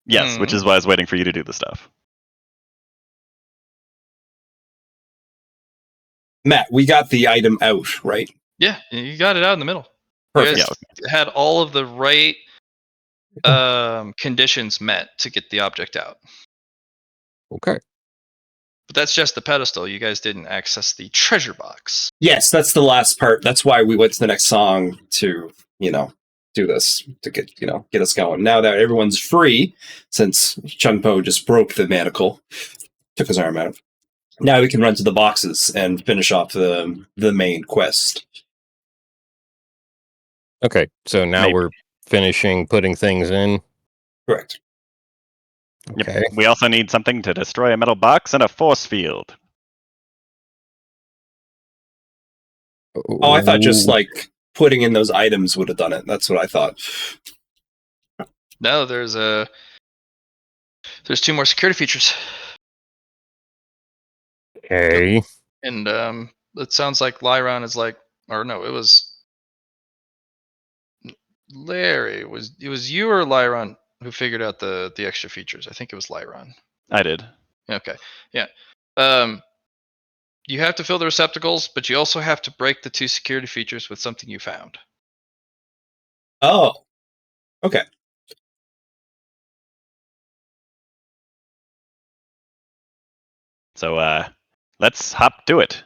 C: Yes, which is why I was waiting for you to do the stuff.
A: Matt, we got the item out, right?
F: Yeah, you got it out in the middle.
A: Perfect.
F: You guys had all of the right conditions met to get the object out.
B: Okay.
F: But that's just the pedestal. You guys didn't access the treasure box.
A: Yes, that's the last part. That's why we went to the next song to, do this to get us going. Now that everyone's free, since Chun-Po just broke the manacle, took his arm out. Now we can run to the boxes and finish off the main quest.
B: Okay, so now
C: Maybe.
B: we're finishing putting things in.
A: Correct.
C: Yep.
B: Okay.
C: We also need something to destroy a metal box and a force field.
A: Oh, I thought just like putting in those items would have done it. That's what I thought.
F: No, there's 2 more security features.
B: Okay.
F: And it sounds like Lyron is like, or no, it was Larry. It was you or Lyron who figured out the extra features. I think it was Lyron.
C: I did.
F: Okay, yeah. You have to fill the receptacles, but you also have to break the 2 security features with something you found.
A: Oh, okay.
C: So let's hop to it.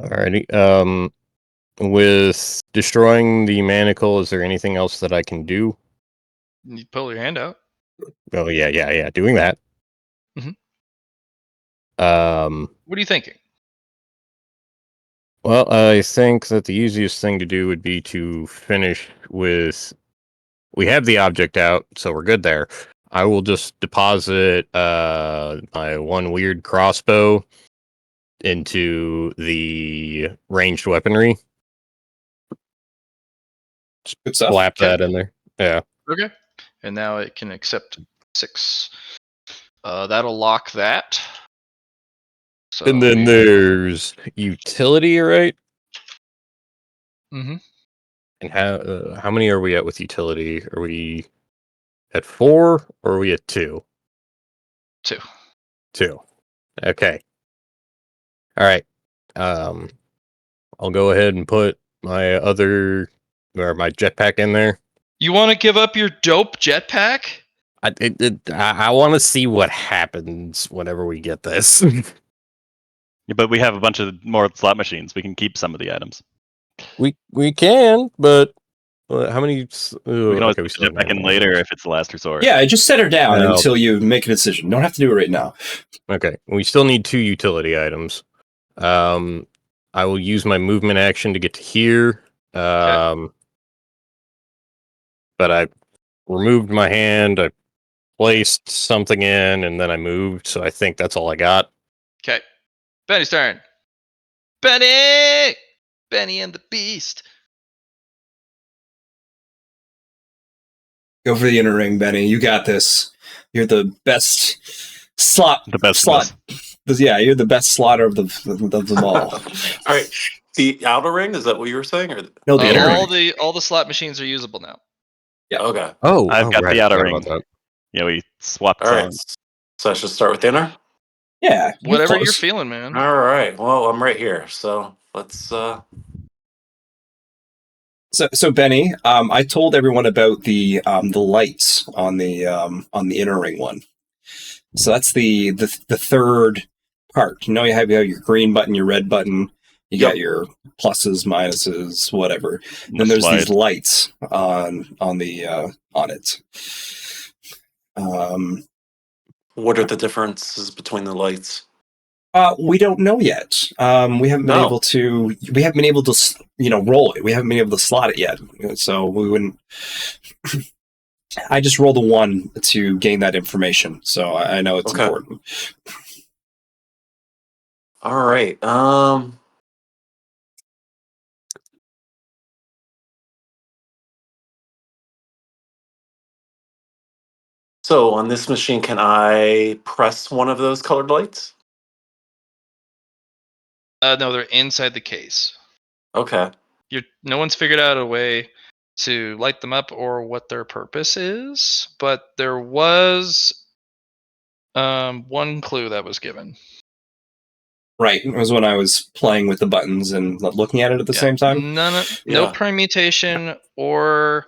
B: Alrighty. With destroying the manacle, is there anything else that I can do?
F: You pull your hand out.
B: Oh yeah. Doing that.
F: Mhm.
B: What
F: are you thinking?
B: Well, I think that the easiest thing to do would be to finish with. We have the object out, so we're good there. I will just deposit my one weird crossbow into the ranged weaponry.
A: Good stuff.
B: Slap that in there. Yeah.
F: Okay. And now it can accept 6. That'll lock that. So
B: And then there's utility, right?
F: Mm-hmm.
B: And how many are we at with utility? Are we at 4 or are we at 2?
F: 2.
B: 2. Okay. All right. I'll go ahead and put my my jetpack in there.
F: You want to give up your dope jetpack?
B: I want to see what happens whenever we get this.
C: Yeah, but we have a bunch of more slot machines. We can keep some of the items.
B: we can, but how many?
C: We can always
B: Okay, we
C: put
B: still
C: it back
B: have
C: in
B: more
C: later
B: things.
C: if it's the last resort.
A: Yeah, just set her down
B: No.
A: until you make a decision. Don't have to do it right now.
B: Okay, we still need 2 utility items. I will use my movement action to get to here. But I removed my hand. I placed something in, and then I moved. So I think that's all I got.
F: Okay. Benny's turn. Benny! Benny and the Beast.
A: Go for the inner ring, Benny. You got this. You're the best slot.
C: The best
A: slot. Yeah, you're the best slotter of them all.
E: All right. The outer ring, is that what you were saying? Or
A: No, the inner
F: all
A: ring.
F: the slot machines are usable now.
E: okay.
B: Oh,
C: I've got
B: right,
C: the
B: I
C: outer
B: forgot
C: ring.
B: about that.
C: Yeah, we swapped
E: All right.
C: sides.
E: So I should start with the inner?
A: Yeah,
F: Whatever you're
A: close.
F: feeling, man.
E: All right. Well, I'm right here. So let's
A: So Benny, I told everyone about the lights on the inner ring one. So that's the third part. You know, you have your green button, your red button. You got your pluses, minuses, whatever. Then there's these lights on it.
E: what are the differences between the lights?
A: We don't know yet. We haven't been able to. We haven't been able to, roll it. We haven't been able to slot it yet. So we wouldn't. I just rolled a 1 to gain that information, so I know it's important.
E: All right. So on this machine, can I press one of those colored lights?
F: No, they're inside the case.
E: Okay.
F: No one's figured out a way to light them up or what their purpose is, but there was one clue that was given.
A: Right, it was when I was playing with the buttons and looking at it at the same time.
F: No permutation or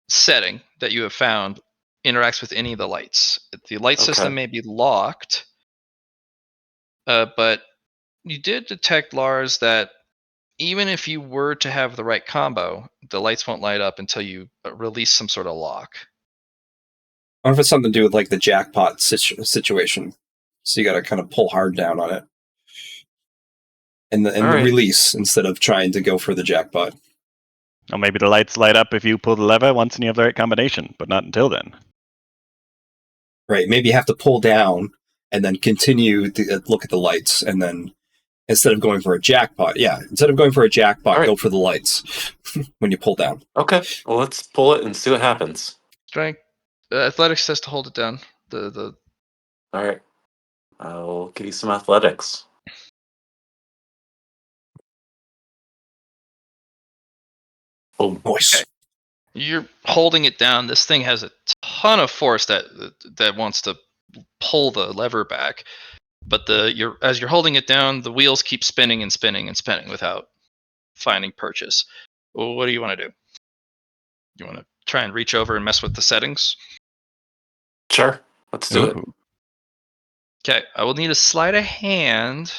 F: setting that you have found interacts with any of the lights. The light system may be locked, but you did detect, Lars, that even if you were to have the right combo, the lights won't light up until you release some sort of lock.
A: I wonder if it's something to do with like the jackpot situation. So you got to kind of pull hard down on it, and the release instead of trying to go for the jackpot.
C: Or maybe the lights light up if you pull the lever once and you have the right combination, but not until then.
A: Right, maybe you have to pull down and then continue to look at the lights, and then instead of going for a jackpot, go for the lights when you pull down.
E: Okay, well, let's pull it and see what happens.
F: Strength, athletics says to hold it down.
E: All right, I'll give you some athletics.
A: Oh, nice.
F: Okay. You're holding it down. This thing has a ton of force that wants to pull the lever back, but as you're holding it down, the wheels keep spinning and spinning and spinning without finding purchase. Well, what do you want to do? You want to try and reach over and mess with the settings?
E: Sure, let's do it.
F: Okay, I will need a sleight of hand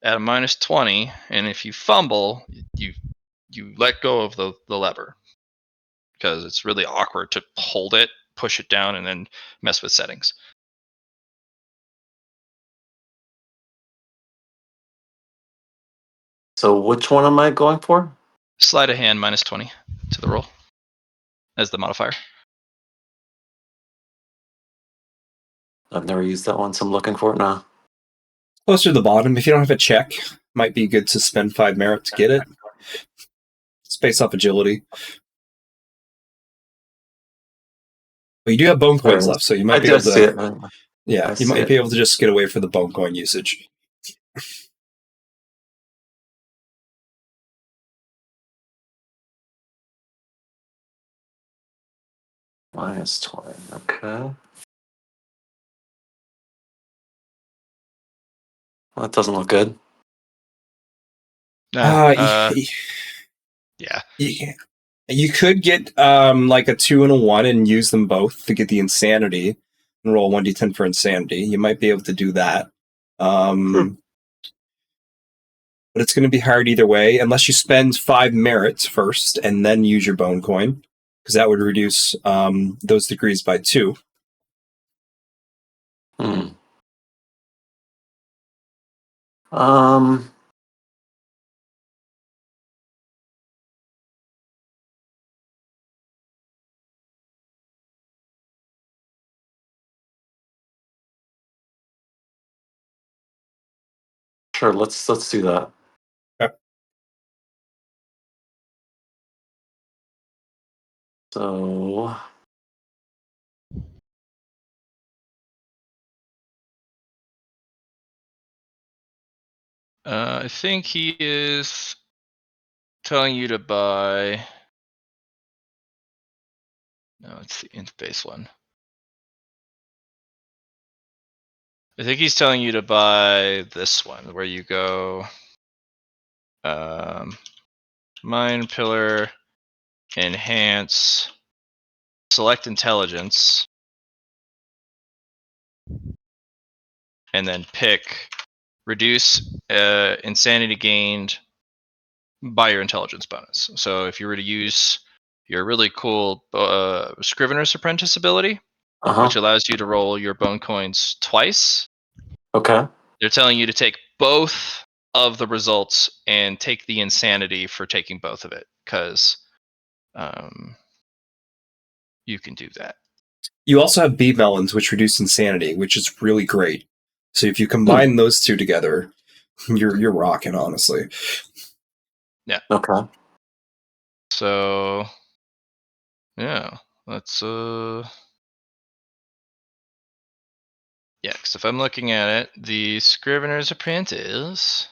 F: at a -20, and if you fumble, you let go of the lever because it's really awkward to hold it, push it down, and then mess with settings.
E: So which one am I going for?
F: Sleight of hand -20 to the roll as the modifier.
E: I've never used that one, so I'm looking for it now.
A: Closer to the bottom. If you don't have a check, might be good to spend 5 merit to get it. It's based off agility. But you do have bone coins left, so you might be able to.
E: See it.
A: Yeah, you might be able to just get away from the bone coin usage.
E: -20. Okay. Well, that doesn't look good.
F: No, yeah.
A: You could get like a 2 and a 1 and use them both to get the insanity and roll 1d10 for insanity. You might be able to do that. But it's going to be hard either way, unless you spend 5 merits first and then use your bone coin, because that would reduce those degrees by 2.
E: Hmm. Um. Sure. Let's do that.
A: Okay.
E: So.
F: I think he is telling you to buy. No, it's the int base one. I think he's telling you to buy this one, where you go Mind Pillar, Enhance, select Intelligence, and then pick Reduce Insanity gained by your Intelligence bonus. So if you were to use your really cool Scrivener's Apprentice ability, which allows you to roll your bone coins twice,
E: Okay.
F: they're telling you to take both of the results and take the insanity for taking both of it, because you can do that.
A: You also have bee melons, which reduce insanity, which is really great. So if you combine those two together, you're rocking, honestly.
F: Yeah.
E: Okay.
F: So yeah, let's yeah, because if I'm looking at it, the Scrivener's Apprentice,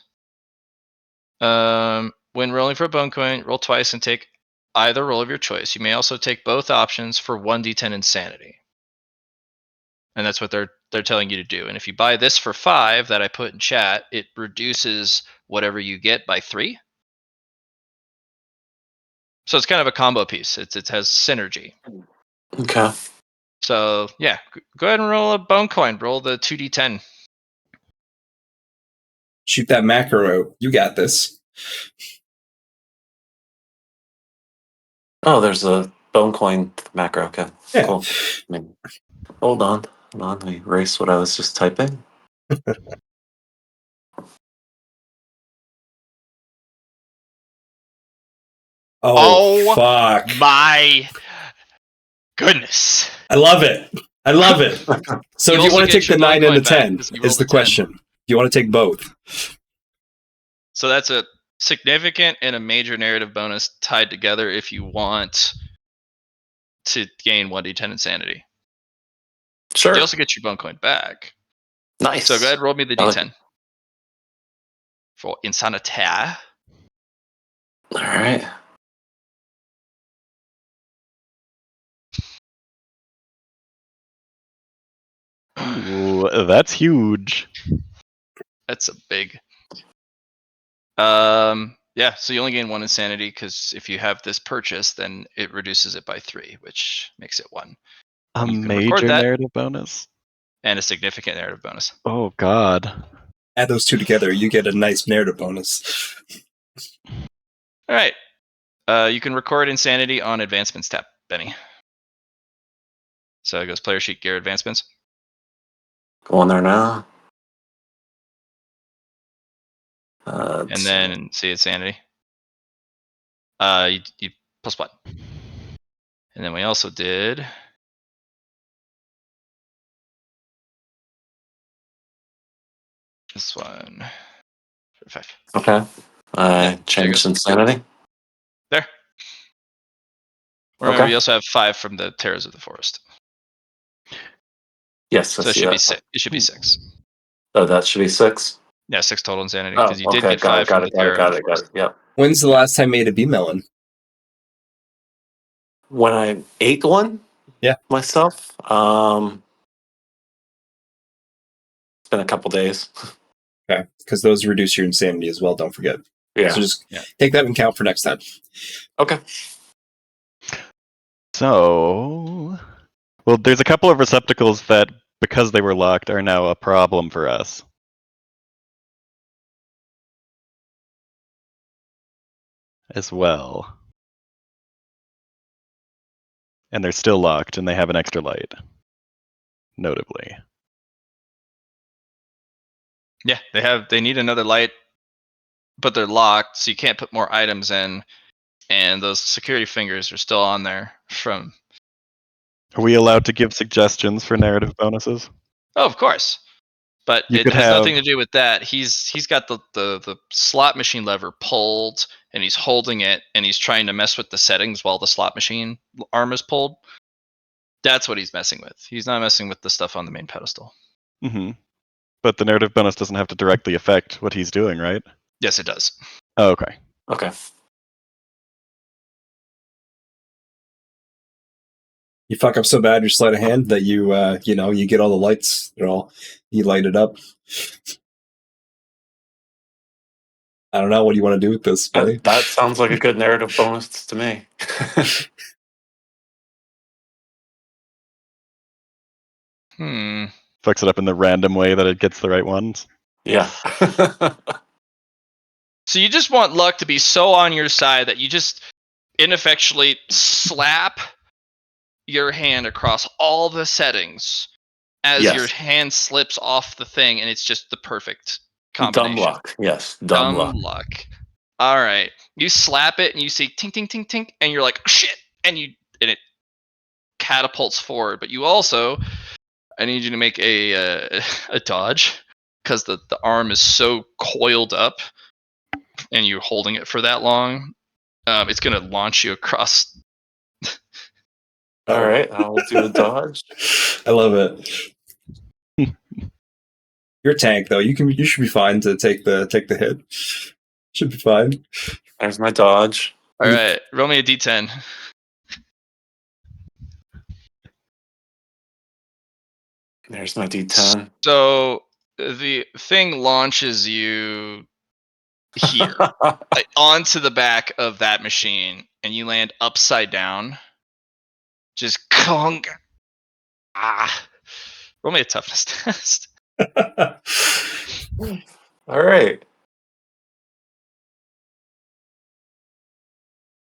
F: when rolling for a bone coin, roll twice and take either roll of your choice. You may also take both options for 1d10 insanity. And that's what they're telling you to do. And if you buy this for 5 that I put in chat, it reduces whatever you get by 3. So it's kind of a combo piece. It has synergy.
E: Okay.
F: So yeah, go ahead and roll a bone coin. Roll the 2d10.
A: Shoot that macro out. You got this.
E: Oh, there's a bone coin macro. Okay.
A: Yeah.
E: Cool. Hold on. Let me erase what I was just typing.
A: Oh, fuck.
D: My goodness.
A: I love it. I love it. So
F: You
A: do you
F: also
A: want to
F: get
A: take
F: your
A: the
F: bone
A: 9 and
F: coin
A: the
F: back
A: 10
F: because you
A: is
F: rolled
A: the
F: a 10.
A: question. Do you want to take both?
F: So that's a significant and a major narrative bonus tied together if you want to gain 1d10 insanity.
E: Sure.
F: You also get your bone coin back.
E: Nice.
F: So go ahead and roll me the
E: I like
F: d10 for insanity.
E: All right.
C: Ooh, that's huge.
F: That's a big. Yeah, so you only gain 1 insanity because if you have this purchase, then it reduces it by 3, which makes it 1.
C: A
F: You can record
C: major
F: that.
C: narrative bonus?
F: And a significant narrative bonus.
C: Oh, God.
A: Add those two together, you get a nice narrative bonus.
F: All right. You can record insanity on advancements tab, Benny. So it goes player sheet gear advancements.
E: Go on there now.
F: And then see insanity. You +1. And then we also did this one. 5.
E: Okay.
F: Yeah,
E: Changed insanity.
F: There. Remember,
E: Okay.
F: you also have 5 from the Terrors of the Forest.
E: Yes, I
F: So it
E: see
F: should
E: that.
F: be 6. It should be 6.
E: Oh, that should be 6.
F: Yeah, 6 total insanity
E: Oh,
F: because you did
E: okay.
F: get 5 from the Terror of the
E: Got
F: Forest.
E: it. Yep.
A: When's the last time you ate a bee melon?
E: When I ate one,
A: Yeah.
E: myself, it's been a couple days.
A: Okay, because those reduce your insanity as well. Don't forget.
E: Yeah.
A: So just take that into account for next time.
E: Okay.
C: So, well, there's a couple of receptacles that, because they were locked, are now a problem for us. As well. And they're still locked, and they have an extra light. Notably.
F: Yeah, they need another light, but they're locked, so you can't put more items in, and those security fingers are still on there from.
C: Are we allowed to give suggestions for narrative bonuses?
F: Oh, of course. But
C: You
F: it
C: could
F: has
C: have-
F: nothing to do with that. He's got the slot machine lever pulled, and he's holding it, and he's trying to mess with the settings while the slot machine arm is pulled. That's what he's messing with. He's not messing with the stuff on the main pedestal.
C: Mm-hmm. But the narrative bonus doesn't have to directly affect what he's doing, right?
F: Yes, it does.
C: Oh, okay.
E: Okay.
A: You fuck up so bad your sleight of hand that you you get all the lights. You light it up. I don't know. What do you want to do with this, buddy?
E: That sounds like a good narrative bonus to me.
C: Fucks it up in the random way that it gets the right ones.
E: Yeah.
F: So you just want luck to be so on your side that you just ineffectually slap your hand across all the settings as
E: Yes.
F: your hand slips off the thing, and it's just the perfect
E: Dumb
F: combination.
E: luck. Yes. Dumb luck.
F: All right. You slap it and you see tink tink tink tink, and you're like, oh, shit, and it catapults forward. But you also, I need you to make a dodge, because the arm is so coiled up, and you're holding it for that long. It's gonna launch you across.
E: All right. I'll do a dodge.
A: I love it. You're a tank, though. You should be fine to take the hit. Should be fine.
E: There's my dodge.
F: All right, roll me a d10.
E: There's my D10.
F: So the thing launches you here, like, onto the back of that machine, and you land upside down. Just kong. Roll me a toughness test.
E: All right.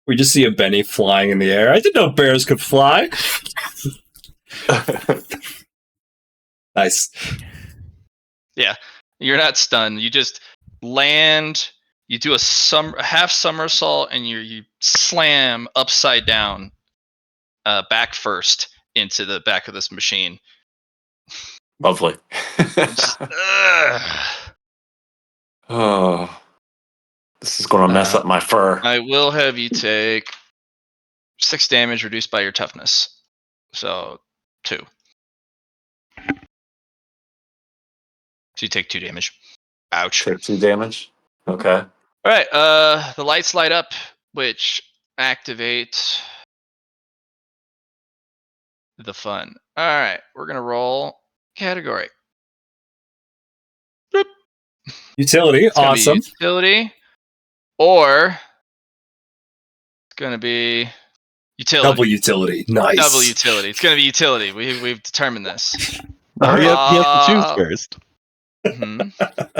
A: We just see a Benny flying in the air. I didn't know bears could fly. Nice.
F: Yeah, you're not stunned. You just land. You do a half somersault, and you slam upside down, back first into the back of this machine.
E: Lovely. Oh, this is going to mess up my fur.
F: I will have you take 6 damage reduced by your toughness. So 2. So you take 2 damage. Ouch.
E: Take 2 damage. Okay.
F: All right. The lights light up, which activate the fun. All right. We're gonna roll category. Boop.
A: Utility.
F: It's gonna be
A: Awesome.
F: utility, or it's gonna be utility.
A: Double utility. Nice.
F: Double utility. It's gonna be utility. We've determined this.
C: No, he has to choose first.
F: Mm-hmm.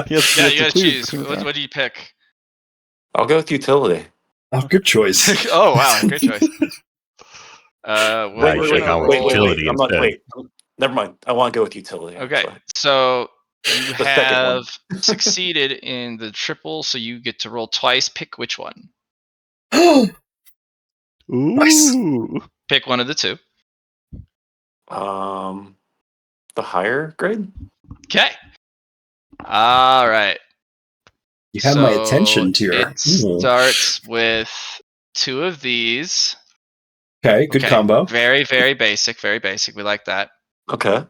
C: He has
F: Yeah,
C: to
F: you gotta choose.
C: between them.
F: What do you pick?
E: I'll go with utility.
A: Oh, good choice.
F: Oh wow, great choice.
B: Right,
F: we're
B: check
F: gonna
B: out
F: roll.
B: utility
E: I'm not,
B: instead.
E: wait. Never mind. I want to go with utility.
F: Okay,
E: actually.
F: so you
E: The second one.
F: have succeeded in the triple, so you get to roll twice. Pick which one.
A: Nice.
C: Ooh.
F: Pick one of the two.
E: The higher grade.
F: Okay. All right.
A: You have my attention, Tier.
F: It starts with 2 of these.
A: Okay, good combo.
F: Very, very basic. Very basic. We like that.
E: Okay.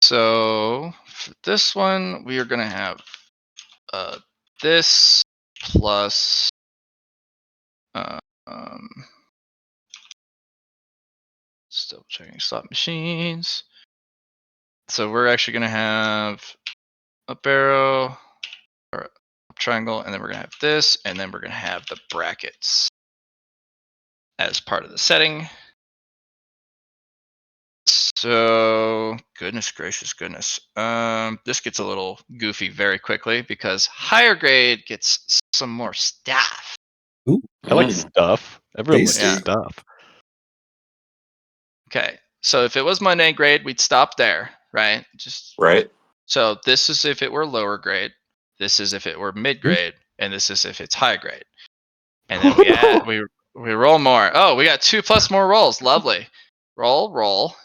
F: So for this one, we are gonna have this plus still checking slot machines. So we're actually going to have up arrow or up triangle, and then we're going to have this, and then we're going to have the brackets as part of the setting. So, goodness gracious, goodness. This gets a little goofy very quickly because higher grade gets some more stuff.
A: Ooh,
C: I like stuff. Everyone likes
A: tasty.
C: stuff.
F: Okay, so if it was mundane grade, we'd stop there, right? Just
E: Right?
F: so this is if it were lower grade, this is if it were mid grade, and this is if it's high grade. And then we roll more. Oh, we got 2+ more rolls. Lovely. Roll.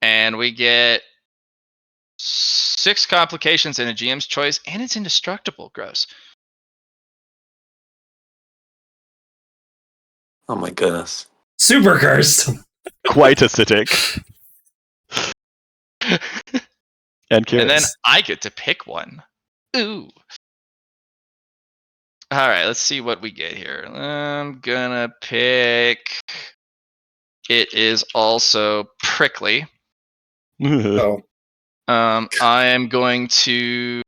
F: And we get 6 complications in a GM's choice, and it's indestructible. Gross.
E: Oh my goodness.
A: Super cursed.
C: Quite acidic. And curious.
F: And then I get to pick one. Ooh. All right, let's see what we get here. I'm gonna pick. It is also prickly.
A: Oh,
F: I am going to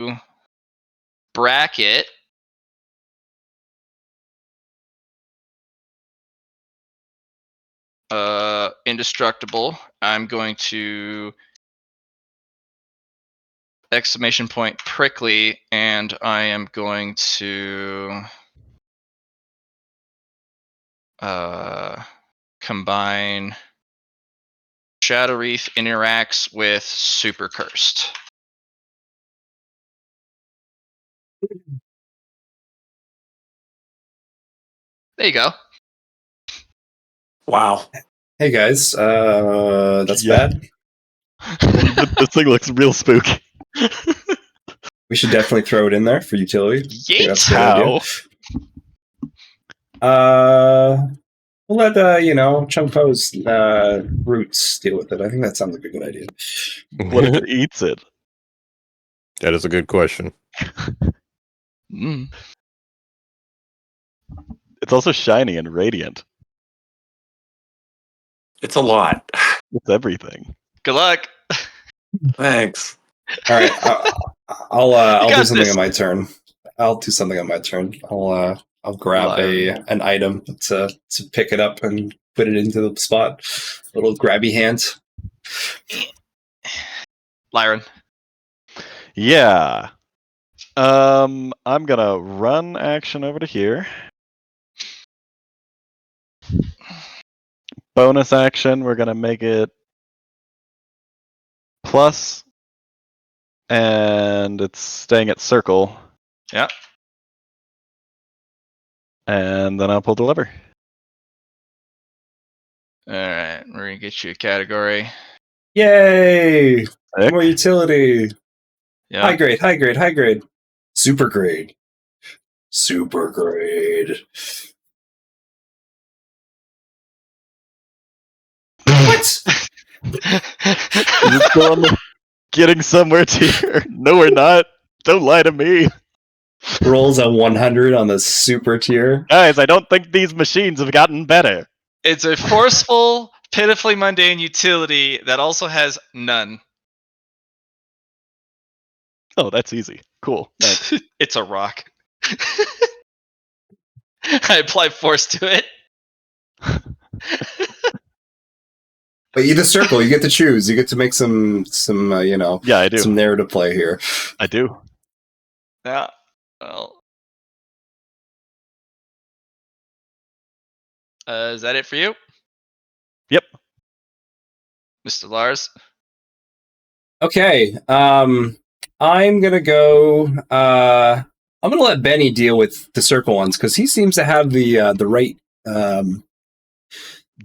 F: bracket indestructible. I'm going to exclamation point prickly, and I am going to combine Shadow Wreath interacts with Super Cursed. There you go.
E: Wow.
A: hey guys. That's
C: Yeah.
A: bad.
C: This thing looks real spooky.
A: We should definitely throw it in there for utility.
F: Yeet.
A: That's a good idea.
C: How?
A: We'll let Chung Po's roots deal with it. I think that sounds like a good idea.
C: What if it eats it?
B: That is a good question.
F: Mm.
C: It's also shiny and radiant.
E: It's a lot.
C: It's everything.
F: Good luck.
E: Thanks.
A: All right, I'll do
F: got
A: something
F: this.
A: on my turn. I'll do something on my turn. I'll grab an item to pick it up and put it into the spot. Little grabby hands.
F: Lyron.
C: Yeah. I'm gonna run action over to here. Bonus action, we're gonna make it plus, and it's staying at circle.
F: Yeah.
C: And then I'll pull the lever.
F: All right, we're gonna get you a category.
A: Yay!
C: Sick.
A: More utility.
F: Yeah.
A: High grade. Super grade. What?
C: Is it still on the getting somewhere tier? No, we're not. Don't lie to me.
A: Rolls a 100 on the super tier.
C: Guys, I don't think these machines have gotten better.
F: It's a forceful, pitifully mundane utility that also has none.
C: Oh, that's easy. Cool. Thanks.
F: It's a rock. I apply force to it.
A: But you the circle, you get to choose. You get to make some
C: Yeah, I do.
A: some narrative play here.
C: I do.
F: Yeah. Well. Is that it for you?
C: Yep.
F: Mr. Lars?
A: Okay. I'm gonna go. I'm gonna let Benny deal with the circle ones because he seems to have the right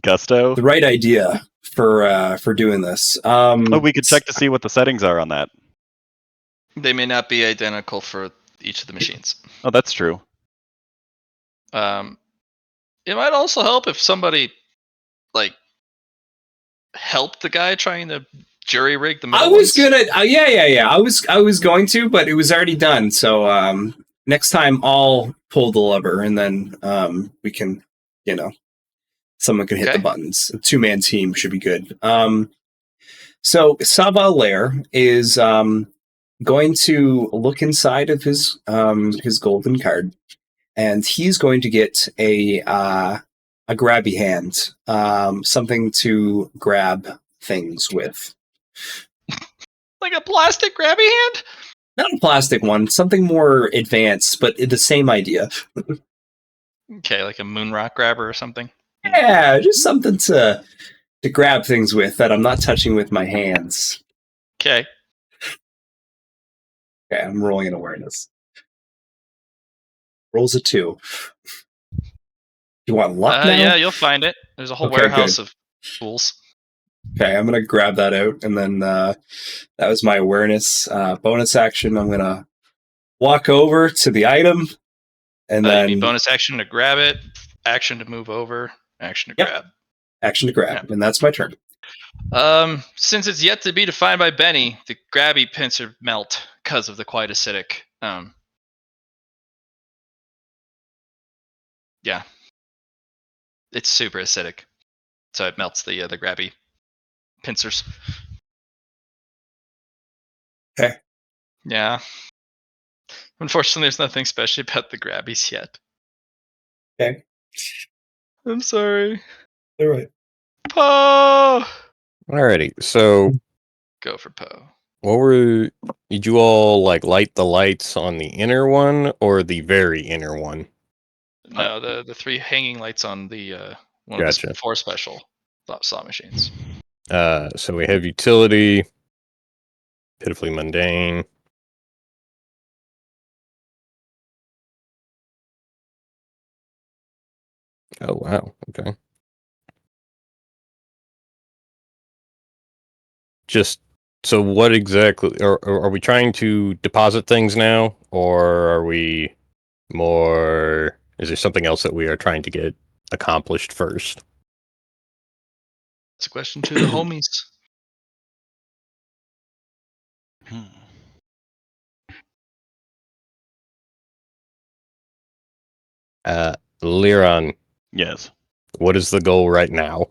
C: Gusto.
A: the right idea for doing this.
C: Oh, we could check to see what the settings are on that.
F: They may not be identical for each of the machines.
C: Oh, that's true.
F: It might also help if somebody helped the guy trying to jury rig the middle
A: I was
F: ones.
A: gonna. Yeah. I was going to, but it was already done. So next time I'll pull the lever, and then we can, someone can hit
F: Okay.
A: the buttons. A 2-man team should be good. So Sava Lair is going to look inside of his golden card, and he's going to get a grabby hand, something to grab things with.
F: Like a plastic grabby hand?
A: Not a plastic one, something more advanced, but the same idea.
F: Okay, like a moon rock grabber or something.
A: Yeah, just something to grab things with that I'm not touching with my hands.
F: Okay.
A: Okay, I'm rolling an awareness. Rolls a 2. You want luck now?
F: Yeah, you'll find it. There's a whole
A: Okay,
F: warehouse
A: good.
F: of tools.
A: Okay, I'm gonna grab that out, and then that was my awareness bonus action. I'm gonna walk over to the item, and
F: You
A: then
F: need bonus action to grab it, action to move over, action to
A: Yep.
F: grab.
A: action to grab, and that's my turn.
F: Since it's yet to be defined by Benny, the grabby pincer melt because of the quite acidic. Yeah, it's super acidic, so it melts the grabby pincers.
A: Okay.
F: Yeah. Unfortunately, there's nothing special about the grabbies yet.
A: Okay.
F: I'm sorry.
A: All right.
F: Poe!
B: Alrighty. So
F: Go for Poe.
B: did you all like light the lights on the inner one or the very inner one?
F: No, the 3 hanging lights on the one
B: Gotcha.
F: of the 4 special slot machines.
B: So we have utility, pitifully mundane. Oh wow. Okay. Just so what exactly are we trying to deposit things now, or are we more? Is there something else that we are trying to get accomplished first?
F: That's a question to the homies.
C: Hmm.
B: Liron,
C: Yes.
B: what is the goal right now?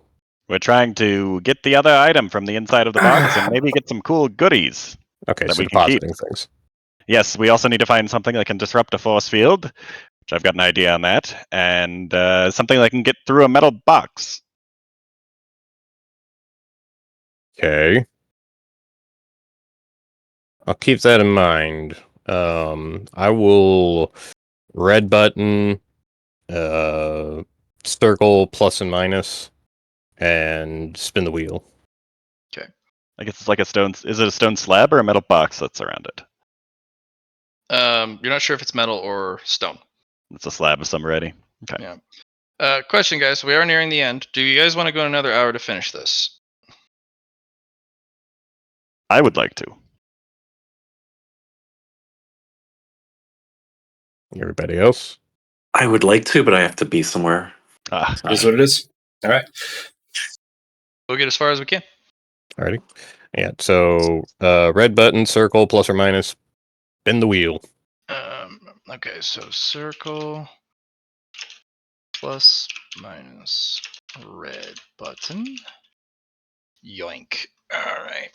C: We're trying to get the other item from the inside of the box and maybe get some cool goodies
B: Okay,
C: that
B: so
C: we can keep.
B: depositing things.
C: Yes, we also need to find something that can disrupt a force field, which I've got an idea on that, and something that can get through a metal box.
B: Okay, I'll keep that in mind. I will red button, circle plus and minus, and spin the wheel.
C: I guess it's like a stone. Is it a stone slab or a metal box that's around it?
F: You're not sure if it's metal or stone.
C: It's a slab of some variety. Okay.
F: Yeah. Question, guys. We are nearing the end. Do you guys want to go another hour to finish this?
C: I would like to.
B: Everybody else?
E: I would like to, but I have to be somewhere.
C: Ah,
A: It is what it is. All right.
F: We'll get as far as we can.
B: Alrighty. Yeah, so red button, circle, plus or minus, spin the wheel.
F: Okay, so circle plus minus red button. Yoink. All right.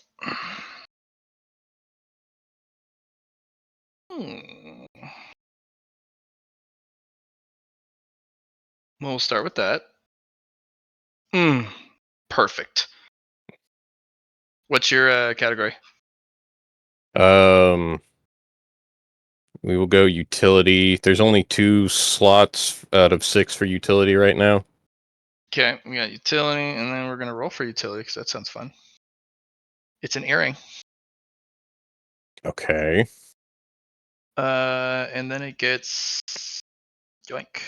F: We'll start with that. Perfect. What's your category?
B: We will go utility. There's only 2 slots out of 6 for utility right now.
F: Okay, we got utility, and then we're gonna roll for utility because that sounds fun. It's an earring.
B: Okay.
F: And then it gets yoink.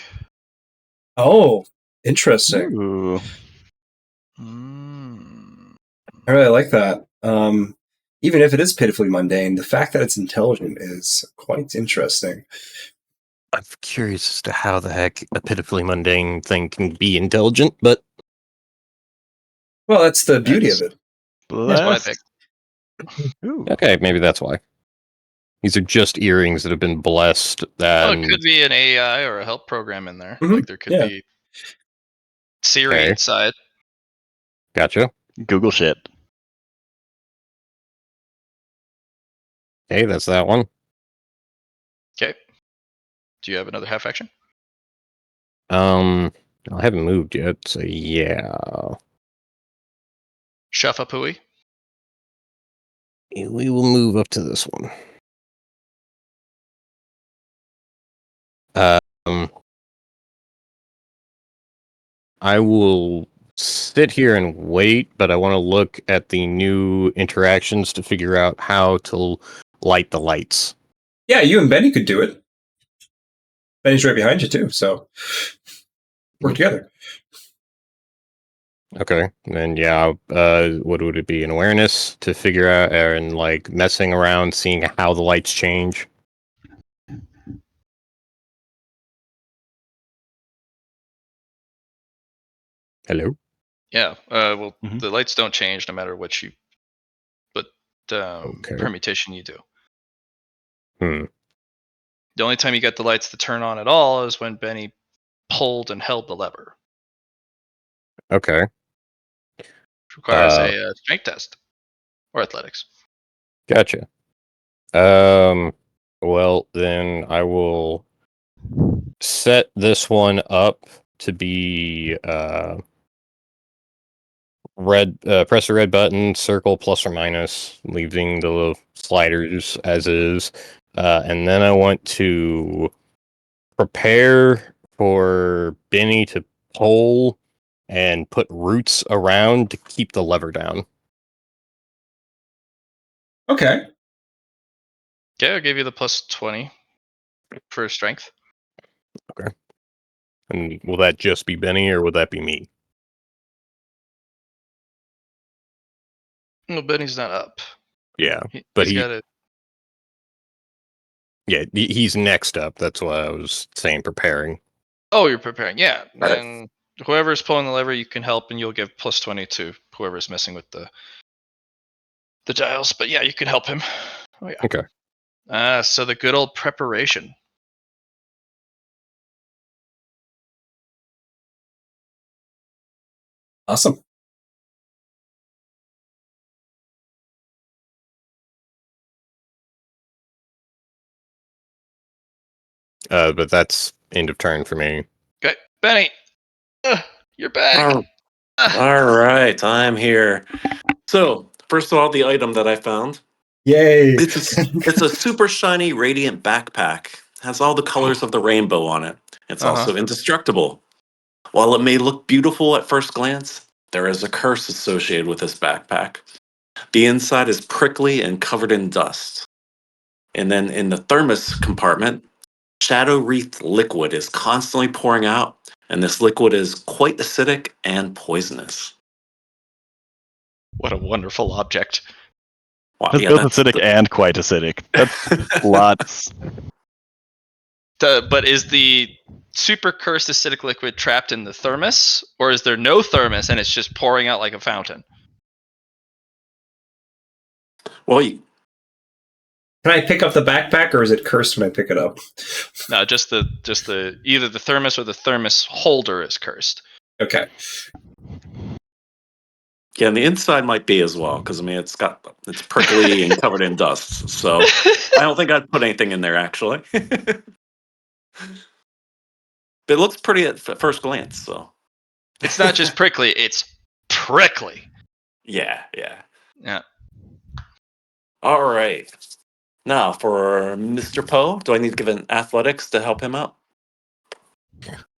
A: Oh, interesting.
C: ooh.
A: I really like that. Even if it is pitifully mundane, the fact that it's intelligent is quite interesting.
B: I'm curious as to how the heck a pitifully mundane thing can be intelligent, but
A: Well, that's the beauty of it.
F: That's what I
C: Bless.
F: picked.
C: Ooh.
B: okay, maybe that's why. These are just earrings that have been blessed.
F: Well,
B: And
F: it could be an AI or a help program in there.
A: Mhm,
F: Like there could
A: yeah.
F: be Siri
B: Okay.
F: inside.
B: Gotcha.
C: Google shit.
B: Hey, that's that one.
F: Okay. Do you have another half action?
B: I haven't moved yet, so yeah.
F: Shafapui.
B: We will move up to this one. I will sit here and wait, but I want to look at the new interactions to figure out how to light the lights.
A: Yeah, you and Benny could do it. Benny's right behind you too, so work together.
B: Okay, then yeah, what would it be? An awareness to figure out, and like messing around, seeing how the lights change. Hello.
F: Yeah. Well,
C: Mhm.
F: the lights don't change no matter what
B: Okay.
F: permutation you do.
B: Hmm.
F: The only time you get the lights to turn on at all is when Benny pulled and held the lever.
B: Okay.
F: Which requires a strength test or athletics.
B: Gotcha. Well, then I will set this one up to be red. Press the red button, circle plus or minus, leaving the little sliders as is, and then I want to prepare for Benny to pull and put roots around to keep the lever down.
A: Okay.
F: Okay, I'll give you the plus 20 for strength.
B: Okay. And will that just be Benny, or will that be me?
F: No, Benny's not up.
B: Yeah, but
F: He's got it.
B: yeah, he's next up. That's why I was saying preparing.
F: Oh, you're preparing. Yeah.
E: Right.
F: Then whoever's pulling the lever, you can help, and you'll give plus 20 to whoever's messing with the dials. But yeah, you can help him. Oh yeah.
B: Okay.
F: So the good old preparation.
A: Awesome.
B: But that's end of turn for me.
F: Okay, Benny, you're back.
E: All right, I'm here. So, first of all, the item that I found.
A: Yay.
E: It's a super shiny, radiant backpack. Has all the colors of the rainbow on it. It's also indestructible. While it may look beautiful at first glance, there is a curse associated with this backpack. The inside is prickly and covered in dust. And then in the thermos compartment, shadow wreathed liquid is constantly pouring out, and this liquid is quite acidic and poisonous.
F: What a wonderful object.
E: Wow,
C: It's both acidic and quite acidic. That's lots.
F: But is the super cursed acidic liquid trapped in the thermos, or is there no thermos and it's just pouring out like a fountain?
E: Well,
A: Can I pick up the backpack, or is it cursed when I pick it up?
F: No, just the either the thermos or the thermos holder is cursed.
A: Okay.
E: yeah, and the inside might be as well, because I mean it's prickly and covered in dust. So I don't think I'd put anything in there actually. But it looks pretty at first glance, so
F: It's not just prickly; it's prickly.
E: yeah.
F: Yeah.
E: All right. Now for Mr. Poe, do I need to give an athletics to help him out?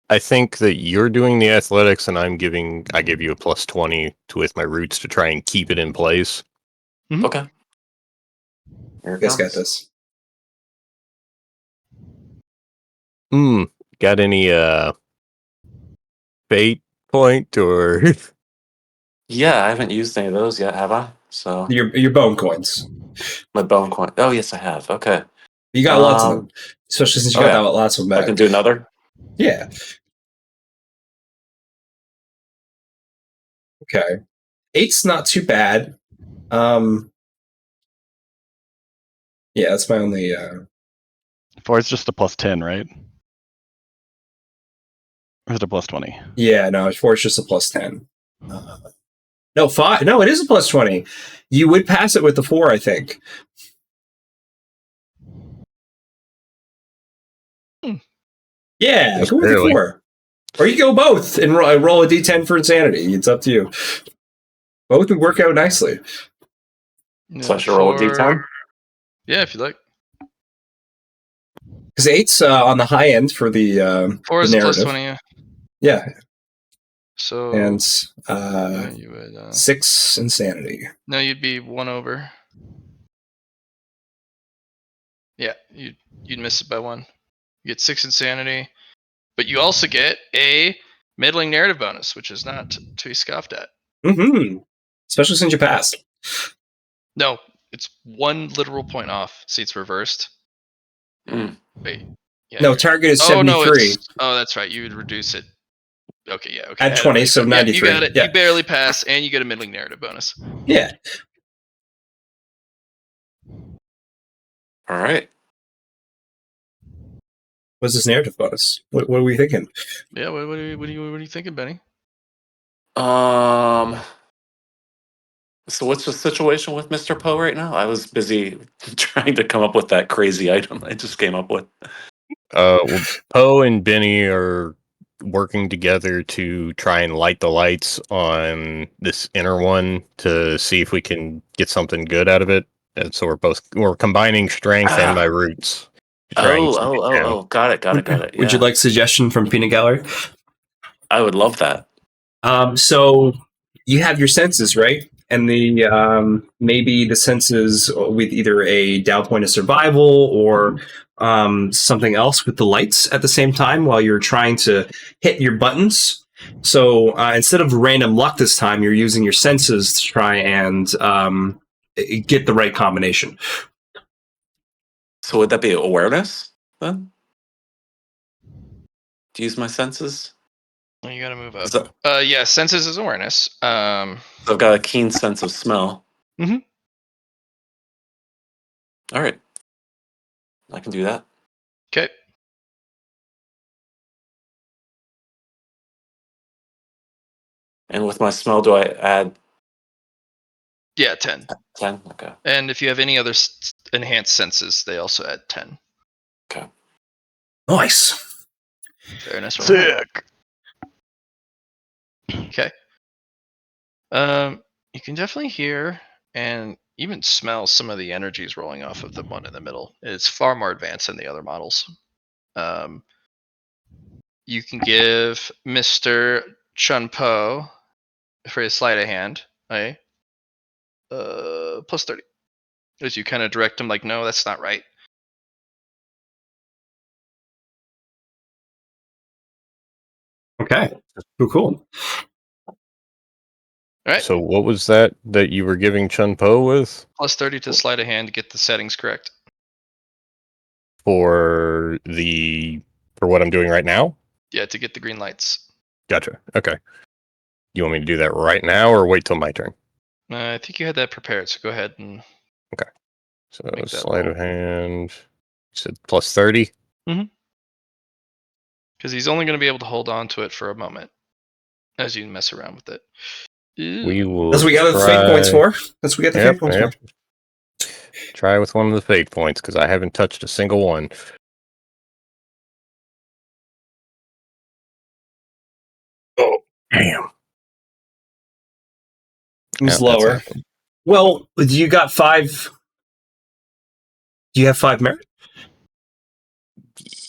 B: I think that you're doing the athletics, and I give you a plus 20 with my roots to try and keep it in place.
F: Mm-hmm.
E: Okay. Here it
A: You guys got
E: comes.
A: this.
B: Got any fate point or
E: Yeah, I haven't used any of those yet, have I? So
A: Your bone coins.
E: my bone coin. Oh yes, I have. Okay.
A: You got lots of them, especially since you got
E: yeah.
A: that lots of them
E: I
A: back.
E: can do another.
A: Yeah. Okay. 8's not too bad. Yeah, that's my only.
C: 4 is just a plus 10, right? Or is it a plus 20?
A: Yeah, no, 4 is just a plus 10. No, 5. No, it is a plus 20. You would pass it with the 4, I think. Yeah,
B: Just
A: go with the
B: barely.
A: 4. Or you go both and roll a d10 for insanity. It's up to you. Both would work out nicely.
E: So I should roll a d10?
F: Yeah, if you like.
A: Because 8's on the high end for the
F: 4 is a plus
A: narrative.
F: 20. Yeah.
A: Yeah,
F: So
A: and
F: you would
A: 6 insanity.
F: no, you'd be 1 over. Yeah, you'd miss it by 1. You get 6 insanity, but you also get a middling narrative bonus, which is not to be scoffed at.
A: Mm-hmm. Especially since you passed.
F: No, it's 1 literal point off. See, it's reversed.
E: Mm.
F: Wait, yeah.
A: No, target is
F: Oh no,
A: 73.
F: that's right. You would reduce it. Okay, yeah, okay.
A: At 20, so
F: Yeah,
A: 93.
F: you got it.
A: Yeah.
F: You barely pass, and you get a middling narrative bonus.
A: Yeah.
E: All right.
A: What's this narrative bonus? What are we thinking?
F: Yeah, what are you thinking, Benny?
E: So what's the situation with Mr. Poe right now? I was busy trying to come up with that crazy item I just came up with.
B: Well, Poe and Benny are working together to try and light the lights on this inner one to see if we can get something good out of it. And so we're combining strength and my roots to try and keep it down.
E: Got it.
A: Would you
E: Yeah.
A: like suggestion from Peanut Gallery?
E: I would love that.
A: So you have your senses, right? And the maybe the senses with either a down point of survival or something else with the lights at the same time while you're trying to hit your buttons. So instead of random luck this time, you're using your senses to try and get the right combination.
E: So would that be awareness then? To use my senses?
F: Well, you got to move up.
E: So
F: Yeah, senses is awareness.
E: I've got a keen sense of smell.
F: Mhm.
E: All right. I can do that.
F: Okay.
E: And with my smell, do I add
F: Yeah, 10.
E: 10? Okay.
F: And if you have any other enhanced senses, they also add 10.
A: Nice.
F: Fairness.
C: Sick.
F: Okay. You can definitely hear and even smell some of the energies rolling off of the one in the middle. It's far more advanced than the other models. You can give Mr. Chun Po for his sleight of hand, okay? Plus 30. As you kind of direct him, like, no, that's not right.
A: Okay. Cool.
F: All right.
B: So what was that you were giving Chun Po with
F: Plus 30 to sleight of hand to get the settings correct.
B: for what I'm doing right now?
F: Yeah, to get the green lights.
B: Gotcha. Okay. You want me to do that right now or wait till my turn?
F: I think you had that prepared, so go ahead and
B: So
F: Make that
B: sleight
F: roll.
B: of hand. You said plus 30.
F: because he's only going to be able to hold on to it for a moment as you mess around with it.
B: We will
A: That's what we got the fate points for. That's what we got the fate points for.
B: Try with one of the fate points because I haven't touched a single one.
A: Oh,
B: Damn.
A: who's
B: Yeah, that's
A: lower?
B: not-
A: Well, you got 5. Do you have 5 merit?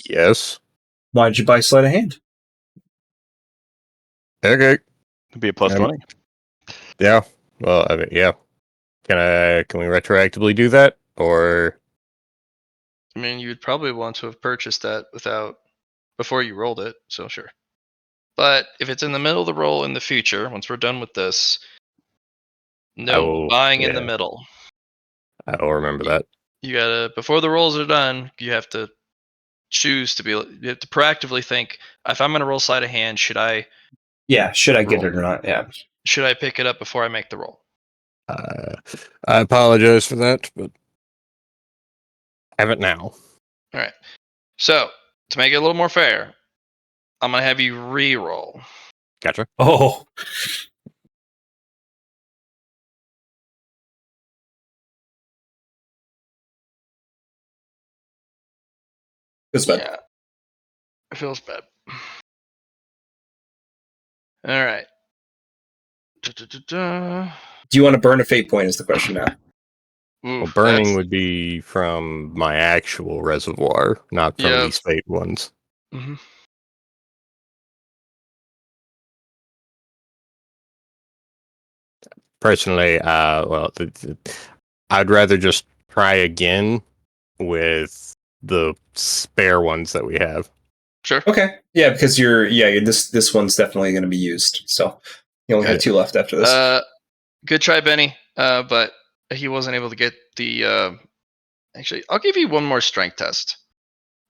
B: Yes.
A: Why did you buy sleight of hand?
B: Okay.
C: It'd be a plus 20.
B: Yeah. Well, I mean, yeah. Can we retroactively do that or?
F: I mean, you'd probably want to have purchased that before you rolled it, so sure. But if it's in the middle of the roll in the future, once we're done with this, no buying in the middle.
B: I will remember that.
F: You gotta, before the rolls are done, you have to choose to you have to proactively think, if I'm gonna roll sleight of hand, should I
A: Yeah, should I get it or not? Yeah.
F: pick it up before I make the roll?
B: I apologize for that, but have it now.
F: All right. So to make it a little more fair, I'm gonna have you re-roll.
B: Gotcha.
A: Oh. It's bad.
F: Yeah. It feels bad. All right. Da-da-da-da.
A: Do you want to burn a fate point? Is the question now?
B: Well,
F: Oof,
B: burning
F: that's-
B: would be from my actual reservoir, not from
F: Yeah.
B: these fake ones.
F: Mhm.
B: Personally, I'd rather just try again with the spare ones that we have.
F: Sure.
A: Okay. Yeah, because this one's definitely going to be used. So you only have
F: Okay.
A: 2 left after this.
F: Good try, Benny. But he wasn't able to get the. Actually, I'll give you one more strength test,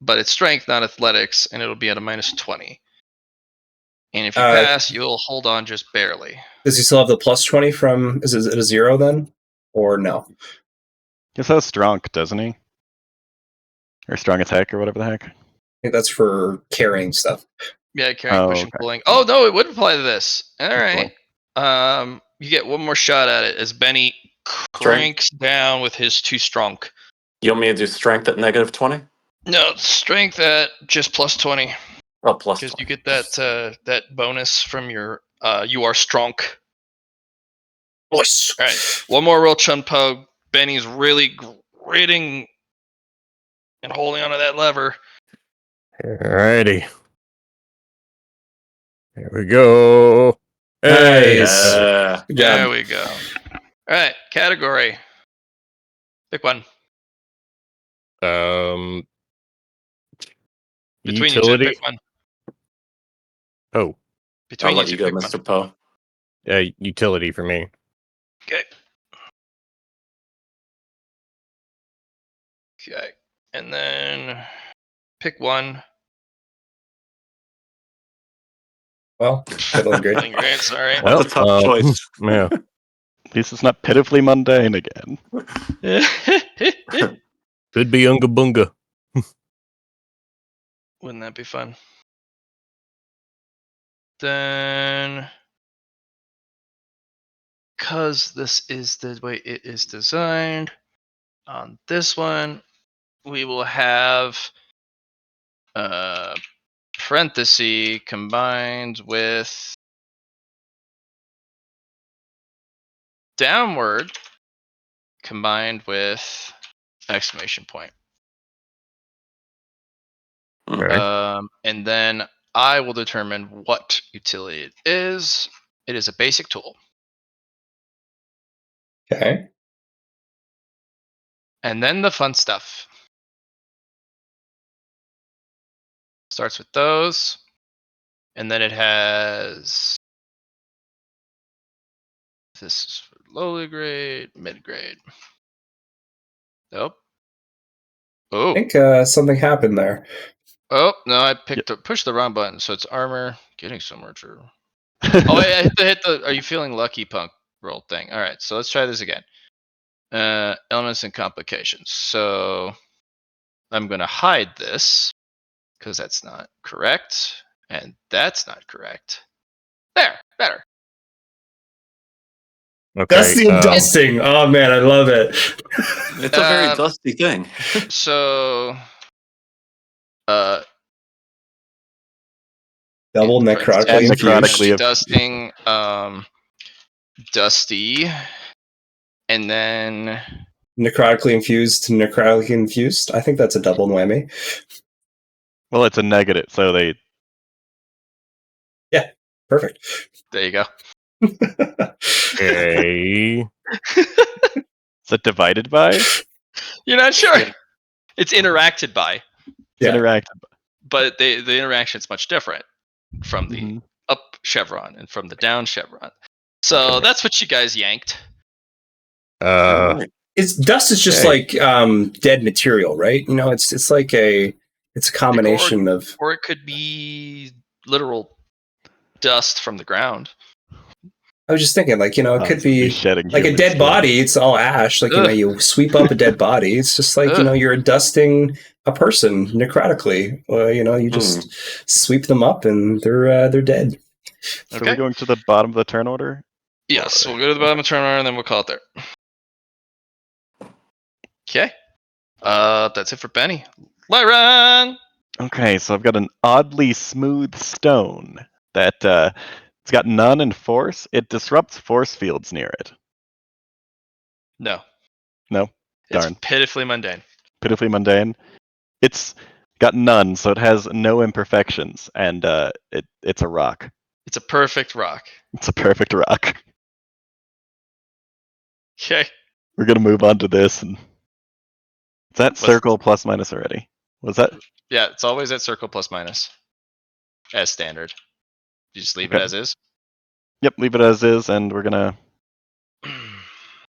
F: but it's strength, not athletics, and it'll be at a -20. And if you
A: Uh,
F: pass, you'll hold on just barely.
A: Does he still have the +20 from? Is it a 0 then, or no?
C: He says strong, doesn't he? Or strong attack, or whatever the heck.
A: I think that's for carrying stuff.
F: Yeah, carrying, pushing,
C: okay.
F: pulling. Oh no, it would apply to this. All right.
C: Pulling.
F: You get one more shot at it as Benny cranks down with his 2 strong.
E: You want me to do strength at -20?
F: No, strength at just +20
E: Oh, plus
F: because
E: 20.
F: you get that bonus from your you are strong.
A: Nice.
F: All right, one more real chun poke. Benny's really gritting and holding onto that lever.
B: Alrighty. There we go. Hey,
A: Nice.
B: better.
A: Good
F: There
A: job.
F: we go. All right, category. Pick one. Between you two,
B: Utility.
F: pick one.
B: Oh,
E: I'll
F: Between you
E: let
F: two,
E: you go,
F: pick one.
E: Mr. Poe.
B: utility for me.
F: Okay. Okay. And then pick one.
A: Well, fiddling great.
F: Feeling great, sorry.
E: That's a tough choice.
B: Yeah.
C: At least it's not pitifully mundane again.
B: Could be Unga Bunga.
F: Wouldn't that be fun? Then, because this is the way it is designed, on this one, we will have parenthesis combined with downward combined with exclamation point.
B: Okay.
F: And then I will determine what utility it is. It is a basic tool.
A: Okay.
F: And then the fun stuff. Starts with those. And then it has. This is for lowly grade, mid grade. Nope.
A: I
F: Oh.
A: think something happened there.
F: Oh, no, I pushed the wrong button. So it's armor. Getting somewhere, true. Oh, wait, I hit the are you feeling lucky punk roll thing. All right, so let's try this again. Elements and complications. So I'm going to hide this because that's not correct. And that's not correct. There, better.
B: Okay.
A: Dusty and dusting. Oh man, I love it.
E: It's a very dusty thing.
F: So,
A: Double
F: in
A: necrotically
F: parentheses,
A: infused.
F: dusting, dusty, and then
A: Necrotically infused to necrotically infused. I think that's a double whammy.
C: Well, it's a negative, so they.
A: Perfect.
F: there you go.
B: Okay.
C: Is it divided by?
F: You're not sure.
E: Yeah.
F: It's interacted by,
A: Yeah.
C: Interacted by.
F: but the interaction is much different from the
C: Mhm.
F: up chevron and from the down chevron. So
B: Okay.
F: that's what you guys yanked.
E: Alright.
A: It's dust is just
B: Okay.
A: like dead material, right? You know, it's like it's a combination of.
F: Or it could be literal dust from the ground.
A: I was just thinking, like, you know, it could
C: Constantly
A: be
C: shedding
A: like a
C: human
A: dead
C: skin.
A: body. It's all ash. Like, you know,
F: Ugh.
A: you sweep up a dead body. It's just like, you know, you're dusting a person necrotically. You know, you just sweep them up and they're dead.
C: So
F: Okay.
C: we're going to the bottom of the turn order?
F: Yes, we'll go to the bottom of turn order and then we'll call it there. Okay. That's it for Benny. Lyron!
C: Okay, so I've got an oddly smooth stone that it's got none in force. It disrupts force fields near it.
F: No.
C: No?
F: It's
C: Darn.
F: pitifully mundane.
C: Pitifully mundane. It's got none, so it has no imperfections, and it's a rock.
F: It's a perfect rock.
C: It's a perfect rock.
F: Okay.
C: We're gonna move on to this. And is that
F: What's-
C: circle plus minus already? Was that?
F: Yeah, it's always at circle plus minus. As standard. You just leave it
C: Okay.
F: as is.
C: Yep, leave it as is, and we're gonna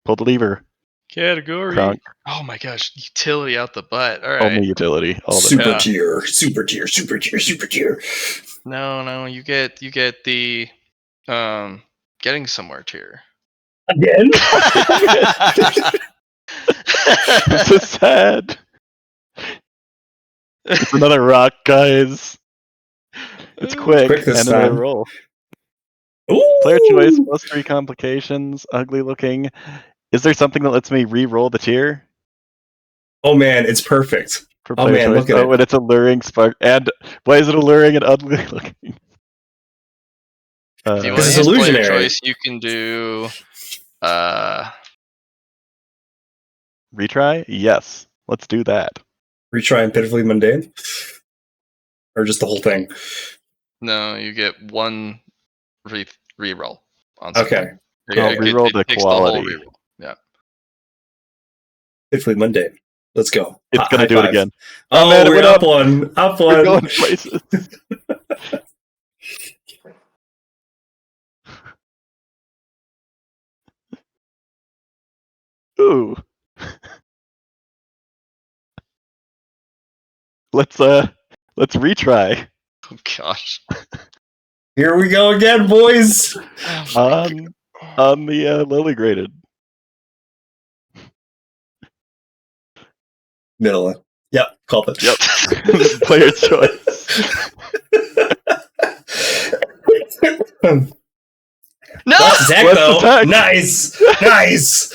C: pull the lever.
F: Category.
C: Kronk.
F: Oh my gosh, utility out the butt. All right.
C: Only utility. All the
A: Super
F: Yeah.
A: tier, super tier, super tier, super tier.
F: No, you get the getting somewhere tier.
A: Again?
C: This is sad. It's another rock, guys. It's quick,
A: Quick this
C: and another
A: time.
C: roll.
A: Ooh!
C: Player choice plus 3 complications. Ugly looking. Is there something that lets me re-roll the tier
A: Oh man, it's perfect.
C: for
A: Oh
C: player
A: man,
C: choice?
A: look at
C: Oh,
A: it.
C: and it's alluring spark. And why is it alluring and ugly looking?
F: If you want
A: Because
F: to
A: it's
F: use player
A: illusionary.
F: choice, you can do
C: Retry? Yes. Let's do that.
A: Retry and pitifully mundane? Or just the whole thing?
F: no, you get one re-roll on something.
A: Okay.
C: I'll
F: It
C: re-roll the
F: takes the whole
C: quality.
F: re-roll. Yeah.
A: Pitifully mundane. Let's go.
C: It's gonna
A: High
C: do it
A: five.
C: again.
A: Oh,
C: man, it
A: we're
C: went
A: up
C: up.
A: one. Up
C: We're
A: one.
C: going places. Ooh. Let's retry.
F: Oh gosh.
A: Here we go again, boys.
C: On the lily graded.
A: Middle one. Yep, call it.
C: Yep. Player choice.
F: No!
A: Bless the tech,
C: Bless the
A: though.
C: tech.
A: Nice. Nice.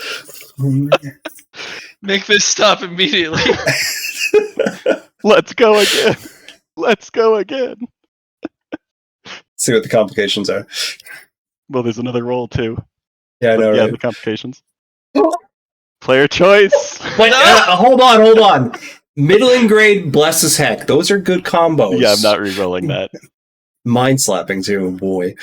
F: Make this stop immediately.
C: Let's go again. Let's go again.
A: See what the complications are.
C: Well, there's another roll too.
A: Yeah, I know,
C: Yeah,
A: right?
C: the complications. Player choice.
A: Wait, hold on. Middling grade, bless as heck. Those are good combos.
C: Yeah, I'm not re-rolling that.
A: Mind slapping too, boy.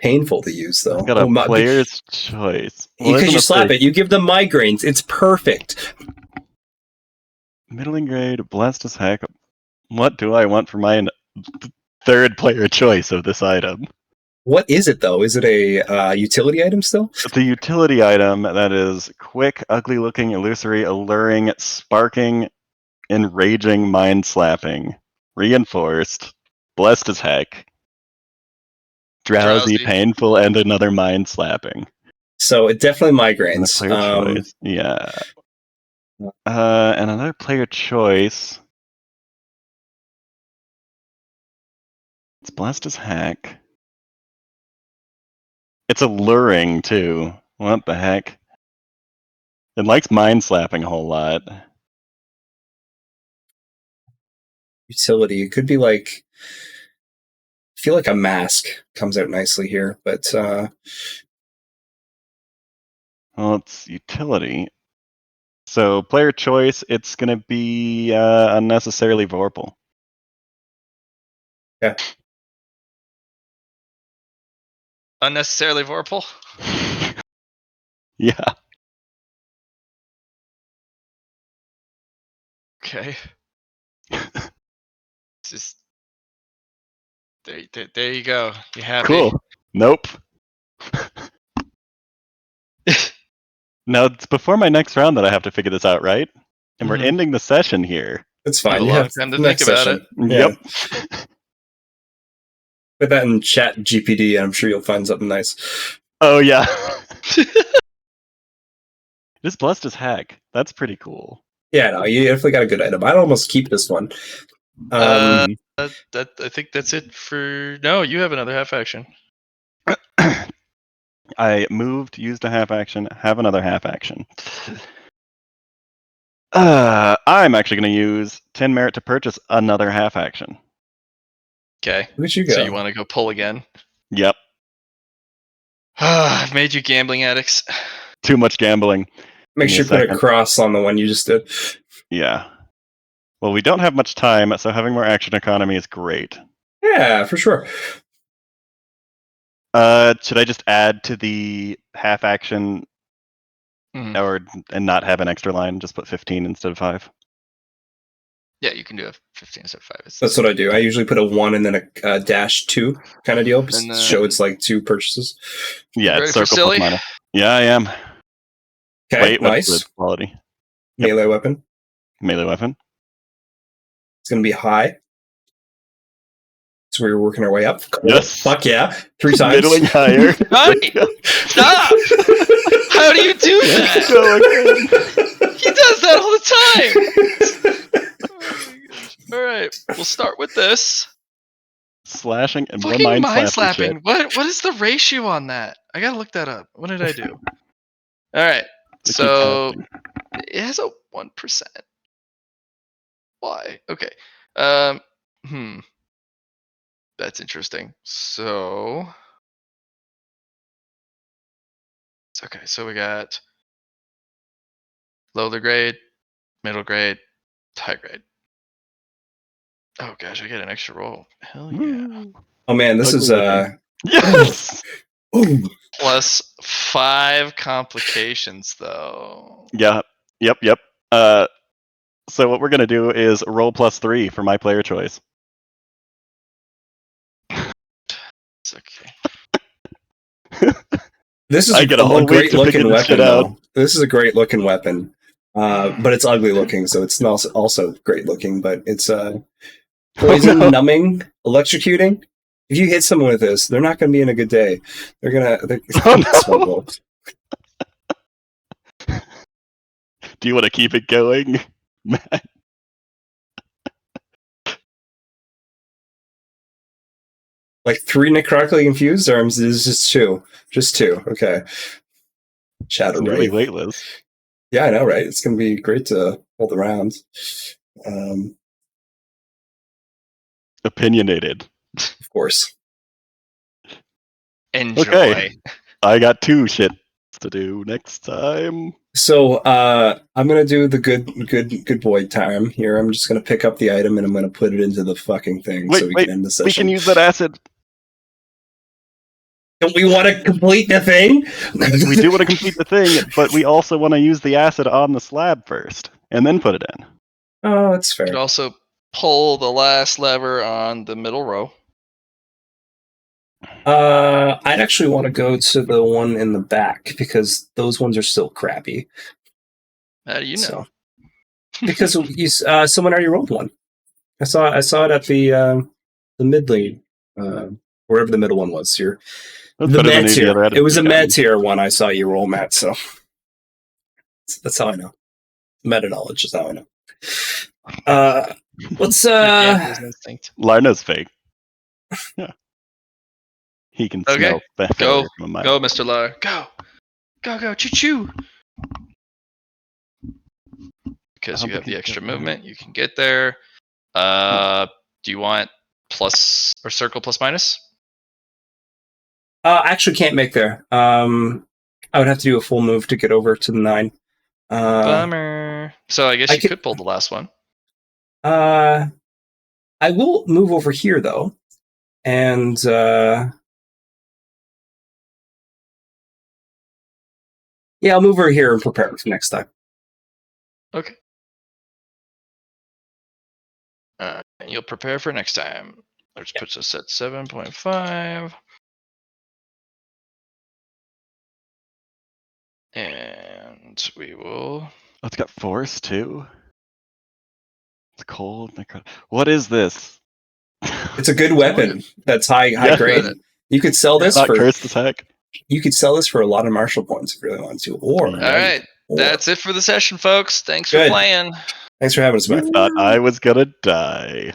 A: Painful to use though.
C: I've got a player's choice. Well,
A: Because
C: isn't
A: you
C: it
A: slap
C: the
A: it, you give them migraines. It's perfect.
C: middling grade, blessed as heck. What do I want for my third player choice of this item?
A: What is it though? Is it a utility item still?
C: It's a utility item that is quick, ugly looking, illusory, alluring, sparking, enraging, mind slapping, reinforced, blessed as heck, drowsy, painful, and another mind slapping.
A: So it definitely
C: And a
A: migraines.
C: player choice. Yeah. And another player choice. It's blessed as heck. It's alluring too. What the heck? It likes mind slapping a whole lot.
A: Utility. It could be like. I feel like a mask comes out nicely here, but
C: Well, it's utility. So player choice, it's gonna be unnecessarily Vorpal.
A: yeah.
F: Unnecessarily Vorpal.
C: Yeah.
F: Okay. Just there you go. You happy?
C: Cool. Nope. Now it's before my next round that I have to figure this out, right? And we're
F: Mhm.
C: ending the session here.
A: it's
F: You
A: fine.
F: have a
A: You
F: long
A: have
F: time to
A: next
F: think about
A: session.
F: it.
A: Yeah.
C: Yep.
A: Put that in Chat GPD, and I'm sure you'll find something nice.
C: Oh yeah. It's blessed as heck. That's pretty cool.
A: Yeah, no, you definitely got a good item. I'd almost keep this one.
F: That I think that's it for. No, you have another half action.
C: I moved, used a half action, have another half action. I'm actually going to use 10 merit to purchase another half action.
F: Okay.
A: Look at you go.
F: So you want to go pull again?
C: Yep.
F: I've made you gambling addicts.
C: Too much gambling.
A: Make
C: Give me
A: sure
C: a
A: you put a
C: second.
A: cross on the one you just did.
C: Yeah. Well, we don't have much time, so having more action economy is great.
A: Yeah, for sure.
C: Should I just add to the half action and not have an extra line? Just put 15 instead of 5?
F: Yeah, you can do a 15 instead of 5.
A: That's what I do. I usually put a 1 and then a -2 kind of deal. Just
F: And
A: to show it's like 2 purchases.
C: Yeah,
F: ready
C: it's
F: for
C: circle
F: silly?
C: plus minus. Yeah, I am.
A: Okay,
C: Wait, what's
A: nice.
C: the quality?
A: Melee weapon.
C: Melee weapon.
A: It's going to be high. So we're working our way up. Cool.
C: Yes.
A: Fuck yeah. 3 times.
C: Middling higher.
F: Right! Stop! How do you do that?
C: Go again.
F: He does that all the time! Oh my gosh. Alright, we'll start with this.
C: Slashing and more
F: Fucking
C: mind
F: mind
C: slapping.
F: slapping. What is the ratio on that? I gotta look that up. What did I do? Alright,
C: Keep
F: so
C: counting.
F: it has a 1%. Why? Okay. That's interesting. So okay, so we got lower grade, middle grade, high grade. Oh gosh, I get an extra roll. Hell yeah.
A: Oh man, this is
C: Yes.
A: ooh.
F: Plus 5 complications though.
C: Yeah. Yep. So what we're gonna do is roll +3 for my player choice.
F: It's okay.
A: This is
C: I get a whole week
A: great
C: to figure
A: looking
C: this shit
A: weapon,
C: out.
A: though. This is a great looking weapon, but it's ugly looking, so it's not also great looking. But it's poison,
C: no.
A: numbing, electrocuting. If you hit someone with this, they're not going to be in a good day. They're gonna.
C: Oh, no. Do you want to keep it going, Matt?
A: Like 3 necrotically infused arms is just 2. Just 2. Okay. Shadow
C: It's nearly
A: Wraith.
C: weightless.
A: Yeah, I know, right? It's going to be great to hold around.
C: Opinionated.
A: Of course.
F: Enjoy.
C: Okay. I got 2 shits to do next time.
A: So I'm gonna do the good boy time here. I'm just gonna pick up the item and I'm gonna put it into the fucking thing so we can end the session.
C: We can use that acid.
A: Don't we want to complete the thing?
C: We do want to complete the thing, but we also want to use the acid on the slab first, and then put it in.
A: Oh, that's
F: You
A: fair.
F: could also pull the last lever on the middle row.
A: I'd actually want to go to the one in the back because those ones are still crappy.
F: How do you know?
A: So, because someone already rolled one. I saw it at the mid lane, wherever the middle one was here.
C: That's
A: The
C: better than
A: med
C: any other
A: tier.
C: acid
A: It was a
C: we've
A: med
C: gotten.
A: tier one. I saw you roll, Matt. So that's how I know. Meta knowledge is how I know. Let's
F: Your gambler's instinct.
C: Larna's fake. Yeah. He can
F: Okay,
C: smell
F: Go,
C: failure from a mile
F: go,
C: away.
F: Mr. Lar. Go, choo choo. Because you have the extra movement, you can get there. Do you want plus or circle plus minus?
A: I actually can't make there. I would have to do a full move to get over to the 9.
F: Bummer. So I guess
A: I
F: you could pull the last one.
A: I will move over here though, and yeah, I'll move over here and prepare for next time.
F: Okay. And you'll prepare for next time. Which puts us at 7.5. And we will.
C: Oh, it's got force too. It's cold. What is this?
A: It's a good weapon that's high
C: Yeah.
A: grade. You could sell this
C: Not
A: for
C: cursed attack.
A: You could sell this for a lot of martial points if you really want to. Or
F: All right. That's it for the session, folks. Thanks for
A: Good.
F: playing.
A: Thanks for having us,
C: I
A: Matt.
C: thought I was gonna die.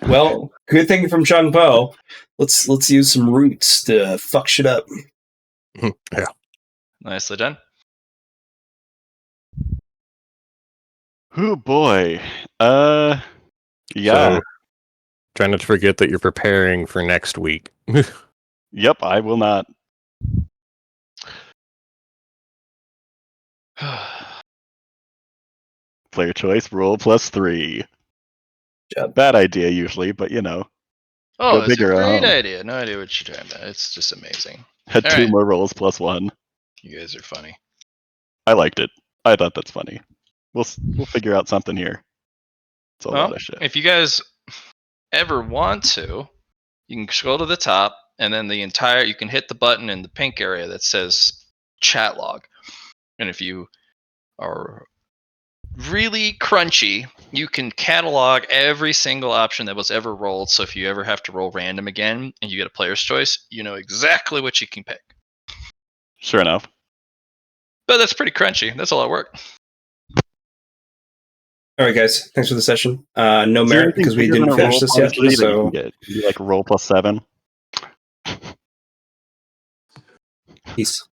A: Well, good thing from Chung Po. Let's use some roots to fuck shit up.
B: Yeah.
F: Nicely done.
C: Oh boy. Yeah.
B: So try not to forget that you're preparing for next week.
C: Yep, I will not. Player choice, roll +3.
A: Yep.
C: Bad idea usually, but you know.
F: Oh,
C: Go
F: it's a
C: big or
F: great
C: home.
F: idea. No idea what you're talking about. It's just amazing.
C: Had
F: All
C: 2
F: right.
C: more rolls +1.
F: You guys are funny.
C: I liked it. I thought that's funny. We'll figure out something here. It's a lot
F: Well,
C: of shit.
F: if you guys ever want to, you can scroll to the top, and then you can hit the button in the pink area that says chat log. And if you are really crunchy, you can catalog every single option that was ever rolled. So if you ever have to roll random again and you get a player's choice, you know exactly what you can pick.
C: Sure enough.
F: But that's pretty crunchy. That's a lot of work.
A: All right, guys. Thanks for the session. No
C: Is there
A: merit
C: anything
A: because we
C: bigger than
A: didn't
C: a
A: finish
C: roll
A: this yet.
C: +3 that you
A: So
C: can get? Maybe like roll +7.
A: peace.